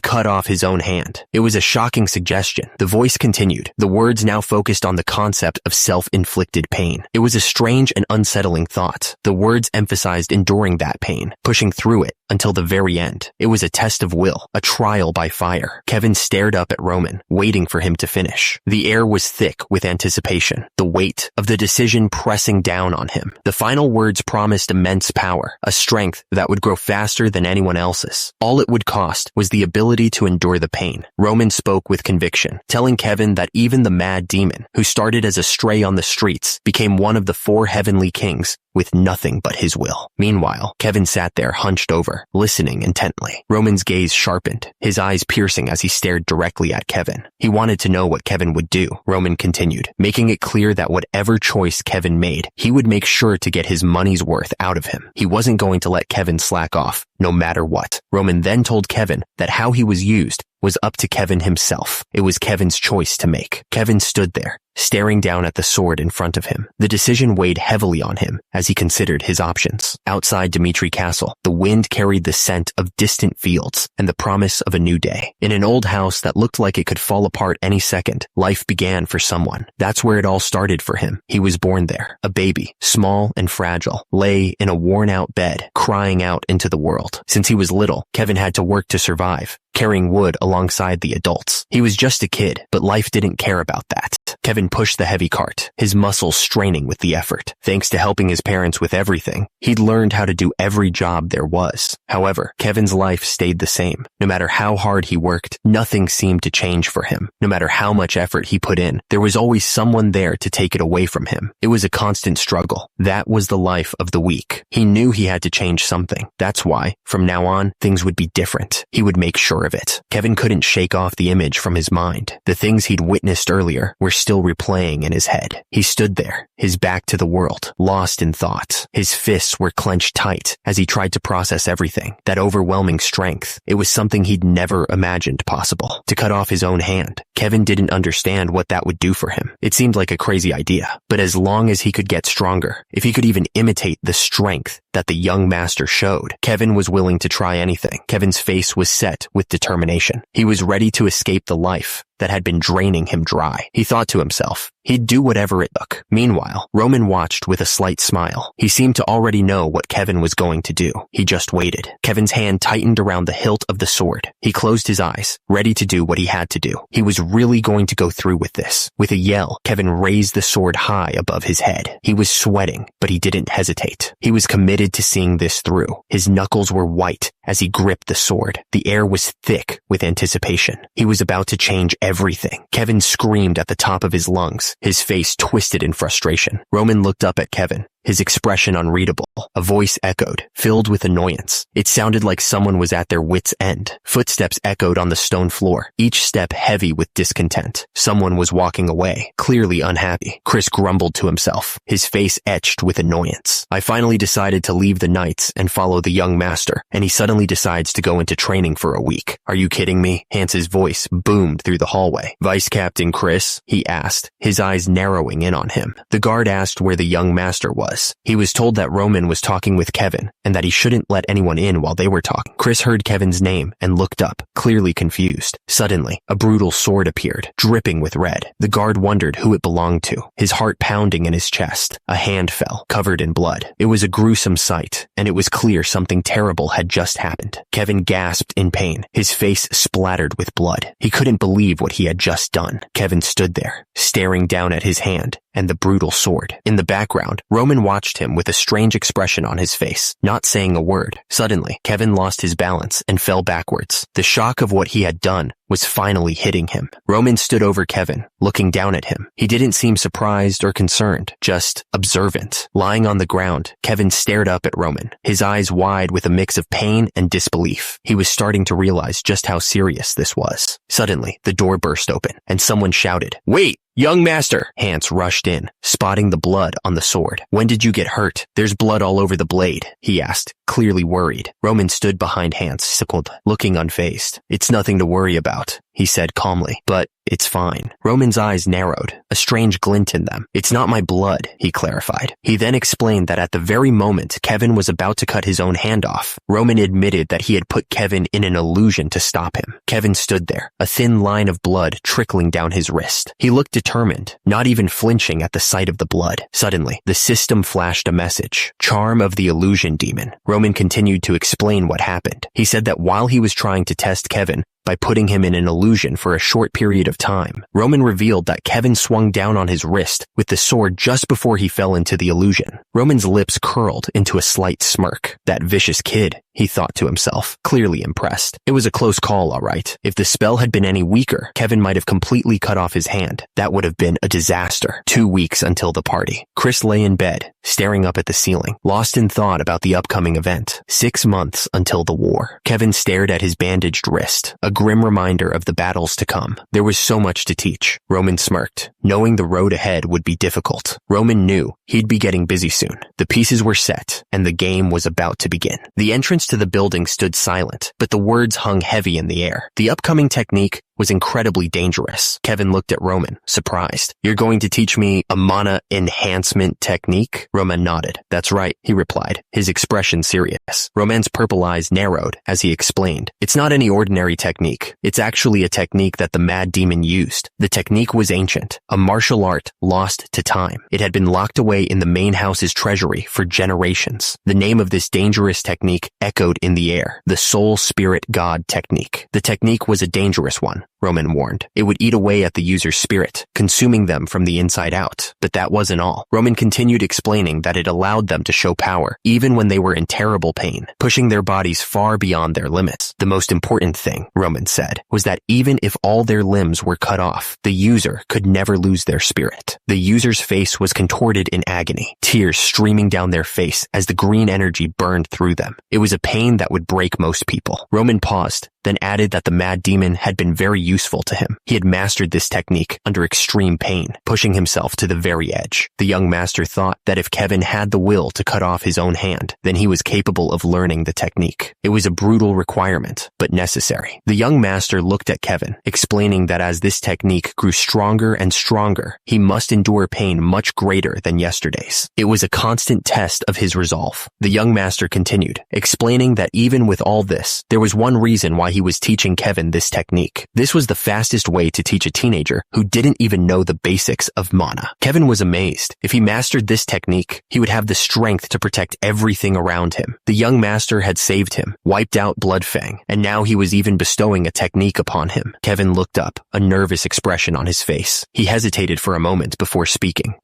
cut off his own hand. It was a shocking suggestion. The voice continued, the words now focused on the concept of self-inflicted pain. It was a strange and unsettling thought. The words emphasized enduring that pain, pushing through it until the very end. It was a test of will, a trial by fire. Kevin stared up at Roman, waiting for him to finish. The air was thick with anticipation, the weight of the decision pressing down on him. The final words promised immense power, a strength that would grow faster than anyone else's. All it would cost was the ability to endure the pain. Roman spoke with conviction, telling Kevin that even the mad demon, who started as a stray on the streets, became one of the 4 heavenly kings with nothing but his will. Meanwhile, Kevin sat there hunched over, listening intently. Roman's gaze sharpened, his eyes piercing as he stared directly at Kevin. He wanted to know what Kevin would do. Roman continued, making it clear that whatever choice Kevin made, he would make sure to get his money's worth out of him. He wasn't going to let Kevin slack off, no matter what. Roman then told Kevin that how he was used was up to Kevin himself. It was Kevin's choice to make. Kevin stood there, staring down at the sword in front of him. The decision weighed heavily on him as he considered his options. Outside Dimitri Castle, the wind carried the scent of distant fields and the promise of a new day. In an old house that looked like it could fall apart any second, life began for someone. That's where it all started for him. He was born there. A baby, small and fragile, lay in a worn-out bed, crying out into the world. Since he was little, Kevin had to work to survive, carrying wood alongside the adults. He was just a kid, but life didn't care about that. Kevin pushed the heavy cart, his muscles straining with the effort. Thanks to helping his parents with everything, he'd learned how to do every job there was. However, Kevin's life stayed the same. No matter how hard he worked, nothing seemed to change for him. No matter how much effort he put in, there was always someone there to take it away from him. It was a constant struggle. That was the life of the weak. He knew he had to change something. That's why, from now on, things would be different. He would make sure of it. Kevin couldn't shake off the image from his mind. The things he'd witnessed earlier were still replaying in his head. He stood there, his back to the world, lost in thought. His fists were clenched tight as he tried to process everything. That overwhelming strength, it was something he'd never imagined possible. To cut off his own hand, Kevin didn't understand what that would do for him. It seemed like a crazy idea, but as long as he could get stronger, if he could even imitate the strength that the young master showed, Kevin was willing to try anything. Kevin's face was set with determination. He was ready to escape the life that had been draining him dry. He thought to himself, he'd do whatever it took. Meanwhile, Roman watched with a slight smile. He seemed to already know what Kevin was going to do. He just waited. Kevin's hand tightened around the hilt of the sword. He closed his eyes, ready to do what he had to do. He was really going to go through with this. With a yell, Kevin raised the sword high above his head. He was sweating, but he didn't hesitate. He was committed to seeing this through. His knuckles were white as he gripped the sword. The air was thick with anticipation. He was about to change everything. Kevin screamed at the top of his lungs, his face twisted in frustration. Roman looked up at Kevin, his expression unreadable. A voice echoed, filled with annoyance. It sounded like someone was at their wits' end. Footsteps echoed on the stone floor, each step heavy with discontent. Someone was walking away, clearly unhappy. Chris grumbled to himself, his face etched with annoyance. I finally decided to leave the knights and follow the young master, and he suddenly decides to go into training for a week. Are you kidding me? Hans's voice boomed through the hallway. Vice Captain Chris? He asked, his eyes narrowing in on him. The guard asked where the young master was. He was told that Roman was talking with Kevin, and that he shouldn't let anyone in while they were talking. Chris heard Kevin's name and looked up, clearly confused. Suddenly, a brutal sword appeared, dripping with red. The guard wondered who it belonged to, his heart pounding in his chest. A hand fell, covered in blood. It was a gruesome sight, and it was clear something terrible had just happened. Kevin gasped in pain, his face splattered with blood. He couldn't believe what he had just done. Kevin stood there, staring down at his hand and the brutal sword. In the background, Roman watched him with a strange expression on his face, not saying a word. Suddenly, Kevin lost his balance and fell backwards. The shock of what he had done was finally hitting him. Roman stood over Kevin, looking down at him. He didn't seem surprised or concerned, just observant. Lying on the ground, Kevin stared up at Roman, his eyes wide with a mix of pain and disbelief. He was starting to realize just how serious this was. Suddenly, the door burst open, and someone shouted, "Wait! Young master!" Hans rushed in, spotting the blood on the sword. "When did you get hurt? There's blood all over the blade," he asked, clearly worried. Roman stood behind Hans, sickled, looking unfazed. "It's nothing to worry about," he said calmly, "but it's fine." Roman's eyes narrowed, a strange glint in them. "It's not my blood," he clarified. He then explained that at the very moment Kevin was about to cut his own hand off, Roman admitted that he had put Kevin in an illusion to stop him. Kevin stood there, a thin line of blood trickling down his wrist. He looked determined, not even flinching at the sight of the blood. Suddenly, the system flashed a message. "Charm of the illusion demon." Roman continued to explain what happened. He said that while he was trying to test Kevin by putting him in an illusion for a short period of time, Roman revealed that Kevin swung down on his wrist with the sword just before he fell into the illusion. Roman's lips curled into a slight smirk. That vicious kid, he thought to himself, clearly impressed. It was a close call, all right. If the spell had been any weaker, Kevin might have completely cut off his hand. That would have been a disaster. 2 weeks until the party. Chris lay in bed, staring up at the ceiling, lost in thought about the upcoming event. 6 months until the war. Kevin stared at his bandaged wrist, a grim reminder of the battles to come. There was so much to teach. Roman smirked, knowing the road ahead would be difficult. Roman knew he'd be getting busy soon. The pieces were set, and the game was about to begin. The entrance to the building stood silent, but the words hung heavy in the air. The upcoming technique was incredibly dangerous. Kevin looked at Roman, surprised. "You're going to teach me a mana enhancement technique?" Roman nodded. "That's right," he replied, his expression serious. Roman's purple eyes narrowed as he explained. "It's not any ordinary technique. It's actually a technique that the mad demon used. The technique was ancient, a martial art lost to time. It had been locked away in the main house's treasury for generations. The name of this dangerous technique echoed in the air, the Soul Spirit God technique. The technique was a dangerous one, Roman warned. It would eat away at the user's spirit, consuming them from the inside out. But that wasn't all. Roman continued explaining that it allowed them to show power, even when they were in terrible pain, pushing their bodies far beyond their limits. The most important thing, Roman said, was that even if all their limbs were cut off, the user could never lose their spirit. The user's face was contorted in agony, tears streaming down their face as the green energy burned through them. It was a pain that would break most people. Roman paused, then added that the mad demon had been very useful to him. He had mastered this technique under extreme pain, pushing himself to the very edge. The young master thought that if Kevin had the will to cut off his own hand, then he was capable of learning the technique. It was a brutal requirement, but necessary. The young master looked at Kevin, explaining that as this technique grew stronger and stronger, he must endure pain much greater than yesterday's. It was a constant test of his resolve. The young master continued, explaining that even with all this, there was one reason why he was teaching Kevin this technique. This was the fastest way to teach a teenager who didn't even know the basics of mana. Kevin was amazed. If he mastered this technique, he would have the strength to protect everything around him. The young master had saved him, wiped out Bloodfang, and now he was even bestowing a technique upon him. Kevin looked up, a nervous expression on his face. He hesitated for a moment before speaking.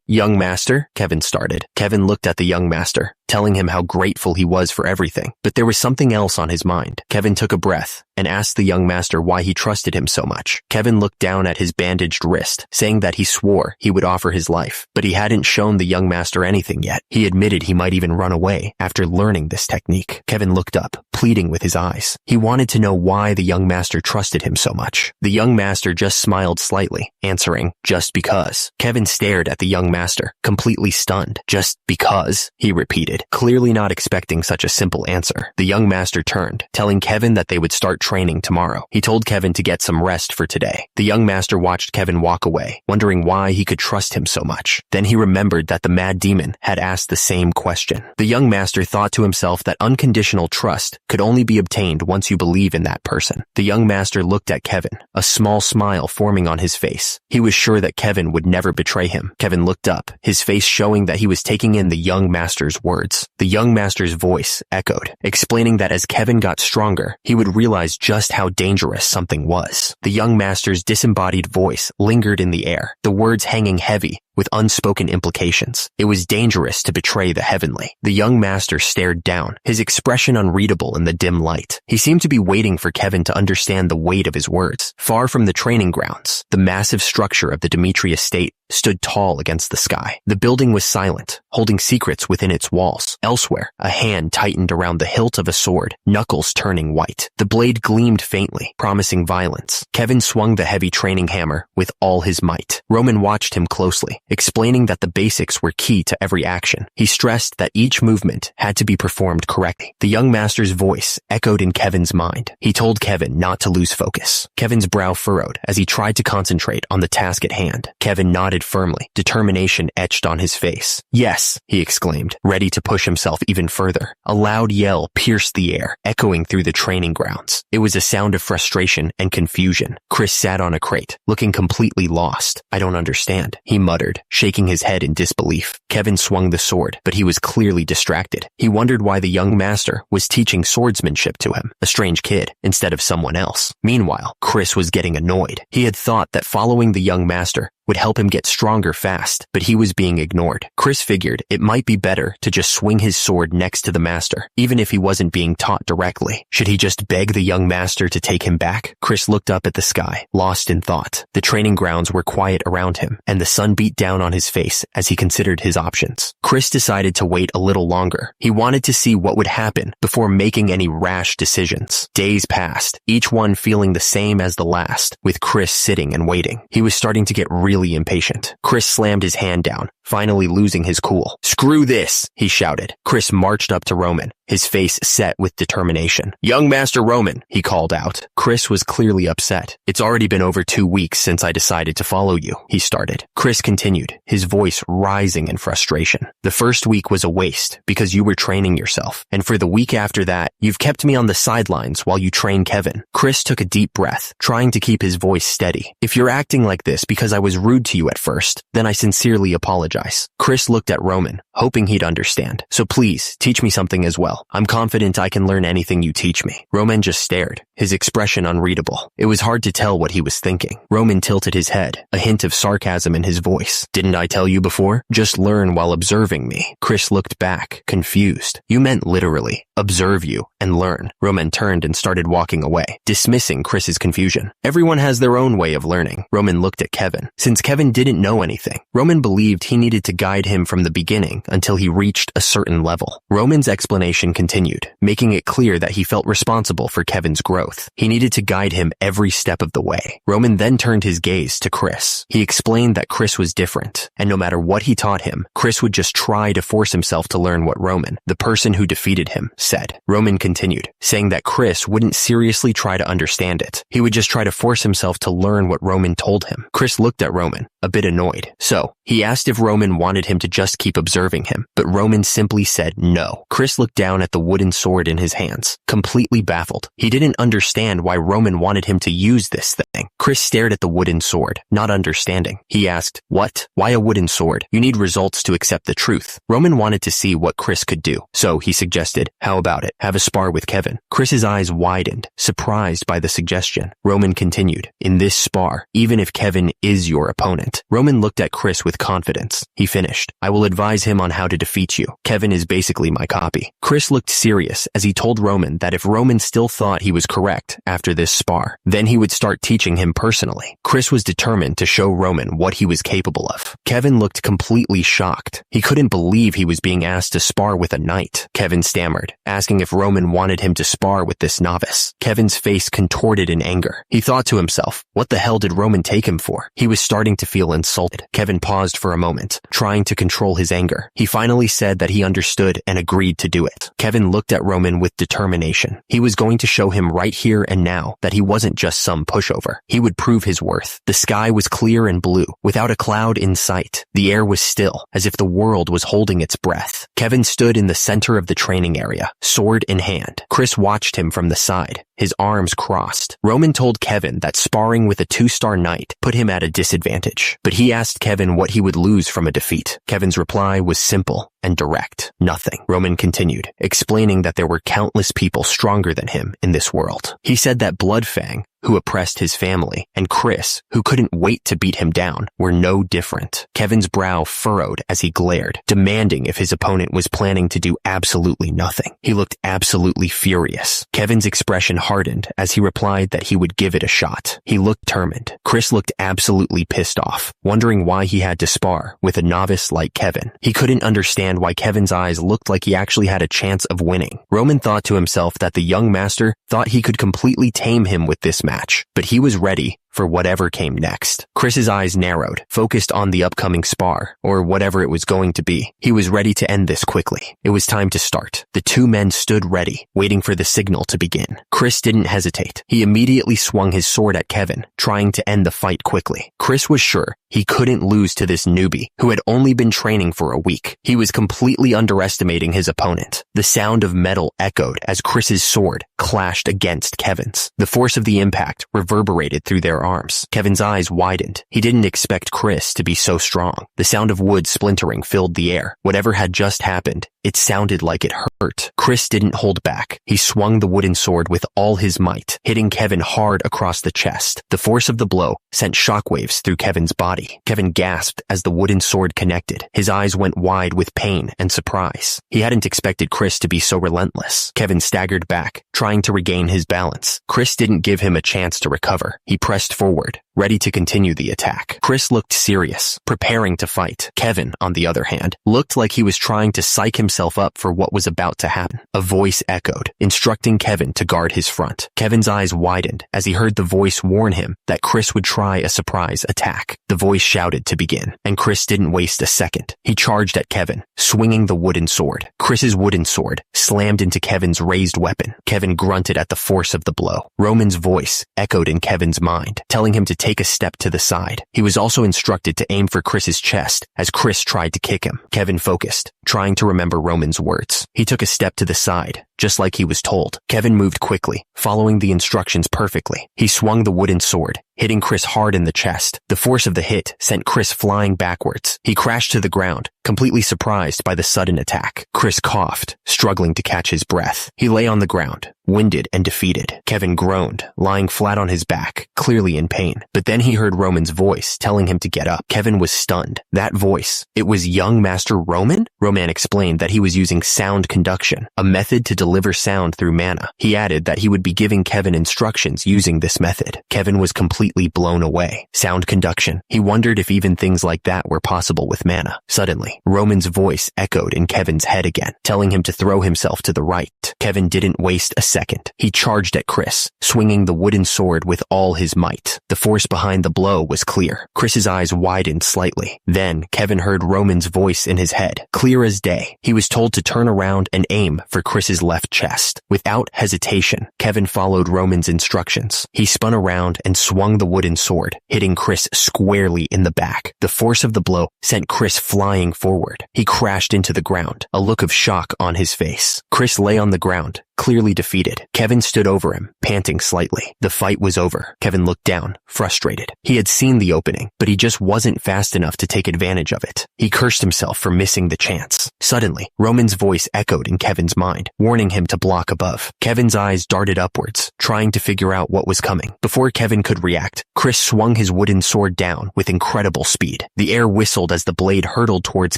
Young master? Kevin started. Kevin looked at the young master, telling him how grateful he was for everything. But there was something else on his mind. Kevin took a breath, and asked the young master why he trusted him so much. Kevin looked down at his bandaged wrist, saying that he swore he would offer his life, but he hadn't shown the young master anything yet. He admitted he might even run away after learning this technique. Kevin looked up, pleading with his eyes. He wanted to know why the young master trusted him so much. The young master just smiled slightly, answering, "Just because." Kevin stared at the young master, completely stunned. "Just because?" he repeated, clearly not expecting such a simple answer. The young master turned, telling Kevin that they would start training tomorrow. He told Kevin to get some rest for today. The young master watched Kevin walk away, wondering why he could trust him so much. Then he remembered that the mad demon had asked the same question. The young master thought to himself that unconditional trust could only be obtained once you believe in that person. The young master looked at Kevin, a small smile forming on his face. He was sure that Kevin would never betray him. Kevin looked up, his face showing that he was taking in the young master's words. The young master's voice echoed, explaining that as Kevin got stronger, he would realize just how dangerous something was. The young master's disembodied voice lingered in the air, the words hanging heavy with unspoken implications. It was dangerous to betray the heavenly. The young master stared down, his expression unreadable in the dim light. He seemed to be waiting for Kevin to understand the weight of his words. Far from the training grounds, the massive structure of the Dimitri estate stood tall against the sky. The building was silent, holding secrets within its walls. Elsewhere, a hand tightened around the hilt of a sword, knuckles turning white. The blade gleamed faintly, promising violence. Kevin swung the heavy training hammer with all his might. Roman watched him closely, explaining that the basics were key to every action. He stressed that each movement had to be performed correctly. The young master's voice echoed in Kevin's mind. He told Kevin not to lose focus. Kevin's brow furrowed as he tried to concentrate on the task at hand. Kevin nodded firmly, determination etched on his face. "Yes," he exclaimed, ready to push himself even further. A loud yell pierced the air, echoing through the training grounds. It was a sound of frustration and confusion. Chris sat on a crate, looking completely lost. "I don't understand," he muttered, shaking his head in disbelief. Kevin swung the sword, but he was clearly distracted. He wondered why the young master was teaching swordsmanship to him, a strange kid, instead of someone else. Meanwhile, Chris was getting annoyed. He had thought that following the young master would help him get stronger fast, but he was being ignored. Chris figured it might be better to just swing his sword next to the master, even if he wasn't being taught directly. Should he just beg the young master to take him back? Chris looked up at the sky, lost in thought. The training grounds were quiet around him, and the sun beat down on his face as he considered his options. Chris decided to wait a little longer. He wanted to see what would happen before making any rash decisions. Days passed, each one feeling the same as the last, with Chris sitting and waiting. He was starting to get really impatient. Chris slammed his hand down, finally losing his cool. "Screw this," he shouted. Chris marched up to Roman, his face set with determination. "Young Master Roman," he called out. Chris was clearly upset. "It's already been over 2 weeks since I decided to follow you," he started. Chris continued, his voice rising in frustration. "The first week was a waste because you were training yourself, and for the week after that, you've kept me on the sidelines while you train Kevin." Chris took a deep breath, trying to keep his voice steady. "If you're acting like this because I was rude to you at first, then I sincerely apologize." Chris looked at Roman, hoping he'd understand. "So please, teach me something as well. I'm confident I can learn anything you teach me." Roman just stared, his expression unreadable. It was hard to tell what he was thinking. Roman tilted his head, a hint of sarcasm in his voice. "Didn't I tell you before? Just learn while observing me." Chris looked back, confused. "You meant literally, observe you and learn." Roman turned and started walking away, dismissing Chris's confusion. Everyone has their own way of learning. Roman looked at Kevin. Since Kevin didn't know anything, Roman believed he needed to guide him from the beginning until he reached a certain level. Roman's explanation continued, making it clear that he felt responsible for Kevin's growth. He needed to guide him every step of the way. Roman then turned his gaze to Chris. He explained that Chris was different, and no matter what he taught him, Chris would just try to force himself to learn what Roman, the person who defeated him, said. Roman continued, saying that Chris wouldn't seriously try to understand it. He would just try to force himself to learn what Roman told him. Chris looked at Roman, a bit annoyed. So, he asked if Roman wanted him to just keep observing him, but Roman simply said no. Chris looked down at the wooden sword in his hands, completely baffled. He didn't understand why Roman wanted him to use this thing. Chris stared at the wooden sword, not understanding. He asked, "What? Why a wooden sword? You need results to accept the truth." Roman wanted to see what Chris could do, so he suggested, "How about it? Have a spar with Kevin." Chris's eyes widened, surprised by the suggestion. Roman continued, "In this spar, even if Kevin is your opponent." Roman looked at Chris with confidence. He finished, "I will advise him on how to defeat you. Kevin is basically my copy." Chris Chris looked serious as he told Roman that if Roman still thought he was correct after this spar, then he would start teaching him personally. Chris was determined to show Roman what he was capable of. Kevin looked completely shocked. He couldn't believe he was being asked to spar with a knight. Kevin stammered, asking if Roman wanted him to spar with this novice. Kevin's face contorted in anger. He thought to himself, what the hell did Roman take him for? He was starting to feel insulted. Kevin paused for a moment, trying to control his anger. He finally said that he understood and agreed to do it. Kevin looked at Roman with determination. He was going to show him right here and now that he wasn't just some pushover. He would prove his worth. The sky was clear and blue, without a cloud in sight. The air was still, as if the world was holding its breath. Kevin stood in the center of the training area, sword in hand. Chris watched him from the side, his arms crossed. Roman told Kevin that sparring with a 2-star knight put him at a disadvantage, but he asked Kevin what he would lose from a defeat. Kevin's reply was simple and direct. Nothing. Roman continued, explaining that there were countless people stronger than him in this world. He said that Bloodfang, who oppressed his family, and Chris, who couldn't wait to beat him down, were no different. Kevin's brow furrowed as he glared, demanding if his opponent was planning to do absolutely nothing. He looked absolutely furious. Kevin's expression hardened as he replied that he would give it a shot. He looked determined. Chris looked absolutely pissed off, wondering why he had to spar with a novice like Kevin. He couldn't understand why Kevin's eyes looked like he actually had a chance of winning. Roman thought to himself that the young master thought he could completely tame him with this match, but he was ready for whatever came next. Chris's eyes narrowed, focused on the upcoming spar, or whatever it was going to be. He was ready to end this quickly. It was time to start. The two men stood ready, waiting for the signal to begin. Chris didn't hesitate. He immediately swung his sword at Kevin, trying to end the fight quickly. Chris was sure he couldn't lose to this newbie, who had only been training for a week. He was completely underestimating his opponent. The sound of metal echoed as Chris's sword clashed against Kevin's. The force of the impact reverberated through their arms. Kevin's eyes widened. He didn't expect Chris to be so strong. The sound of wood splintering filled the air. Whatever had just happened, it sounded like it hurt. Chris didn't hold back. He swung the wooden sword with all his might, hitting Kevin hard across the chest. The force of the blow sent shockwaves through Kevin's body. Kevin gasped as the wooden sword connected. His eyes went wide with pain and surprise. He hadn't expected Chris to be so relentless. Kevin staggered back, trying to regain his balance. Chris didn't give him a chance to recover. He pressed forward, ready to continue the attack. Chris looked serious, preparing to fight. Kevin, on the other hand, looked like he was trying to psych himself up for what was about to happen. A voice echoed, instructing Kevin to guard his front. Kevin's eyes widened as he heard the voice warn him that Chris would try a surprise attack. The voice shouted to begin, and Chris didn't waste a second. He charged at Kevin, swinging the wooden sword. Chris's wooden sword slammed into Kevin's raised weapon. Kevin grunted at the force of the blow. Roman's voice echoed in Kevin's mind, telling him to take a step to the side. He was also instructed to aim for Chris's chest as Chris tried to kick him. Kevin focused, trying to remember Roman's words. He took a step to the side, just like he was told. Kevin moved quickly, following the instructions perfectly. He swung the wooden sword, hitting Chris hard in the chest. The force of the hit sent Chris flying backwards. He crashed to the ground, completely surprised by the sudden attack. Chris coughed, struggling to catch his breath. He lay on the ground, winded and defeated. Kevin groaned, lying flat on his back, clearly in pain. But then he heard Roman's voice telling him to get up. Kevin was stunned. That voice, it was young Master Roman? Roman explained that he was using sound conduction, a method to deliver sound through mana. He added that he would be giving Kevin instructions using this method. Kevin was completely blown away. Sound conduction. He wondered if even things like that were possible with mana. Suddenly, Roman's voice echoed in Kevin's head again, telling him to throw himself to the right. Kevin didn't waste a second. He charged at Chris, swinging the wooden sword with all his might. The force behind the blow was clear. Chris's eyes widened slightly. Then, Kevin heard Roman's voice in his head, clear as day. He was told to turn around and aim for Chris's left chest. Without hesitation, Kevin followed Roman's instructions. He spun around and swung the wooden sword, hitting Chris squarely in the back. The force of the blow sent Chris flying forward. He crashed into the ground, a look of shock on his face. Chris lay on the ground, clearly defeated. Kevin stood over him, panting slightly. The fight was over. Kevin looked down, frustrated. He had seen the opening, but he just wasn't fast enough to take advantage of it. He cursed himself for missing the chance. Suddenly, Roman's voice echoed in Kevin's mind, warning him to block above. Kevin's eyes darted upwards, trying to figure out what was coming. Before Kevin could react, Chris swung his wooden sword down with incredible speed. The air whistled as the blade hurtled towards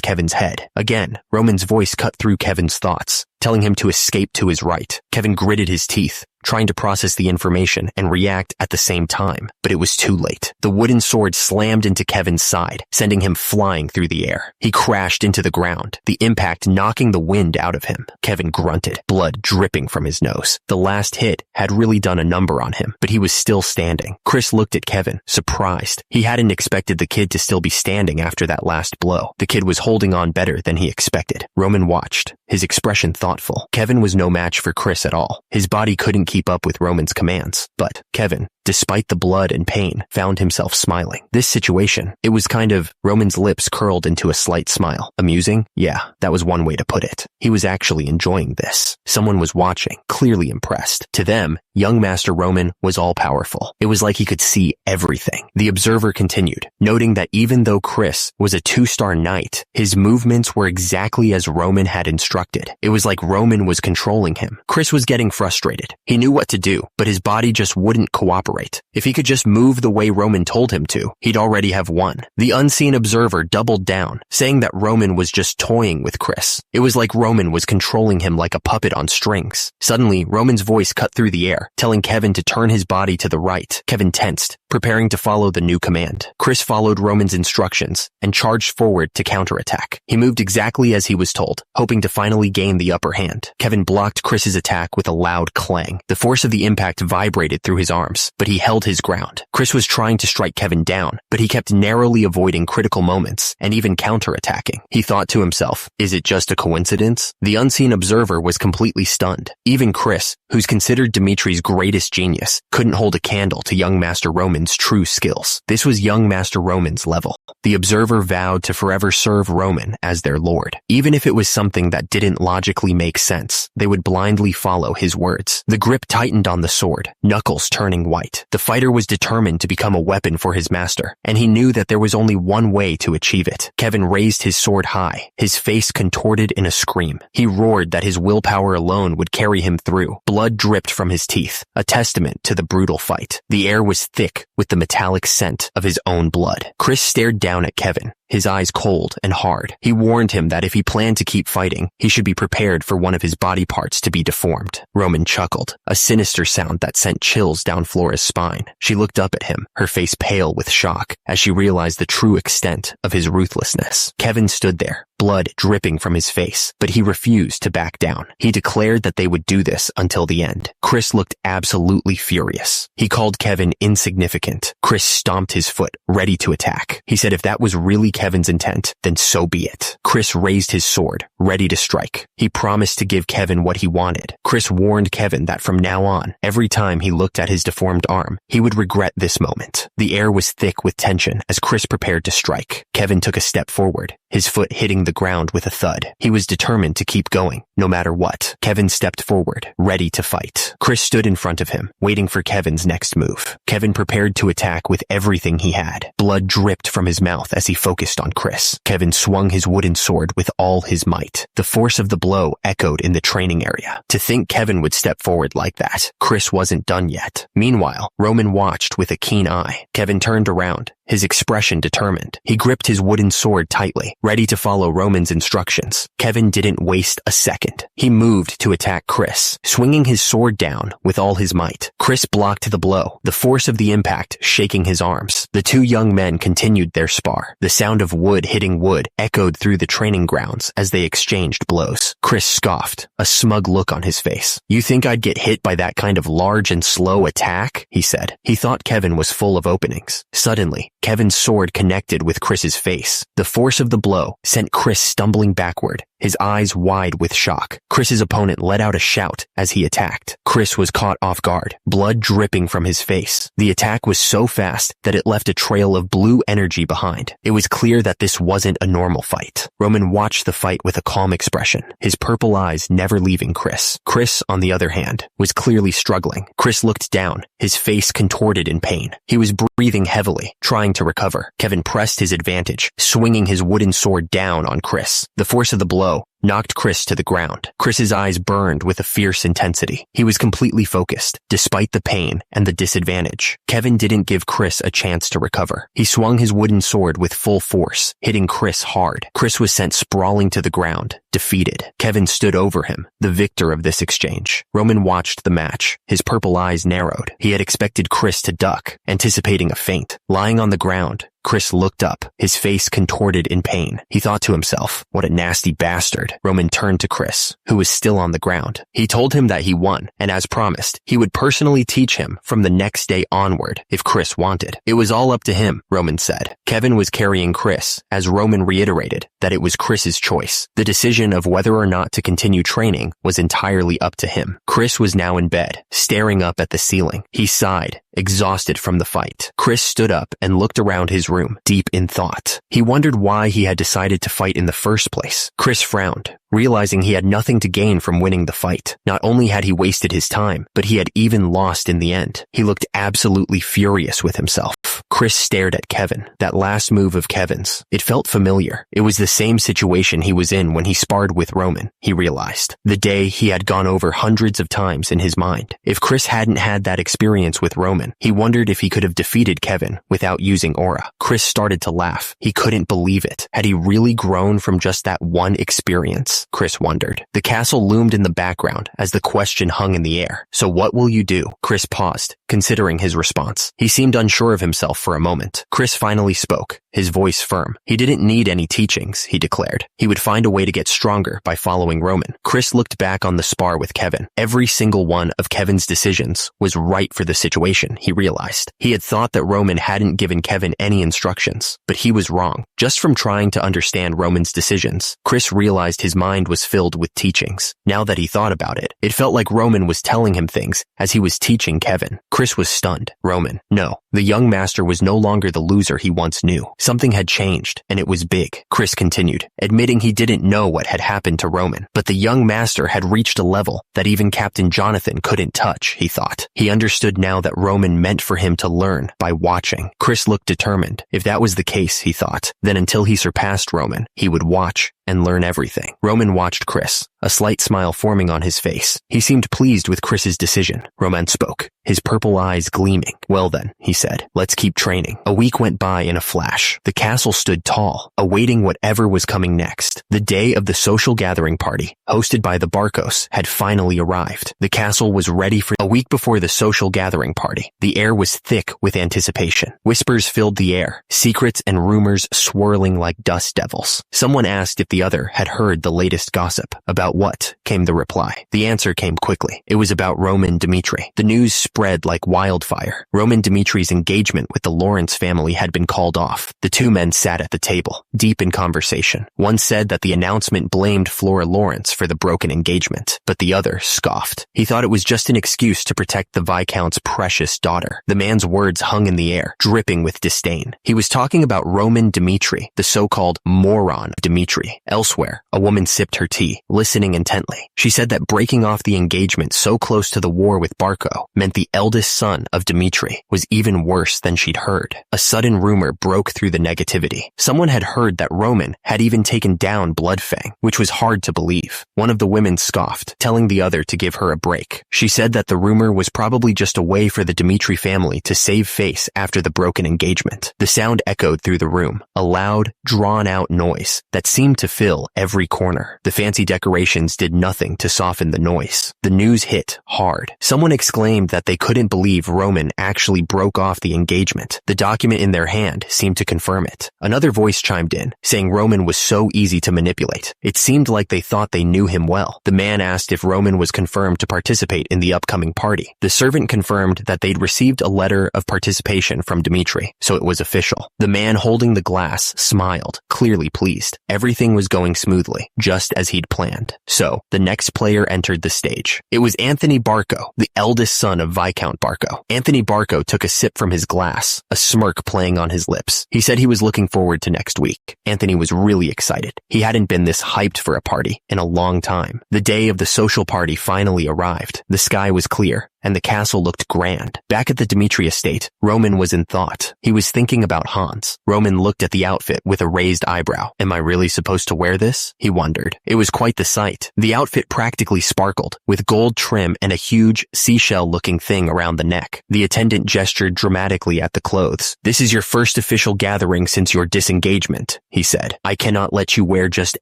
Kevin's head. Again, Roman's voice cut through Kevin's thoughts, telling him to escape to his right. Kevin gritted his teeth, trying to process the information and react at the same time, but it was too late. The wooden sword slammed into Kevin's side, sending him flying through the air. He crashed into the ground, the impact knocking the wind out of him. Kevin grunted, blood dripping from his nose. The last hit had really done a number on him, but he was still standing. Chris looked at Kevin, surprised. He hadn't expected the kid to still be standing after that last blow. The kid was holding on better than he expected. Roman watched, his expression thoughtful. Kevin was no match for Chris at all. His body couldn't keep up with Roman's commands, but Kevin, despite the blood and pain, found himself smiling. This situation, it was kind of, Roman's lips curled into a slight smile. Amusing? Yeah, that was one way to put it. He was actually enjoying this. Someone was watching, clearly impressed. To them, young Master Roman was all-powerful. It was like he could see everything. The observer continued, noting that even though Chris was a 2-star knight, his movements were exactly as Roman had instructed. It was like Roman was controlling him. Chris was getting frustrated. He knew what to do, but his body just wouldn't cooperate. If he could just move the way Roman told him to, he'd already have won. The unseen observer doubled down, saying that Roman was just toying with Chris. It was like Roman was controlling him like a puppet on strings. Suddenly, Roman's voice cut through the air, telling Kevin to turn his body to the right. Kevin tensed, preparing to follow the new command. Chris followed Roman's instructions and charged forward to counterattack. He moved exactly as he was told, hoping to finally gain the upper hand. Kevin blocked Chris's attack with a loud clang. The force of the impact vibrated through his arms, but he held his ground. Chris was trying to strike Kevin down, but he kept narrowly avoiding critical moments and even counterattacking. He thought to himself, is it just a coincidence? The unseen observer was completely stunned. Even Chris, who's considered Dimitri's greatest genius, couldn't hold a candle to young Master Roman's true skills. This was young Master Roman's level. The observer vowed to forever serve Roman as their lord. Even if it was something that didn't logically make sense, they would blindly follow his words. The grip tightened on the sword, knuckles turning white. The fighter was determined to become a weapon for his master, and he knew that there was only one way to achieve it. Kevin raised his sword high, his face contorted in a scream. He roared that his willpower alone would carry him through. Blood dripped from his teeth, a testament to the brutal fight. The air was thick with the metallic scent of his own blood. Chris stared down at Kevin, his eyes cold and hard. He warned him that if he planned to keep fighting, he should be prepared for one of his body parts to be deformed. Roman chuckled, a sinister sound that sent chills down Flora's spine. She looked up at him, her face pale with shock, as she realized the true extent of his ruthlessness. Kevin stood there, blood dripping from his face, but he refused to back down. He declared that they would do this until the end. Chris looked absolutely furious. He called Kevin insignificant. Chris stomped his foot, ready to attack. He said if that was really Kevin's intent, then so be it. Chris raised his sword, ready to strike. He promised to give Kevin what he wanted. Chris warned Kevin that from now on, every time he looked at his deformed arm, he would regret this moment. The air was thick with tension as Chris prepared to strike. Kevin took a step forward, his foot hitting the ground with a thud. He was determined to keep going, no matter what. Kevin stepped forward, ready to fight. Chris stood in front of him, waiting for Kevin's next move. Kevin prepared to attack with everything he had. Blood dripped from his mouth as he focused on Chris. Kevin swung his wooden sword with all his might. The force of the blow echoed in the training area. To think Kevin would step forward like that, Chris wasn't done yet. Meanwhile, Roman watched with a keen eye. Kevin turned around, his expression determined. He gripped his wooden sword tightly, ready to follow Roman's instructions. Kevin didn't waste a second. He moved to attack Chris, swinging his sword down with all his might. Chris blocked the blow, the force of the impact shaking his arms. The two young men continued their spar. The sound of wood hitting wood echoed through the training grounds as they exchanged blows. Chris scoffed, a smug look on his face. "You think I'd get hit by that kind of large and slow attack?" he said. He thought Kevin was full of openings. Suddenly, Kevin's sword connected with Chris's face. The force of the blow sent Chris stumbling backward, his eyes wide with shock. Chris's opponent let out a shout as he attacked. Chris was caught off guard, blood dripping from his face. The attack was so fast that it left a trail of blue energy behind. It was clear that this wasn't a normal fight. Roman watched the fight with a calm expression, his purple eyes never leaving Chris. Chris, on the other hand, was clearly struggling. Chris looked down, his face contorted in pain. He was breathing heavily, trying to recover. Kevin pressed his advantage, swinging his wooden sword down on Chris. The force of the blow knocked Chris to the ground. Chris's eyes burned with a fierce intensity. He was completely focused, despite the pain and the disadvantage. Kevin didn't give Chris a chance to recover. He swung his wooden sword with full force, hitting Chris hard. Chris was sent sprawling to the ground, defeated. Kevin stood over him, the victor of this exchange. Roman watched the match. His purple eyes narrowed. He had expected Chris to duck, anticipating a feint. Lying on the ground, Chris looked up, his face contorted in pain. He thought to himself, what a nasty bastard. Roman turned to Chris, who was still on the ground. He told him that he won, and as promised, he would personally teach him from the next day onward if Chris wanted. It was all up to him, Roman said. Kevin was carrying Chris, as Roman reiterated that it was Chris's choice. The decision of whether or not to continue training was entirely up to him. Chris was now in bed, staring up at the ceiling. He sighed, exhausted from the fight. Chris stood up and looked around his room, deep in thought. He wondered why he had decided to fight in the first place. Chris frowned, realizing he had nothing to gain from winning the fight. Not only had he wasted his time, but he had even lost in the end. He looked absolutely furious with himself. Chris stared at Kevin. That last move of Kevin's. It felt familiar. It was the same situation he was in when he sparred with Roman, he realized. The day he had gone over hundreds of times in his mind. If Chris hadn't had that experience with Roman, he wondered if he could have defeated Kevin without using aura. Chris started to laugh. He couldn't believe it. Had he really grown from just that one experience? Chris wondered. The castle loomed in the background as the question hung in the air. So what will you do? Chris paused, considering his response. He seemed unsure of himself for a moment. Chris finally spoke, his voice firm. He didn't need any teachings, he declared. He would find a way to get stronger by following Roman. Chris looked back on the spar with Kevin. Every single one of Kevin's decisions was right for the situation, he realized. He had thought that Roman hadn't given Kevin any instructions, but he was wrong. Just from trying to understand Roman's decisions, Chris realized his mind was filled with teachings. Now that he thought about it, it felt like Roman was telling him things as he was teaching Kevin. Chris was stunned. Roman. No, the young master was no longer the loser he once knew. Something had changed, and it was big. Chris continued, admitting he didn't know what had happened to Roman, but the young master had reached a level that even Captain Jonathan couldn't touch, he thought. He understood now that Roman meant for him to learn by watching. Chris looked determined. If that was the case, he thought, then until he surpassed Roman, he would watch and learn everything. Roman watched Chris, a slight smile forming on his face. He seemed pleased with Chris's decision. Roman spoke, his purple eyes gleaming. Well then, he said, let's keep training. A week went by in a flash. The castle stood tall, awaiting whatever was coming next. The day of the social gathering party, hosted by the Barcos, had finally arrived. The castle was ready for a week before the social gathering party. The air was thick with anticipation. Whispers filled the air, secrets and rumors swirling like dust devils. Someone asked if the other had heard the latest gossip. About what? Came the reply. The answer came quickly. It was about Roman Dmitri. The news spread like wildfire. Roman Dmitri's engagement with the Lawrence family had been called off. The two men sat at the table, deep in conversation. One said that the announcement blamed Flora Lawrence for the broken engagement, but the other scoffed. He thought it was just an excuse to protect the Viscount's precious daughter. The man's words hung in the air, dripping with disdain. He was talking about Roman Dmitri, the so-called moron Dmitri. Elsewhere, a woman sipped her tea, listening intently. She said that breaking off the engagement so close to the war with Barco meant the eldest son of Dmitri was even worse than she'd heard. A sudden rumor broke through the negativity. Someone had heard that Roman had even taken down Bloodfang, which was hard to believe. One of the women scoffed, telling the other to give her a break. She said that the rumor was probably just a way for the Dmitri family to save face after the broken engagement. The sound echoed through the room, a loud, drawn-out noise that seemed to fill every corner. The fancy decorations did nothing to soften the noise. The news hit hard. Someone exclaimed that they couldn't believe Roman actually broke off the engagement. The document in their hand seemed to confirm it. Another voice chimed in, saying Roman was so easy to manipulate. It seemed like they thought they knew him well. The man asked if Roman was confirmed to participate in the upcoming party. The servant confirmed that they'd received a letter of participation from Dmitri, so it was official. The man holding the glass smiled, clearly pleased. Everything was going smoothly, just as he'd planned. So, the next player entered the stage. It was Anthony Barco, the eldest son of Viscount Barco. Anthony Barco took a sip from his glass, a smirk playing on his lips. He said he was looking forward to next week. Anthony was really excited. He hadn't been this hyped for a party in a long time. The day of the social party finally arrived. The sky was clear, and the castle looked grand. Back at the Dmitri estate, Roman was in thought. He was thinking about Hans. Roman looked at the outfit with a raised eyebrow. Am I really supposed to to wear this? He wondered. It was quite the sight. The outfit practically sparkled, with gold trim and a huge seashell-looking thing around the neck. The attendant gestured dramatically at the clothes. "This is your first official gathering since your disengagement," he said. "I cannot let you wear just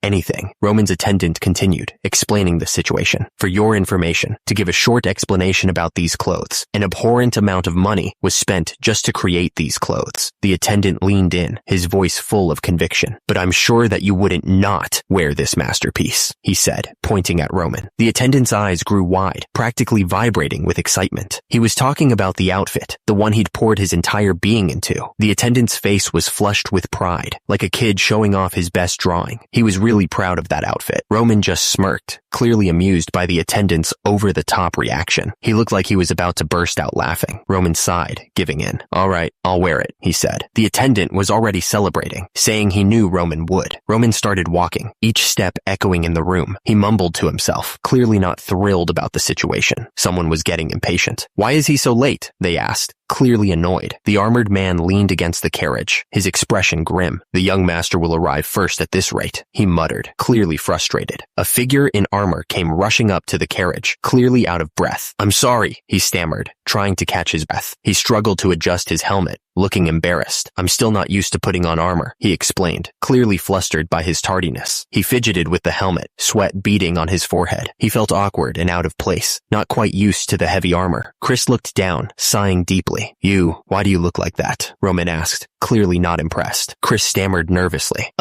anything." Roman's attendant continued, explaining the situation. "For your information, to give a short explanation about these clothes, an abhorrent amount of money was spent just to create these clothes." The attendant leaned in, his voice full of conviction. "But I'm sure that you wouldn't not wear this masterpiece," he said, pointing at Roman. The attendant's eyes grew wide, practically vibrating with excitement. He was talking about the outfit, the one he'd poured his entire being into. The attendant's face was flushed with pride, like a kid showing off his best drawing. He was really proud of that outfit. Roman just smirked, clearly amused by the attendant's over-the-top reaction. He looked like he was about to burst out laughing. Roman sighed, giving in. "All right, I'll wear it," he said. The attendant was already celebrating, saying he knew Roman would. Roman started walking, each step echoing in the room. He mumbled to himself, clearly not thrilled about the situation. Someone was getting impatient. "Why is he so late?" they asked, clearly annoyed. The armored man leaned against the carriage, his expression grim. "The young master will arrive first at this rate," he muttered, clearly frustrated. A figure in armor came rushing up to the carriage, clearly out of breath. "I'm sorry," he stammered, trying to catch his breath. He struggled to adjust his helmet, looking embarrassed. "I'm still not used to putting on armor," he explained, clearly flustered by his tardiness. He fidgeted with the helmet, sweat beading on his forehead. He felt awkward and out of place, not quite used to the heavy armor. Chris looked down, sighing deeply. Why do you look like that?" Roman asked, clearly not impressed. Chris stammered nervously.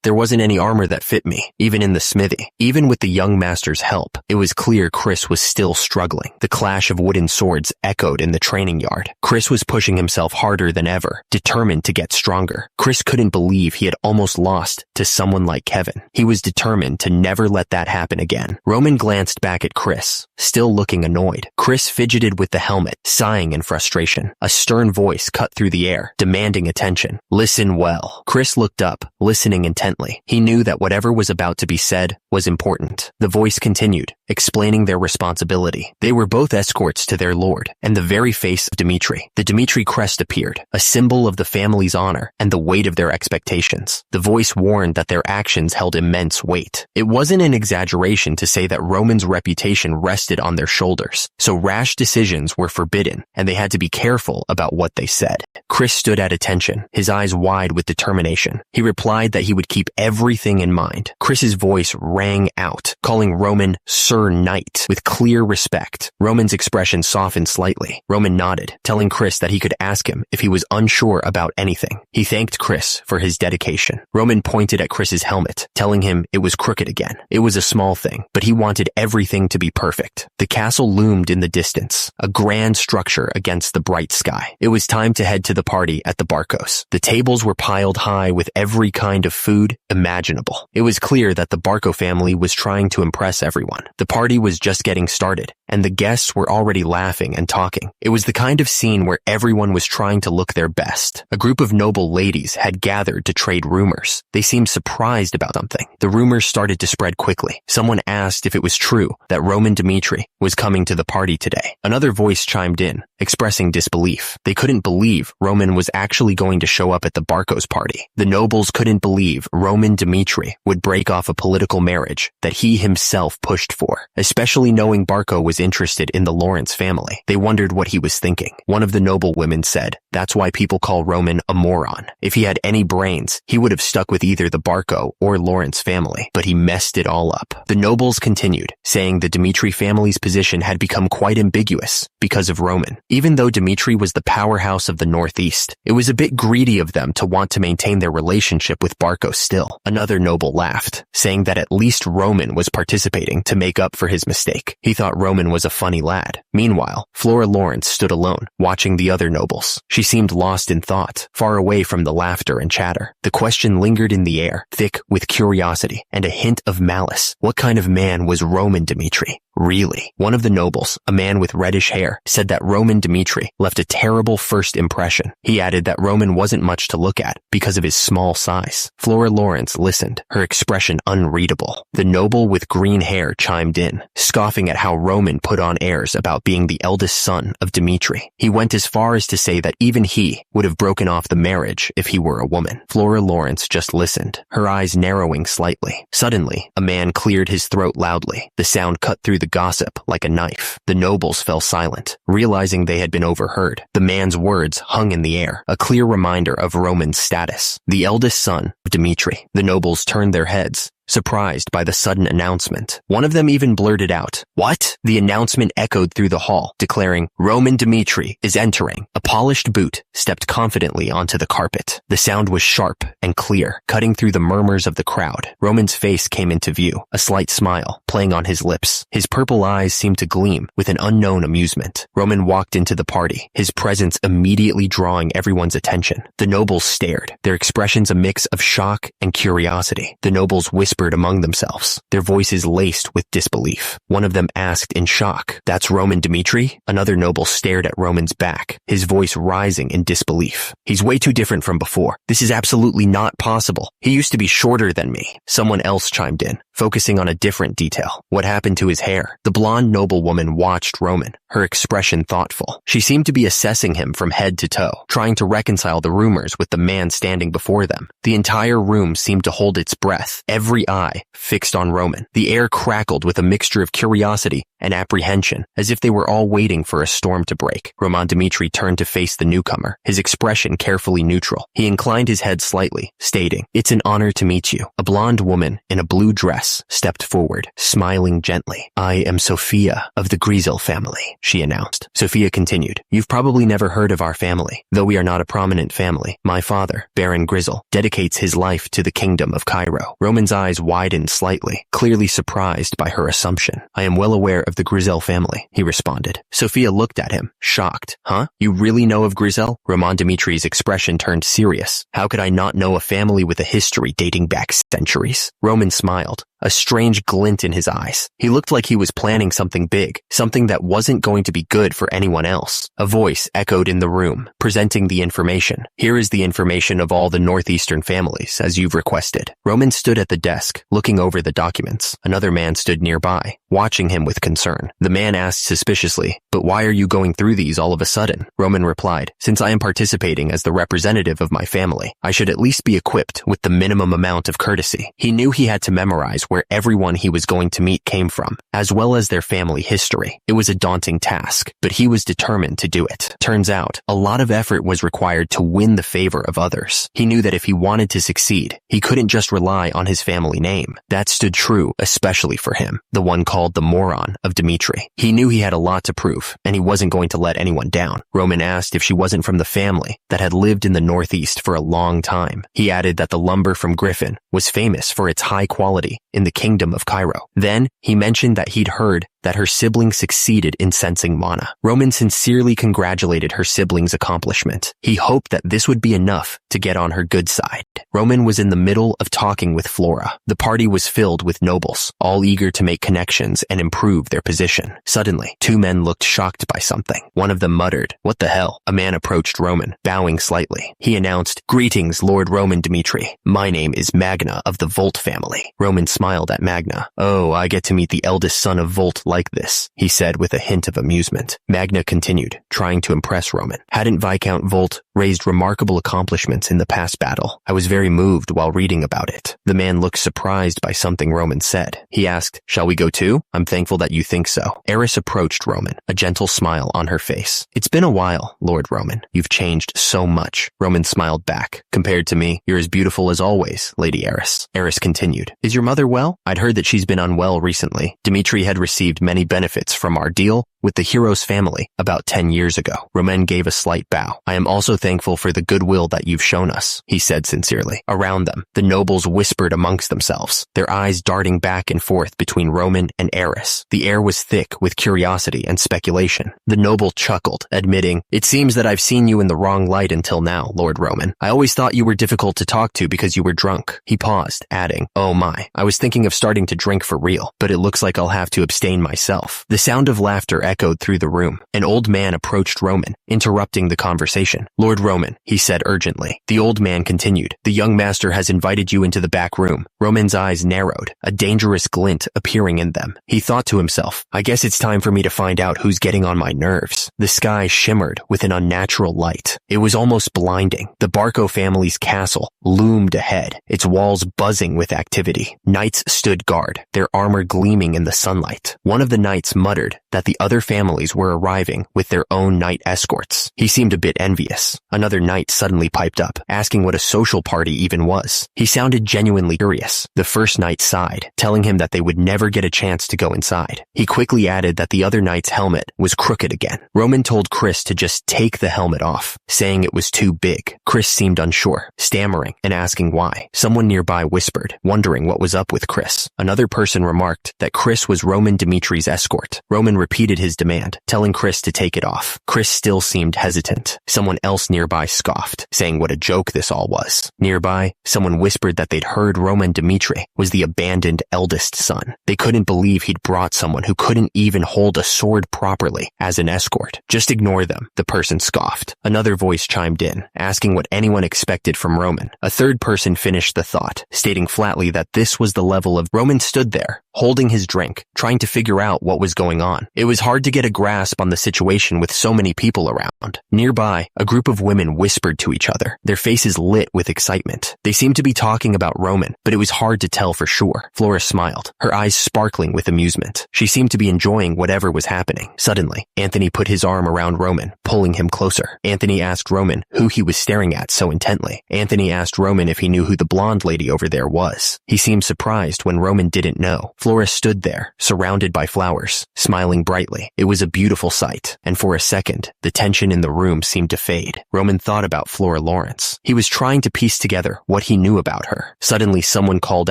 There wasn't any armor that fit me, even in the smithy." Even with the young master's help, it was clear Chris was still struggling. The clash of wooden swords echoed in the training yard. Chris was pushing himself harder than ever, determined to get stronger. Chris couldn't believe he had almost lost to someone like Kevin. He was determined to never let that happen again. Roman glanced back at Chris, still looking annoyed. Chris fidgeted with the helmet, sighing in frustration. A stern voice cut through the air, demanding attention. "Listen well." Chris looked up, listening intently. He knew that whatever was about to be said was important. The voice continued, explaining their responsibility. They were both escorts to their lord, and the very face of Dmitri. The Dmitri crest appeared, a symbol of the family's honor and the weight of their expectations. The voice warned that their actions held immense weight. It wasn't an exaggeration to say that Roman's reputation rested on their shoulders, so rash decisions were forbidden, and they had to be careful about what they said. Chris stood at attention, his eyes wide with determination. He replied that he would keep everything in mind. Chris's voice rang out, calling Roman Sir Knight with clear respect. Roman's expression softened slightly. Roman nodded, telling Chris that he could ask him if he was unsure about anything. He thanked Chris for his dedication. Roman pointed at Chris's helmet, telling him it was crooked again. It was a small thing, but he wanted everything to be perfect. The castle loomed in the distance, a grand structure against the bright sky. It was time to head to the party at the Barcos. The tables were piled high with every kind of food imaginable. It was clear that the Barco family was trying to impress everyone. The party was just getting started, and the guests were already laughing and talking. It was the kind of scene where everyone was trying to look their best. A group of noble ladies had gathered to trade rumors. They seemed surprised about something. The rumors started to spread quickly. Someone asked if it was true that Roman Dmitri was coming to the party today. Another voice chimed in, expressing disbelief. They couldn't believe Roman was actually going to show up at the Barcos party. The nobles couldn't believe Roman Dmitri would break off a political marriage that he himself pushed for, especially knowing Barco was interested in the Lawrence family. They wondered what he was thinking. One of the noble women said, "That's why people call Roman a moron. If he had any brains, he would have stuck with either the Barco or Lawrence family, but he messed it all up." The nobles continued, saying the Dmitri family's position had become quite ambiguous because of Roman. Even though Dmitri was the powerhouse of the Northeast, it was a bit greedy of them to want to maintain their relationship with Barco still. Another noble laughed, saying that at least Roman was participating to make up for his mistake. He thought Roman was a funny lad. Meanwhile, Flora Lawrence stood alone, watching the other nobles. She seemed lost in thought, far away from the laughter and chatter. The question lingered in the air, thick with curiosity and a hint of malice. What kind of man was Roman Dmitri? Really? One of the nobles, a man with reddish hair, said that Roman Dmitri left a terrible first impression. He added that Roman wasn't much to look at because of his small size. Flora Lawrence listened, her expression unreadable. The noble with green hair chimed in, scoffing at how Roman put on airs about being the eldest son of Dmitri. He went as far as to say that even he would have broken off the marriage if he were a woman. Flora Lawrence just listened, her eyes narrowing slightly. Suddenly, a man cleared his throat loudly. The sound cut through the gossip like a knife. The nobles fell silent, realizing they had been overheard. The man's words hung in the air, a clear reminder of Roman's status. The eldest son of Dmitri. The nobles turned their heads, surprised by the sudden announcement. One of them even blurted out, "What?" The announcement echoed through the hall, declaring, "Roman Dmitri is entering." A polished boot stepped confidently onto the carpet. The sound was sharp and clear, cutting through the murmurs of the crowd. Roman's face came into view, a slight smile playing on his lips. His purple eyes seemed to gleam with an unknown amusement. Roman walked into the party, his presence immediately drawing everyone's attention. The nobles stared, their expressions a mix of shock and curiosity. The nobles whispered among themselves, their voices laced with disbelief. One of them asked in shock, "That's Roman Dmitri?" Another noble stared at Roman's back, his voice rising in disbelief. "He's way too different from before. This is absolutely not possible. He used to be shorter than me." Someone else chimed in, focusing on a different detail. What happened to his hair? The blonde noblewoman watched Roman, her expression thoughtful. She seemed to be assessing him from head to toe, trying to reconcile the rumors with the man standing before them. The entire room seemed to hold its breath, every eye fixed on Roman. The air crackled with a mixture of curiosity and apprehension, as if they were all waiting for a storm to break. Roman Dmitri turned to face the newcomer, his expression carefully neutral. He inclined his head slightly, stating, "It's an honor to meet you." A blonde woman in a blue dress stepped forward, smiling gently. "I am Sophia of the Grizel family," she announced. Sophia continued, "You've probably never heard of our family. Though we are not a prominent family, my father, Baron Grizel, dedicates his life to the kingdom of Cairo." Roman's eyes widened slightly, clearly surprised by her assumption. "I am well aware of the Grizel family," he responded. Sophia looked at him, shocked. "Huh? You really know of Grizel?" Roman Dmitri's expression turned serious. "How could I not know a family with a history dating back centuries?" Roman smiled, a strange glint in his eyes. He looked like he was planning something big, something that wasn't going to be good for anyone else. A voice echoed in the room, presenting the information. "Here is the information of all the northeastern families, as you've requested." Roman stood at the desk, looking over the documents. Another man stood nearby, watching him with concern. The man asked suspiciously, "But why are you going through these all of a sudden?" Roman replied, "Since I am participating as the representative of my family, I should at least be equipped with the minimum amount of courtesy." He knew he had to memorize where everyone he was going to meet came from, as well as their family history. It was a daunting task, but he was determined to do it. Turns out, a lot of effort was required to win the favor of others. He knew that if he wanted to succeed, he couldn't just rely on his family name. That stood true especially for him, the one called the moron of Dmitri. He knew he had a lot to prove, and he wasn't going to let anyone down. Roman asked if she wasn't from the family that had lived in the Northeast for a long time. He added that the lumber from Griffin was famous for its high quality in the kingdom of Cairo. Then, he mentioned that he'd heard that her sibling succeeded in sensing mana. Roman sincerely congratulated her sibling's accomplishment. He hoped that this would be enough to get on her good side. Roman was in the middle of talking with Flora. The party was filled with nobles, all eager to make connections and improve their position. Suddenly, two men looked shocked by something. One of them muttered, "What the hell?" A man approached Roman, bowing slightly. He announced, "Greetings, Lord Roman Dmitri. My name is Magna of the Volt family." Roman smiled at Magna. "Oh, I get to meet the eldest son of Volt like this," he said with a hint of amusement. Magna continued, trying to impress Roman. "Hadn't Viscount Volt raised remarkable accomplishments in the past battle? I was very moved while reading about it." The man looked surprised by something Roman said. He asked, "Shall we go too? I'm thankful that you think so." Eris approached Roman, a gentle smile on her face. "It's been a while, Lord Roman. You've changed so much." Roman smiled back. "Compared to me, you're as beautiful as always, Lady Eris." Eris continued, "Is your mother well? I'd heard that she's been unwell recently." Dmitri had received many benefits from our deal with the hero's family about 10 years ago. Roman gave a slight bow. "I am also thankful for the goodwill that you've shown us," he said sincerely. Around them, the nobles whispered amongst themselves, their eyes darting back and forth between Roman and Eris. The air was thick with curiosity and speculation. The noble chuckled, admitting, "It seems that I've seen you in the wrong light until now, Lord Roman. I always thought you were difficult to talk to because you were drunk." He paused, adding, "Oh my, I was thinking of starting to drink for real, but it looks like I'll have to abstain myself. The sound of laughter echoed through the room. An old man approached Roman, interrupting the conversation. Lord Roman, he said urgently. The old man continued. The young master has invited you into the back room. Roman's eyes narrowed, a dangerous glint appearing in them. He thought to himself, I guess it's time for me to find out who's getting on my nerves. The sky shimmered with an unnatural light. It was almost blinding. The Barco family's castle loomed ahead, its walls buzzing with activity. Knights stood guard, their armor gleaming in the sunlight. One of the knights muttered that the other families were arriving with their own knight escorts. He seemed a bit envious. Another knight suddenly piped up, asking what a social party even was. He sounded genuinely curious. The first knight sighed, telling him that they would never get a chance to go inside. He quickly added that the other knight's helmet was crooked again. Roman told Chris to just take the helmet off, saying it was too big. Chris seemed unsure, stammering and asking why. Someone nearby whispered, wondering what was up with Chris. Another person remarked that Chris was Roman Dimitri's escort. Roman repeated his demand, telling Chris to take it off. Chris still seemed hesitant. Someone else nearby scoffed, saying what a joke this all was. Nearby, someone whispered that they'd heard Roman Dimitri was the abandoned eldest son. They couldn't believe he'd brought someone who couldn't even hold a sword properly as an escort. Just ignore them, the person scoffed. Another voice chimed in, asking what anyone expected from Roman. A third person finished the thought, stating flatly that this was the level of Roman stood there, holding his drink, trying to figure out what was going on. It was hard to get a grasp on the situation with so many people around. Nearby, a group of women whispered to each other, their faces lit with excitement. They seemed to be talking about Roman, but it was hard to tell for sure. Flora smiled, her eyes sparkling with amusement. She seemed to be enjoying whatever was happening. Suddenly, Anthony put his arm around Roman, pulling him closer. Anthony asked Roman who he was staring at so intently. Anthony asked Roman if he knew who the blonde lady over there was. He seemed surprised when Roman didn't know. Flora stood there, surrounded by flowers, smiling brightly. It was a beautiful sight, and for a second, the tension in the room seemed to fade. Roman thought about Flora Lawrence. He was trying to piece together what he knew about her. Suddenly, someone called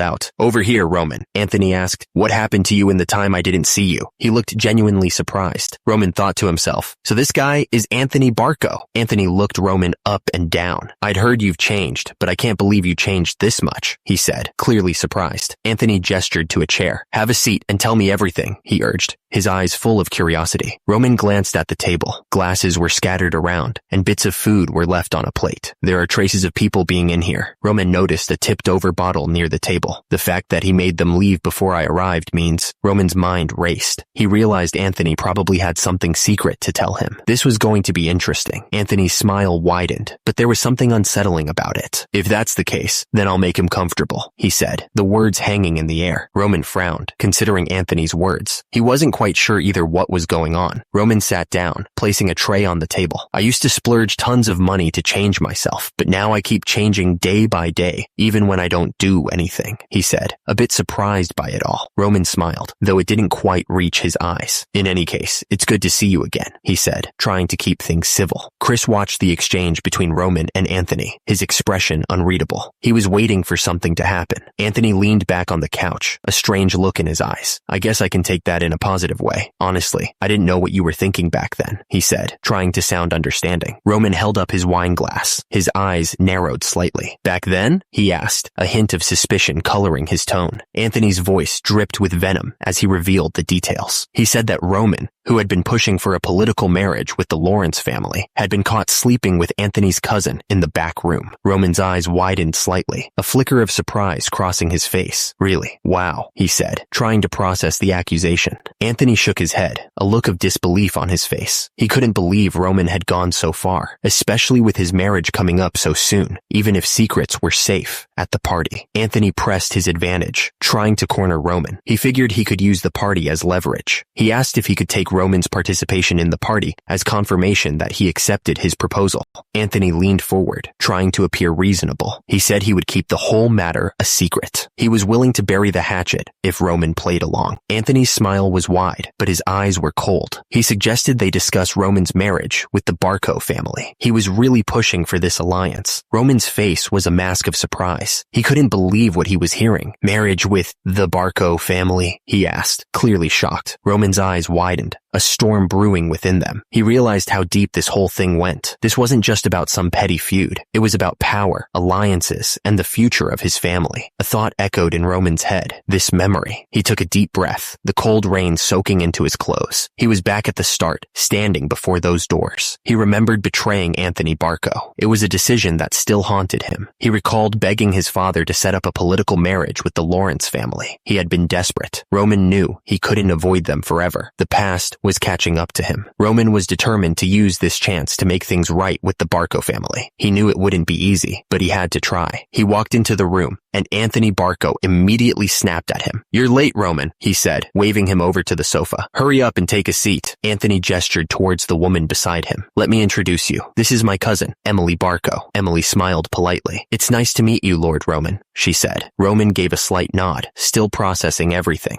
out, "Over here, Roman." Anthony asked, "What happened to you in the time I didn't see you?" He looked genuinely surprised. Roman thought to himself, so this guy is Anthony Barco. Anthony looked Roman up and down. "I'd heard you've changed, but I can't believe you changed this much," he said, clearly surprised. Anthony gestured to a chair. "Have a seat and tell me everything," he urged, his eyes full of curiosity. Roman glanced at the table. Glasses were scattered around, and bits of food were left on a plate. "There are traces of people being in here." Roman noticed a tipped-over bottle near the table. The fact that he made them leave before I arrived means Roman's mind raced. He realized Anthony probably had something secret to tell him. This was going to be interesting. Anthony's smile widened, but there was something unsettling about it. "If that's the case, then I'll make him comfortable," he said, the words hanging in the air. Roman frowned, considering Anthony's words. He wasn't quite sure either what was going on. Roman sat down, placing a tray on the table. "I used to splurge tons of money to change myself, but now I keep changing day by day, even when I don't do anything," he said, a bit surprised by it all. Roman smiled, though it didn't quite reach his eyes. "In any case, it's good to see you again," he said, trying to keep things civil. Chris watched the exchange between Roman and Anthony, his expression unreadable. He was waiting for something to happen. Anthony leaned back on the couch, a strange look in his eyes. "I guess I can take that in a positive way. Honestly, I didn't know what you were thinking back then," he said, trying to sound understanding. Roman held up his wine glass. His eyes narrowed slightly. "Back then?" he asked, a hint of suspicion coloring his tone. Anthony's voice dripped with venom as he revealed the details. He said that Roman, who had been pushing for a political marriage with the Lawrence family, had been caught sleeping with Anthony's cousin in the back room. Roman's eyes widened slightly, a flicker of surprise crossing his face. "Really? Wow," he said, trying to process the accusation. Anthony shook his head, a look of disbelief on his face. He couldn't believe Roman had gone so far, especially with his marriage coming up so soon, even if secrets were safe at the party. Anthony pressed his advantage, trying to corner Roman. He figured he could use the party as leverage. He asked if he could take Roman's participation in the party as confirmation that he accepted his proposal. Anthony leaned forward, trying to appear reasonable. He said he would keep the whole matter a secret. He was willing to bury the hatchet if Roman played along. Anthony's smile was wide, but his eyes were cold. He suggested they discuss Roman's marriage with the Barco family. He was really pushing for this alliance. Roman's face was a mask of surprise. He couldn't believe what he was hearing. "Marriage with the Barco family?" he asked, clearly shocked. Roman's eyes widened, a storm brewing within them. He realized how deep this whole thing went. This wasn't just about some petty feud. It was about power, alliances, and the future of his family. A thought echoed in Roman's head. This memory. He took a deep breath, the cold rain soaking into his clothes. He was back at the start, standing before those doors. He remembered betraying Anthony Barco. It was a decision that still haunted him. He recalled begging his father to set up a political marriage with the Lawrence family. He had been desperate. Roman knew he couldn't avoid them forever. The past was catching up to him. Roman was determined to use this chance to make things right with the Barco family. He knew it wouldn't be easy, but he had to try. He walked into the room, and Anthony Barco immediately snapped at him. "You're late, Roman," he said, waving him over to the sofa. "Hurry up and take a seat." Anthony gestured towards the woman beside him. "Let me introduce you. This is my cousin, Emily Barco." Emily smiled politely. "It's nice to meet you, Lord Roman," she said. Roman gave a slight nod, still processing everything.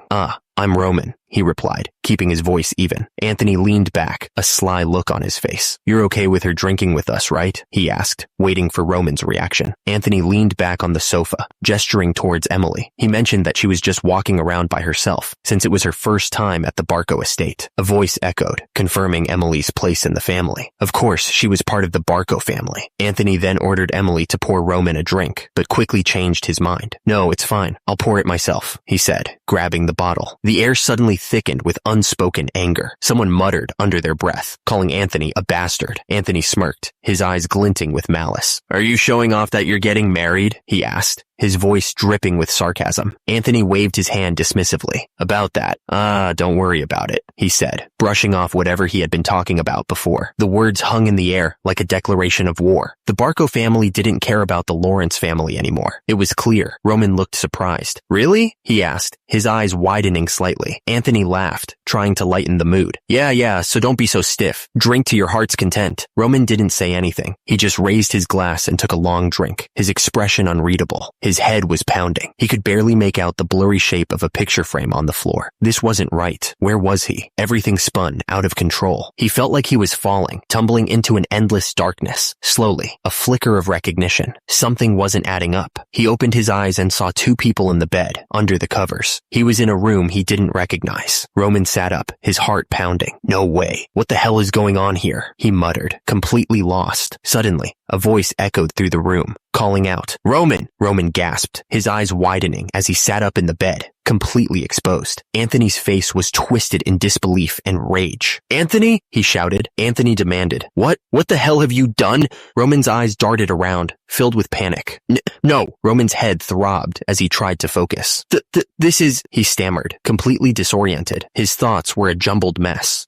"I'm Roman," he replied, keeping his voice even. Anthony leaned back, a sly look on his face. "You're okay with her drinking with us, right?" he asked, waiting for Roman's reaction. Anthony leaned back on the sofa, gesturing towards Emily. He mentioned that she was just walking around by herself, since it was her first time at the Barco estate. A voice echoed, confirming Emily's place in the family. Of course, she was part of the Barco family. Anthony then ordered Emily to pour Roman a drink, but quickly changed his mind. "No, it's fine. I'll pour it myself," he said, grabbing the bottle. The air suddenly thickened with unspoken anger. Someone muttered under their breath, calling Anthony a bastard. Anthony smirked, his eyes glinting with malice. "Are you showing off that you're getting married?" he asked, his voice dripping with sarcasm. Anthony waved his hand dismissively. "About that. Don't worry about it," he said, brushing off whatever he had been talking about before. The words hung in the air like a declaration of war. The Barco family didn't care about the Lawrence family anymore. It was clear. Roman looked surprised. "Really?" he asked, his eyes widening slightly. Anthony laughed, trying to lighten the mood. Yeah, so don't be so stiff. Drink to your heart's content." Roman didn't say anything. He just raised his glass and took a long drink, his expression unreadable. His head was pounding. He could barely make out the blurry shape of a picture frame on the floor. This wasn't right. Where was he? Everything spun out of control. He felt like he was falling, tumbling into an endless darkness. Slowly, a flicker of recognition. Something wasn't adding up. He opened his eyes and saw two people in the bed, under the covers. He was in a room he didn't recognize. Roman sat up, his heart pounding. "No way. What the hell is going on here?" he muttered, completely lost. Suddenly, a voice echoed through the room, calling out, "Roman!" Roman gasped, his eyes widening as he sat up in the bed, completely exposed. Anthony's face was twisted in disbelief and rage. "Anthony?" he shouted. Anthony demanded, What the hell have you done?" Roman's eyes darted around, filled with panic. No. Roman's head throbbed as he tried to focus. This is, he stammered, completely disoriented. His thoughts were a jumbled mess.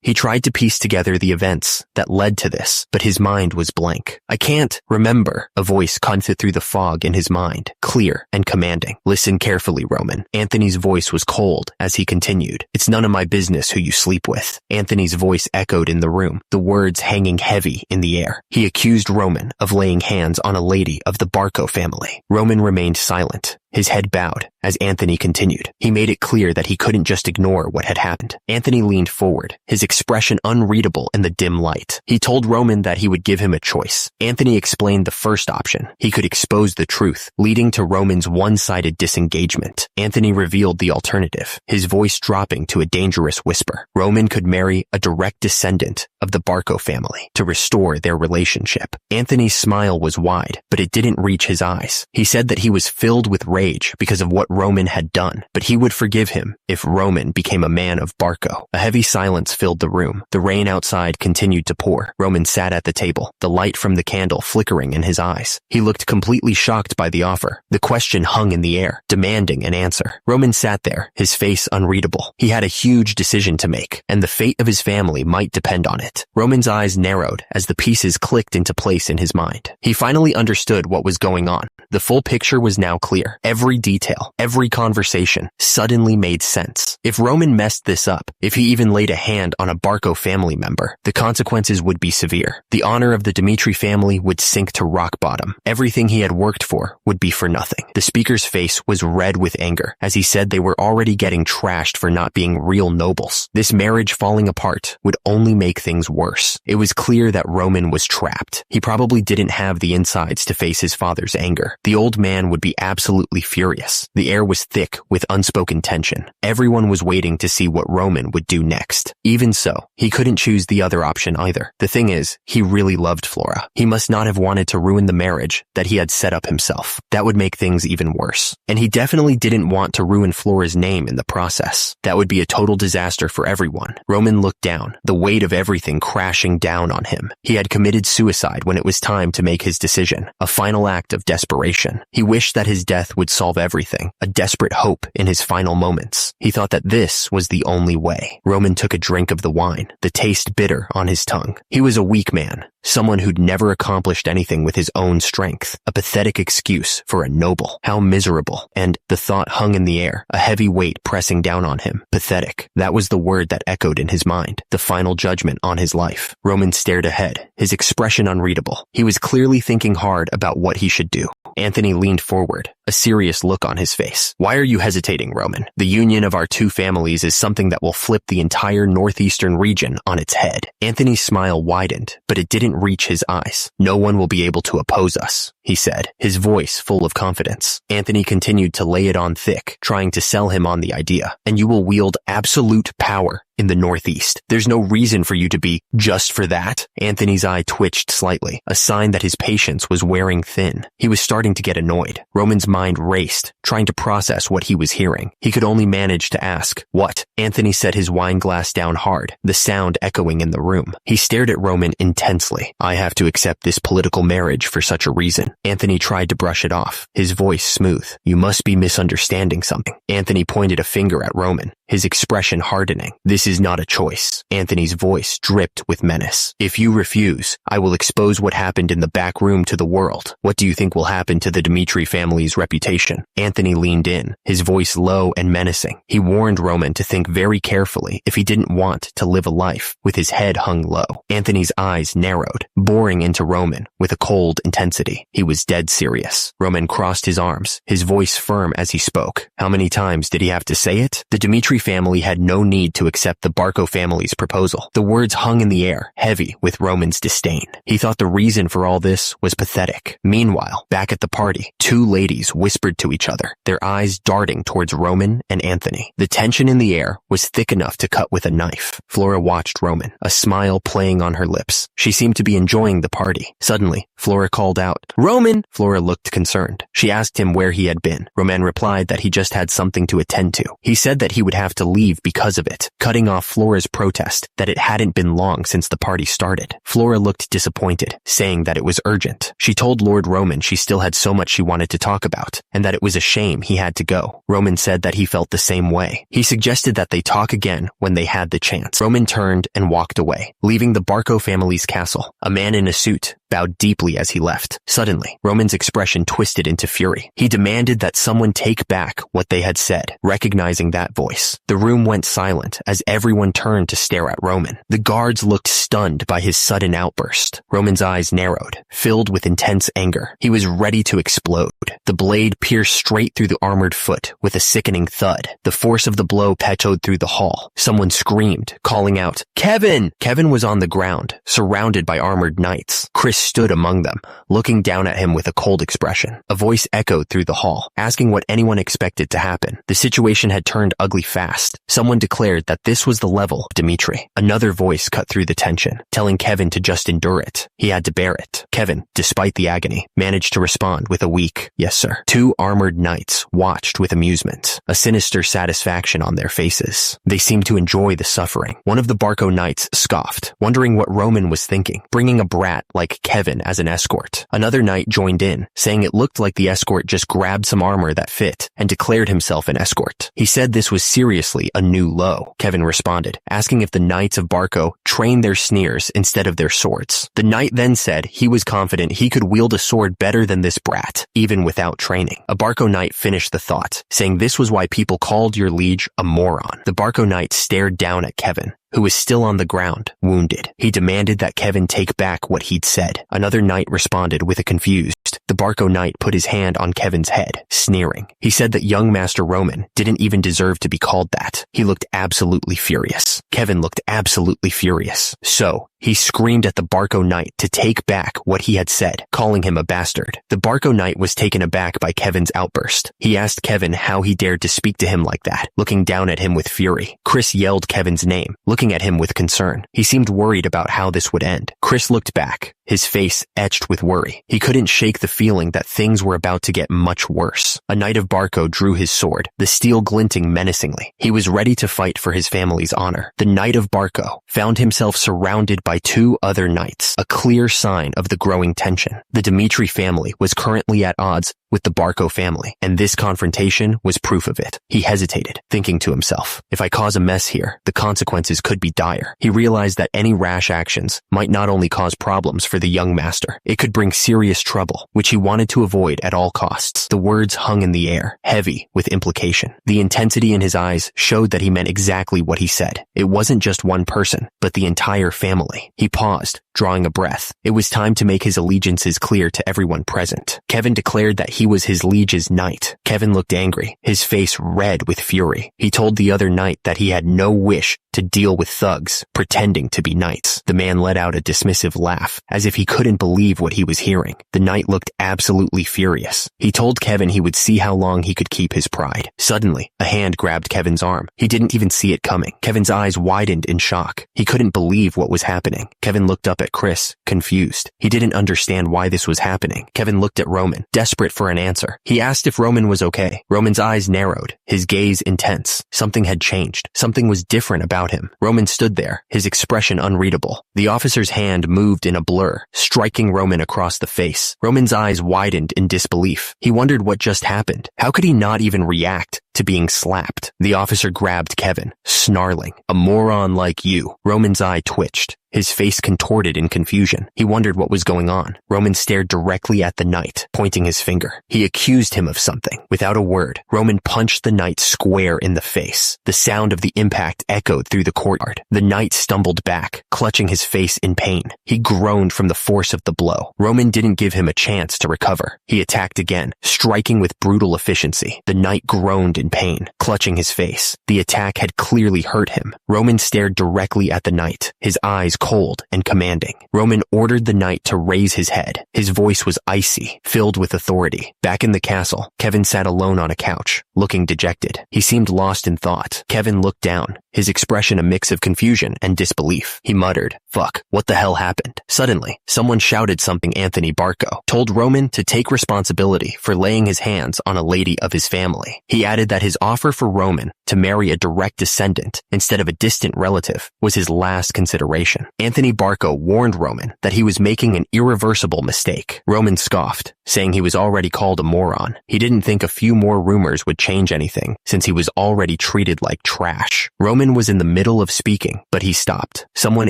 He tried to piece together the events that led to this, but his mind was blank. "I can't remember," a voice cut through the fog in his mind, clear and commanding. "Listen carefully, Roman." Anthony's voice was cold as he continued. "It's none of my business who you sleep with." Anthony's voice echoed in the room, the words hanging heavy in the air. He accused Roman of laying hands on a lady of the Barco family. Roman remained silent, his head bowed, as Anthony continued. He made it clear that he couldn't just ignore what had happened. Anthony leaned forward, his expression unreadable in the dim light. He told Roman that he would give him a choice. Anthony explained the first option. He could expose the truth, leading to Roman's one-sided disengagement. Anthony revealed the alternative, his voice dropping to a dangerous whisper. Roman could marry a direct descendant of the Barco family to restore their relationship. Anthony's smile was wide, but it didn't reach his eyes. He said that he was filled with rage because of what Roman had done, but he would forgive him if Roman became a man of Barco. A heavy silence filled the room. The rain outside continued to pour. Roman sat at the table, the light from the candle flickering in his eyes. He looked completely shocked by the offer. The question hung in the air, demanding an answer. Roman sat there, his face unreadable. He had a huge decision to make, and the fate of his family might depend on it. Roman's eyes narrowed as the pieces clicked into place in his mind. He finally understood what was going on. The full picture was now clear. Every detail, every conversation suddenly made sense. If Roman messed this up, if he even laid a hand on a Barco family member, the consequences would be severe. The honor of the Dmitri family would sink to rock bottom. Everything he had worked for would be for nothing. The speaker's face was red with anger as he said they were already getting trashed for not being real nobles. This marriage falling apart would only make things worse. It was clear that Roman was trapped. He probably didn't have the insides to face his father's anger. The old man would be absolutely furious. The air was thick with unspoken tension. Everyone was waiting to see what Roman would do next. Even so, he couldn't choose the other option either. The thing is, he really loved Flora. He must not have wanted to ruin the marriage that he had set up himself. That would make things even worse. And he definitely didn't want to ruin Flora's name in the process. That would be a total disaster for everyone. Roman looked down, the weight of everything crashing down on him. He had committed suicide when it was time to make his decision, a final act of desperation. He wished that his death would solve everything, a desperate hope in his final moments. He thought that this was the only way. Roman took a drink of the wine, the taste bitter on his tongue. He was a weak man, someone who'd never accomplished anything with his own strength, a pathetic excuse for a noble. How miserable. And the thought hung in the air, a heavy weight pressing down on him. Pathetic. That was the word that echoed in his mind, the final judgment on his life. Roman stared ahead, his expression unreadable. He was clearly thinking hard about what he should do. Anthony leaned forward, a serious look on his face. Why are you hesitating, Roman? The union of our two families is something that will flip the entire northeastern region on its head. Anthony's smile widened, but it didn't reach his eyes. No one will be able to oppose us, he said, his voice full of confidence. Anthony continued to lay it on thick, trying to sell him on the idea. And you will wield absolute power in the Northeast. There's no reason for you to be just for that. Anthony's eye twitched slightly, a sign that his patience was wearing thin. He was starting to get annoyed. Roman's mind raced, trying to process what he was hearing. He could only manage to ask, what? Anthony set his wine glass down hard, the sound echoing in the room. He stared at Roman intensely. I have to accept this political marriage for such a reason. Anthony tried to brush it off, his voice smooth. You must be misunderstanding something. Anthony pointed a finger at Roman, his expression hardening. This is not a choice. Anthony's voice dripped with menace. If you refuse, I will expose what happened in the back room to the world. What do you think will happen to the Dmitri family's reputation? Anthony leaned in, his voice low and menacing. He warned Roman to think very carefully if he didn't want to live a life with his head hung low. Anthony's eyes narrowed, boring into Roman with a cold intensity. He was dead serious. Roman crossed his arms, his voice firm as he spoke. How many times did he have to say it? The Dmitri family had no need to accept the Barco family's proposal. The words hung in the air, heavy with Roman's disdain. He thought the reason for all this was pathetic. Meanwhile, back at the party, two ladies whispered to each other, their eyes darting towards Roman and Anthony. The tension in the air was thick enough to cut with a knife. Flora watched Roman, a smile playing on her lips. She seemed to be enjoying the party. Suddenly, Flora called out, Roman! Flora looked concerned. She asked him where he had been. Roman replied that he just had something to attend to. He said that he would have to leave because of it, cutting off Flora's protest that it hadn't been long since the party started. Flora looked disappointed, saying that it was urgent. She told Lord Roman she still had so much she wanted to talk about, and that it was a shame he had to go. Roman said that he felt the same way. He suggested that they talk again when they had the chance. Roman turned and walked away, leaving the Barco family's castle. A man in a suit bowed deeply as he left. Suddenly, Roman's expression twisted into fury. He demanded that someone take back what they had said, recognizing that voice. The room went silent as everyone turned to stare at Roman. The guards looked stunned by his sudden outburst. Roman's eyes narrowed, filled with intense anger. He was ready to explode. The blade pierced straight through the armored foot with a sickening thud. The force of the blow echoed through the hall. Someone screamed, calling out, Kevin! Kevin was on the ground, surrounded by armored knights. Chris stood among them, looking down at him with a cold expression. A voice echoed through the hall, asking what anyone expected to happen. The situation had turned ugly fast. Someone declared that this was the level of Dmitri. Another voice cut through the tension, telling Kevin to just endure it. He had to bear it. Kevin, despite the agony, managed to respond with a weak, yes sir. Two armored knights watched with amusement, a sinister satisfaction on their faces. They seemed to enjoy the suffering. One of the Barco knights scoffed, wondering what Roman was thinking, bringing a brat like Kevin as an escort. Another knight joined in, saying it looked like the escort just grabbed some armor that fit and declared himself an escort. He said this was seriously a new low. Kevin responded, asking if the knights of Barco trained their sneers instead of their swords. The knight then said he was confident he could wield a sword better than this brat, even without training. A Barco knight finished the thought, saying this was why people called your liege a moron. The Barco knight stared down at Kevin, who was still on the ground, wounded. He demanded that Kevin take back what he'd said. Another knight responded with a confused. The Barco knight put his hand on Kevin's head, sneering. He said that young Master Roman didn't even deserve to be called that. He looked absolutely furious. Kevin looked absolutely furious. So, He screamed at the Barco Knight to take back what he had said, calling him a bastard. The Barco Knight was taken aback by Kevin's outburst. He asked Kevin how he dared to speak to him like that, looking down at him with fury. Chris yelled Kevin's name, looking at him with concern. He seemed worried about how this would end. Chris looked back, his face etched with worry. He couldn't shake the feeling that things were about to get much worse. A knight of Barco drew his sword, the steel glinting menacingly. He was ready to fight for his family's honor. The knight of Barco found himself surrounded by two other knights, a clear sign of the growing tension. The Dimitri family was currently at odds with the Barco family, and this confrontation was proof of it. He hesitated, thinking to himself, if I cause a mess here, the consequences could be dire. He realized that any rash actions might not only cause problems for the young master, it could bring serious trouble, which he wanted to avoid at all costs. The words hung in the air, heavy with implication. The intensity in his eyes showed that he meant exactly what he said. It wasn't just one person, but the entire family. He paused, drawing a breath. It was time to make his allegiances clear to everyone present. Kevin declared that he was his liege's knight. Kevin looked angry, his face red with fury. He told the other knight that he had no wish to deal with thugs pretending to be knights. The man let out a dismissive laugh, as if he couldn't believe what he was hearing. The knight looked absolutely furious. He told Kevin he would see how long he could keep his pride. Suddenly, a hand grabbed Kevin's arm. He didn't even see it coming. Kevin's eyes widened in shock. He couldn't believe what was happening. Kevin looked up at Chris, confused. He didn't understand why this was happening. Kevin looked at Roman, desperate for an answer. He asked if Roman was okay. Roman's eyes narrowed, his gaze intense. Something had changed. Something was different about him. Roman stood there, his expression unreadable. The officer's hand moved in a blur, striking Roman across the face. Roman's eyes widened in disbelief. He wondered what just happened. How could he not even react to being slapped? The officer grabbed Kevin, snarling, "A moron like you." Roman's eye twitched. His face contorted in confusion. He wondered what was going on. Roman stared directly at the knight, pointing his finger. He accused him of something. Without a word, Roman punched the knight square in the face. The sound of the impact echoed through the courtyard. The knight stumbled back, clutching his face in pain. He groaned from the force of the blow. Roman didn't give him a chance to recover. He attacked again, striking with brutal efficiency. The knight groaned in pain, clutching his face. The attack had clearly hurt him. Roman stared directly at the knight, his eyes cold and commanding. Roman ordered the knight to raise his head. His voice was icy, filled with authority. Back in the castle, Kevin sat alone on a couch, looking dejected. He seemed lost in thought. Kevin looked down, his expression a mix of confusion and disbelief. He muttered, "Fuck, what the hell happened?" Suddenly, someone shouted something. Anthony Barco told Roman to take responsibility for laying his hands on a lady of his family. He added that his offer for Roman to marry a direct descendant instead of a distant relative was his last consideration. Anthony Barco warned Roman that he was making an irreversible mistake. Roman scoffed, saying he was already called a moron. He didn't think a few more rumors would change anything, since he was already treated like trash. Roman was in the middle of speaking, but he stopped. Someone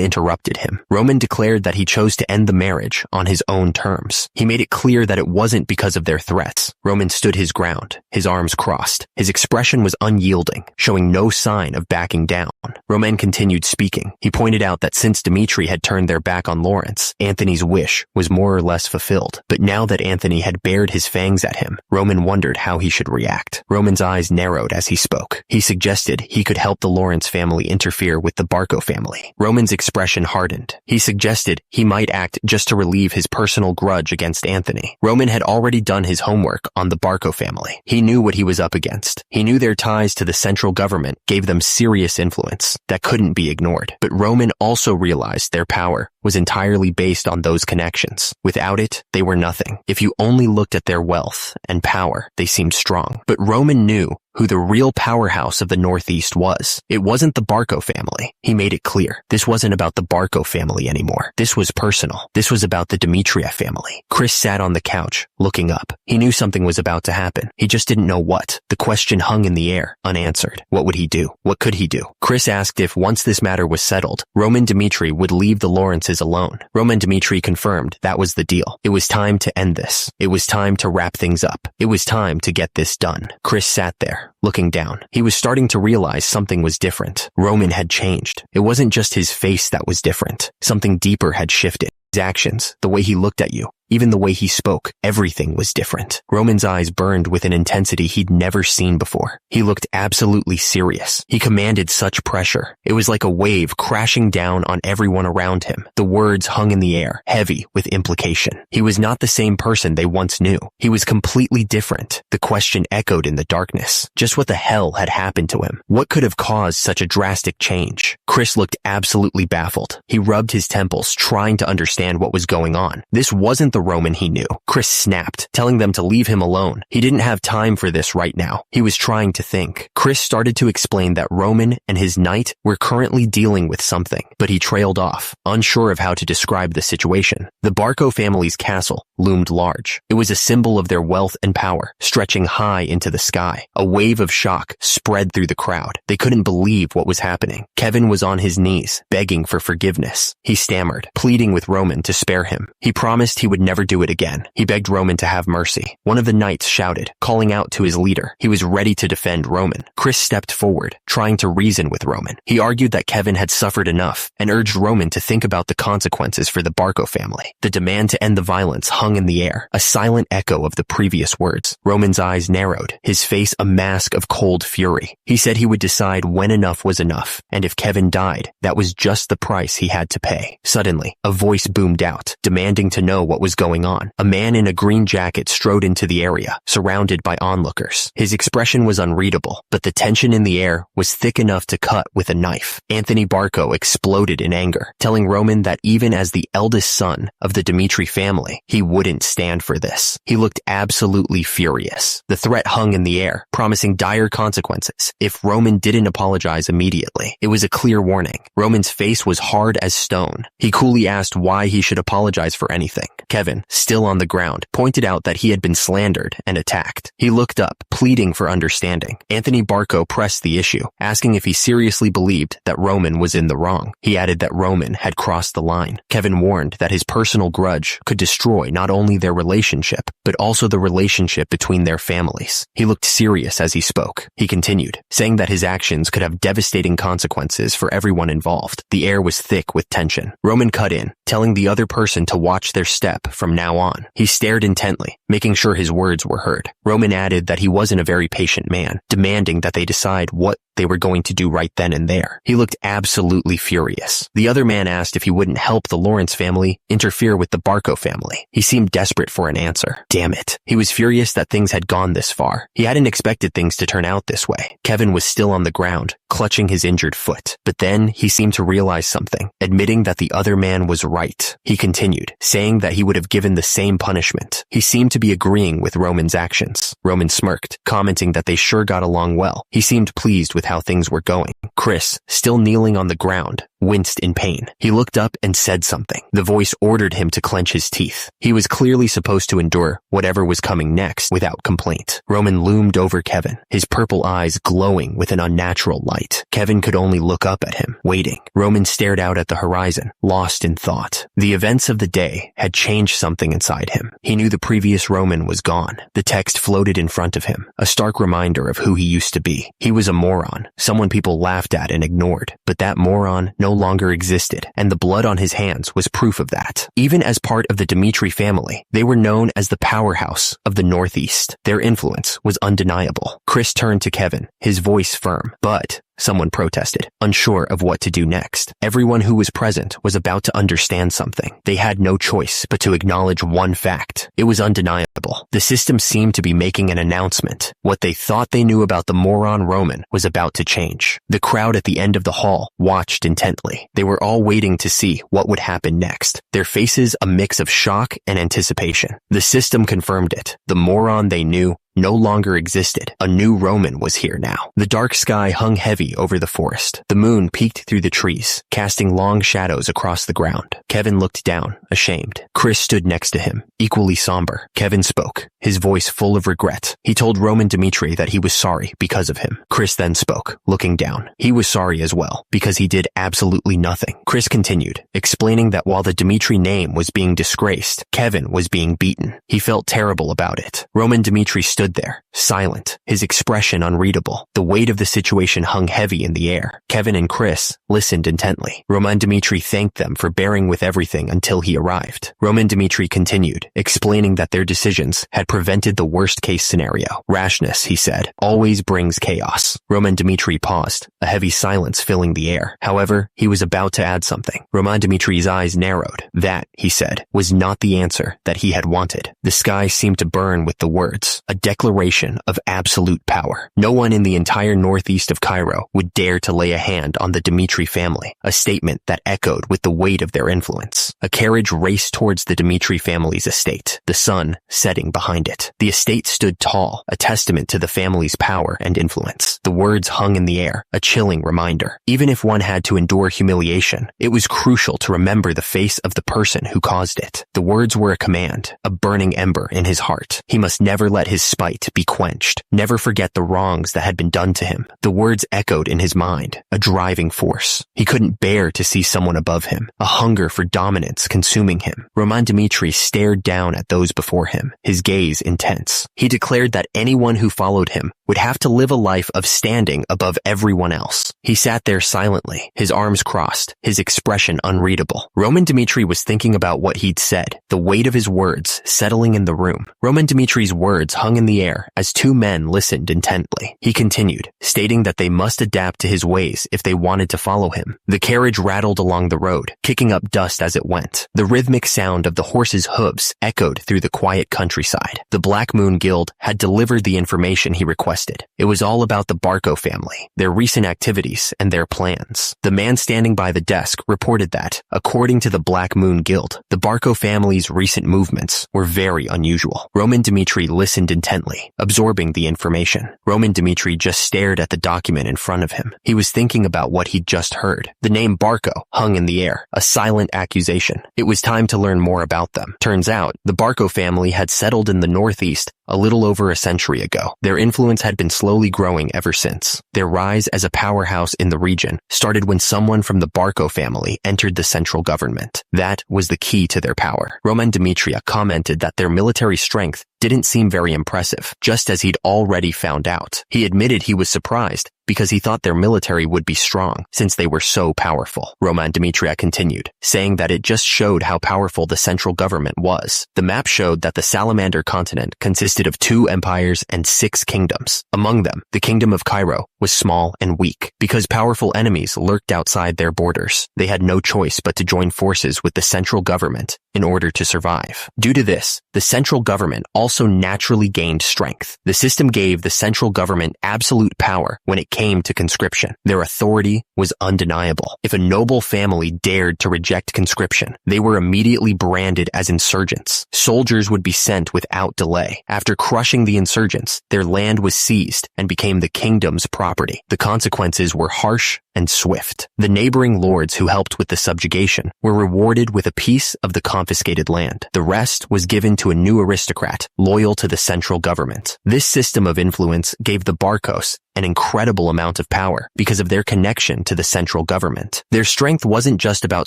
interrupted him. Roman declared that he chose to end the marriage on his own terms. He made it clear that it wasn't because of their threats. Roman stood his ground, his arms crossed. His expression was unyielding, showing no sign of backing down. Roman continued speaking. He pointed out that since Dimitri had turned their back on Lawrence, Anthony's wish was more or less fulfilled. But now that Anthony had bared his fangs at him, Roman wondered how he should react. Roman's eyes narrowed as he spoke. He suggested he could help the Lawrence family interfere with the Barco family. Roman's expression hardened. He suggested he might act just to relieve his personal grudge against Anthony. Roman had already done his homework on the Barco family. He knew what he was up against. He knew their ties to the central government gave them serious influence that couldn't be ignored. But Roman also realized their power was entirely based on those connections. Without it, they were nothing. If you only looked at their wealth and power, they seemed strong. But Roman knew who the real powerhouse of the Northeast was. It wasn't the Barco family. He made it clear. This wasn't about the Barco family anymore. This was personal. This was about the Dimitria family. Chris sat on the couch, looking up. He knew something was about to happen. He just didn't know what. The question hung in the air, unanswered. What would he do? What could he do? Chris asked if once this matter was settled, Roman Dimitri would leave the Lawrences alone. Roman Dimitri confirmed that was the deal. It was time to end this. It was time to wrap things up. It was time to get this done. Chris sat there, looking down. He was starting to realize something was different. Roman had changed. It wasn't just his face that was different. Something deeper had shifted. His actions, the way he looked at you, Even the way he spoke, everything was different. Roman's eyes burned with an intensity he'd never seen before. He looked absolutely serious. He commanded such pressure. It was like a wave crashing down on everyone around him. The words hung in the air, heavy with implication. He was not the same person they once knew. He was completely different. The question echoed in the darkness. Just what the hell had happened to him? What could have caused such a drastic change? Chris looked absolutely baffled. He rubbed his temples, trying to understand what was going on. This wasn't the Roman he knew. Chris snapped, telling them to leave him alone. He didn't have time for this right now. He was trying to think. Chris started to explain that Roman and his knight were currently dealing with something, but he trailed off, unsure of how to describe the situation. The Barco family's castle loomed large. It was a symbol of their wealth and power, stretching high into the sky. A wave of shock spread through the crowd. They couldn't believe what was happening. Kevin was on his knees, begging for forgiveness. He stammered, pleading with Roman to spare him. He promised he would never do it again. He begged Roman to have mercy. One of the knights shouted, calling out to his leader. He was ready to defend Roman. Chris stepped forward, trying to reason with Roman. He argued that Kevin had suffered enough and urged Roman to think about the consequences for the Barco family. The demand to end the violence hung in the air, a silent echo of the previous words. Roman's eyes narrowed, his face a mask of cold fury. He said he would decide when enough was enough, and if Kevin died, that was just the price he had to pay. Suddenly, a voice boomed out, demanding to know what was going on. A man in a green jacket strode into the area, surrounded by onlookers. His expression was unreadable, but the tension in the air was thick enough to cut with a knife. Anthony Barco exploded in anger, telling Roman that even as the eldest son of the Dimitri family, he wouldn't stand for this. He looked absolutely furious. The threat hung in the air, promising dire consequences if Roman didn't apologize immediately. It was a clear warning. Roman's face was hard as stone. He coolly asked why he should apologize for anything. Kevin, still on the ground, pointed out that he had been slandered and attacked. He looked up, pleading for understanding. Anthony Barco pressed the issue, asking if he seriously believed that Roman was in the wrong. He added that Roman had crossed the line. Kevin warned that his personal grudge could destroy not only their relationship, but also the relationship between their families. He looked serious as he spoke. He continued, saying that his actions could have devastating consequences for everyone involved. The air was thick with tension. Roman cut in, telling the other person to watch their step from now on. He stared intently, making sure his words were heard. Roman added that he wasn't a very patient man, demanding that they decide what they were going to do right then and there. He looked absolutely furious. The other man asked if he wouldn't help the Lawrence family interfere with the Barco family. He seemed desperate for an answer. Damn it. He was furious that things had gone this far. He hadn't expected things to turn out this way. Kevin was still on the ground, clutching his injured foot. But then he seemed to realize something, admitting that the other man was right. He continued, saying that he would have given the same punishment. He seemed to be agreeing with Roman's actions. Roman smirked, commenting that they sure got along well. He seemed pleased with how things were going. Chris, still kneeling on the ground, winced in pain. He looked up and said something. The voice ordered him to clench his teeth. He was clearly supposed to endure whatever was coming next without complaint. Roman loomed over Kevin, his purple eyes glowing with an unnatural light. Kevin could only look up at him, waiting. Roman stared out at the horizon, lost in thought. The events of the day had changed something inside him. He knew the previous Roman was gone. The text floated in front of him, a stark reminder of who he used to be. He was a moron, someone people laughed at and ignored, but that moron no longer existed, and the blood on his hands was proof of that. Even as part of the Dimitri family, they were known as the powerhouse of the Northeast. Their influence was undeniable. Chris turned to Kevin, his voice firm, but someone protested, unsure of what to do next. Everyone who was present was about to understand something. They had no choice but to acknowledge one fact. It was undeniable. The system seemed to be making an announcement. What they thought they knew about the moron Roman was about to change. The crowd at the end of the hall watched intently. They were all waiting to see what would happen next. Their faces a mix of shock and anticipation. The system confirmed it. The moron they knew no longer existed. A new Roman was here now. The dark sky hung heavy over the forest. The moon peeked through the trees, casting long shadows across the ground. Kevin looked down, ashamed. Chris stood next to him, equally somber. Kevin spoke, his voice full of regret. He told Roman Dimitri that he was sorry because of him. Chris then spoke, looking down. He was sorry as well, because he did absolutely nothing. Chris continued, explaining that while the Dimitri name was being disgraced, Kevin was being beaten. He felt terrible about it. Roman Dimitri stood there, silent, his expression unreadable. The weight of the situation hung heavy in the air. Kevin and Chris listened intently. Roman Dmitri thanked them for bearing with everything until he arrived. Roman Dmitri continued, explaining that their decisions had prevented the worst-case scenario. Rashness, he said, always brings chaos. Roman Dmitri paused, a heavy silence filling the air. However, he was about to add something. Roman Dmitri's eyes narrowed. That, he said, was not the answer that he had wanted. The sky seemed to burn with the words, a declaration of absolute power. No one in the entire northeast of Cairo would dare to lay a hand on the Dmitri family, a statement that echoed with the weight of their influence. A carriage raced towards the Dmitri family's estate, the sun setting behind it. The estate stood tall, a testament to the family's power and influence. The words hung in the air, a chilling reminder. Even if one had to endure humiliation, it was crucial to remember the face of the person who caused it. The words were a command, a burning ember in his heart. He must never let his spite be quenched, never forget the wrongs that had been done to him. The words echoed in his mind, a driving force. He couldn't bear to see someone above him, a hunger for dominance consuming him. Roman Dmitri stared down at those before him, his gaze intense. He declared that anyone who followed him would have to live a life of standing above everyone else. He sat there silently, his arms crossed, his expression unreadable. Roman Dmitri was thinking about what he'd said, the weight of his words settling in the room. Roman Dmitri's words hung in the air as two men listened intently. He continued, stating that they must adapt to his ways if they wanted to follow him. The carriage rattled along the road, kicking up dust as it went. The rhythmic sound of the horses' hooves echoed through the quiet countryside. The Black Moon Guild had delivered the information he requested. It was all about the Barco family, their recent activities, and their plans. The man standing by the desk reported that, according to the Black Moon Guild, the Barco family's recent movements were very unusual. Roman Dmitri listened intently, absorbing the information. Roman Dmitri just stared at the document in front of him. He was thinking about what he'd just heard. The name Barco hung in the air, a silent accusation. It was time to learn more about them. Turns out, the Barco family had settled in the northeast a little over a century ago. Their influence had been slowly growing ever since. Their rise as a powerhouse in the region started when someone from the Barco family entered the central government. That was the key to their power. Roman Dmitri commented that their military strength didn't seem very impressive, just as he'd already found out. He admitted he was surprised because he thought their military would be strong since they were so powerful. Roman Dmitri continued, saying that it just showed how powerful the central government was. The map showed that the Salamander continent consisted of 2 empires and 6 kingdoms. Among them, the kingdom of Cairo was small and weak. Because powerful enemies lurked outside their borders, they had no choice but to join forces with the central government in order to survive. Due to this, the central government also naturally gained strength. The system gave the central government absolute power when it came to conscription. Their authority was undeniable. If a noble family dared to reject conscription, they were immediately branded as insurgents. Soldiers would be sent without delay. After crushing the insurgents, their land was seized and became the kingdom's property. The consequences were harsh and swift. The neighboring lords who helped with the subjugation were rewarded with a piece of the confiscated land. The rest was given to a new aristocrat loyal to the central government. This system of influence gave the Barcos an incredible amount of power because of their connection to the central government. Their strength wasn't just about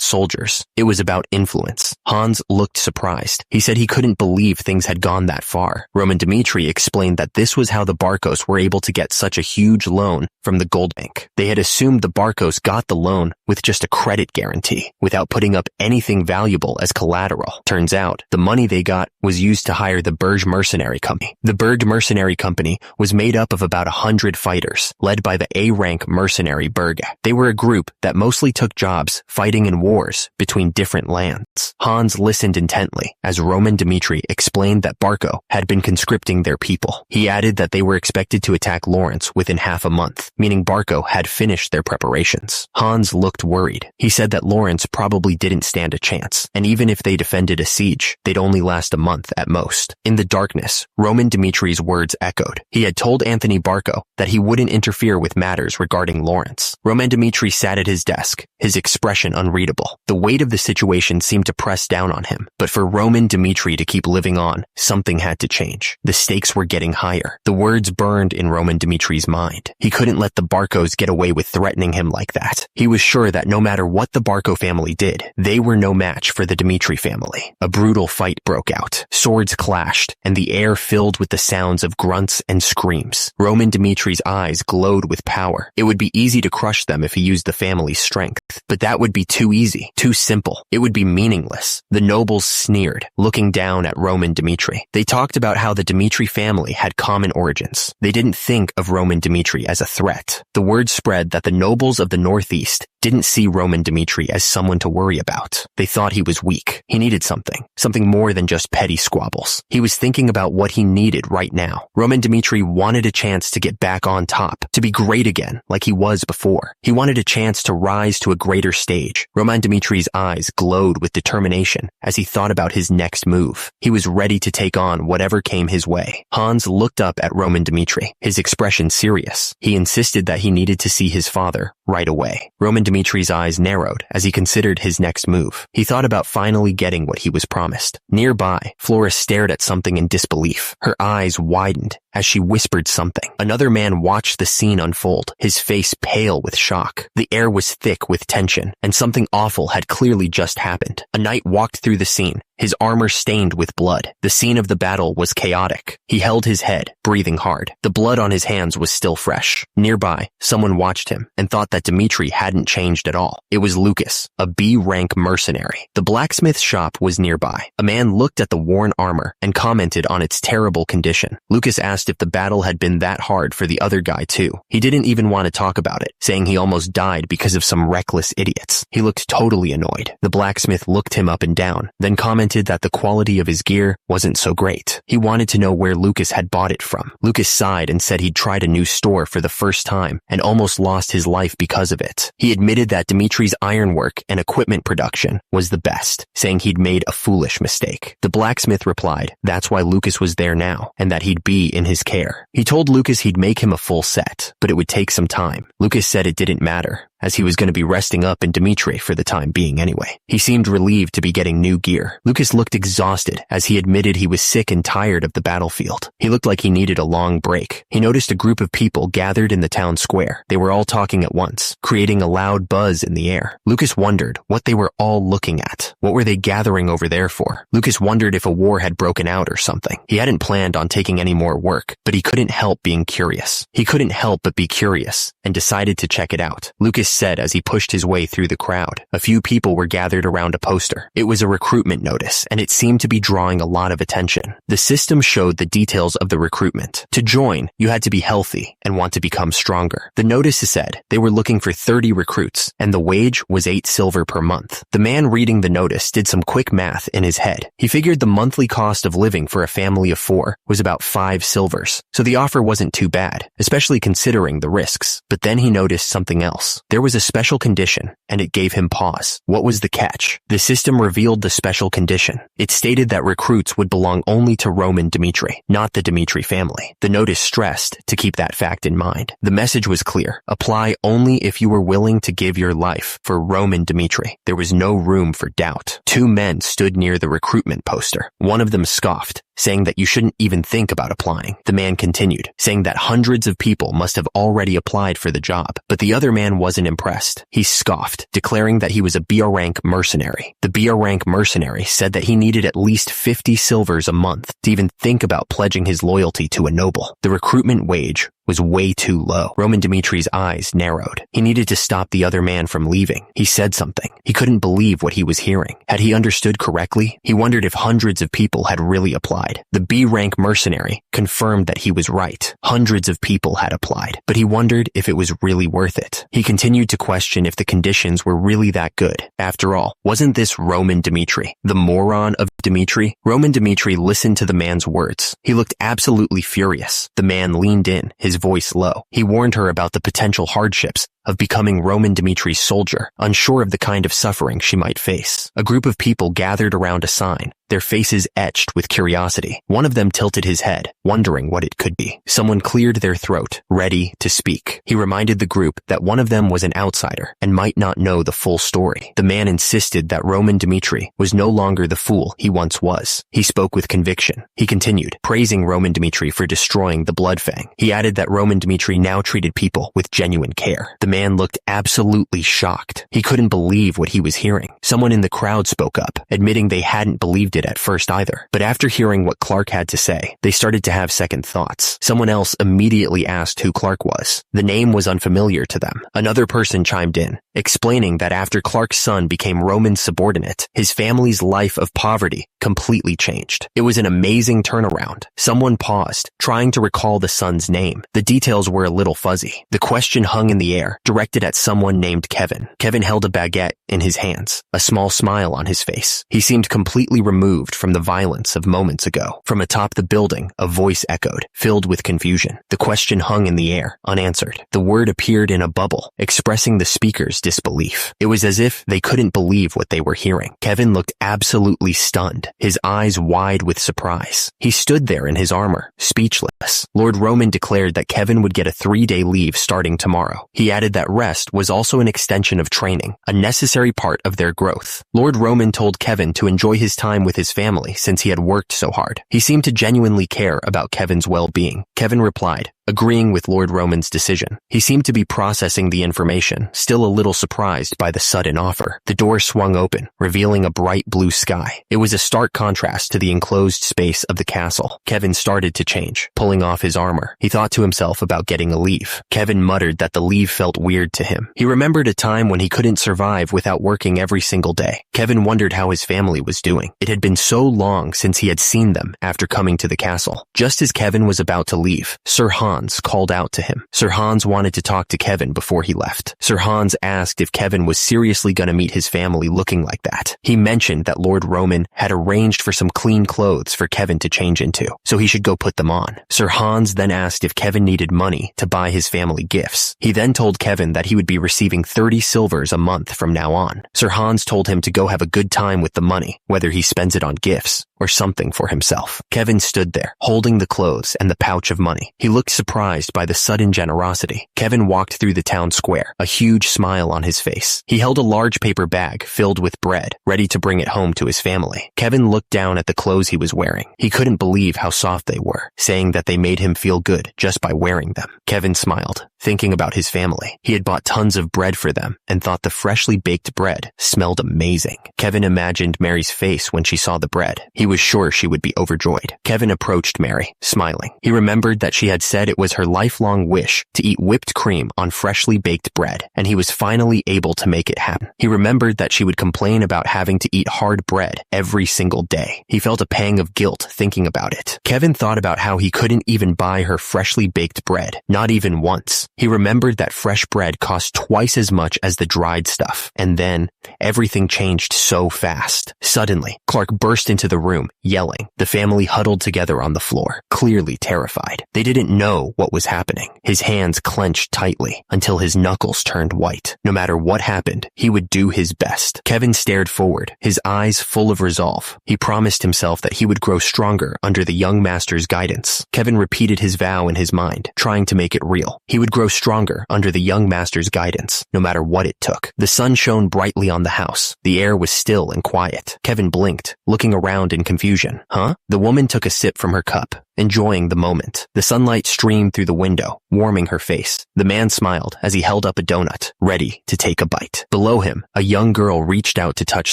soldiers, it was about influence. Hans looked surprised. He said he couldn't believe things had gone that far. Roman Dmitri explained that this was how the Barcos were able to get such a huge loan from the gold bank. They had assumed the Barcos got the loan with just a credit guarantee, without putting up anything valuable as collateral. Turns out, the money they got was used to hire the Berg Mercenary Company. The Berg Mercenary Company was made up of about 100 fighters, led by the A-rank mercenary Berg. They were a group that mostly took jobs fighting in wars between different lands. Hans listened intently as Roman Dmitri explained that Barco had been conscripting their people. He added that they were expected to attack Lawrence within half a month, meaning Barco had finished their preparations. Hans looked worried. He said that Lawrence probably didn't stand a chance, and even if they defended a siege, they'd only last a month at most. In the darkness, Roman Dmitri's words echoed. He had told Anthony Barco that he wouldn't interfere with matters regarding Lawrence. Roman Dmitri sat at his desk, his expression unreadable. The weight of the situation seemed to press down on him. But for Roman Dmitri to keep living on, something had to change. The stakes were getting higher. The words burned in Roman Dmitri's mind. He couldn't let the Barkos get away with threatening him like that. He was sure that no matter what the Barko family did, they were no match for the Dmitri family. A brutal fight broke out. Swords clashed, and the air filled with the sounds of grunts and screams. Roman Dmitri's eyes glowed with power. It would be easy to crush them if he used the family's strength. But that would be too easy, too simple. It would be meaningless. The nobles sneered, looking down at Roman Dmitri. They talked about how the Dmitri family had common origins. They didn't think of Roman Dmitri as a threat. The word spread that the nobles of the Northeast didn't see Roman Dmitri as someone to worry about. They thought he was weak. He needed something more than just petty squabbles. He was thinking about what he needed right now. Roman Dmitri wanted a chance to get back on top, to be great again, like he was before. He wanted a chance to rise to a greater stage. Roman Dmitri's eyes glowed with determination as he thought about his next move. He was ready to take on whatever came his way. Hans looked up at Roman Dmitri, his expression serious. He insisted that he needed to see his father right away. Roman Dmitri's eyes narrowed as he considered his next move. He thought about finally getting what he was promised. Nearby, Flora stared at something in disbelief. Her eyes widened as she whispered something. Another man watched the scene unfold, his face pale with shock. The air was thick with tension, and something awful had clearly just happened. A knight walked through the scene, his armor stained with blood. The scene of the battle was chaotic. He held his head, breathing hard. The blood on his hands was still fresh. Nearby, someone watched him and thought that Dmitri hadn't changed at all. It was Lucas, a B-rank mercenary. The blacksmith shop was nearby. A man looked at the worn armor and commented on its terrible condition. Lucas asked if the battle had been that hard for the other guy too. He didn't even want to talk about it, saying he almost died because of some reckless idiots. He looked totally annoyed. The blacksmith looked him up and down, then commented that the quality of his gear wasn't so great. He wanted to know where Lucas had bought it from. Lucas sighed and said he'd tried a new store for the first time and almost lost his life because of it. He admitted that Dmitri's ironwork and equipment production was the best, saying he'd made a foolish mistake. The blacksmith replied that's why Lucas was there now and that he'd be in his care. He told Lucas he'd make him a full set, but it would take some time. Lucas said it didn't matter, as he was going to be resting up in Dmitri for the time being anyway. He seemed relieved to be getting new gear. Lucas looked exhausted as he admitted he was sick and tired of the battlefield. He looked like he needed a long break. He noticed a group of people gathered in the town square. They were all talking at once, creating a loud buzz in the air. Lucas wondered what they were all looking at. What were they gathering over there for? Lucas wondered if a war had broken out or something. He hadn't planned on taking any more work, but he couldn't help being curious. He couldn't help but be curious and decided to check it out. Lucas said as he pushed his way through the crowd. A few people were gathered around a poster. It was a recruitment notice, and it seemed to be drawing a lot of attention. The system showed the details of the recruitment. To join, you had to be healthy and want to become stronger. The notice said they were looking for 30 recruits, and the wage was 8 silver per month. The man reading the notice did some quick math in his head. He figured the monthly cost of living for a family of 4 was about 5 silvers, so the offer wasn't too bad, especially considering the risks. But then he noticed something else. There was a special condition, and it gave him pause. What was the catch? The system revealed the special condition. It stated that recruits would belong only to Roman Dmitri, not the Dmitri family. The notice stressed to keep that fact in mind. The message was clear. Apply only if you were willing to give your life for Roman Dmitri. There was no room for doubt. 2 men stood near the recruitment poster. One of them scoffed, saying that you shouldn't even think about applying. The man continued, saying that hundreds of people must have already applied for the job, but the other man wasn't impressed. He scoffed, declaring that he was a BR-rank mercenary. The BR-rank mercenary said that he needed at least 50 silvers a month to even think about pledging his loyalty to a noble. The recruitment wage was way too low. Roman Dmitri's eyes narrowed. He needed to stop the other man from leaving. He said something. He couldn't believe what he was hearing. Had he understood correctly? He wondered if hundreds of people had really applied. The B-rank mercenary confirmed that he was right. Hundreds of people had applied, but he wondered if it was really worth it. He continued to question if the conditions were really that good. After all, wasn't this Roman Dmitri, the moron of Dmitri? Roman Dmitri listened to the man's words. He looked absolutely furious. The man leaned in, his voice low. He warned her about the potential hardships of becoming Roman Dimitri's soldier, unsure of the kind of suffering she might face. A group of people gathered around a sign, their faces etched with curiosity. One of them tilted his head, wondering what it could be. Someone cleared their throat, ready to speak. He reminded the group that one of them was an outsider and might not know the full story. The man insisted that Roman Dimitri was no longer the fool he once was. He spoke with conviction. He continued, praising Roman Dimitri for destroying the Blood Fang. He added that Roman Dimitri now treated people with genuine care. The man looked absolutely shocked. He couldn't believe what he was hearing. Someone in the crowd spoke up, admitting they hadn't believed it at first either. But after hearing what Clark had to say, they started to have second thoughts. Someone else immediately asked who Clark was. The name was unfamiliar to them. Another person chimed in, explaining that after Clark's son became Roman's subordinate, his family's life of poverty completely changed. It was an amazing turnaround. Someone paused, trying to recall the son's name. The details were a little fuzzy. The question hung in the air, directed at someone named Kevin. Kevin held a baguette in his hands, a small smile on his face. He seemed completely removed from the violence of moments ago. From atop the building, a voice echoed, filled with confusion. The question hung in the air, unanswered. The word appeared in a bubble, expressing the speaker's disbelief. It was as if they couldn't believe what they were hearing. Kevin looked absolutely stunned, his eyes wide with surprise. He stood there in his armor, speechless. Lord Roman declared that Kevin would get a 3-day leave starting tomorrow. He added that rest was also an extension of training, a necessary part of their growth. Lord Roman told Kevin to enjoy his time with his family since he had worked so hard. He seemed to genuinely care about Kevin's well-being. Kevin replied, agreeing with Lord Roman's decision. He seemed to be processing the information, still a little surprised by the sudden offer. The door swung open, revealing a bright blue sky. It was a stark contrast to the enclosed space of the castle. Kevin started to change, pulling off his armor. He thought to himself about getting a leave. Kevin muttered that the leave felt weird to him. He remembered a time when he couldn't survive without working every single day. Kevin wondered how his family was doing. It had been so long since he had seen them after coming to the castle. Just as Kevin was about to leave, Sir Hans called out to him. Sir Hans wanted to talk to Kevin before he left. Sir Hans asked if Kevin was seriously going to meet his family looking like that. He mentioned that Lord Roman had arranged for some clean clothes for Kevin to change into, so he should go put them on. Sir Hans then asked if Kevin needed money to buy his family gifts. He then told Kevin that he would be receiving 30 silvers a month from now on. Sir Hans told him to go have a good time with the money, whether he spends it on gifts or something for himself. Kevin stood there, holding the clothes and the pouch of money. He looked surprised by the sudden generosity. Kevin walked through the town square, a huge smile on his face. He held a large paper bag filled with bread, ready to bring it home to his family. Kevin looked down at the clothes he was wearing. He couldn't believe how soft they were, saying that they made him feel good just by wearing them. Kevin smiled, thinking about his family. He had bought tons of bread for them and thought the freshly baked bread smelled amazing. Kevin imagined Mary's face when she saw the bread. He was sure she would be overjoyed. Kevin approached Mary, smiling. He remembered that she had said it was her lifelong wish to eat whipped cream on freshly baked bread, and he was finally able to make it happen. He remembered that she would complain about having to eat hard bread every single day. He felt a pang of guilt thinking about it. Kevin thought about how he couldn't even buy her freshly baked bread, not even once. He remembered that fresh bread cost twice as much as the dried stuff, and then everything changed so fast. Suddenly, Clark burst into the room, yelling. The family huddled together on the floor, clearly terrified. They didn't know what was happening. His hands clenched tightly until his knuckles turned white. No matter what happened, he would do his best. Kevin stared forward, his eyes full of resolve. He promised himself that he would grow stronger under the young master's guidance. Kevin repeated his vow in his mind, trying to make it real. He would grow stronger under the young master's guidance, no matter what it took. The sun shone brightly on the house. The air was still and quiet. Kevin blinked, looking around in confusion. Huh? The woman took a sip from her cup, enjoying the moment. The sunlight streamed through the window, warming her face. The man smiled as he held up a donut, ready to take a bite. Below him, a young girl reached out to touch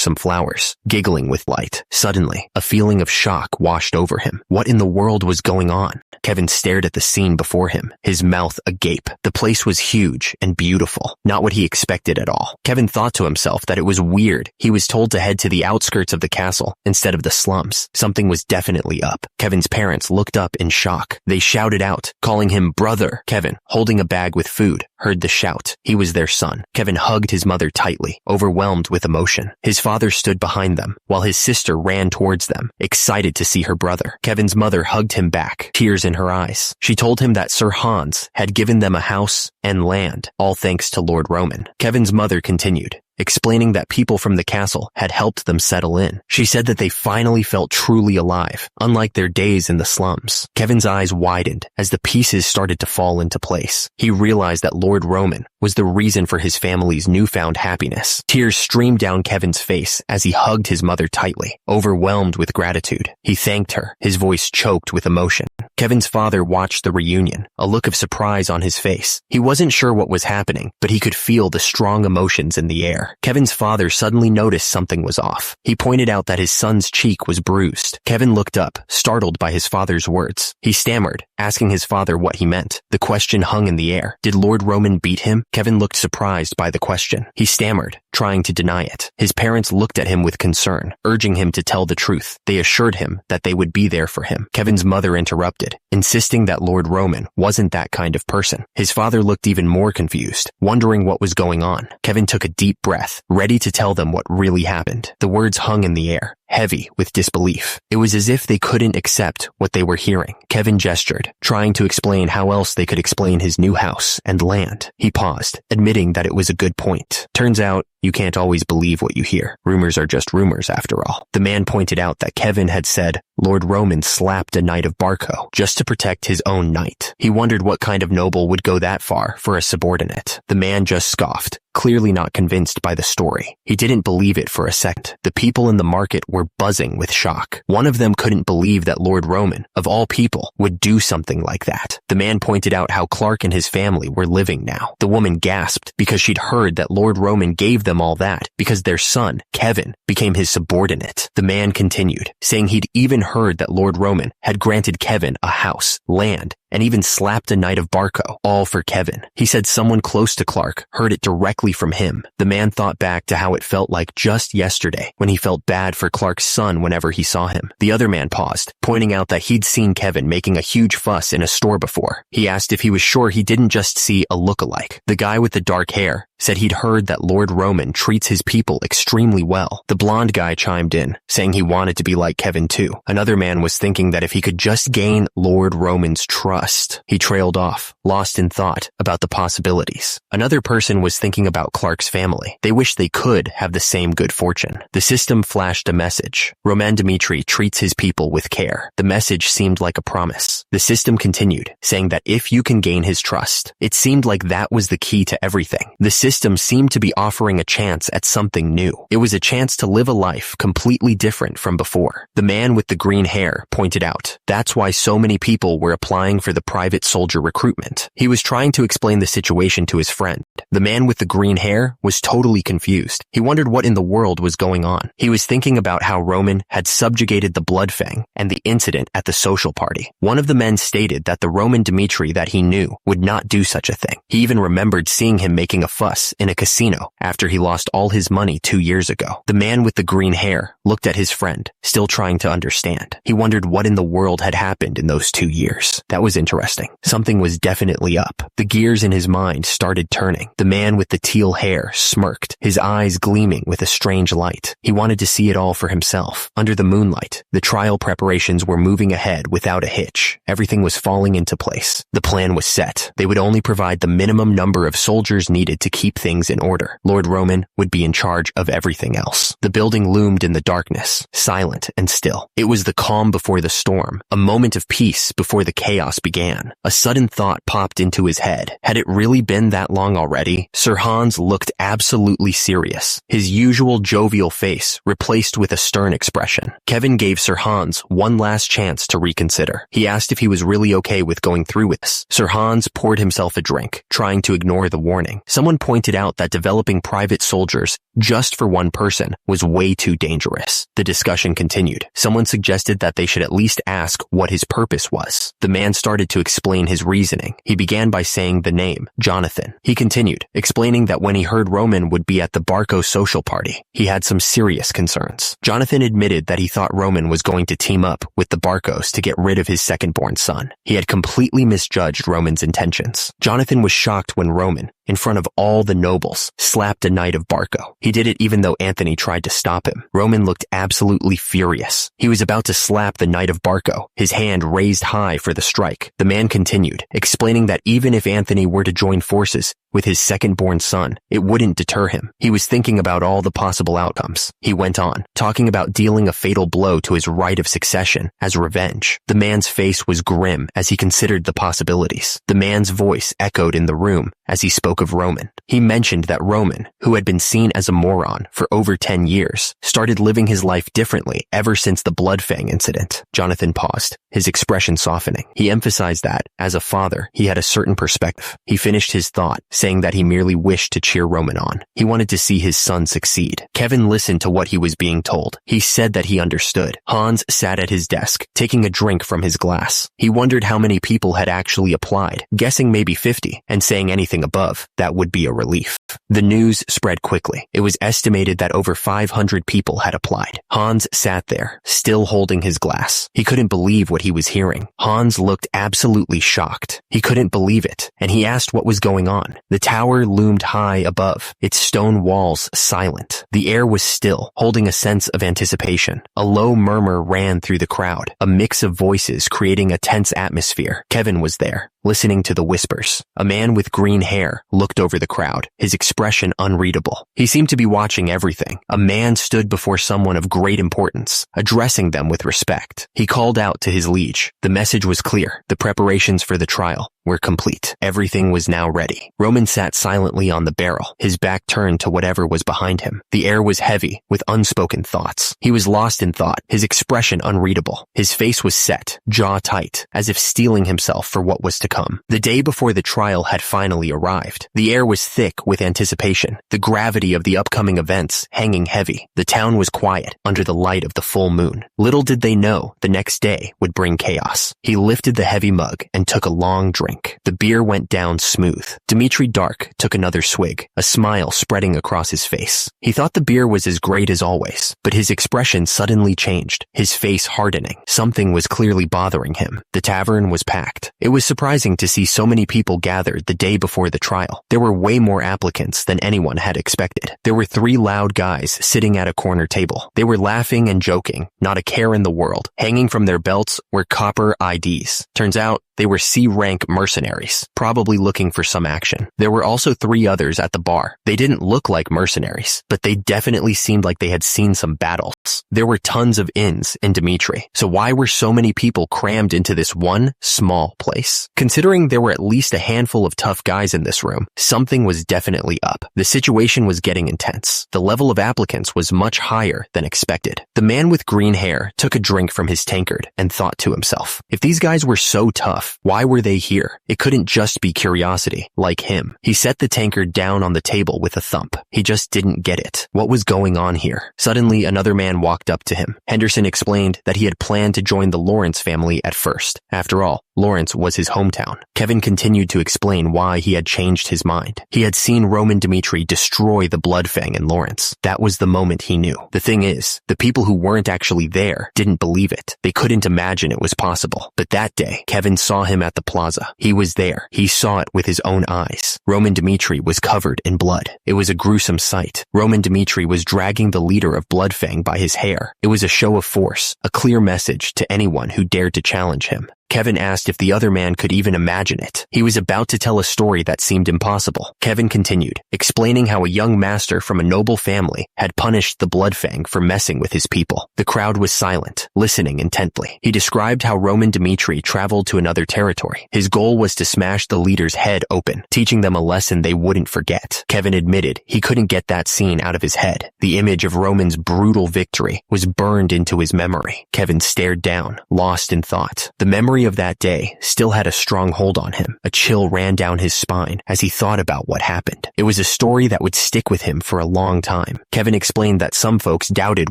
some flowers, giggling with light. Suddenly, a feeling of shock washed over him. What in the world was going on? Kevin stared at the scene before him, his mouth agape. The place was huge and beautiful, not what he expected at all. Kevin thought to himself that it was weird. He was told to head to the outskirts of the castle instead of the slums. Something was definitely up. Kevin's parents looked up in shock. They shouted out, calling him brother. Kevin, holding a bag with food, heard the shout. He was their son. Kevin hugged his mother tightly, overwhelmed with emotion. His father stood behind them, while his sister ran towards them, excited to see her brother. Kevin's mother hugged him back, tears in her eyes. She told him that Sir Hans had given them a house and land, all thanks to Lord Roman. Kevin's mother continued, explaining that people from the castle had helped them settle in. She said that they finally felt truly alive, unlike their days in the slums. Kevin's eyes widened as the pieces started to fall into place. He realized that Lord Roman was the reason for his family's newfound happiness. Tears streamed down Kevin's face as he hugged his mother tightly, overwhelmed with gratitude. He thanked her, his voice choked with emotion. Kevin's father watched the reunion, a look of surprise on his face. He wasn't sure what was happening, but he could feel the strong emotions in the air. Kevin's father suddenly noticed something was off. He pointed out that his son's cheek was bruised. Kevin looked up, startled by his father's words. He stammered, asking his father what he meant. The question hung in the air. Did Lord Roman beat him? Kevin looked surprised by the question. He stammered, trying to deny it. His parents looked at him with concern, urging him to tell the truth. They assured him that they would be there for him. Kevin's mother interrupted, insisting that Lord Roman wasn't that kind of person. His father looked even more confused, wondering what was going on. Kevin took a deep breath, ready to tell them what really happened. The words hung in the air, heavy with disbelief. It was as if they couldn't accept what they were hearing. Kevin gestured, trying to explain how else they could explain his new house and land. He paused, admitting that it was a good point. Turns out, you can't always believe what you hear. Rumors are just rumors after all. The man pointed out that Kevin had said Lord Roman slapped a knight of Barco just to protect his own knight. He wondered what kind of noble would go that far for a subordinate. The man just scoffed, clearly not convinced by the story. He didn't believe it for a second. The people in the market were buzzing with shock. One of them couldn't believe that Lord Roman, of all people, would do something like that. The man pointed out how Clark and his family were living now. The woman gasped because she'd heard that Lord Roman gave them all that because their son, Kevin, became his subordinate. The man continued, saying he'd even heard that Lord Roman had granted Kevin a house, land, and even slapped a knight of Barco, all for Kevin. He said someone close to Clark heard it directly from him. The man thought back to how it felt like just yesterday when he felt bad for Clark's son whenever he saw him. The other man paused, pointing out that he'd seen Kevin making a huge fuss in a store before. He asked if he was sure he didn't just see a look-alike. The guy with the dark hair said he'd heard that Lord Roman treats his people extremely well. The blonde guy chimed in, saying he wanted to be like Kevin too. Another man was thinking that if he could just gain Lord Roman's trust. He trailed off, lost in thought about the possibilities. Another person was thinking about Clark's family. They wished they could have the same good fortune. The system flashed a message. Roman Dmitri treats his people with care. The message seemed like a promise. The system continued, saying that if you can gain his trust, it seemed like that was the key to everything. The system seemed to be offering a chance at something new. It was a chance to live a life completely different from before. The man with the green hair pointed out, that's why so many people were applying for the private soldier recruitment. He was trying to explain the situation to his friend. The man with the green hair was totally confused. He wondered what in the world was going on. He was thinking about how Roman had subjugated the Bloodfang and the incident at the social party. One of the men stated that the Roman Dmitri that he knew would not do such a thing. He even remembered seeing him making a fuss in a casino after he lost all his money 2 years ago. The man with the green hair looked at his friend, still trying to understand. He wondered what in the world had happened in those 2 years. That was interesting. Something was definitely up. The gears in his mind started turning. The man with the teal hair smirked, his eyes gleaming with a strange light. He wanted to see it all for himself. Under the moonlight, the trial preparations were moving ahead without a hitch. Everything was falling into place. The plan was set. They would only provide the minimum number of soldiers needed to keep things in order. Lord Roman would be in charge of everything else. The building loomed in the darkness, silent and still. It was the calm before the storm, a moment of peace before the chaos began. A sudden thought popped into his head. Had it really been that long already? Sir Hans looked absolutely serious, his usual jovial face replaced with a stern expression. Kevin gave Sir Hans one last chance to reconsider. He asked if he was really okay with going through with this. Sir Hans poured himself a drink, trying to ignore the warning. Someone pointed pointed out that developing private soldiers just for one person was way too dangerous. The discussion continued. Someone suggested that they should at least ask what his purpose was. The man started to explain his reasoning. He began by saying the name, Jonathan. He continued, explaining that when he heard Roman would be at the Barco social party, he had some serious concerns. Jonathan admitted that he thought Roman was going to team up with the Barcos to get rid of his second-born son. He had completely misjudged Roman's intentions. Jonathan was shocked when Roman, in front of all the nobles, slapped a knight of Barco. He did it even though Anthony tried to stop him. Roman looked absolutely furious. He was about to slap the knight of Barco, his hand raised high for the strike. The man continued, explaining that even if Anthony were to join forces with his second-born son, it wouldn't deter him. He was thinking about all the possible outcomes. He went on, talking about dealing a fatal blow to his right of succession as revenge. The man's face was grim as he considered the possibilities. The man's voice echoed in the room as he spoke of Roman. He mentioned that Roman, who had been seen as a moron for over 10 years, started living his life differently ever since the Bloodfang incident. Jonathan paused, his expression softening. He emphasized that, as a father, he had a certain perspective. He finished his thought, saying that he merely wished to cheer Roman on. He wanted to see his son succeed. Kevin listened to what he was being told. He said that he understood. Hans sat at his desk, taking a drink from his glass. He wondered how many people had actually applied, guessing maybe 50, and saying anything above, that would be a relief. The news spread quickly. It was estimated that over 500 people had applied. Hans sat there, still holding his glass. He couldn't believe what he was hearing. Hans looked absolutely shocked. He couldn't believe it, and he asked what was going on. The tower loomed high above, its stone walls silent. The air was still, holding a sense of anticipation. A low murmur ran through the crowd, a mix of voices creating a tense atmosphere. Kevin was there, listening to the whispers. A man with green hair looked over the crowd, his expression unreadable. He seemed to be watching everything. A man stood before someone of great importance, addressing them with respect. He called out to his liege. The message was clear. The preparations for the trial were complete. Everything was now ready. Roman sat silently on the barrel, his back turned to whatever was behind him. The air was heavy with unspoken thoughts. He was lost in thought, his expression unreadable. His face was set, jaw tight, as if steeling himself for what was to come. The day before the trial had finally arrived. The air was thick with anticipation, the gravity of the upcoming events hanging heavy. The town was quiet under the light of the full moon. Little did they know the next day would bring chaos. He lifted the heavy mug and took a long drink. The beer went down smooth. Dmitri Dark took another swig, a smile spreading across his face. He thought the beer was as great as always, but his expression suddenly changed, his face hardening. Something was clearly bothering him. The tavern was packed. It was surprising to see so many people gathered the day before the trial. There were way more applicants than anyone had expected. There were 3 loud guys sitting at a corner table. They were laughing and joking, not a care in the world. Hanging from their belts were copper IDs. Turns out, they were C-rank mercenaries, probably looking for some action. There were also 3 others at the bar. They didn't look like mercenaries, but they definitely seemed like they had seen some battles. There were tons of inns in Dmitri, so why were so many people crammed into this one small place? Considering there were at least a handful of tough guys in this room, something was definitely up. The situation was getting intense. The level of applicants was much higher than expected. The man with green hair took a drink from his tankard and thought to himself, if these guys were so tough, why were they here? It couldn't just be curiosity, like him. He set the tankard down on the table with a thump. He just didn't get it. What was going on here? Suddenly, another man walked up to him. Henderson explained that he had planned to join the Lawrence family at first. After all, Lawrence was his hometown. Kevin continued to explain why he had changed his mind. He had seen Roman Dmitri destroy the Bloodfang in Lawrence. That was the moment he knew. The thing is, the people who weren't actually there didn't believe it. They couldn't imagine it was possible. But that day, Kevin saw him at the plaza. He was there. He saw it with his own eyes. Roman Dmitri was covered in blood. It was a gruesome sight. Roman Dmitri was dragging the leader of Bloodfang by his hair. It was a show of force, a clear message to anyone who dared to challenge him. Kevin asked if the other man could even imagine it. He was about to tell a story that seemed impossible. Kevin continued, explaining how a young master from a noble family had punished the Bloodfang for messing with his people. The crowd was silent, listening intently. He described how Roman Dmitri traveled to another territory. His goal was to smash the leader's head open, teaching them a lesson they wouldn't forget. Kevin admitted he couldn't get that scene out of his head. The image of Roman's brutal victory was burned into his memory. Kevin stared down, lost in thought. The memory memory of that day still had a strong hold on him. A chill ran down his spine as he thought about what happened. It was a story that would stick with him for a long time. Kevin explained that some folks doubted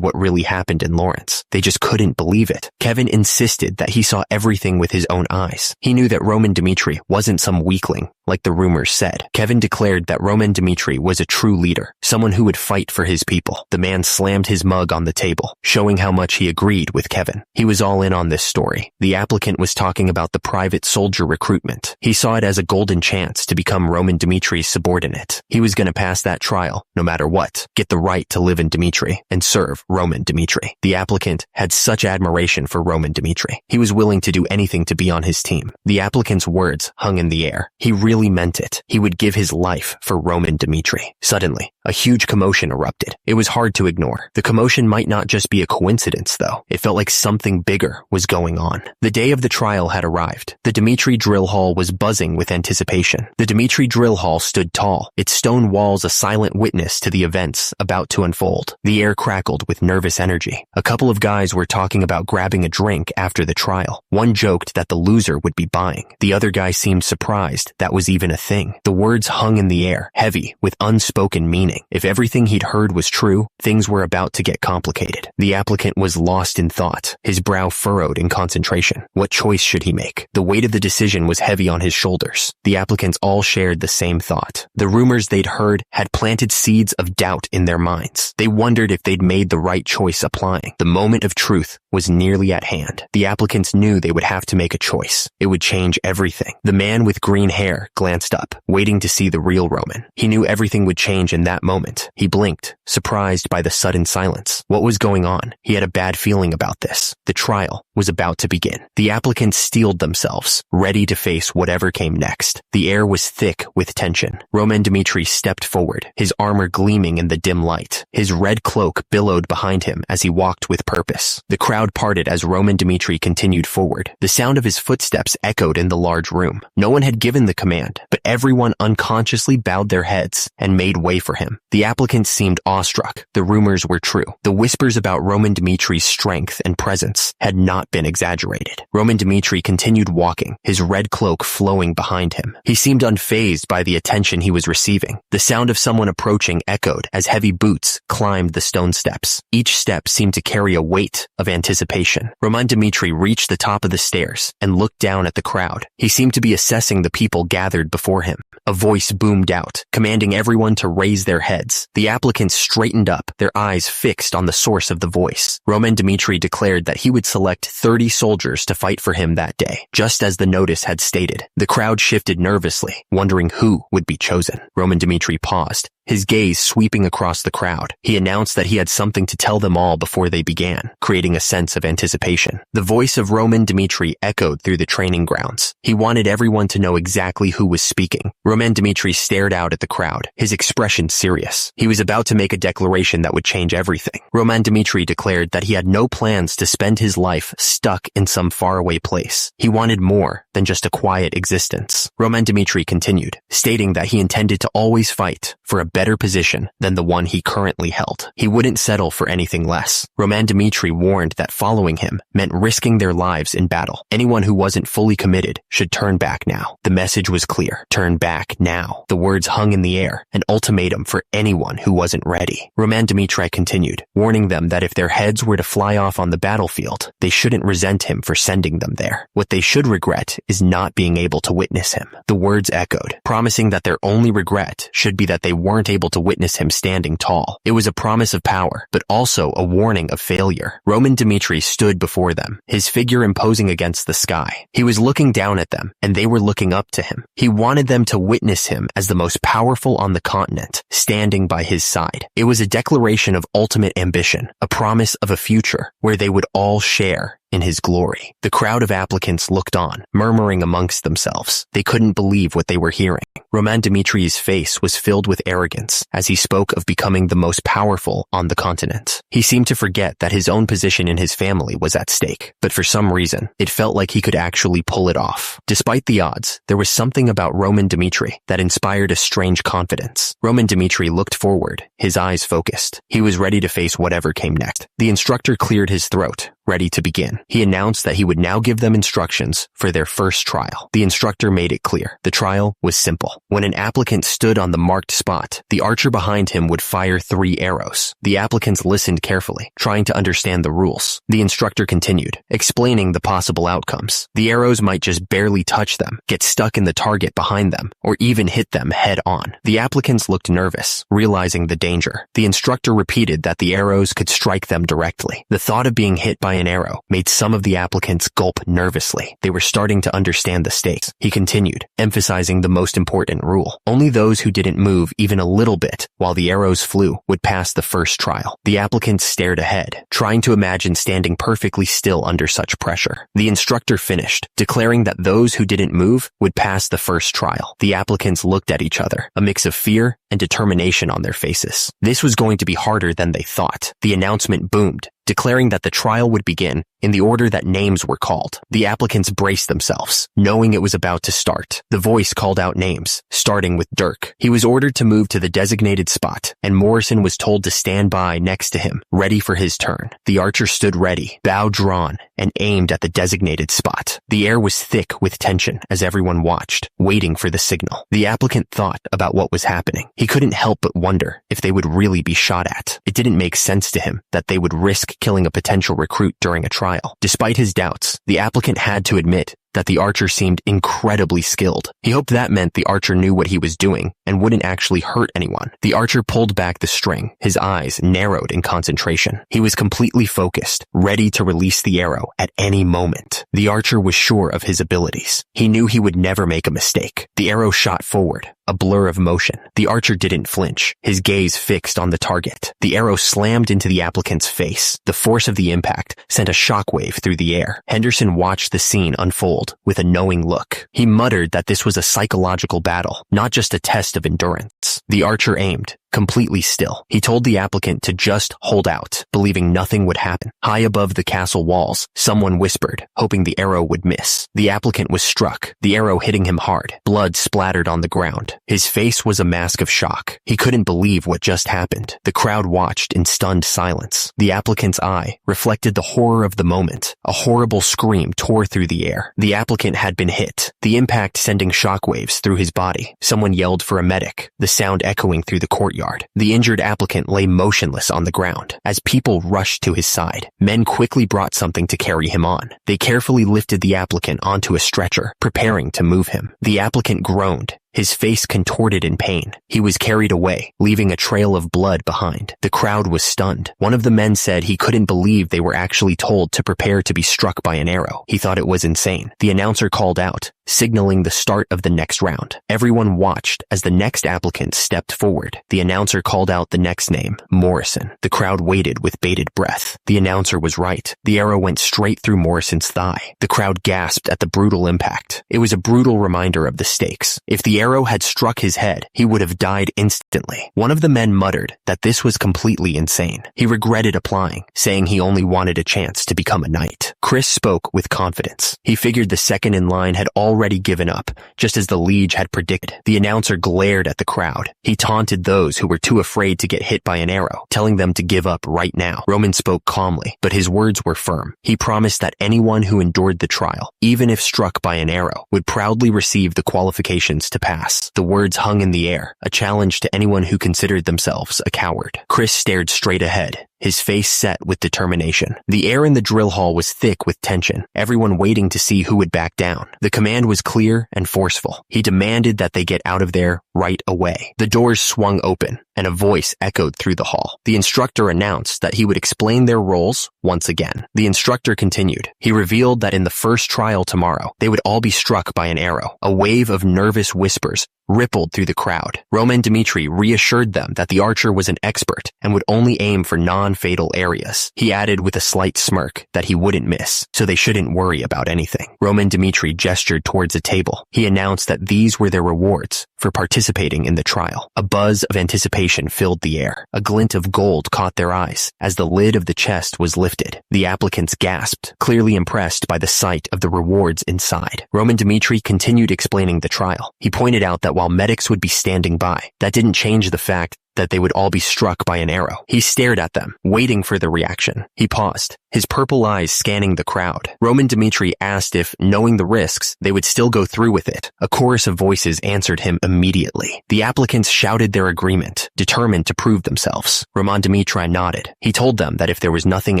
what really happened in Lawrence. They just couldn't believe it. Kevin insisted that he saw everything with his own eyes. He knew that Roman Dmitri wasn't some weakling, like the rumors said. Kevin declared that Roman Dmitri was a true leader, someone who would fight for his people. The man slammed his mug on the table, showing how much he agreed with Kevin. He was all in on this story. The applicant was talking about the private soldier recruitment. He saw it as a golden chance to become Roman Dmitri's subordinate. He was going to pass that trial, no matter what, get the right to live in Dmitri, and serve Roman Dmitri. The applicant had such admiration for Roman Dmitri. He was willing to do anything to be on his team. The applicant's words hung in the air. He really meant it. He would give his life for Roman Dmitri. Suddenly, a huge commotion erupted. It was hard to ignore. The commotion might not just be a coincidence, though. It felt like something bigger was going on. The day of the trial had arrived. The Dmitri drill hall was buzzing with anticipation. The Dmitri drill hall stood tall, its stone walls a silent witness to the events about to unfold. The air crackled with nervous energy. A couple of guys were talking about grabbing a drink after the trial. One joked that the loser would be buying. The other guy seemed surprised that was even a thing. The words hung in the air, heavy, with unspoken meaning. If everything he'd heard was true, things were about to get complicated. The applicant was lost in thought, his brow furrowed in concentration. What choice should he make? The weight of the decision was heavy on his shoulders. The applicants all shared the same thought. The rumors they'd heard had planted seeds of doubt in their minds. They wondered if they'd made the right choice applying. The moment of truth was nearly at hand. The applicants knew they would have to make a choice. It would change everything. The man with green hair glanced up, waiting to see the real Roman. He knew everything would change in that moment. He blinked, surprised by the sudden silence. What was going on? He had a bad feeling about this. The trial was about to begin. The applicants steeled themselves, ready to face whatever came next. The air was thick with tension. Roman Dmitri stepped forward, his armor gleaming in the dim light. His red cloak billowed behind him as he walked with purpose. The crowd parted as Roman Dmitri continued forward. The sound of his footsteps echoed in the large room. No one had given the command, but everyone unconsciously bowed their heads and made way for him. The applicants seemed awestruck. The rumors were true. The whispers about Roman Dmitri's strength and presence had not been exaggerated. Roman Dmitri continued walking, his red cloak flowing behind him. He seemed unfazed by the attention he was receiving. The sound of someone approaching echoed as heavy boots climbed the stone steps. Each step seemed to carry a weight of anticipation. Roman Dmitri reached the top of the stairs and looked down at the crowd. He seemed to be assessing the people gathered before him. A voice boomed out, commanding everyone to raise their heads. The applicants straightened up, their eyes fixed on the source of the voice. Roman Dmitri declared that he would select 30 soldiers to fight for him that day, just as the notice had stated. The crowd shifted nervously, wondering who would be chosen. Roman Dmitri paused, his gaze sweeping across the crowd. He announced that he had something to tell them all before they began, creating a sense of anticipation. The voice of Roman Dmitri echoed through the training grounds. He wanted everyone to know exactly who was speaking. Roman Dmitri stared out at the crowd, his expression serious. He was about to make a declaration that would change everything. Roman Dmitri declared that he had no plans to spend his life stuck in some faraway place. He wanted more than just a quiet existence. Roman Dmitri continued, stating that he intended to always fight for a better position than the one he currently held. He wouldn't settle for anything less. Roman Dmitri warned that following him meant risking their lives in battle. Anyone who wasn't fully committed should turn back now. The message was clear. Turn back now. The words hung in the air, an ultimatum for anyone who wasn't ready. Roman Dmitri continued, warning them that if their heads were to fly off on the battlefield, they shouldn't resent him for sending them there. What they should regret is not being able to witness him. The words echoed, promising that their only regret should be that they weren't able to witness him standing tall. It was a promise of power, but also a warning of failure. Roman Dmitri stood before them, his figure imposing against the sky. He was looking down at them, and they were looking up to him. He wanted them to witness him as the most powerful on the continent, standing by his side. It was a declaration of ultimate ambition, a promise of a future where they would all share in his glory. The crowd of applicants looked on, murmuring amongst themselves. They couldn't believe what they were hearing. Roman Dmitri's face was filled with arrogance as he spoke of becoming the most powerful on the continent. He seemed to forget that his own position in his family was at stake, but for some reason, it felt like he could actually pull it off. Despite the odds, there was something about Roman Dmitri that inspired a strange confidence. Roman Dmitri looked forward, his eyes focused. He was ready to face whatever came next. The instructor cleared his throat, ready to begin. Morrison. He announced that he would now give them instructions for their first trial. The instructor made it clear. The trial was simple. When an applicant stood on the marked spot, the archer behind him would fire 3 arrows. The applicants listened carefully, trying to understand the rules. The instructor continued, explaining the possible outcomes. The arrows might just barely touch them, get stuck in the target behind them, or even hit them head on. The applicants looked nervous, realizing the danger. The instructor repeated that the arrows could strike them directly. The thought of being hit by an arrow made some of the applicants gulp nervously. They were starting to understand the stakes. He continued, emphasizing the most important rule. Only those who didn't move even a little bit while the arrows flew would pass the first trial. The applicants stared ahead, trying to imagine standing perfectly still under such pressure. The instructor finished, declaring that those who didn't move would pass the first trial. The applicants looked at each other, a mix of fear and determination on their faces. This was going to be harder than they thought. The announcement boomed, declaring that the trial would begin in the order that names were called. The applicants braced themselves, knowing it was about to start. The voice called out names, starting with Dirk. He was ordered to move to the designated spot, and Morrison was told to stand by next to him, ready for his turn. The archer stood ready, bow drawn, and aimed at the designated spot. The air was thick with tension as everyone watched, waiting for the signal. The applicant thought about what was happening. He couldn't help but wonder if they would really be shot at. It didn't make sense to him that they would risk killing a potential recruit during a trial. Despite his doubts, the applicant had to admit that the archer seemed incredibly skilled. He hoped that meant the archer knew what he was doing and wouldn't actually hurt anyone. The archer pulled back the string, his eyes narrowed in concentration. He was completely focused, ready to release the arrow at any moment. The archer was sure of his abilities. He knew he would never make a mistake. The arrow shot forward, a blur of motion. The archer didn't flinch, his gaze fixed on the target. The arrow slammed into the applicant's face. The force of the impact sent a shockwave through the air. Henderson watched the scene unfold with a knowing look. He muttered that this was a psychological battle, not just a test of endurance. The archer aimed, completely still. He told the applicant to just hold out, believing nothing would happen. High above the castle walls, someone whispered, hoping the arrow would miss. The applicant was struck, the arrow hitting him hard. Blood splattered on the ground. His face was a mask of shock. He couldn't believe what just happened. The crowd watched in stunned silence. The applicant's eye reflected the horror of the moment. A horrible scream tore through the air. The applicant had been hit, the impact sending shockwaves through his body. Someone yelled for a medic, the sound echoing through the courtyard. The injured applicant lay motionless on the ground. As people rushed to his side, men quickly brought something to carry him on. They carefully lifted the applicant onto a stretcher, preparing to move him. The applicant groaned, his face contorted in pain. He was carried away, leaving a trail of blood behind. The crowd was stunned. One of the men said he couldn't believe they were actually told to prepare to be struck by an arrow. He thought it was insane. The announcer called out, signaling the start of the next round. Everyone watched as the next applicant stepped forward. The announcer called out the next name, Morrison. The crowd waited with bated breath. The announcer was right. The arrow went straight through Morrison's thigh. The crowd gasped at the brutal impact. It was a brutal reminder of the stakes. If the arrow had struck his head, he would have died instantly. One of the men muttered that this was completely insane. He regretted applying, saying he only wanted a chance to become a knight. Chris spoke with confidence. He figured the second in line had already given up, just as the liege had predicted. The announcer glared at the crowd. He taunted those who were too afraid to get hit by an arrow, telling them to give up right now. Roman spoke calmly, but his words were firm. He promised that anyone who endured the trial, even if struck by an arrow, would proudly receive the qualifications to pass. The words hung in the air, a challenge to anyone who considered themselves a coward. Chris stared straight ahead, his face set with determination. The air in the drill hall was thick with tension, everyone waiting to see who would back down. The command was clear and forceful. He demanded that they get out of there right away. The doors swung open, and a voice echoed through the hall. The instructor announced that he would explain their roles once again. The instructor continued. He revealed that in the first trial tomorrow, they would all be struck by an arrow. A wave of nervous whispers rippled through the crowd. Roman Dmitri reassured them that the archer was an expert and would only aim for non-fatal areas. He added with a slight smirk that he wouldn't miss, so they shouldn't worry about anything. Roman Dmitri gestured towards a table. He announced that these were their rewards for participating in the trial. A buzz of anticipation filled the air. A glint of gold caught their eyes as the lid of the chest was lifted. The applicants gasped, clearly impressed by the sight of the rewards inside. Roman Dmitri continued explaining the trial. He pointed out that while medics would be standing by, that didn't change the fact that they would all be struck by an arrow. He stared at them, waiting for the reaction. He paused, his purple eyes scanning the crowd. Roman Dmitri asked if, knowing the risks, they would still go through with it. A chorus of voices answered him immediately. The applicants shouted their agreement, determined to prove themselves. Roman Dmitri nodded. He told them that if there was nothing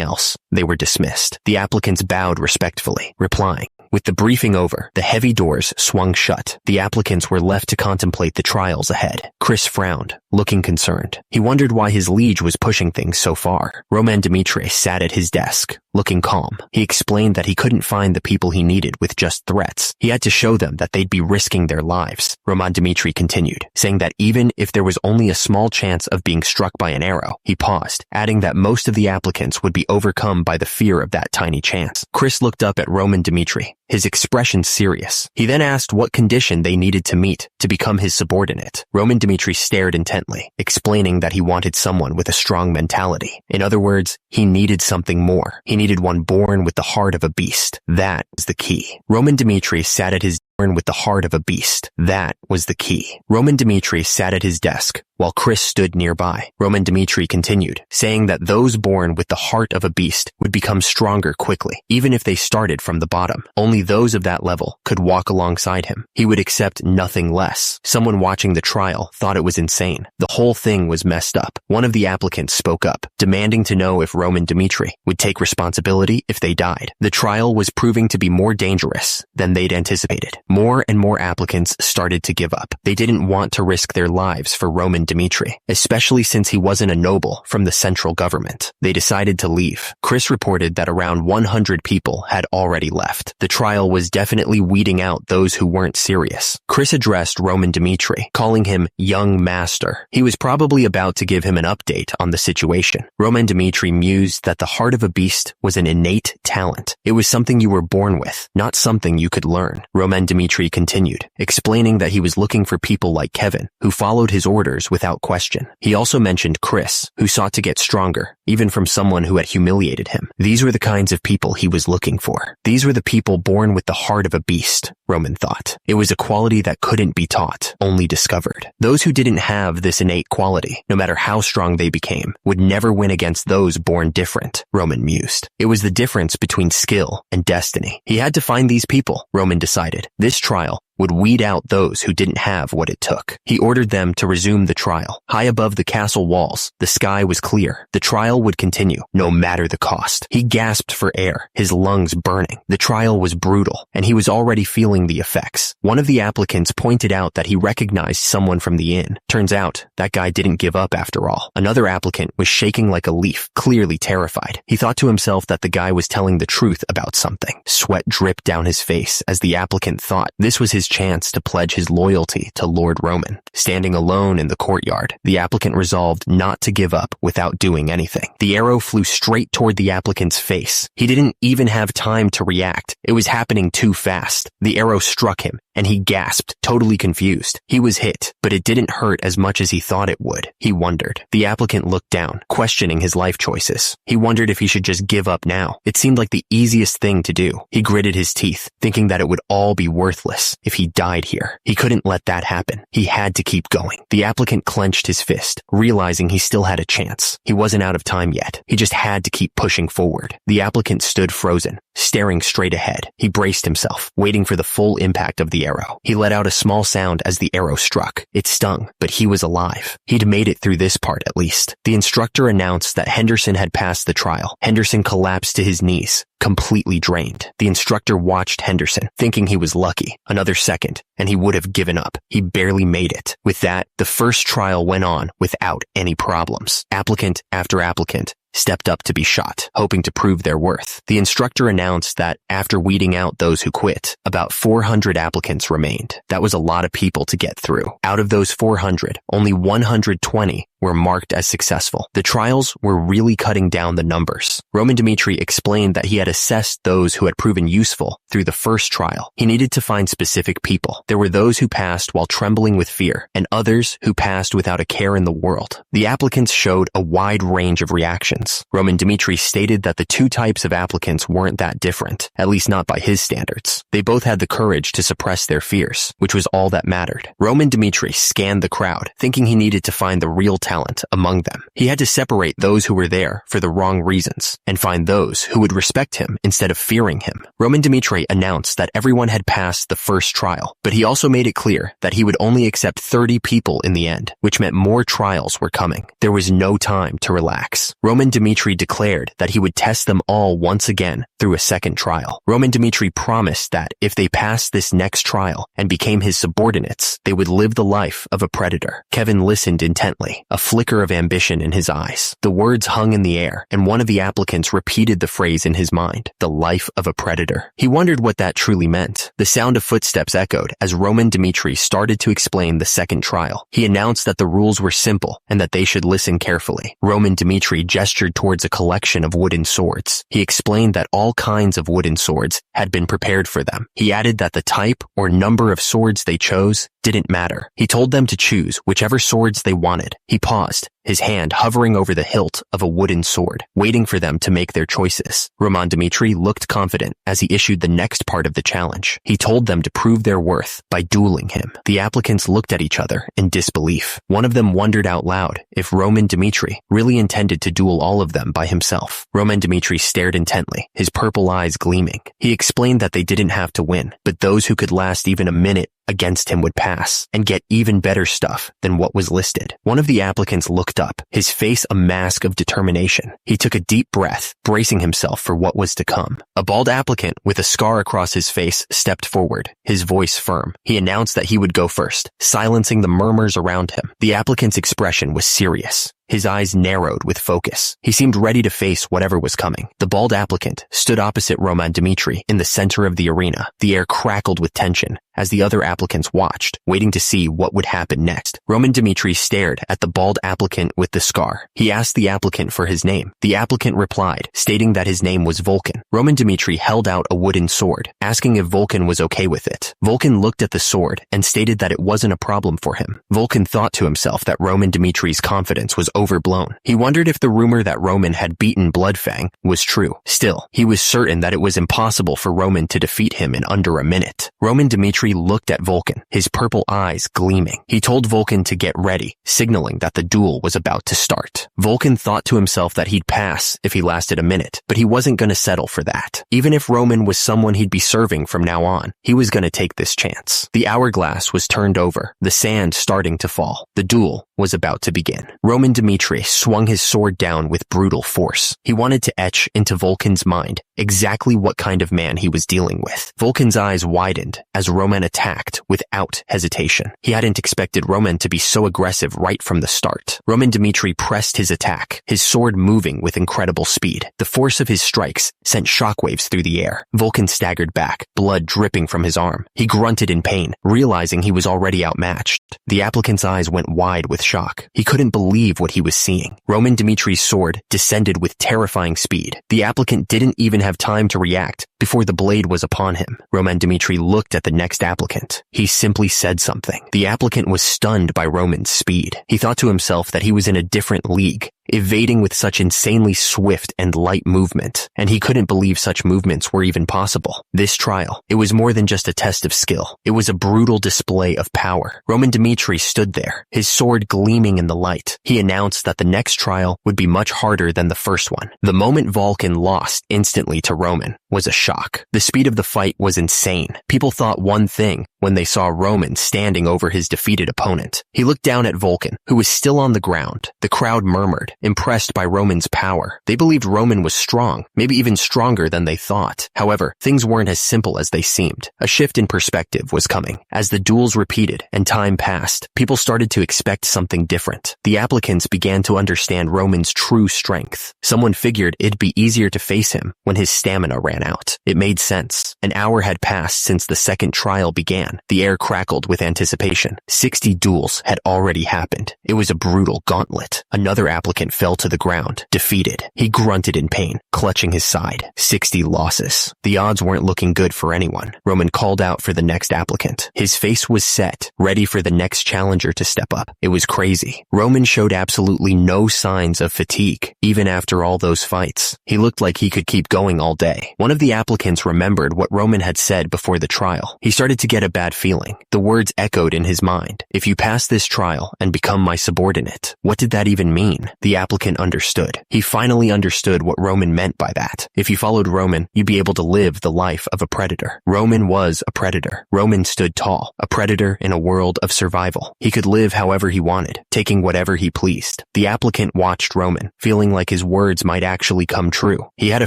else, they were dismissed. The applicants bowed respectfully, replying. With the briefing over, the heavy doors swung shut. The applicants were left to contemplate the trials ahead. Chris frowned, looking concerned. He wondered why his liege was pushing things so far. Roman Dmitri sat at his desk, looking calm. He explained that he couldn't find the people he needed with just threats. He had to show them that they'd be risking their lives. Roman Dmitri continued, saying that even if there was only a small chance of being struck by an arrow, he paused, adding that most of the applicants would be overcome by the fear of that tiny chance. Chris looked up at Roman Dmitri, his expression serious. He then asked what condition they needed to meet to become his subordinate. Roman Dmitri stared intently, explaining that he wanted someone with a strong mentality. In other words, he needed something more. He needed one born with the heart of a beast. That was the key. Roman Dmitri sat at his with the heart of a beast. That was the key. Roman Dmitri sat at his desk, while Chris stood nearby. Roman Dmitri continued, saying that those born with the heart of a beast would become stronger quickly, even if they started from the bottom. Only those of that level could walk alongside him. He would accept nothing less. Someone watching the trial thought it was insane. The whole thing was messed up. One of the applicants spoke up, demanding to know if Roman Dmitri would take responsibility if they died. The trial was proving to be more dangerous than they'd anticipated. More and more applicants started to give up. They didn't want to risk their lives for Roman Dmitri, especially since he wasn't a noble from the central government. They decided to leave. Chris reported that around 100 people had already left. The trial was definitely weeding out those who weren't serious. Chris addressed Roman Dmitri, calling him young master. He was probably about to give him an update on the situation. Roman Dmitri mused that the heart of a beast was an innate talent. It was something you were born with, not something you could learn. Roman Dmitri continued, explaining that he was looking for people like Kevin, who followed his orders without question. He also mentioned Chris, who sought to get stronger, even from someone who had humiliated him. These were the kinds of people he was looking for. These were the people born with the heart of a beast, Roman thought. It was a quality that couldn't be taught, only discovered. Those who didn't have this innate quality, no matter how strong they became, would never win against those born different, Roman mused. It was the difference between skill and destiny. He had to find these people, Roman decided. This trial would weed out those who didn't have what it took. He ordered them to resume the trial. High above the castle walls, the sky was clear. The trial would continue, no matter the cost. He gasped for air, his lungs burning. The trial was brutal, and he was already feeling the effects. One of the applicants pointed out that he recognized someone from the inn. Turns out, that guy didn't give up after all. Another applicant was shaking like a leaf, clearly terrified. He thought to himself that the guy was telling the truth about something. Sweat dripped down his face as the applicant thought this was his chance to pledge his loyalty to Lord Roman. Standing alone in the courtyard, the applicant resolved not to give up without doing anything. The arrow flew straight toward the applicant's face. He didn't even have time to react. It was happening too fast. The arrow struck him, and he gasped, totally confused. He was hit, but it didn't hurt as much as he thought it would. He wondered. The applicant looked down, questioning his life choices. He wondered if he should just give up now. It seemed like the easiest thing to do. He gritted his teeth, thinking that it would all be worthless if he died here. He couldn't let that happen. He had to keep going. The applicant clenched his fist, realizing he still had a chance. He wasn't out of time yet. He just had to keep pushing forward. The applicant stood frozen, staring straight ahead. He braced himself, waiting for the full impact of the arrow. He let out a small sound as the arrow struck. It stung, but he was alive. He'd made it through this part at least. The instructor announced that Henderson had passed the trial. Henderson collapsed to his knees, completely drained. The instructor watched Henderson, thinking he was lucky. Another second, and he would have given up. He barely made it. With that, the first trial went on without any problems. Applicant after applicant stepped up to be shot, hoping to prove their worth. The instructor announced that after weeding out those who quit, about 400 applicants remained. That was a lot of people to get through. Out of those 400, only 120 were marked as successful. The trials were really cutting down the numbers. Roman Dmitri explained that he had assessed those who had proven useful through the first trial. He needed to find specific people. There were those who passed while trembling with fear, and others who passed without a care in the world. The applicants showed a wide range of reactions. Roman Dmitri stated that the two types of applicants weren't that different, at least not by his standards. They both had the courage to suppress their fears, which was all that mattered. Roman Dmitri scanned the crowd, thinking he needed to find the real talent among them. He had to separate those who were there for the wrong reasons, and find those who would respect him instead of fearing him. Roman Dmitri announced that everyone had passed the first trial, but he also made it clear that he would only accept 30 people in the end, which meant more trials were coming. There was no time to relax. Roman Dmitri declared that he would test them all once again through a second trial. Roman Dmitri promised that if they passed this next trial and became his subordinates, they would live the life of a predator. Kevin listened intently, a flicker of ambition in his eyes. The words hung in the air, and one of the applicants repeated the phrase in his mind, the life of a predator. He wondered what that truly meant. The sound of footsteps echoed as Roman Dmitri started to explain the second trial. He announced that the rules were simple and that they should listen carefully. Roman Dmitri gestured towards a collection of wooden swords. He explained that all kinds of wooden swords had been prepared for them. He added that the type or number of swords they chose didn't matter. He told them to choose whichever swords they wanted. He paused, his hand hovering over the hilt of a wooden sword, waiting for them to make their choices. Roman Dmitri looked confident as he issued the next part of the challenge. He told them to prove their worth by dueling him. The applicants looked at each other in disbelief. One of them wondered out loud if Roman Dmitri really intended to duel all of them by himself. Roman Dmitri stared intently, his purple eyes gleaming. He explained that they didn't have to win, but those who could last even a minute against him would pass and get even better stuff than what was listed. One of the applicants looked up, his face a mask of determination. He took a deep breath, bracing himself for what was to come. A bald applicant with a scar across his face stepped forward, his voice firm. He announced that he would go first, silencing the murmurs around him. The applicant's expression was serious. His eyes narrowed with focus. He seemed ready to face whatever was coming. The bald applicant stood opposite Roman Dmitri in the center of the arena. The air crackled with tension as the other applicants watched, waiting to see what would happen next. Roman Dmitri stared at the bald applicant with the scar. He asked the applicant for his name. The applicant replied, stating that his name was Vulcan. Roman Dmitri held out a wooden sword, asking if Vulcan was okay with it. Vulcan looked at the sword and stated that it wasn't a problem for him. Vulcan thought to himself that Roman Dmitri's confidence was overblown. He wondered if the rumor that Roman had beaten Bloodfang was true. Still, he was certain that it was impossible for Roman to defeat him in under a minute. Roman Dmitri looked at Vulcan, his purple eyes gleaming. He told Vulcan to get ready, signaling that the duel was about to start. Vulcan thought to himself that he'd pass if he lasted a minute, but he wasn't going to settle for that. Even if Roman was someone he'd be serving from now on, he was going to take this chance. The hourglass was turned over, the sand starting to fall. The duel was about to begin. Roman Dmitri swung his sword down with brutal force. He wanted to etch into Vulcan's mind exactly what kind of man he was dealing with. Vulcan's eyes widened as Roman attacked without hesitation. He hadn't expected Roman to be so aggressive right from the start. Roman Dmitri pressed his attack, his sword moving with incredible speed. The force of his strikes sent shockwaves through the air. Vulcan staggered back, blood dripping from his arm. He grunted in pain, realizing he was already outmatched. The applicant's eyes went wide with shock. He couldn't believe what he was seeing. Roman Dmitri's sword descended with terrifying speed. The applicant didn't even have time to react before the blade was upon him. Roman Dmitri looked at the next applicant. He simply said something. The applicant was stunned by Roman's speed. He thought to himself that he was in a different league, evading with such insanely swift and light movement, and he couldn't believe such movements were even possible. This trial, it was more than just a test of skill. It was a brutal display of power. Roman Dmitri stood there, his sword gleaming in the light. He announced that the next trial would be much harder than the first one. The moment Vulcan lost instantly to Roman was a shock. The speed of the fight was insane. People thought one thing when they saw Roman standing over his defeated opponent. He looked down at Vulcan, who was still on the ground. The crowd murmured, impressed by Roman's power. They believed Roman was strong, maybe even stronger than they thought. However, things weren't as simple as they seemed. A shift in perspective was coming. As the duels repeated and time passed, people started to expect something different. The applicants began to understand Roman's true strength. Someone figured it'd be easier to face him when his stamina ran ran out. It made sense. An hour had passed since the second trial began. The air crackled with anticipation. 60 duels had already happened. It was a brutal gauntlet. Another applicant fell to the ground, defeated. He grunted in pain, clutching his side. 60 losses. The odds weren't looking good for anyone. Roman called out for the next applicant. His face was set, ready for the next challenger to step up. It was crazy. Roman showed absolutely no signs of fatigue, even after all those fights. He looked like he could keep going all day. One of the applicants remembered what Roman had said before the trial. He started to get a bad feeling. The words echoed in his mind. If you pass this trial and become my subordinate. What did that even mean? The applicant understood. He finally understood what Roman meant by that. If you followed Roman, you'd be able to live the life of a predator. Roman was a predator. Roman stood tall, a predator in a world of survival. He could live however he wanted, taking whatever he pleased. The applicant watched Roman, feeling like his words might actually come true. He had a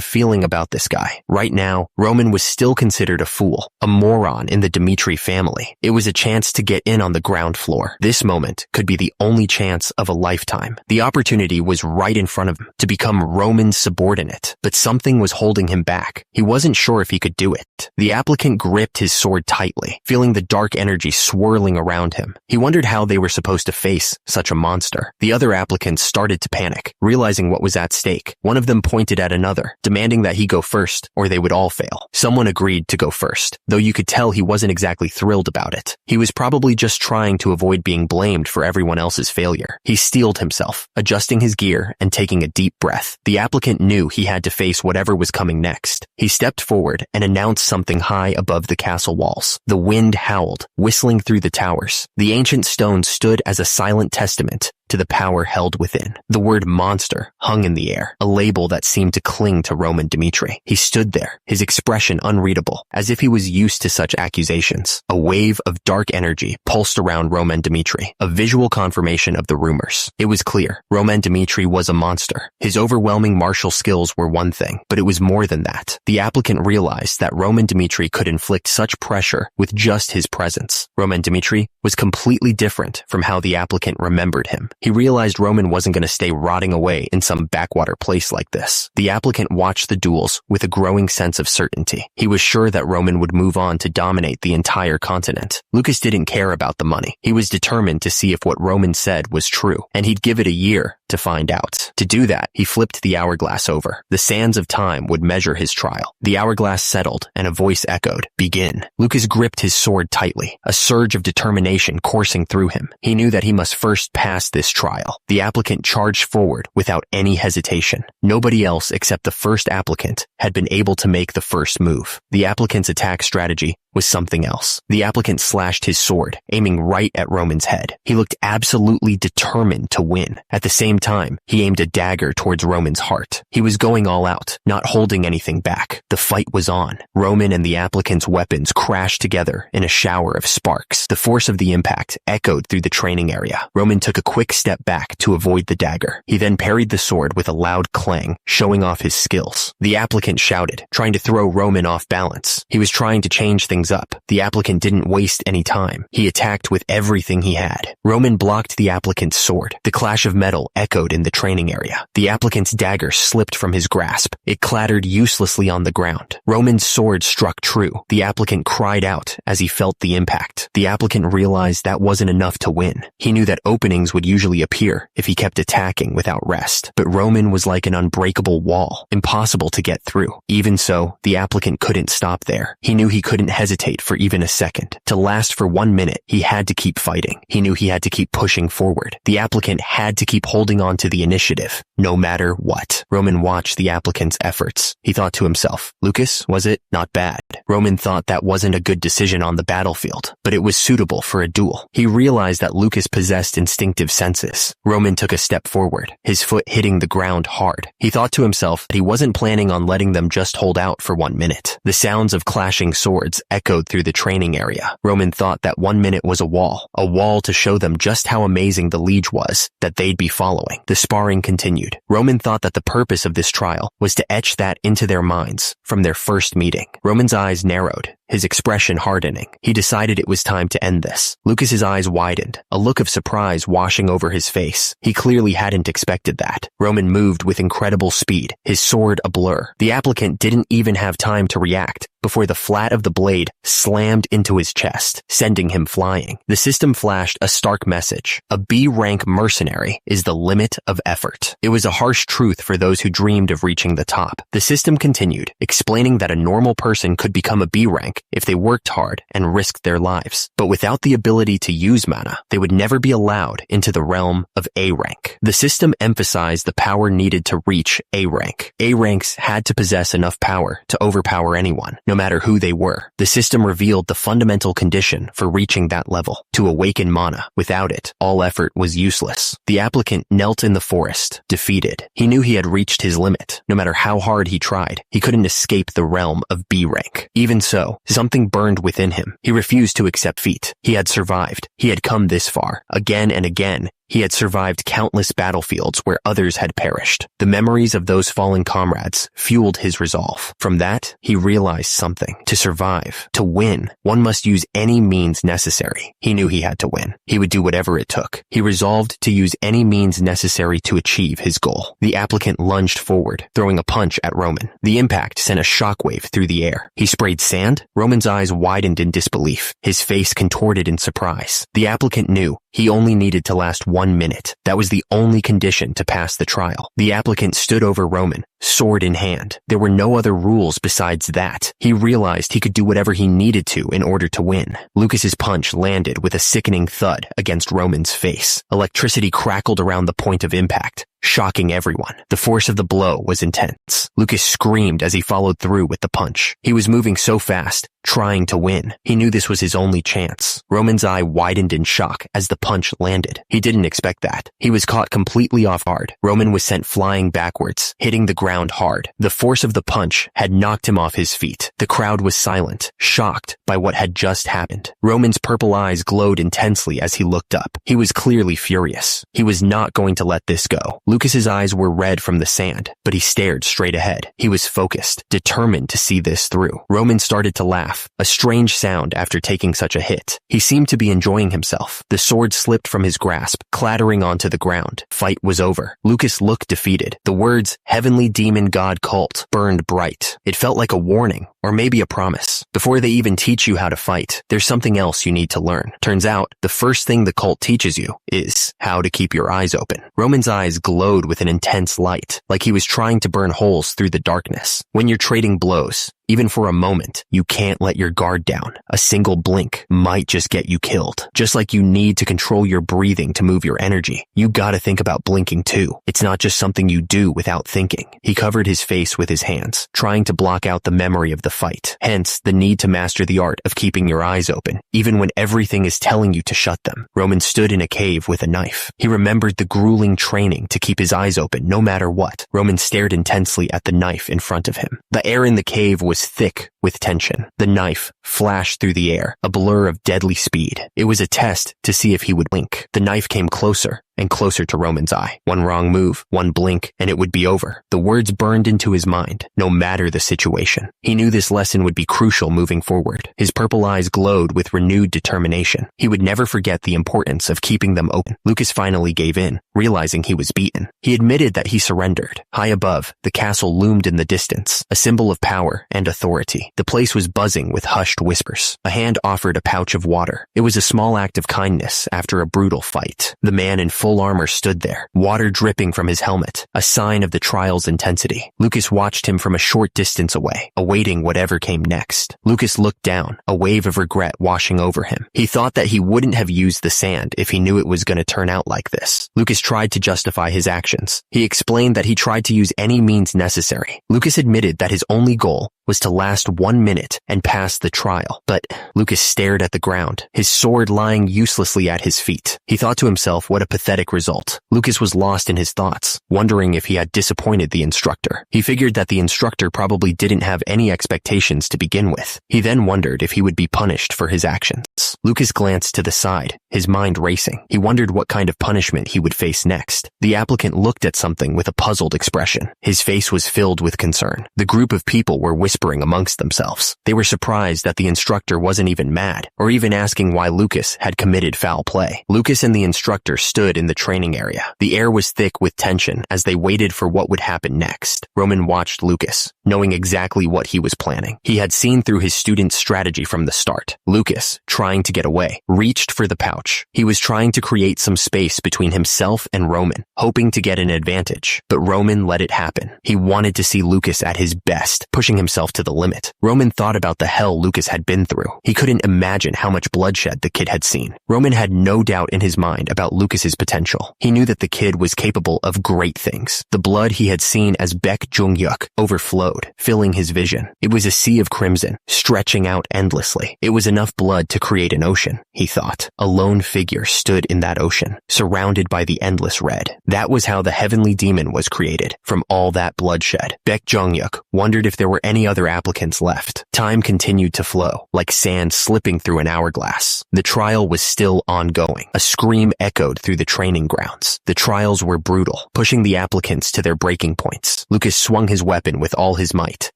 feeling about this guy. Right now, Roman was still considered a fool, a moron in the Dmitri family. It was a chance to get in on the ground floor. This moment could be the only chance of a lifetime. The opportunity was right in front of him to become Roman's subordinate, but something was holding him back. He wasn't sure if he could do it. The applicant gripped his sword tightly, feeling the dark energy swirling around him. He wondered how they were supposed to face such a monster. The other applicants started to panic, realizing what was at stake. One of them pointed at another, demanding that he go first, or they would all fail. Someone agreed to go first, though you could tell he wasn't exactly thrilled about it. He was probably just trying to avoid being blamed for everyone else's failure. He steeled himself, adjusting his gear and taking a deep breath. The applicant knew he had to face whatever was coming next. He stepped forward and announced something high above the castle walls. The wind howled, whistling through the towers. The ancient stone stood as a silent testament to the power held within. The word monster hung in the air, a label that seemed to cling to Roman Dmitri. He stood there, his expression unreadable, as if he was used to such accusations. A wave of dark energy pulsed around Roman Dmitri, a visual confirmation of the rumors. It was clear, Roman Dmitri was a monster. His overwhelming martial skills were one thing, but it was more than that. The applicant realized that Roman Dmitri could inflict such pressure with just his presence. Roman Dmitri was completely different from how the applicant remembered him. He realized Roman wasn't going to stay rotting away in some backwater place like this. The applicant watched the duels with a growing sense of certainty. He was sure that Roman would move on to dominate the entire continent. Lucas didn't care about the money. He was determined to see if what Roman said was true, and he'd give it a year to find out. To do that, he flipped the hourglass over. The sands of time would measure his trial. The hourglass settled, and a voice echoed, "Begin." Lucas gripped his sword tightly, a surge of determination coursing through him. He knew that he must first pass this trial. The applicant charged forward without any hesitation. Nobody else except the first applicant had been able to make the first move. The applicant's attack strategy was something else. The applicant slashed his sword, aiming right at Roman's head. He looked absolutely determined to win. At the same time, he aimed a dagger towards Roman's heart. He was going all out, not holding anything back. The fight was on. Roman and the applicant's weapons crashed together in a shower of sparks. The force of the impact echoed through the training area. Roman took a quick step back to avoid the dagger. He then parried the sword with a loud clang, showing off his skills. The applicant shouted, trying to throw Roman off balance. He was trying to change things up. The applicant didn't waste any time. He attacked with everything he had. Roman blocked the applicant's sword. The clash of metal echoed in the training area. The applicant's dagger slipped from his grasp. It clattered uselessly on the ground. Roman's sword struck true. The applicant cried out as he felt the impact. The applicant realized that wasn't enough to win. He knew that openings would usually appear if he kept attacking without rest. But Roman was like an unbreakable wall, impossible to get through. Even so, the applicant couldn't stop there. He knew he couldn't hesitate for even a second. To last for 1 minute, he had to keep fighting. He knew he had to keep pushing forward. The applicant had to keep holding on to the initiative, no matter what. Roman watched the applicant's efforts. He thought to himself, Lucas, was it? Not bad. Roman thought that wasn't a good decision on the battlefield, but it was suitable for a duel. He realized that Lucas possessed instinctive senses. Roman took a step forward, his foot hitting the ground hard. He thought to himself that he wasn't planning on letting them just hold out for 1 minute. The sounds of clashing swords echoed through the training area. Roman thought that 1 minute was a wall to show them just how amazing the liege was that they'd be following. The sparring continued. Roman thought that the purpose of this trial was to etch that into their minds from their first meeting. Roman's eyes narrowed. his expression hardening. He decided it was time to end this. Lucas's eyes widened, a look of surprise washing over his face. He clearly hadn't expected that. Roman moved with incredible speed, his sword a blur. The applicant didn't even have time to react before the flat of the blade slammed into his chest, sending him flying. The system flashed a stark message. A B-rank mercenary is the limit of effort. It was a harsh truth for those who dreamed of reaching the top. The system continued, explaining that a normal person could become a B-rank if they worked hard and risked their lives. But without the ability to use mana, they would never be allowed into the realm of A-rank. The system emphasized the power needed to reach A-rank. A-ranks had to possess enough power to overpower anyone, no matter who they were. The system revealed the fundamental condition for reaching that level: to awaken mana. Without it, all effort was useless. The applicant knelt in the forest, defeated. He knew he had reached his limit. No matter how hard he tried, he couldn't escape the realm of B rank. Even so, something burned within him. He refused to accept defeat. He had survived. He had come this far. Again and again, he had survived countless battlefields where others had perished. The memories of those fallen comrades fueled his resolve. From that, he realized something. To survive, to win, one must use any means necessary. He knew he had to win. He would do whatever it took. He resolved to use any means necessary to achieve his goal. The applicant lunged forward, throwing a punch at Roman. The impact sent a shockwave through the air. He sprayed sand. Roman's eyes widened in disbelief. His face contorted in surprise. The applicant knew he only needed to last 1 minute. That was the only condition to pass the trial. The applicant stood over Roman, sword in hand. There were no other rules besides that. He realized he could do whatever he needed to in order to win. Lucas's punch landed with a sickening thud against Roman's face. Electricity crackled around the point of impact, shocking everyone. The force of the blow was intense. Lucas screamed as he followed through with the punch. He was moving so fast, trying to win. He knew this was his only chance. Roman's eye widened in shock as the punch landed. He didn't expect that. He was caught completely off guard. Roman was sent flying backwards, hitting the ground hard. The force of the punch had knocked him off his feet. The crowd was silent, shocked by what had just happened. Roman's purple eyes glowed intensely as he looked up. He was clearly furious. He was not going to let this go. Lucas's eyes were red from the sand, but he stared straight ahead. He was focused, determined to see this through. Roman started to laugh, a strange sound after taking such a hit. He seemed to be enjoying himself. The sword slipped from his grasp, clattering onto the ground. Fight was over. Lucas looked defeated. The words, "Heavenly Demon God Cult," burned bright. It felt like a warning, or maybe a promise. Before they even teach you how to fight, there's something else you need to learn. Turns out, the first thing the cult teaches you is how to keep your eyes open. Roman's eyes glowed with an intense light, like he was trying to burn holes through the darkness. When you're trading blows, even for a moment, you can't let your guard down. A single blink might just get you killed. Just like you need to control your breathing to move your energy, you gotta think about blinking too. It's not just something you do without thinking. He covered his face with his hands, trying to block out the memory of the fight. Hence, the need to master the art of keeping your eyes open, even when everything is telling you to shut them. Roman stood in a cave with a knife. He remembered the grueling training to keep his eyes open no matter what. Roman stared intensely at the knife in front of him. The air in the cave was thick with tension. The knife flashed through the air, a blur of deadly speed. It was a test to see if he would blink. The knife came closer and closer to Roman's eye. One wrong move, one blink, and it would be over. The words burned into his mind, no matter the situation. He knew this lesson would be crucial moving forward. His purple eyes glowed with renewed determination. He would never forget the importance of keeping them open. Lucas finally gave in, realizing he was beaten. He admitted that he surrendered. High above, the castle loomed in the distance, a symbol of power and authority. The place was buzzing with hushed whispers. A hand offered a pouch of water. It was a small act of kindness after a brutal fight. The man in full armor stood there, water dripping from his helmet, a sign of the trial's intensity. Lucas watched him from a short distance away, awaiting whatever came next. Lucas looked down, a wave of regret washing over him. He thought that he wouldn't have used the sand if he knew it was going to turn out like this. Lucas tried to justify his actions. He explained that he tried to use any means necessary. Lucas admitted that his only goal was to last 1 minute and pass the trial. But Lucas stared at the ground, his sword lying uselessly at his feet. He thought to himself what a pathetic result. Lucas was lost in his thoughts, wondering if he had disappointed the instructor. He figured that the instructor probably didn't have any expectations to begin with. He then wondered if he would be punished for his actions. Lucas glanced to the side, his mind racing. He wondered what kind of punishment he would face next. The applicant looked at something with a puzzled expression. His face was filled with concern. The group of people were whispering amongst themselves. themselves. They were surprised that the instructor wasn't even mad, or even asking why Lucas had committed foul play. Lucas and the instructor stood in the training area. The air was thick with tension as they waited for what would happen next. Roman watched Lucas, knowing exactly what he was planning. He had seen through his student's strategy from the start. Lucas, trying to get away, reached for the pouch. He was trying to create some space between himself and Roman, hoping to get an advantage. But Roman let it happen. He wanted to see Lucas at his best, pushing himself to the limit. Roman thought about the hell Lucas had been through. He couldn't imagine how much bloodshed the kid had seen. Roman had no doubt in his mind about Lucas's potential. He knew that the kid was capable of great things. The blood he had seen as Baek Jung-yuk overflowed, filling his vision. It was a sea of crimson, stretching out endlessly. It was enough blood to create an ocean, he thought. A lone figure stood in that ocean, surrounded by the endless red. That was how the heavenly demon was created, from all that bloodshed. Baek Jung-yuk wondered if there were any other applicants left. Time continued to flow, like sand slipping through an hourglass. The trial was still ongoing. A scream echoed through the training grounds. The trials were brutal, pushing the applicants to their breaking points. Lucas swung his weapon with all his might,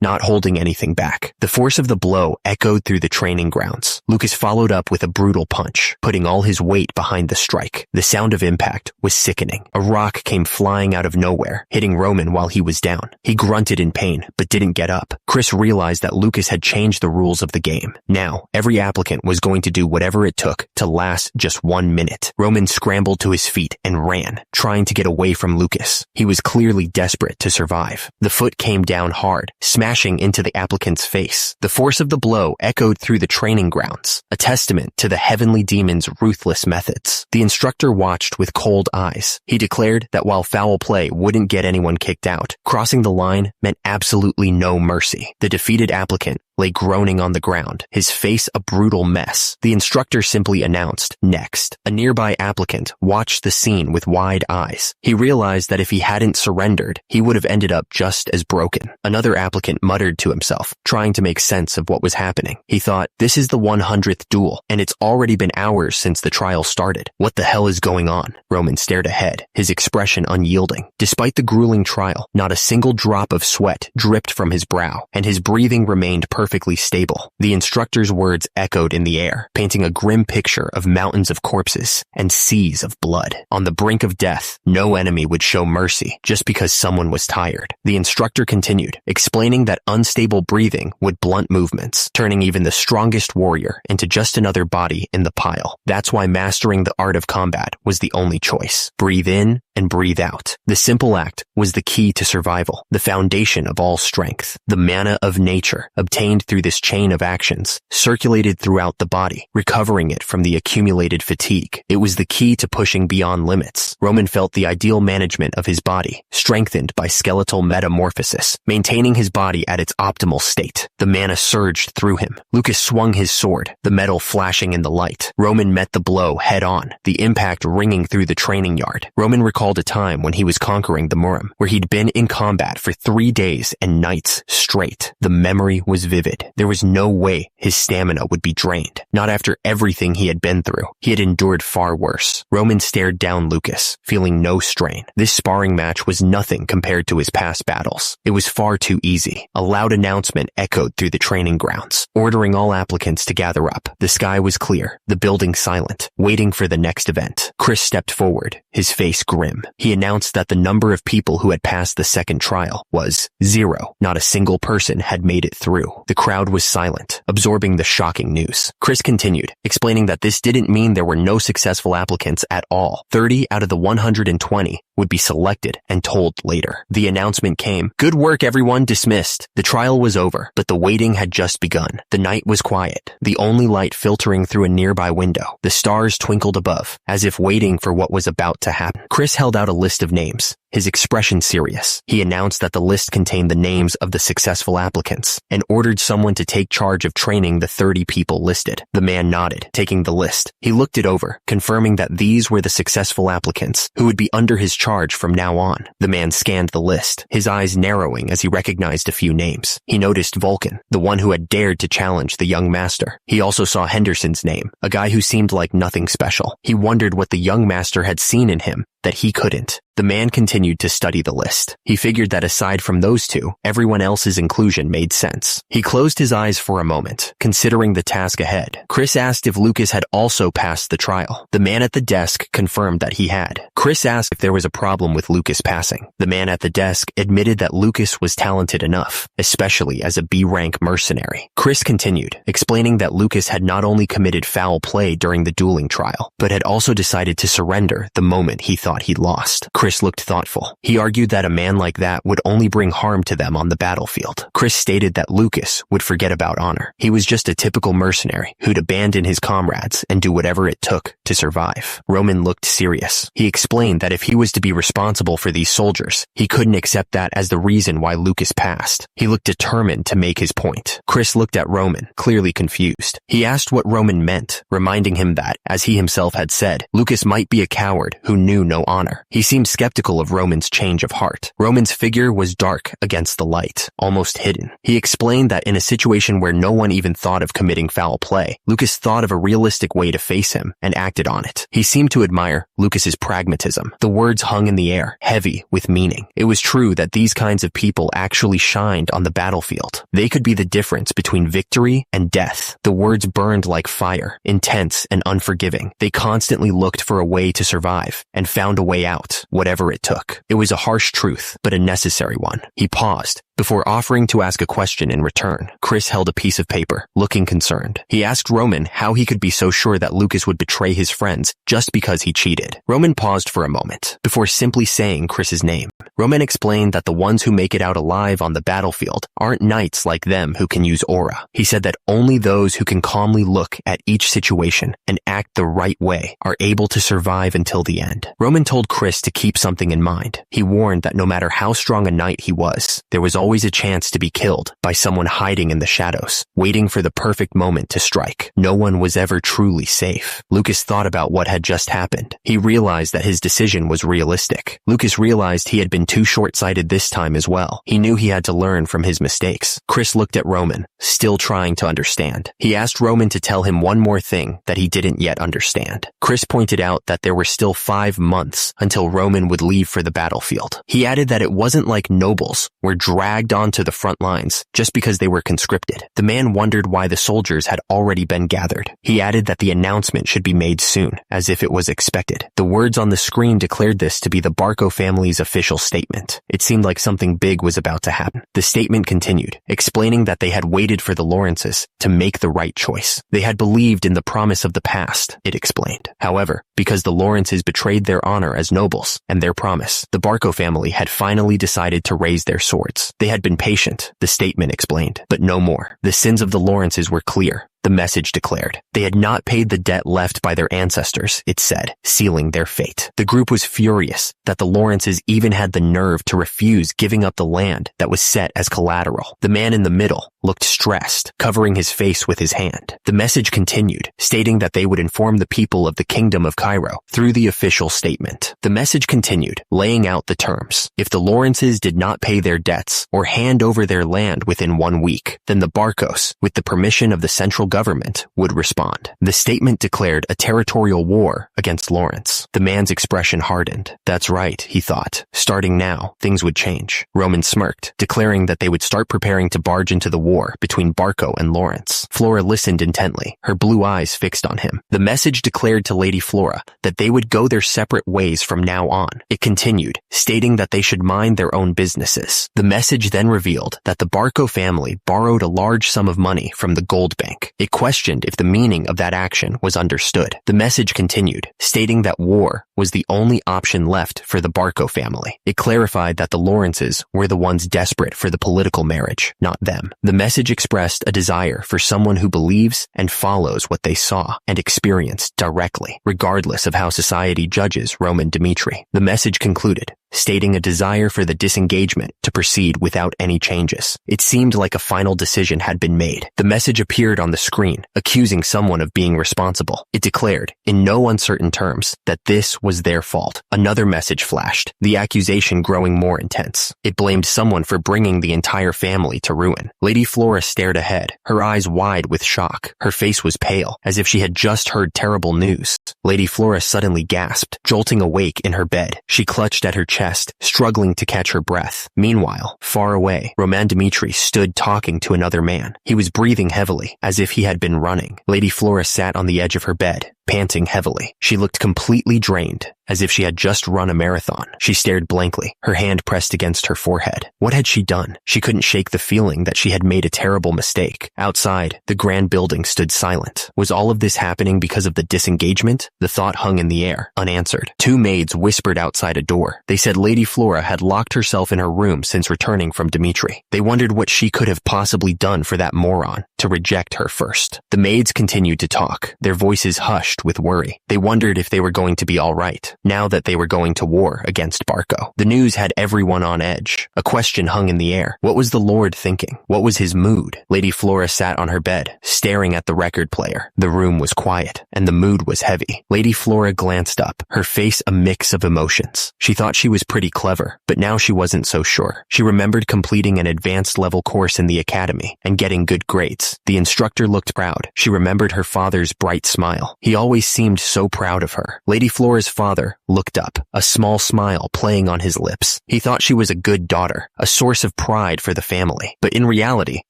not holding anything back. The force of the blow echoed through the training grounds. Lucas followed up with a brutal punch, putting all his weight behind the strike. The sound of impact was sickening. A rock came flying out of nowhere, hitting Roman while he was down. He grunted in pain, but didn't get up. Chris realized that Lucas had changed the rules of the game. Now, every applicant was going to do whatever it took to last just 1 minute. Roman scrambled to his feet and ran, trying to get away from Lucas. He was clearly desperate to survive. The foot came down hard, smashing into the applicant's face. The force of the blow echoed through the training grounds, a testament to the heavenly demon's ruthless methods. The instructor watched with cold eyes. He declared that while foul play wouldn't get anyone kicked out, crossing the line meant absolutely no mercy. The defeated applicant lay groaning on the ground, his face a brutal mess. The instructor simply announced, "Next." A nearby applicant watched the scene with wide eyes. He realized that if he hadn't surrendered, he would have ended up just as broken. Another applicant muttered to himself, trying to make sense of what was happening. He thought, this is the 100th duel, and it's already been hours since the trial started. What the hell is going on? Roman stared ahead, his expression unyielding. Despite the grueling trial, not a single drop of sweat dripped from his brow, and his breathing remained perfectly stable. The instructor's words echoed in the air, painting a grim picture of mountains of corpses and seas of blood. On the brink of death, no enemy would show mercy just because someone was tired. The instructor continued, explaining that unstable breathing would blunt movements, turning even the strongest warrior into just another body in the pile. That's why mastering the art of combat was the only choice. Breathe in and breathe out. The simple act was the key to survival, the foundation of all strength. The mana of nature, obtained through this chain of actions, circulated throughout the body, recovering it from the accumulated fatigue. It was the key to pushing beyond limits. Roman felt the ideal management of his body, strengthened by skeletal metamorphosis, maintaining his body at its optimal state. The mana surged through him. Lucas swung his sword, the metal flashing in the light. Roman met the blow head on, the impact ringing through the training yard. Roman recalled a time when he was conquering the Murim, where he'd been in combat for 3 days and nights straight. The memory was vivid. There was no way his stamina would be drained. Not after everything he had been through. He had endured far worse. Roman stared down Lucas, feeling no strain. This sparring match was nothing compared to his past battles. It was far too easy. A loud announcement echoed through the training grounds, ordering all applicants to gather up. The sky was clear, the building silent, waiting for the next event. Chris stepped forward, his face grim. He announced that the number of people who had passed the second trial was 0. Not a single person had made it through. The crowd was silent, absorbing the shocking news. Chris continued, explaining that this didn't mean there were no successful applicants at all. 30 out of the 120 would be selected and told later. The announcement came, "Good work everyone, dismissed." The trial was over, but the waiting had just begun. The night was quiet, the only light filtering through a nearby window. The stars twinkled above, as if waiting for what was about to happen. Chris held out a list of names, his expression serious. He announced that the list contained the names of the successful applicants and ordered someone to take charge of training the 30 people listed. The man nodded, taking the list. He looked it over, confirming that these were the successful applicants who would be under his charge from now on. The man scanned the list, his eyes narrowing as he recognized a few names. He noticed Vulcan, the one who had dared to challenge the young master. He also saw Henderson's name, a guy who seemed like nothing special. He wondered what the young master had seen in him that he couldn't. The man continued to study the list. He figured that aside from those two, everyone else's inclusion made sense. He closed his eyes for a moment, considering the task ahead. Chris asked if Lucas had also passed the trial. The man at the desk confirmed that he had. Chris asked if there was a problem with Lucas passing. The man at the desk admitted that Lucas was talented enough, especially as a B-rank mercenary. Chris continued, explaining that Lucas had not only committed foul play during the dueling trial, but had also decided to surrender the moment he thought he'd lost. Chris looked thoughtful. He argued that a man like that would only bring harm to them on the battlefield. Chris stated that Lucas would forget about honor. He was just a typical mercenary who'd abandon his comrades and do whatever it took to survive. Roman looked serious. He explained that if he was to be responsible for these soldiers, he couldn't accept that as the reason why Lucas passed. He looked determined to make his point. Chris looked at Roman, clearly confused. He asked what Roman meant, reminding him that, as he himself had said, Lucas might be a coward who knew no honor. He seemed skeptical of Roman's change of heart. Roman's figure was dark against the light, almost hidden. He explained that in a situation where no one even thought of committing foul play, Lucas thought of a realistic way to face him and acted on it. He seemed to admire Lucas's pragmatism. The words hung in the air, heavy with meaning. It was true that these kinds of people actually shined on the battlefield. They could be the difference between victory and death. The words burned like fire, intense and unforgiving. They constantly looked for a way to survive and found a way out, whatever it took. It was a harsh truth, but a necessary one. He paused before offering to ask a question in return. Chris held a piece of paper, looking concerned. He asked Roman how he could be so sure that Lucas would betray his friends just because he cheated. Roman paused for a moment before simply saying Chris's name. Roman explained that the ones who make it out alive on the battlefield aren't knights like them who can use aura. He said that only those who can calmly look at each situation and act the right way are able to survive until the end. Roman told Chris to keep something in mind. He warned that no matter how strong a knight he was, there was always a chance to be killed by someone hiding in the shadows, waiting for the perfect moment to strike. No one was ever truly safe. Lucas thought about what had just happened. He realized that his decision was realistic. Lucas realized he had been too short-sighted this time as well. He knew he had to learn from his mistakes. Chris looked at Roman, still trying to understand. He asked Roman to tell him one more thing that he didn't yet understand. Chris pointed out that there were still 5 months until Roman would leave for the battlefield. He added that it wasn't like nobles were dragged onto the front lines just because they were conscripted. The man wondered why the soldiers had already been gathered. He added that the announcement should be made soon, as if it was expected. The words on the screen declared this to be the Barco family's official statement. It seemed like something big was about to happen. The statement continued, explaining that they had waited for the Lawrences to make the right choice. They had believed in the promise of the past, it explained. However, because the Lawrences betrayed their honor as nobles and their promise, the Barco family had finally decided to raise their swords. They had been patient, the statement explained, but no more. The sins of the Lawrences were clear. The message declared. They had not paid the debt left by their ancestors, it said, sealing their fate. The group was furious that the Lawrences even had the nerve to refuse giving up the land that was set as collateral. The man in the middle looked stressed, covering his face with his hand. The message continued, stating that they would inform the people of the Kingdom of Cairo through the official statement. The message continued, laying out the terms. If the Lawrences did not pay their debts or hand over their land within 1 week, then the Barcos, with the permission of the central government, would respond. The statement declared a territorial war against Lawrence. The man's expression hardened. That's right, he thought. Starting now, things would change. Roman smirked, declaring that they would start preparing to barge into the war between Barco and Lawrence. Flora listened intently, her blue eyes fixed on him. The message declared to Lady Flora that they would go their separate ways from now on. It continued, stating that they should mind their own businesses. The message then revealed that the Barco family borrowed a large sum of money from the gold bank. It questioned if the meaning of that action was understood. The message continued, stating that war was the only option left for the Barco family. It clarified that the Lawrences were the ones desperate for the political marriage, not them. The message expressed a desire for someone who believes and follows what they saw and experienced directly, regardless of how society judges Roman Dmitri. The message concluded, stating a desire for the disengagement to proceed without any changes. It seemed like a final decision had been made. The message appeared on the screen, accusing someone of being responsible. It declared, in no uncertain terms, that this was their fault. Another message flashed, the accusation growing more intense. It blamed someone for bringing the entire family to ruin. Lady Flora stared ahead, her eyes wide with shock. Her face was pale, as if she had just heard terrible news. Lady Flora suddenly gasped, jolting awake in her bed. She clutched at her chest, struggling to catch her breath. Meanwhile, far away, Roman Dmitri stood talking to another man. He was breathing heavily, as if he had been running. Lady Flora sat on the edge of her bed, panting heavily. She looked completely drained, as if she had just run a marathon. She stared blankly, her hand pressed against her forehead. What had she done? She couldn't shake the feeling that she had made a terrible mistake. Outside, the grand building stood silent. Was all of this happening because of the disengagement? The thought hung in the air, unanswered. Two maids whispered outside a door. They said Lady Flora had locked herself in her room since returning from Dmitri. They wondered what she could have possibly done for that moron to reject her first. The maids continued to talk, their voices hushed with worry. They wondered if they were going to be all right, now that they were going to war against Barco. The news had everyone on edge. A question hung in the air. What was the Lord thinking? What was his mood? Lady Flora sat on her bed, staring at the record player. The room was quiet, and the mood was heavy. Lady Flora glanced up, her face a mix of emotions. She thought she was pretty clever, but now she wasn't so sure. She remembered completing an advanced level course in the academy and getting good grades. The instructor looked proud. She remembered her father's bright smile. He always seemed so proud of her. Lady Flora's father looked up, a small smile playing on his lips. He thought she was a good daughter, a source of pride for the family. But in reality,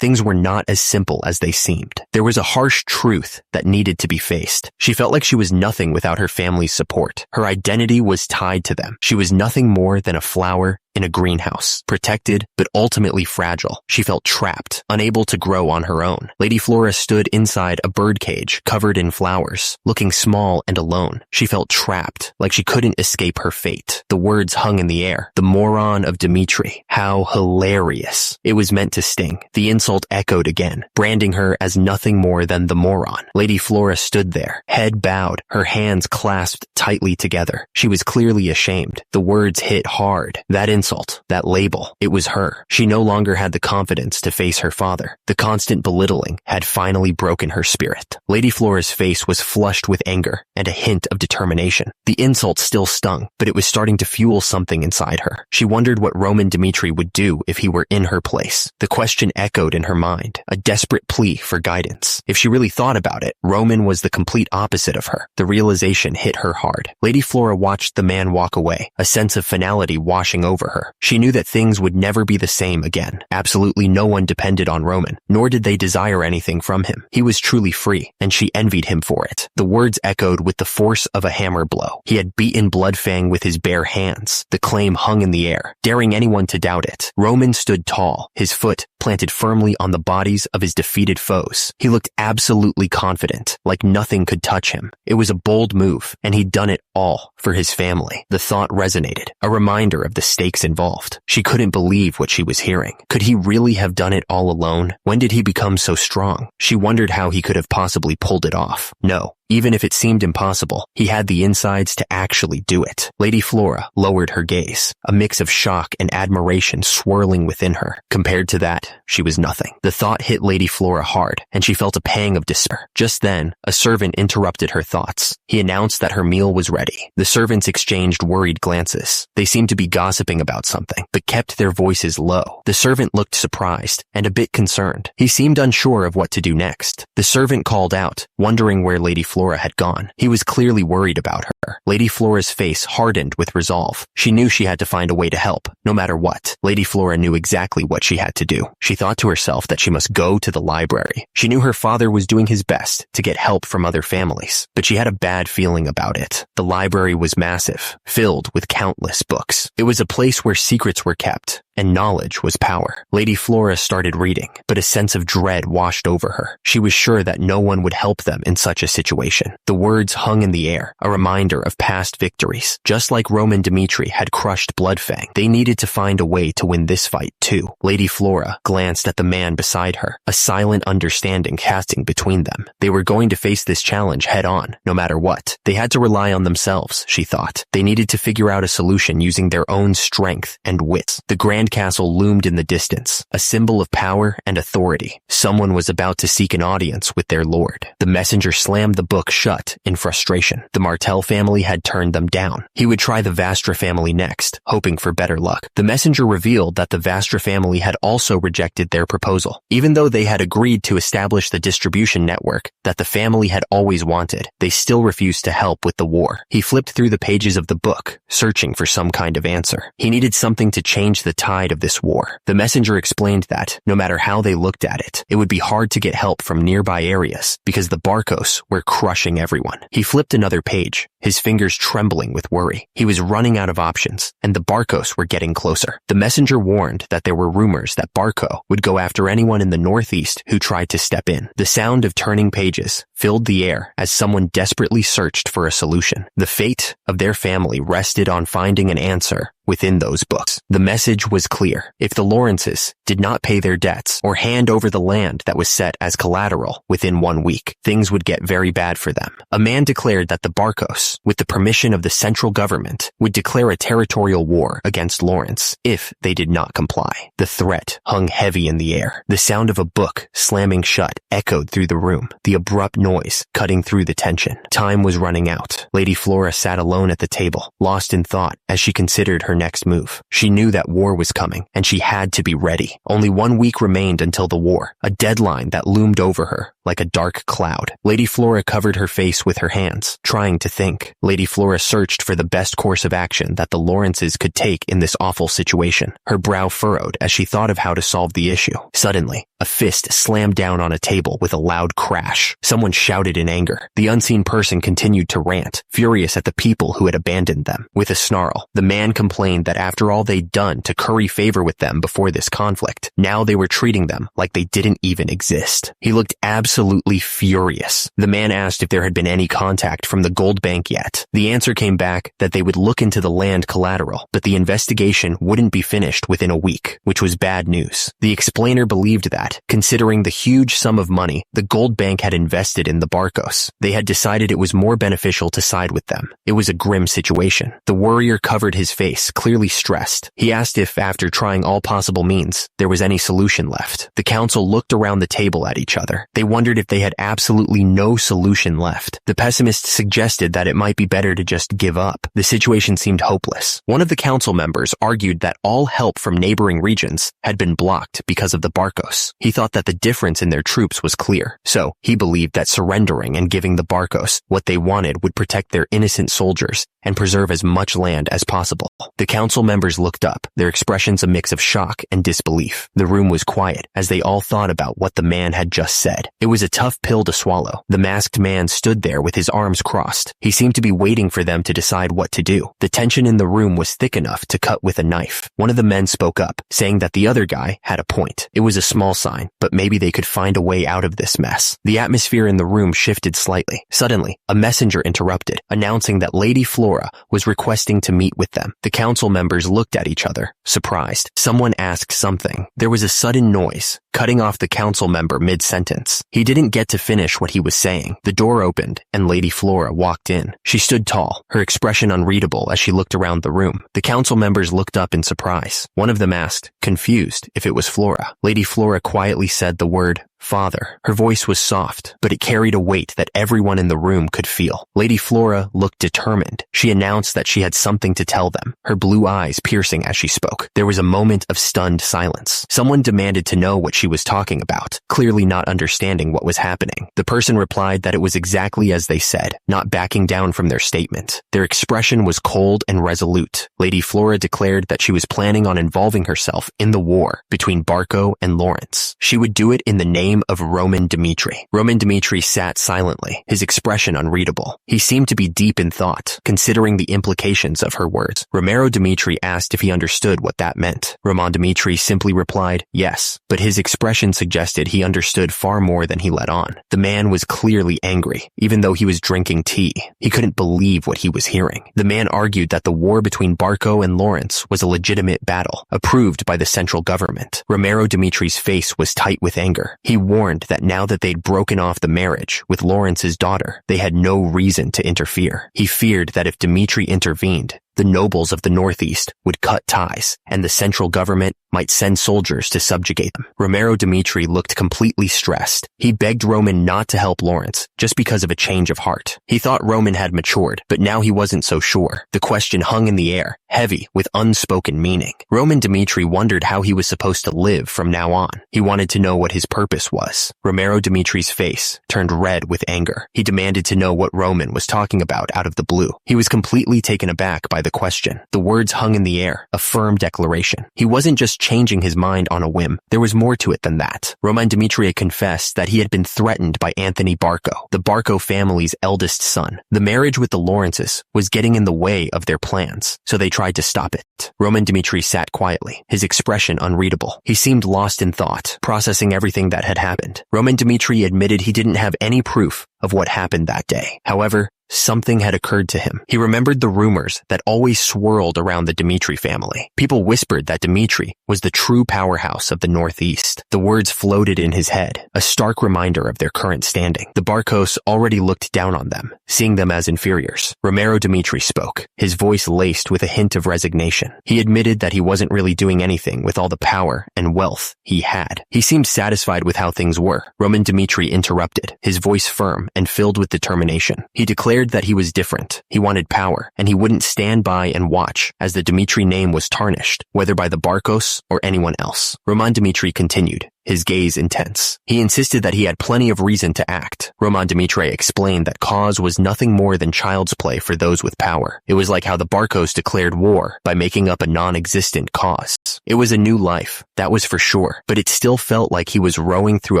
things were not as simple as they seemed. There was a harsh truth that needed to be faced. She felt like she was nothing without her family's support. Her identity was tied to them. She was nothing more than a flower in a greenhouse, protected but ultimately fragile. She felt trapped, unable to grow on her own. Lady Flora stood inside a birdcage covered in flowers, looking small and alone. She felt trapped, like she couldn't escape her fate. The words hung in the air. The moron of Dmitri. How hilarious. It was meant to sting. The insult echoed again, branding her as nothing more than the moron. Lady Flora stood there, head bowed, her hands clasped tightly together. She was clearly ashamed. The words hit hard. That insult, that label, it was her. She no longer had the confidence to face her father. The constant belittling had finally broken her spirit. Lady Flora's face was flushed with anger and a hint of determination. The insult still stung, but it was starting to fuel something inside her. She wondered what Roman Dmitri would do if he were in her place. The question echoed in her mind, a desperate plea for guidance. If she really thought about it, Roman was the complete opposite of her. The realization hit her hard. Lady Flora watched the man walk away, a sense of finality washing over her. She knew that things would never be the same again. Absolutely no one depended on Roman, nor did they desire anything from him. He was truly free, and she envied him for it. The words echoed with the force of a hammer blow. He had beaten Bloodfang with his bare hands. The claim hung in the air, daring anyone to doubt it. Roman stood tall, his foot planted firmly on the bodies of his defeated foes. He looked absolutely confident, like nothing could touch him. It was a bold move, and he'd done it all for his family. The thought resonated, a reminder of the stakes involved. She couldn't believe what she was hearing. Could he really have done it all alone? When did he become so strong? She wondered how he could have possibly pulled it off. No. Even if it seemed impossible, he had the insides to actually do it. Lady Flora lowered her gaze, a mix of shock and admiration swirling within her. Compared to that, she was nothing. The thought hit Lady Flora hard, and she felt a pang of despair. Just then, a servant interrupted her thoughts. He announced that her meal was ready. The servants exchanged worried glances. They seemed to be gossiping about something, but kept their voices low. The servant looked surprised and a bit concerned. He seemed unsure of what to do next. The servant called out, wondering where Lady Flora had gone. He was clearly worried about her. Lady Flora's face hardened with resolve. She knew she had to find a way to help, no matter what. Lady Flora knew exactly what she had to do. She thought to herself that she must go to the library. She knew her father was doing his best to get help from other families, but she had a bad feeling about it. The library was massive, filled with countless books. It was a place where secrets were kept, and knowledge was power. Lady Flora started reading, but a sense of dread washed over her. She was sure that no one would help them in such a situation. The words hung in the air, a reminder reminder of past victories. Just like Roman Dmitri had crushed Bloodfang, they needed to find a way to win this fight too. Lady Flora glanced at the man beside her, a silent understanding casting between them. They were going to face this challenge head on, no matter what. They had to rely on themselves, she thought. They needed to figure out a solution using their own strength and wits. The Grand Castle loomed in the distance, a symbol of power and authority. Someone was about to seek an audience with their lord. The messenger slammed the book shut in frustration. The Martel family had turned them down. He would try the Vastra family next, hoping for better luck. The messenger revealed that the Vastra family had also rejected their proposal. Even though they had agreed to establish the distribution network that the family had always wanted, they still refused to help with the war. He flipped through the pages of the book, searching for some kind of answer. He needed something to change the tide of this war. The messenger explained that, no matter how they looked at it, it would be hard to get help from nearby areas because the Barcos were crushing everyone. He flipped another page, his fingers trembling with worry. He was running out of options, and the Barcos were getting closer. The messenger warned that there were rumors that Barco would go after anyone in the northeast who tried to step in. The sound of turning pages filled the air as someone desperately searched for a solution. The fate of their family rested on finding an answer within those books. The message was clear. If the Lawrences did not pay their debts or hand over the land that was set as collateral within 1 week, things would get very bad for them. A man declared that the Barcos, with the permission of the central government, would declare a territorial war against Lawrence if they did not comply. The threat hung heavy in the air. The sound of a book slamming shut echoed through the room, the abrupt noise cutting through the tension. Time was running out. Lady Flora sat alone at the table, lost in thought as she considered her next move. She knew that war was coming, and she had to be ready. Only 1 week remained until the war, a deadline that loomed over her like a dark cloud. Lady Flora covered her face with her hands, trying to think. Lady Flora searched for the best course of action that the Lawrences could take in this awful situation. Her brow furrowed as she thought of how to solve the issue. Suddenly, a fist slammed down on a table with a loud crash. Someone shouted in anger. The unseen person continued to rant, furious at the people who had abandoned them. With a snarl, the man complained that after all they'd done to curry favor with them before this conflict, now they were treating them like they didn't even exist. He looked absolutely furious. The man asked if there had been any contact from the gold bank yet. The answer came back that they would look into the land collateral, but the investigation wouldn't be finished within a week, which was bad news. The explainer believed that, considering the huge sum of money the gold bank had invested in the Barcos, they had decided it was more beneficial to side with them. It was a grim situation. The warrior covered his face, clearly stressed. He asked if, after trying all possible means, there was any solution left. The council looked around the table at each other. They wondered if they had absolutely no solution left. The pessimist suggested that it might be better to just give up. The situation seemed hopeless. One of the council members argued that all help from neighboring regions had been blocked because of the Barcos. He thought that the difference in their troops was clear, so he believed that surrendering and giving the Barcos what they wanted would protect their innocent soldiers and preserve as much land as possible. The council members looked up, their expressions a mix of shock and disbelief. The room was quiet as they all thought about what the man had just said. It was a tough pill to swallow. The masked man stood there with his arms crossed. He seemed to be waiting for them to decide what to do. The tension in the room was thick enough to cut with a knife. One of the men spoke up, saying that the other guy had a point. It was a small sign, but maybe they could find a way out of this mess. The atmosphere in the room shifted slightly. Suddenly, a messenger interrupted, announcing that Lady Flora was requesting to meet with them. The council members looked at each other, surprised. Someone asked something. There was a sudden noise, cutting off the council member mid-sentence. He didn't get to finish what he was saying. The door opened, and Lady Flora walked in. She stood tall, her expression unreadable as she looked around the room. The council members looked up in surprise. One of them asked, confused, if it was Flora. Lady Flora quietly said the word, "Father." Her voice was soft, but it carried a weight that everyone in the room could feel. Lady Flora looked determined. She announced that she had something to tell them, her blue eyes piercing as she spoke. There was a moment of stunned silence. Someone demanded to know what she was talking about, clearly not understanding what was happening. The person replied that it was exactly as they said, not backing down from their statement. Their expression was cold and resolute. Lady Flora declared that she was planning on involving herself in the war between Barco and Lawrence. She would do it in the name name of Roman Dmitri. Roman Dmitri sat silently, his expression unreadable. He seemed to be deep in thought, considering the implications of her words. Romero Dmitri asked if he understood what that meant. Roman Dmitri simply replied, yes, but his expression suggested he understood far more than he let on. The man was clearly angry, even though he was drinking tea. He couldn't believe what he was hearing. The man argued that the war between Barco and Lawrence was a legitimate battle, approved by the central government. Romero Dmitri's face was tight with anger. He warned that now that they'd broken off the marriage with Lawrence's daughter, they had no reason to interfere. He feared that if Dmitri intervened, the nobles of the Northeast would cut ties, and the central government might send soldiers to subjugate them. Romero Dmitri looked completely stressed. He begged Roman not to help Lawrence, just because of a change of heart. He thought Roman had matured, but now he wasn't so sure. The question hung in the air, heavy with unspoken meaning. Roman Dmitri wondered how he was supposed to live from now on. He wanted to know what his purpose was. Romero Dmitri's face turned red with anger. He demanded to know what Roman was talking about out of the blue. He was completely taken aback by the question. The words hung in the air, a firm declaration. He wasn't just changing his mind on a whim. There was more to it than that. Roman Dmitri confessed that he had been threatened by Anthony Barco, the Barco family's eldest son. The marriage with the Lawrences was getting in the way of their plans, so they tried to stop it. Roman Dmitri sat quietly, his expression unreadable. He seemed lost in thought, processing everything that had happened. Roman Dmitri admitted he didn't have any proof of what happened that day. However, something had occurred to him. He remembered the rumors that always swirled around the Dmitri family. People whispered that Dmitri was the true powerhouse of the Northeast. The words floated in his head, a stark reminder of their current standing. The Barcos already looked down on them, seeing them as inferiors. Romero Dmitri spoke, his voice laced with a hint of resignation. He admitted that he wasn't really doing anything with all the power and wealth he had. He seemed satisfied with how things were. Roman Dmitri interrupted, his voice firm and filled with determination. He declared that he was different. He wanted power, and he wouldn't stand by and watch as the Dmitri name was tarnished, whether by the Barcos or anyone else. Roman Dmitri continued, his gaze intense. He insisted that he had plenty of reason to act. Roman Dmitri explained that cause was nothing more than child's play for those with power. It was like how the Barcos declared war by making up a non-existent cause. It was a new life, that was for sure, but it still felt like he was rowing through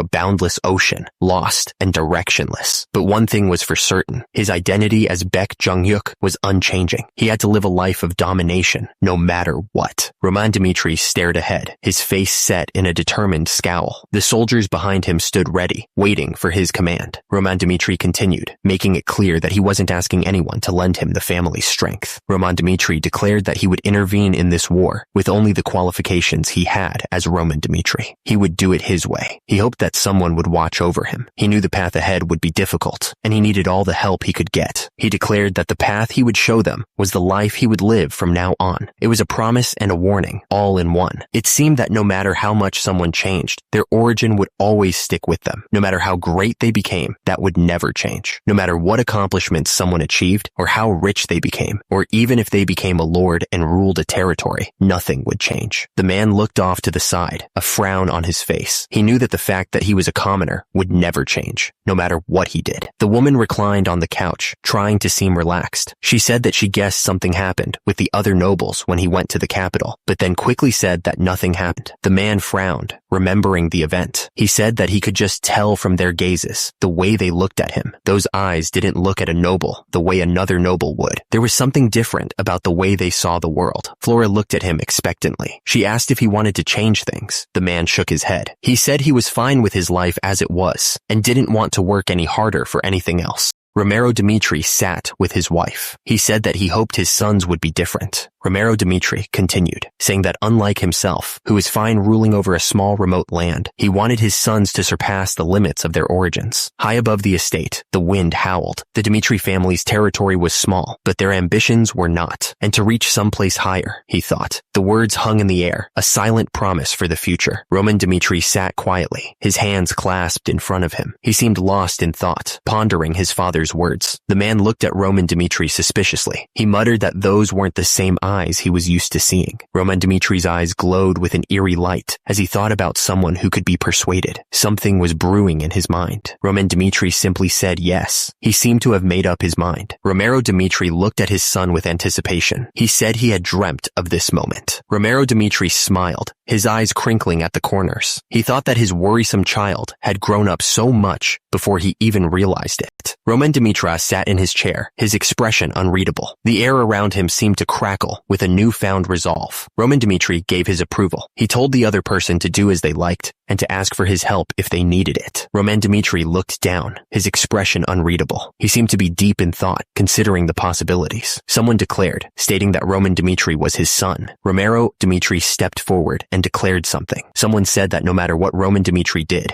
a boundless ocean, lost and directionless. But one thing was for certain, his identity as Baek Jung-hyuk was unchanging. He had to live a life of domination, no matter what. Roman Dmitri stared ahead, his face set in a determined scowl. The soldiers behind him stood ready, waiting for his command. Roman Dmitri continued, making it clear that he wasn't asking anyone to lend him the family's strength. Roman Dmitri declared that he would intervene in this war with only the qualifications he had as Roman Dmitri. He would do it his way. He hoped that someone would watch over him. He knew the path ahead would be difficult, and he needed all the help he could get. He declared that the path he would show them was the life he would live from now on. It was a promise and a warning, all in one. It seemed that no matter how much someone changed, their origin would always stick with them. No matter how great they became, that would never change. No matter what accomplishments someone achieved, or how rich they became, or even if they became a lord and ruled a territory, nothing would change. The man looked off to the side, a frown on his face. He knew that the fact that he was a commoner would never change, no matter what he did. The woman reclined on the couch, trying to seem relaxed. She said that she guessed something happened with the other nobles when he went to the capital, but then quickly said that nothing happened. The man frowned, remembering the event. He said that he could just tell from their gazes, the way they looked at him. Those eyes didn't look at a noble the way another noble would. There was something different about the way they saw the world. Flora looked at him expectantly. She asked if he wanted to change things. The man shook his head. He said he was fine with his life as it was, and didn't want to work any harder for anything else. Romero Dmitri sat with his wife. He said that he hoped his sons would be different. Romero Dmitri continued, saying that unlike himself, who was fine ruling over a small remote land, he wanted his sons to surpass the limits of their origins. High above the estate, the wind howled. The Dmitri family's territory was small, but their ambitions were not, and to reach someplace higher, he thought. The words hung in the air, a silent promise for the future. Roman Dmitri sat quietly, his hands clasped in front of him. He seemed lost in thought, pondering his father's words. The man looked at Roman Dmitri suspiciously. He muttered that those weren't the same eyes eyes he was used to seeing. Roman Dimitri's eyes glowed with an eerie light as he thought about someone who could be persuaded. Something was brewing in his mind. Roman Dimitri simply said yes. He seemed to have made up his mind. Romero Dimitri looked at his son with anticipation. He said he had dreamt of this moment. Romero Dimitri smiled, his eyes crinkling at the corners. He thought that his worrisome child had grown up so much before he even realized it. Roman Dimitra sat in his chair, his expression unreadable. The air around him seemed to crackle with a newfound resolve. Roman Dimitri gave his approval. He told the other person to do as they liked and to ask for his help if they needed it. Roman Dimitri looked down, his expression unreadable. He seemed to be deep in thought, considering the possibilities. Someone declared, stating that Roman Dimitri was his son. Romero Dimitri stepped forward and declared something. Someone said that no matter what Roman Dimitri did,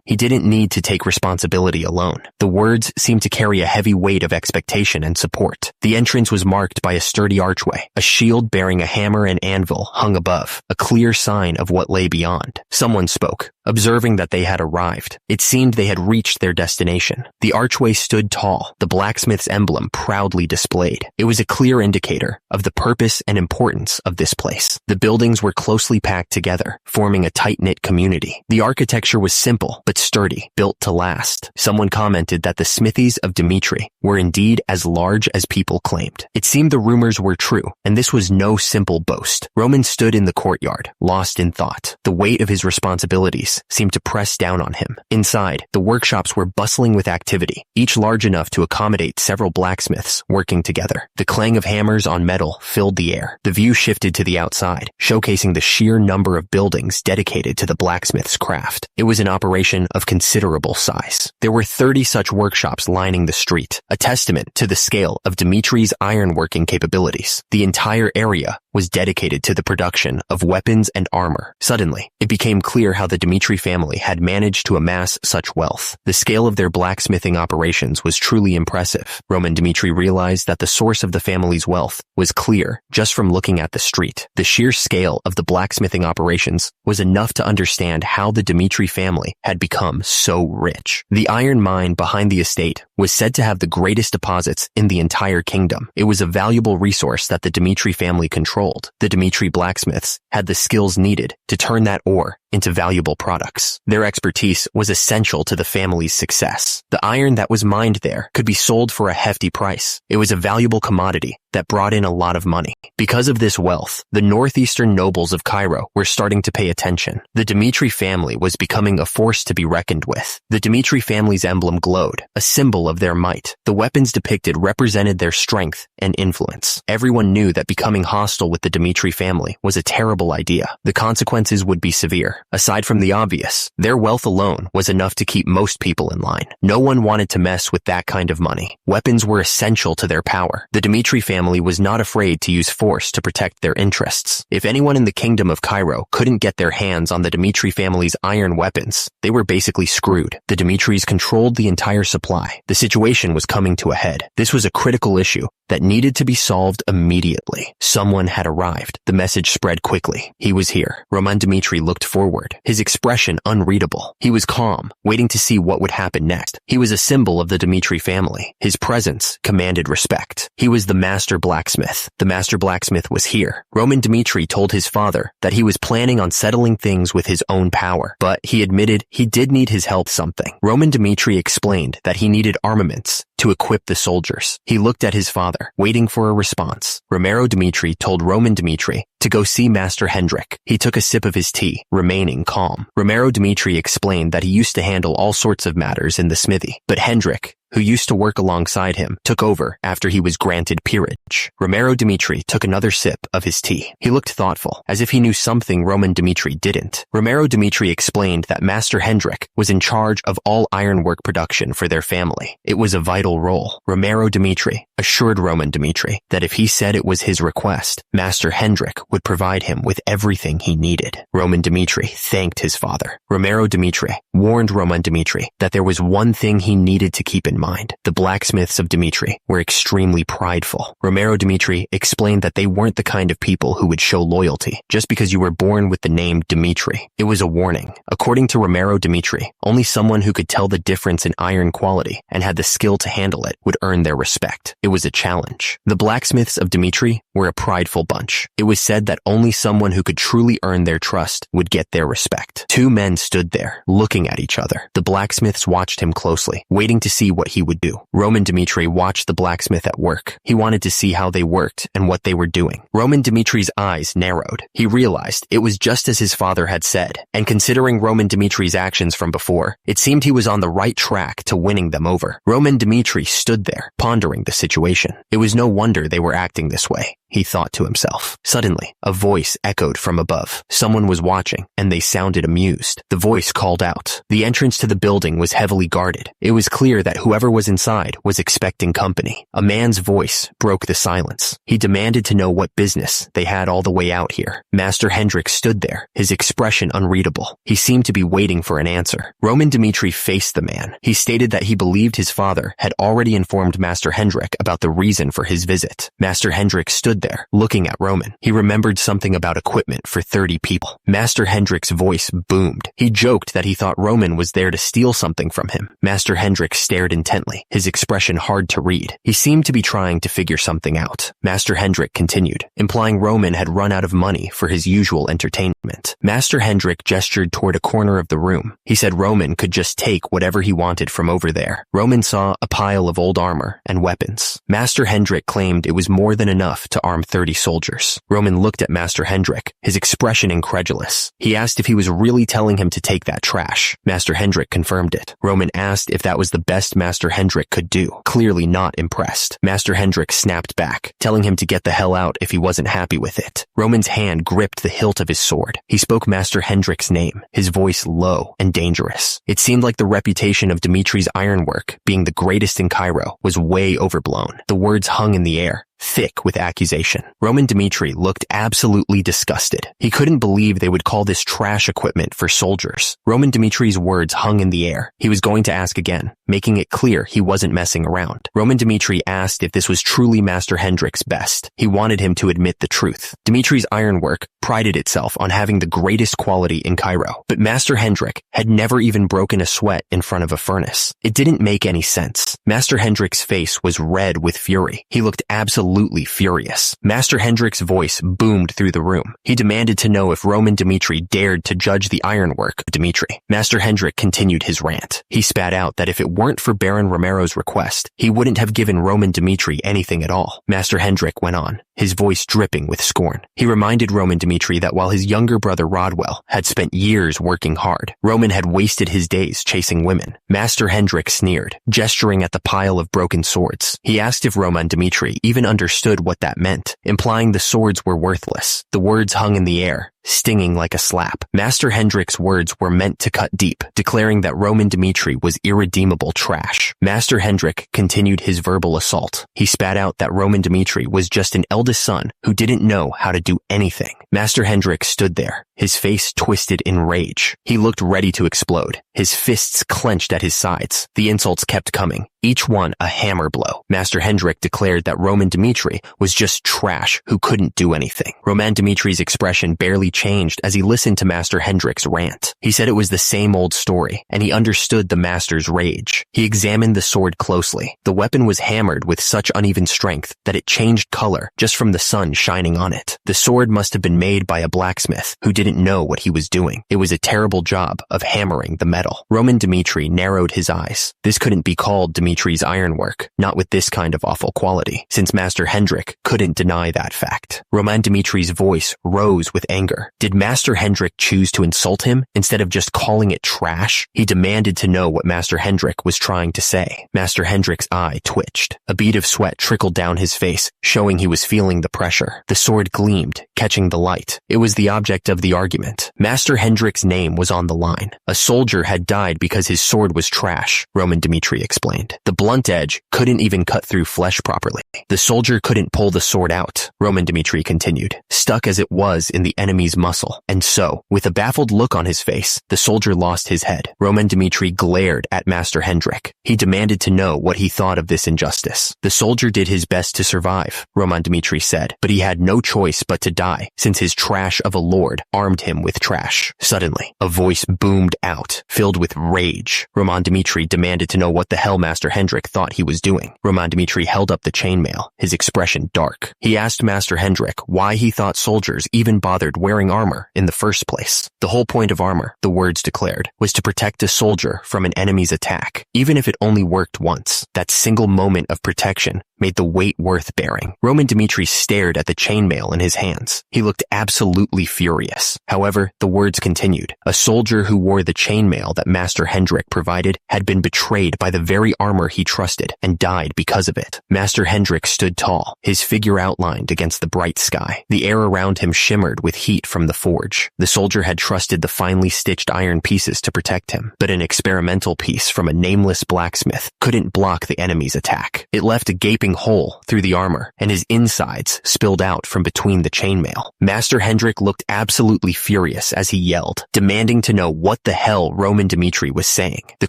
he didn't need to take responsibility alone. The words seemed to carry a heavy weight of expectation and support. The entrance was marked by a sturdy archway. A shield bearing a hammer and anvil hung above, a clear sign of what lay beyond. Someone spoke, observing that they had arrived. It seemed they had reached their destination. The archway stood tall, the blacksmith's emblem proudly displayed. It was a clear indicator of the purpose and importance of this place. The buildings were closely packed together, forming a tight-knit community. The architecture was simple but sturdy, built to last. Someone commented that the smithies of Dimitri were indeed as large as people claimed. It seemed the rumors were true, and this was no simple boast. Roman stood in the courtyard, lost in thought. The weight of his responsibilities seemed to press down on him. Inside, the workshops were bustling with activity, each large enough to accommodate several blacksmiths working together. The clang of hammers on metal filled the air. The view shifted to the outside, showcasing the sheer number of buildings dedicated to the blacksmith's craft. It was an operation of considerable size. There were 30 such workshops lining the street, a testament to the scale of Dimitri's ironworking capabilities. The entire area was dedicated to the production of weapons and armor. Suddenly, it became clear how the Dimitri family had managed to amass such wealth. The scale of their blacksmithing operations was truly impressive. Roman Dimitri realized that the source of the family's wealth was clear just from looking at the street. The sheer scale of the blacksmithing operations was enough to understand how the Dimitri family had become so rich. The iron mine behind the estate was said to have the greatest deposits in the entire kingdom. It was a valuable resource that the Dimitri family controlled. The Dimitri blacksmiths had the skills needed to turn that ore into valuable products. Their expertise was essential to the family's success. The iron that was mined there could be sold for a hefty price. It was a valuable commodity that brought in a lot of money. Because of this wealth, the northeastern nobles of Cairo were starting to pay attention. The Dimitri family was becoming a force to be reckoned with. The Dimitri family's emblem glowed, a symbol of their might. The weapons depicted represented their strength and influence. Everyone knew that becoming hostile with the Dimitri family was a terrible idea. The consequences would be severe. Aside from the obvious, their wealth alone was enough to keep most people in line. No one wanted to mess with that kind of money. Weapons were essential to their power. The Dimitri family was not afraid to use force to protect their interests. If anyone in the kingdom of Cairo couldn't get their hands on the Dimitri family's iron weapons, they were basically screwed. The Dimitris controlled the entire supply. The situation was coming to a head. This was a critical issue that needed to be solved immediately. Someone had arrived. The message spread quickly. He was here. Roman Dimitri looked forward, his expression unreadable. He was calm, waiting to see what would happen next. He was a symbol of the Dimitri family. His presence commanded respect. He was the master blacksmith. The master blacksmith was here. Roman Dimitri told his father that he was planning on settling things with his own power, but he admitted he did need his help something. Roman Dimitri explained that he needed armaments to equip the soldiers. He looked at his father, waiting for a response. Romero Dimitri told Roman Dimitri to go see Master Hendrik. He took a sip of his tea, remaining calm. Romero Dimitri explained that he used to handle all sorts of matters in the smithy, but Hendrik, who used to work alongside him, took over after he was granted peerage. Romero Dimitri took another sip of his tea. He looked thoughtful, as if he knew something Roman Dimitri didn't. Romero Dimitri explained that Master Hendrik was in charge of all ironwork production for their family. It was a vital role. Romero Dimitri assured Roman Dimitri that if he said it was his request, Master Hendrik would provide him with everything he needed. Roman Dimitri thanked his father. Romero Dimitri warned Roman Dimitri that there was one thing he needed to keep in in mind. The blacksmiths of Dmitri were extremely prideful. Romero Dmitri explained that they weren't the kind of people who would show loyalty just because you were born with the name Dmitri. It was a warning. According to Romero Dmitri, only someone who could tell the difference in iron quality and had the skill to handle it would earn their respect. It was a challenge. The blacksmiths of Dmitri were a prideful bunch. It was said that only someone who could truly earn their trust would get their respect. Two men stood there, looking at each other. The blacksmiths watched him closely, waiting to see what he would do. Roman Dmitri watched the blacksmith at work. He wanted to see how they worked and what they were doing. Roman Dmitri's eyes narrowed. He realized it was just as his father had said, and considering Roman Dmitri's actions from before, it seemed he was on the right track to winning them over. Roman Dmitri stood there, pondering the situation. It was no wonder they were acting this way, he thought to himself. Suddenly, a voice echoed from above. Someone was watching, and they sounded amused. The voice called out. The entrance to the building was heavily guarded. It was clear that whoever was inside was expecting company. A man's voice broke the silence. He demanded to know what business they had all the way out here. Master Hendrik stood there, his expression unreadable. He seemed to be waiting for an answer. Roman Dmitri faced the man. He stated that he believed his father had already informed Master Hendrik about the reason for his visit. Master Hendrik stood there, looking at Roman. He remembered something about equipment for 30 people. Master Hendrik's voice boomed. He joked that he thought Roman was there to steal something from him. Master Hendrik stared intently, his expression hard to read. He seemed to be trying to figure something out. Master Hendrik continued, implying Roman had run out of money for his usual entertainment. Master Hendrik gestured toward a corner of the room. He said Roman could just take whatever he wanted from over there. Roman saw a pile of old armor and weapons. Master Hendrik claimed it was more than enough to arm 30 soldiers. Roman looked at Master Hendrik, his expression incredulous. He asked if he was really telling him to take that trash. Master Hendrik confirmed it. Roman asked if that was the best Master Hendrik could do, clearly not impressed. Master Hendrik snapped back, telling him to get the hell out if he wasn't happy with it. Roman's hand gripped the hilt of his sword. He spoke Master Hendrik's name, his voice low and dangerous. It seemed like the reputation of Dmitri's ironwork, being the greatest in Cairo, was way overblown. The words hung in the air, thick with accusation. Roman Dmitri looked absolutely disgusted. He couldn't believe they would call this trash equipment for soldiers. Roman Dmitri's words hung in the air. He was going to ask again, making it clear he wasn't messing around. Roman Dmitri asked if this was truly Master Hendrik's best. He wanted him to admit the truth. Dmitri's ironwork prided itself on having the greatest quality in Cairo, but Master Hendrik had never even broken a sweat in front of a furnace. It didn't make any sense. Master Hendrik's face was red with fury. He looked absolutely furious. Master Hendrik's voice boomed through the room. He demanded to know if Roman Dmitri dared to judge the ironwork of Dmitri. Master Hendrik continued his rant. He spat out that if it weren't for Baron Romero's request, he wouldn't have given Roman Dmitri anything at all. Master Hendrik went on, his voice dripping with scorn. He reminded Roman Dmitri that while his younger brother Rodwell had spent years working hard, Roman had wasted his days chasing women. Master Hendrik sneered, gesturing at the pile of broken swords. He asked if Roman Dmitri even understood what that meant, implying the swords were worthless. The words hung in the air, stinging like a slap. Master Hendrik's words were meant to cut deep, declaring that Roman Dmitri was irredeemable trash. Master Hendrik continued his verbal assault. He spat out that Roman Dmitri was just an eldest son who didn't know how to do anything. Master Hendrik stood there, his face twisted in rage. He looked ready to explode, his fists clenched at his sides. The insults kept coming, each one a hammer blow. Master Hendrik declared that Roman Dmitri was just trash who couldn't do anything. Roman Dmitri's expression barely changed as he listened to Master Hendrik's rant. He said it was the same old story, and he understood the master's rage. He examined the sword closely. The weapon was hammered with such uneven strength that it changed color just from the sun shining on it. The sword must have been made by a blacksmith who didn't know what he was doing. It was a terrible job of hammering the metal. Roman Dmitri narrowed his eyes. This couldn't be called Dmitri's ironwork, not with this kind of awful quality, since Master Hendrik couldn't deny that fact. Roman Dmitri's voice rose with anger. Did Master Hendrik choose to insult him instead of just calling it trash? He demanded to know what Master Hendrik was trying to say. Master Hendrik's eye twitched. A bead of sweat trickled down his face, showing he was feeling the pressure. The sword gleamed, catching the light. It was the object of the argument. Master Hendrik's name was on the line. A soldier had died because his sword was trash, Roman Dmitri explained. The blunt edge couldn't even cut through flesh properly. The soldier couldn't pull the sword out, Roman Dmitri continued, stuck as it was in the enemy's muscle. And so, with a baffled look on his face, the soldier lost his head. Roman Dmitri glared at Master Hendrik. He demanded to know what he thought of this injustice. The soldier did his best to survive, Roman Dmitri said, but he had no choice but to die, since his trash of a lord armed him with trash. Suddenly, a voice boomed out, filled with rage. Roman Dmitri demanded to know what the hell Master Hendrik thought he was doing. Roman Dmitri held up the chainmail, his expression dark. He asked Master Hendrik why he thought soldiers even bothered wearing armor in the first place. The whole point of armor, the words declared, was to protect a soldier from an enemy's attack, even if it only worked once. That single moment of protection made the weight worth bearing. Roman Dmitri stared at the chainmail in his hands. He looked absolutely furious. However, the words continued. A soldier who wore the chainmail that Master Hendrik provided had been betrayed by the very armor he trusted and died because of it. Master Hendrik stood tall, his figure outlined against the bright sky. The air around him shimmered with heat from the forge. The soldier had trusted the finely stitched iron pieces to protect him, but an experimental piece from a nameless blacksmith couldn't block the enemy's attack. It left a gaping hole through the armor, and his insides spilled out from between the chainmail. Master Hendrik looked absolutely furious as he yelled, demanding to know what the hell Roman Dmitri was saying. The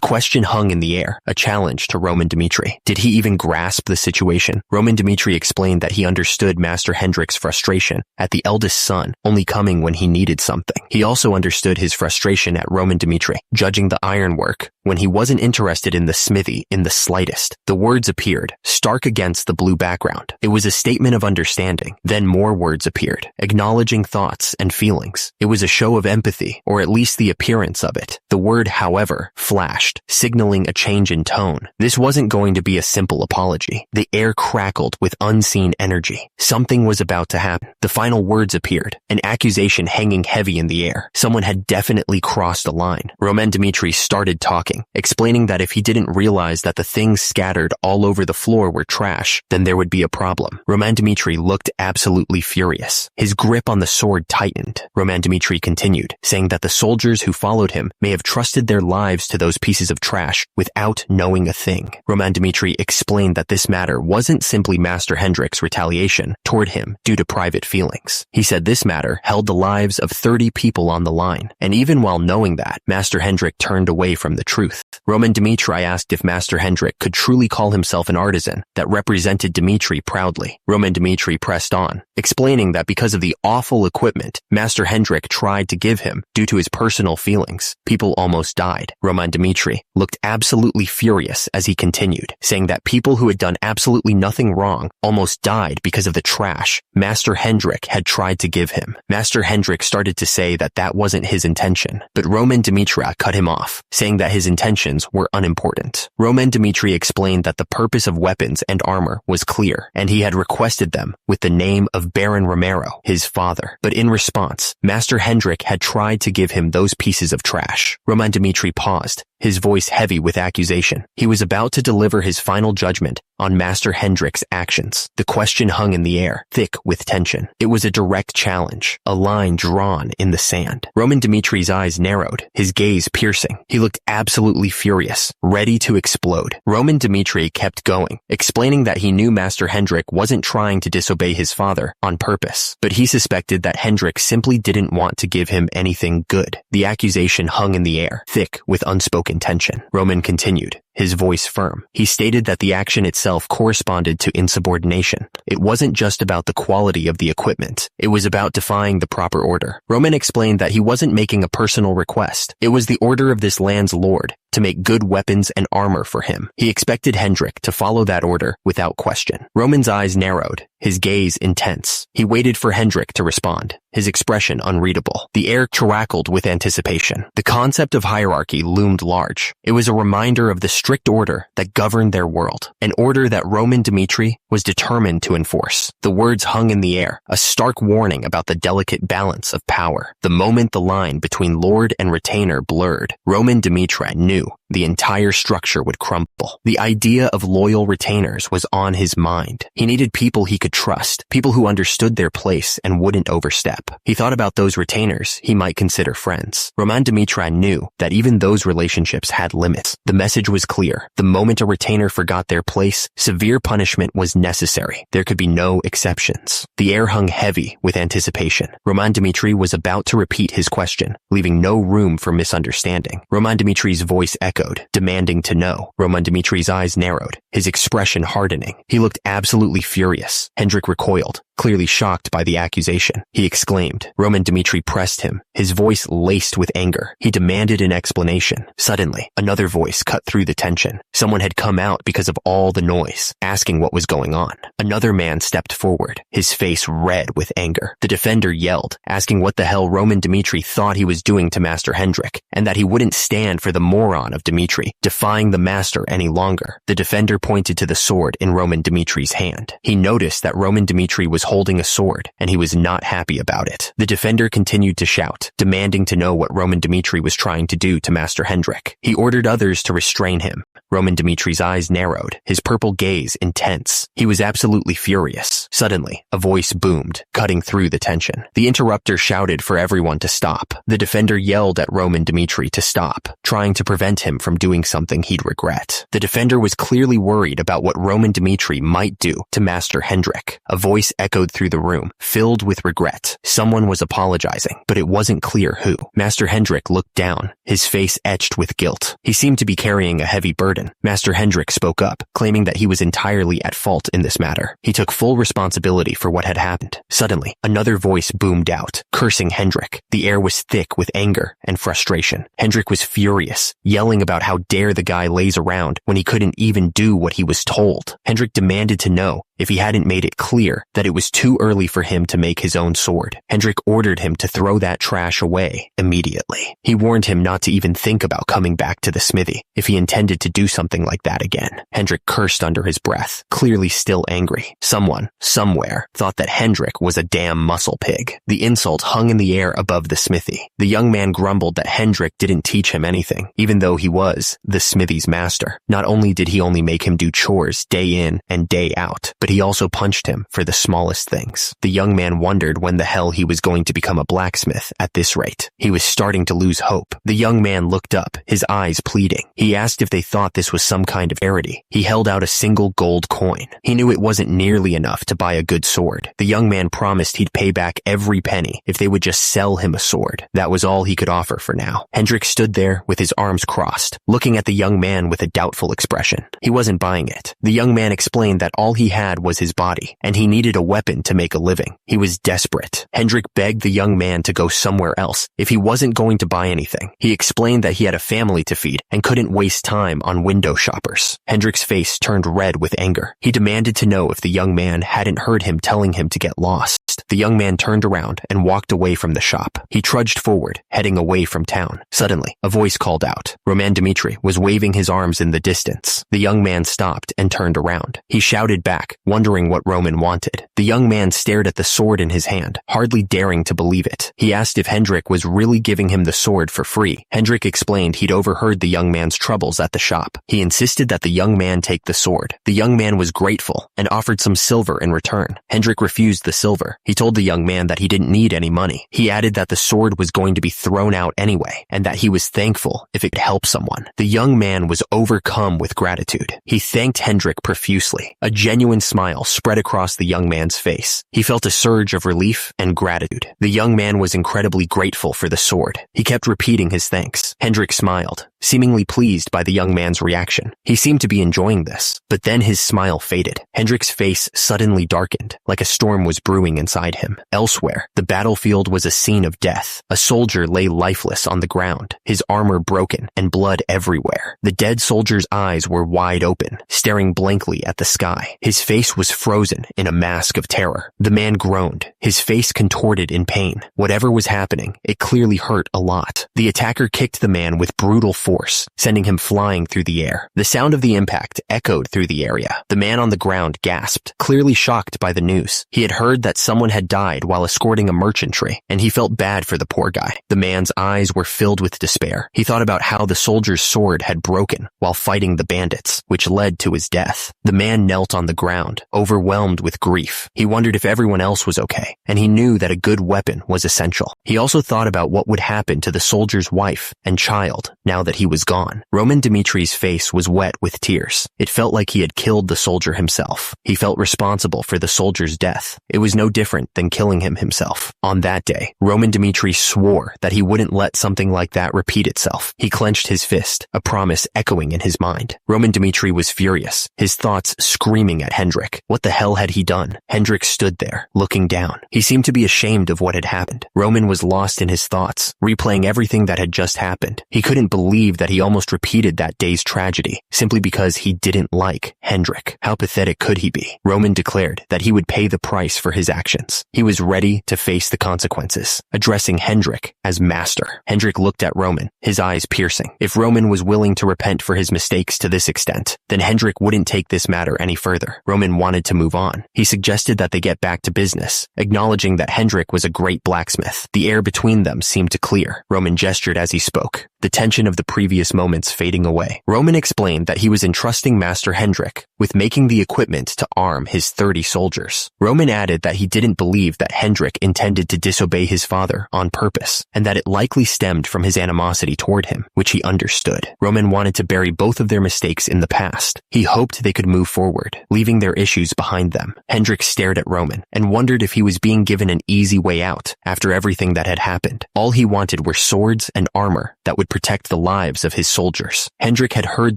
question hung in the air, a challenge to Roman Dmitri. Did he even grasp the situation? Roman Dmitri explained that he understood Master Hendrik's frustration at the eldest son only coming when he needed something. He also understood his frustration at Roman Dmitri judging the ironwork when he wasn't interested in the smithy in the slightest. The words appeared, stark against the blue background. It was a statement of understanding. Then more words appeared, acknowledging thoughts and feelings. It was a show of empathy, or at least the appearance of it. The word, however, flashed, signaling a change in tone. This wasn't going to be a simple apology. The air crackled with unseen energy. Something was about to happen. The final words appeared, an accusation hanging heavy in the air. Someone had definitely crossed a line. Roman Dmitri started talking, explaining that if he didn't realize that the things scattered all over the floor were trash, then there would be a problem. Roman Dmitri looked absolutely furious. His grip on the sword tightened. Roman Dmitri continued, saying that the soldiers who followed him may have trusted their lives to those pieces of trash without knowing a thing. Roman Dmitri explained that this matter wasn't simply Master Hendrik's retaliation toward him due to private feelings. He said this matter held the lives of 30 people on the line, and even while knowing that, Master Hendrik turned away from the truth. Roman Dmitri asked if Master Hendrik could truly call himself an artisan that represented Dmitri proudly. Roman Dmitri pressed on, explaining that because of the awful equipment Master Hendrik tried to give him due to his personal feelings, people almost died. Roman Dmitri looked absolutely furious as he continued, saying that people who had done absolutely nothing wrong almost died because of the trash Master Hendrik had tried to give him. Master Hendrik started to say that that wasn't his intention, but Roman Dmitri cut him off, saying that his intentions were unimportant. Roman Dmitri explained that the purpose of weapons and armor was clear, and he had requested them with the name of Baron Romero, his father. But in response, Master Hendrik had tried to give him those pieces of trash. Roman Dmitri paused, his voice heavy with accusation. He was about to deliver his final judgment on Master Hendrik's actions. The question hung in the air, thick with tension. It was a direct challenge, a line drawn in the sand. Roman Dmitri's eyes narrowed, his gaze piercing. He looked absolutely furious, ready to explode. Roman Dmitri kept going, explaining that he knew Master Hendrik wasn't trying to disobey his father on purpose, but he suspected that Hendrik simply didn't want to give him anything good. The accusation hung in the air, thick with unspoken tension. Roman continued, his voice firm. He stated that the action itself corresponded to insubordination. It wasn't just about the quality of the equipment. It was about defying the proper order. Roman explained that he wasn't making a personal request. It was the order of this land's lord to make good weapons and armor for him. He expected Hendrik to follow that order without question. Roman's eyes narrowed, his gaze intense. He waited for Hendrik to respond, his expression unreadable. The air crackled with anticipation. The concept of hierarchy loomed large. It was a reminder of the strict order that governed their world, an order that Roman Dmitri was determined to enforce. The words hung in the air, a stark warning about the delicate balance of power. The moment the line between lord and retainer blurred, Roman Dmitri knew knew the entire structure would crumble. The idea of loyal retainers was on his mind. He needed people he could trust, people who understood their place and wouldn't overstep. He thought about those retainers he might consider friends. Roman Dimitri knew that even those relationships had limits. The message was clear. The moment a retainer forgot their place, severe punishment was necessary. There could be no exceptions. The air hung heavy with anticipation. Roman Dimitri was about to repeat his question, leaving no room for misunderstanding. Roman Dimitri's voice echoed, demanding to know. Roman Dimitri's eyes narrowed, his expression hardening. He looked absolutely furious. Hendrik recoiled, clearly shocked by the accusation. He exclaimed. Roman Dimitri pressed him, his voice laced with anger. He demanded an explanation. Suddenly, another voice cut through the tension. Someone had come out because of all the noise, asking what was going on. Another man stepped forward, his face red with anger. The defender yelled, asking what the hell Roman Dimitri thought he was doing to Master Hendrik, and that he wouldn't stand for the moron of Dimitri, defying the master any longer. The defender pointed to the sword in Roman Dimitri's hand. He noticed that Roman Dimitri was holding a sword, and he was not happy about it. The defender continued to shout, demanding to know what Roman Dimitri was trying to do to Master Hendrik. He ordered others to restrain him. Roman Dimitri's eyes narrowed, his purple gaze intense. He was absolutely furious. Suddenly, a voice boomed, cutting through the tension. The interrupter shouted for everyone to stop. The defender yelled at Roman Dimitri to stop, trying to prevent him from doing something he'd regret. The defender was clearly worried about what Roman Dimitri might do to Master Hendrik. A voice echoed through the room, filled with regret. Someone was apologizing, but it wasn't clear who. Master Hendrik looked down, his face etched with guilt. He seemed to be carrying a heavy burden. Master Hendrik spoke up, claiming that he was entirely at fault in this matter. He took full responsibility for what had happened. Suddenly, another voice boomed out, cursing Hendrik. The air was thick with anger and frustration. Hendrik was furious, yelling about how dare the guy laze around when he couldn't even do what he was told. Hendrik demanded to know if he hadn't made it clear that it was too early for him to make his own sword. Hendrik ordered him to throw that trash away immediately. He warned him not to even think about coming back to the smithy if he intended to do something like that again. Hendrik cursed under his breath, clearly still angry. Someone, somewhere, thought that Hendrik was a damn muscle pig. The insult hung in the air above the smithy. The young man grumbled that Hendrik didn't teach him anything, even though he was the smithy's master. Not only did he only make him do chores day in and day out, but he also punched him for the smallest things. The young man wondered when the hell he was going to become a blacksmith at this rate. He was starting to lose hope. The young man looked up, his eyes pleading. He asked if they thought this was some kind of rarity. He held out a single gold coin. He knew it wasn't nearly enough to buy a good sword. The young man promised he'd pay back every penny if they would just sell him a sword. That was all he could offer for now. Hendrik stood there with his arms crossed, looking at the young man with a doubtful expression. He wasn't buying it. The young man explained that all he had was his body, and he needed a weapon to make a living. He was desperate. Hendrik begged the young man to go somewhere else if he wasn't going to buy anything. He explained that he had a family to feed and couldn't waste time on window shoppers. Hendrik's face turned red with anger. He demanded to know if the young man hadn't heard him telling him to get lost. The young man turned around and walked away from the shop. He trudged forward, heading away from town. Suddenly, a voice called out. Roman Dimitri was waving his arms in the distance. The young man stopped and turned around. He shouted back, wondering what Roman wanted. The young man stared at the sword in his hand, hardly daring to believe it. He asked if Hendrik was really giving him the sword for free. Hendrik explained he'd overheard the young man's troubles at the shop. He insisted that the young man take the sword. The young man was grateful and offered some silver in return. Hendrik refused the silver. He told the young man that he didn't need any money. He added that the sword was going to be thrown out anyway, and that he was thankful if it could help someone. The young man was overcome with gratitude. He thanked Hendrik profusely. A genuine smile spread across the young man's face. He felt a surge of relief and gratitude. The young man was incredibly grateful for the sword. He kept repeating his thanks. Hendrik smiled, seemingly pleased by the young man's reaction. He seemed to be enjoying this, but then his smile faded. Hendrik's face suddenly darkened, like a storm was brewing inside him. Elsewhere, the battlefield was a scene of death. A soldier lay lifeless on the ground, his armor broken and blood everywhere. The dead soldier's eyes were wide open, staring blankly at the sky. His face was frozen in a mask of terror. The man groaned, his face contorted in pain. Whatever was happening, it clearly hurt a lot. The attacker kicked the man with brutal force, sending him flying through the air. The sound of the impact echoed through the area. The man on the ground gasped, clearly shocked by the news. He had heard that someone had died while escorting a merchantry, and he felt bad for the poor guy. The man's eyes were filled with despair. He thought about how the soldier's sword had broken while fighting the bandits, which led to his death. The man knelt on the ground, overwhelmed with grief. He wondered if everyone else was okay, and he knew that a good weapon was essential. He also thought about what would happen to the soldier's wife and child now that he was gone. Roman Dimitri's face was wet with tears. It felt like he had killed the soldier himself. He felt responsible for the soldier's death. It was no different than killing him himself. On that day, Roman Dimitri swore that he wouldn't let something like that repeat itself. He clenched his fist, a promise echoing in his mind. Roman Dimitri was furious, his thoughts screaming at Hendrik. What the hell had he done? Hendrik stood there, looking down. He seemed to be ashamed of what had happened. Roman was lost in his thoughts, replaying everything that had just happened. He couldn't believe that he almost repeated that day's tragedy, simply because he didn't like Hendrik. How pathetic could he be? Roman declared that he would pay the price for his actions. He was ready to face the consequences, addressing Hendrik as master. Hendrik looked at Roman, his eyes piercing. If Roman was willing to repent for his mistakes to this extent, then Hendrik wouldn't take this matter any further. Roman wanted to move on. He suggested that they get back to business, acknowledging that Hendrik was a great blacksmith. The air between them seemed to clear. Roman gestured as he spoke, the tension of the previous moments fading away. Roman explained that he was entrusting Master Hendrik with making the equipment to arm his 30 soldiers. Roman added that he didn't believe that Hendrik intended to disobey his father on purpose, and that it likely stemmed from his animosity toward him, which he understood. Roman wanted to bury both of their mistakes in the past. He hoped they could move forward, leaving their issues behind them. Hendrik stared at Roman and wondered if he was being given an easy way out after everything that had happened. All he wanted were swords and armor that would protect the lives of his soldiers. Hendrik had heard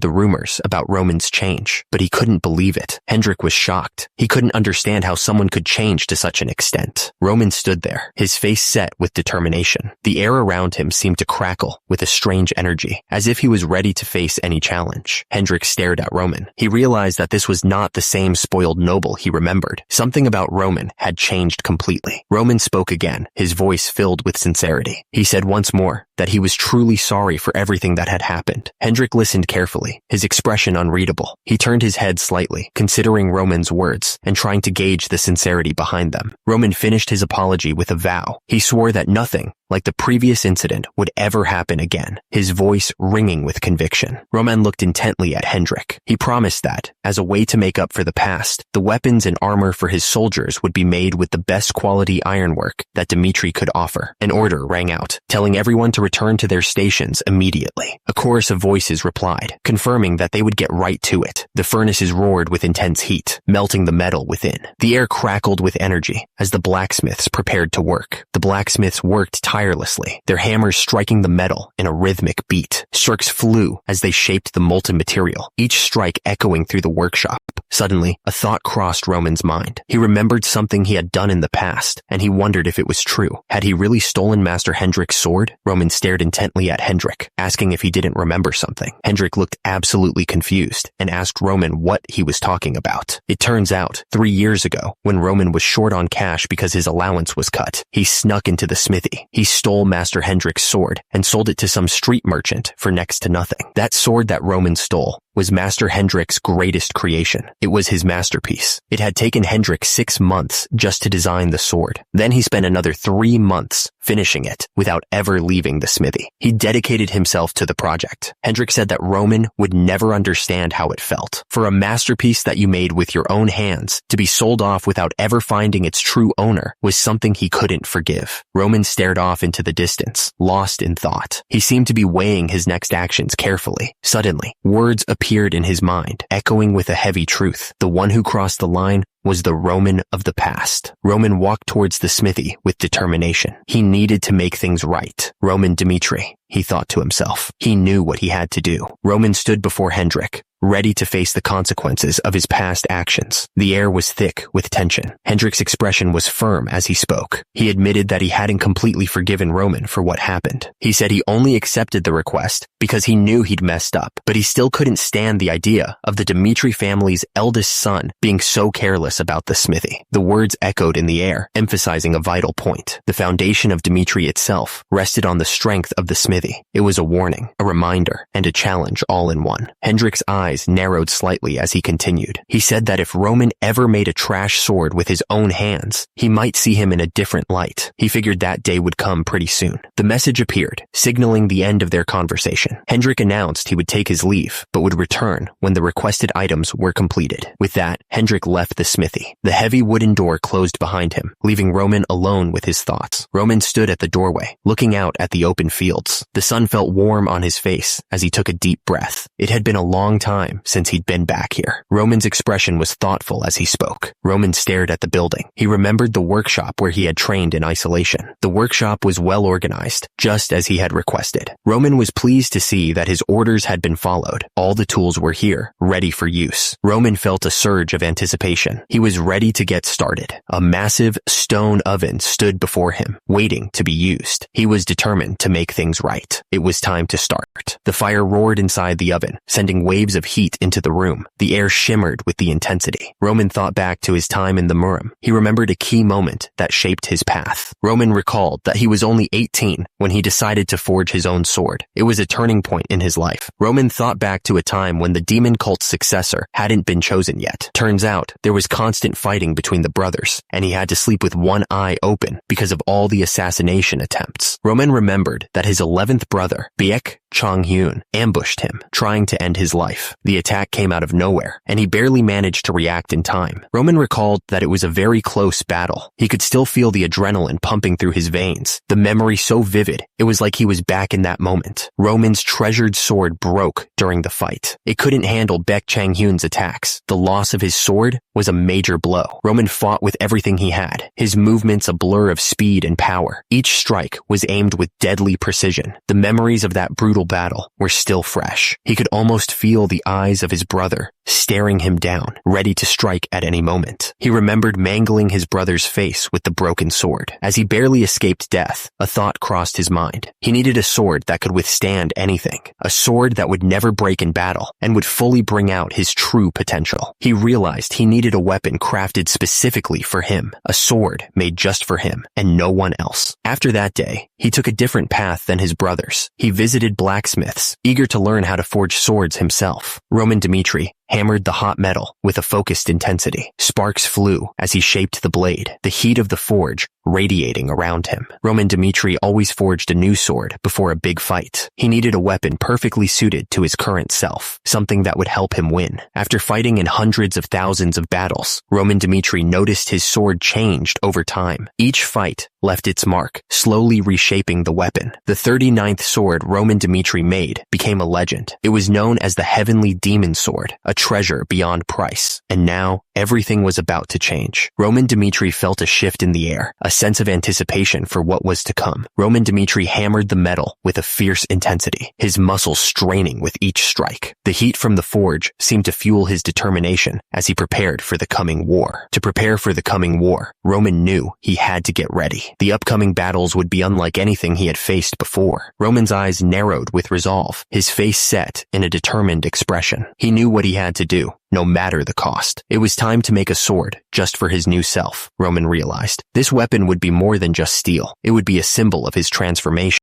the rumors about Roman's change, but he couldn't believe it. Hendrik was shocked. He couldn't understand how someone could change to such an extent. Roman stood there, his face set with determination. The air around him seemed to crackle with a strange energy, as if he was ready to face any challenge. Hendrik stared at Roman. He realized that this was not the same spoiled noble he remembered. Something about Roman had changed completely. Roman spoke again, his voice filled with sincerity. He said once more that he was truly sorry for everything that had happened. Hendrik listened carefully, his expression unreadable. He turned his head slightly, considering Roman's words and trying to gauge the sincerity behind them. Roman finished his apology with a vow. He swore that nothing like the previous incident would ever happen again, his voice ringing with conviction. Roman looked intently at Hendrik. He promised that, as a way to make up for the past, the weapons and armor for his soldiers would be made with the best quality ironwork that Dimitri could offer. An order rang out, telling everyone to return to their stations immediately. A chorus of voices replied, confirming that they would get right to it. The furnaces roared with intense heat, melting the metal within. The air crackled with energy as the blacksmiths prepared to work. The blacksmiths worked tirelessly, their hammers striking the metal in a rhythmic beat. Strokes flew as they shaped the molten material, each strike echoing through the workshop. Suddenly, a thought crossed Roman's mind. He remembered something he had done in the past, and he wondered if it was true. Had he really stolen Master Hendrik's sword? Roman stared intently at Hendrik, asking if he didn't remember something. Hendrik looked absolutely confused and asked Roman what he was talking about. It turns out, 3 years ago, when Roman was short on cash because his allowance was cut, he snuck into the smithy. He stole Master Hendrik's sword and sold it to some street merchant for next to nothing. That sword that Roman stole was Master Hendrik's greatest creation. It was his masterpiece. It had taken Hendrik 6 months just to design the sword. Then he spent another 3 months finishing it without ever leaving the smithy. He dedicated himself to the project. Hendrik said that Roman would never understand how it felt. For a masterpiece that you made with your own hands to be sold off without ever finding its true owner was something he couldn't forgive. Roman stared off into the distance, lost in thought. He seemed to be weighing his next actions carefully. Suddenly, words appeared in his mind, echoing with a heavy truth. The one who crossed the line was the Roman of the past. Roman walked towards the smithy with determination. He needed to make things right. Roman Dimitri, he thought to himself. He knew what he had to do. Roman stood before Hendrik, ready to face the consequences of his past actions. The air was thick with tension. Hendrik's expression was firm as he spoke. He admitted that he hadn't completely forgiven Roman for what happened. He said he only accepted the request because he knew he'd messed up, but he still couldn't stand the idea of the Dimitri family's eldest son being so careless us about the smithy. The words echoed in the air, emphasizing a vital point. The foundation of Dmitri itself rested on the strength of the smithy. It was a warning, a reminder, and a challenge all in one. Hendrik's eyes narrowed slightly as he continued. He said that if Roman ever made a trash sword with his own hands, he might see him in a different light. He figured that day would come pretty soon. The message appeared, signaling the end of their conversation. Hendrik announced he would take his leave, but would return when the requested items were completed. With that, Hendrik left the smithy. The heavy wooden door closed behind him, leaving Roman alone with his thoughts. Roman stood at the doorway, looking out at the open fields. The sun felt warm on his face as he took a deep breath. It had been a long time since he'd been back here. Roman's expression was thoughtful as he spoke. Roman stared at the building. He remembered the workshop where he had trained in isolation. The workshop was well organized, just as he had requested. Roman was pleased to see that his orders had been followed. All the tools were here, ready for use. Roman felt a surge of anticipation. He was ready to get started. A massive stone oven stood before him, waiting to be used. He was determined to make things right. It was time to start. The fire roared inside the oven, sending waves of heat into the room. The air shimmered with the intensity. Roman thought back to his time in the Murim. He remembered a key moment that shaped his path. Roman recalled that he was only 18 when he decided to forge his own sword. It was a turning point in his life. Roman thought back to a time when the demon cult's successor hadn't been chosen yet. Turns out, there was constant fighting between the brothers, and he had to sleep with one eye open because of all the assassination attempts. Roman remembered that his 11th brother, Baek Chong-hyun, ambushed him, trying to end his life. The attack came out of nowhere, and he barely managed to react in time. Roman recalled that it was a very close battle. He could still feel the adrenaline pumping through his veins, the memory so vivid, it was like he was back in that moment. Roman's treasured sword broke during the fight. It couldn't handle Baek Chang-hyun's attacks. The loss of his sword was a major blow. Roman fought with everything he had, his movements a blur of speed and power. Each strike was aimed with deadly precision. The memories of that brutal battle were still fresh. He could almost feel the eyes of his brother staring him down, ready to strike at any moment. He remembered mangling his brother's face with the broken sword. As he barely escaped death, a thought crossed his mind. He needed a sword that could withstand anything, a sword that would never break in battle and would fully bring out his true potential. He realized he needed a weapon crafted specifically for him, a sword made just for him and no one else. After that day, he took a different path than his brothers. He visited blacksmiths, eager to learn how to forge swords himself. Roman Dmitri hammered the hot metal with a focused intensity. Sparks flew as he shaped the blade, the heat of the forge radiating around him. Roman Dmitri always forged a new sword before a big fight. He needed a weapon perfectly suited to his current self, something that would help him win. After fighting in hundreds of thousands of battles, Roman Dmitri noticed his sword changed over time. Each fight left its mark, slowly reshaping the weapon. The 39th sword Roman Dmitri made became a legend. It was known as the Heavenly Demon Sword, a treasure beyond price. And now, everything was about to change. Roman Dmitri felt a shift in the air, a sense of anticipation for what was to come. Roman Dmitri hammered the metal with a fierce intensity, his muscles straining with each strike. The heat from the forge seemed to fuel his determination as he prepared for the coming war. To prepare for the coming war, Roman knew he had to get ready. The upcoming battles would be unlike anything he had faced before. Roman's eyes narrowed with resolve, his face set in a determined expression. He knew what he had to do, no matter the cost. It was time to make a sword just for his new self, Roman realized. This weapon would be more than just steel. It would be a symbol of his transformation.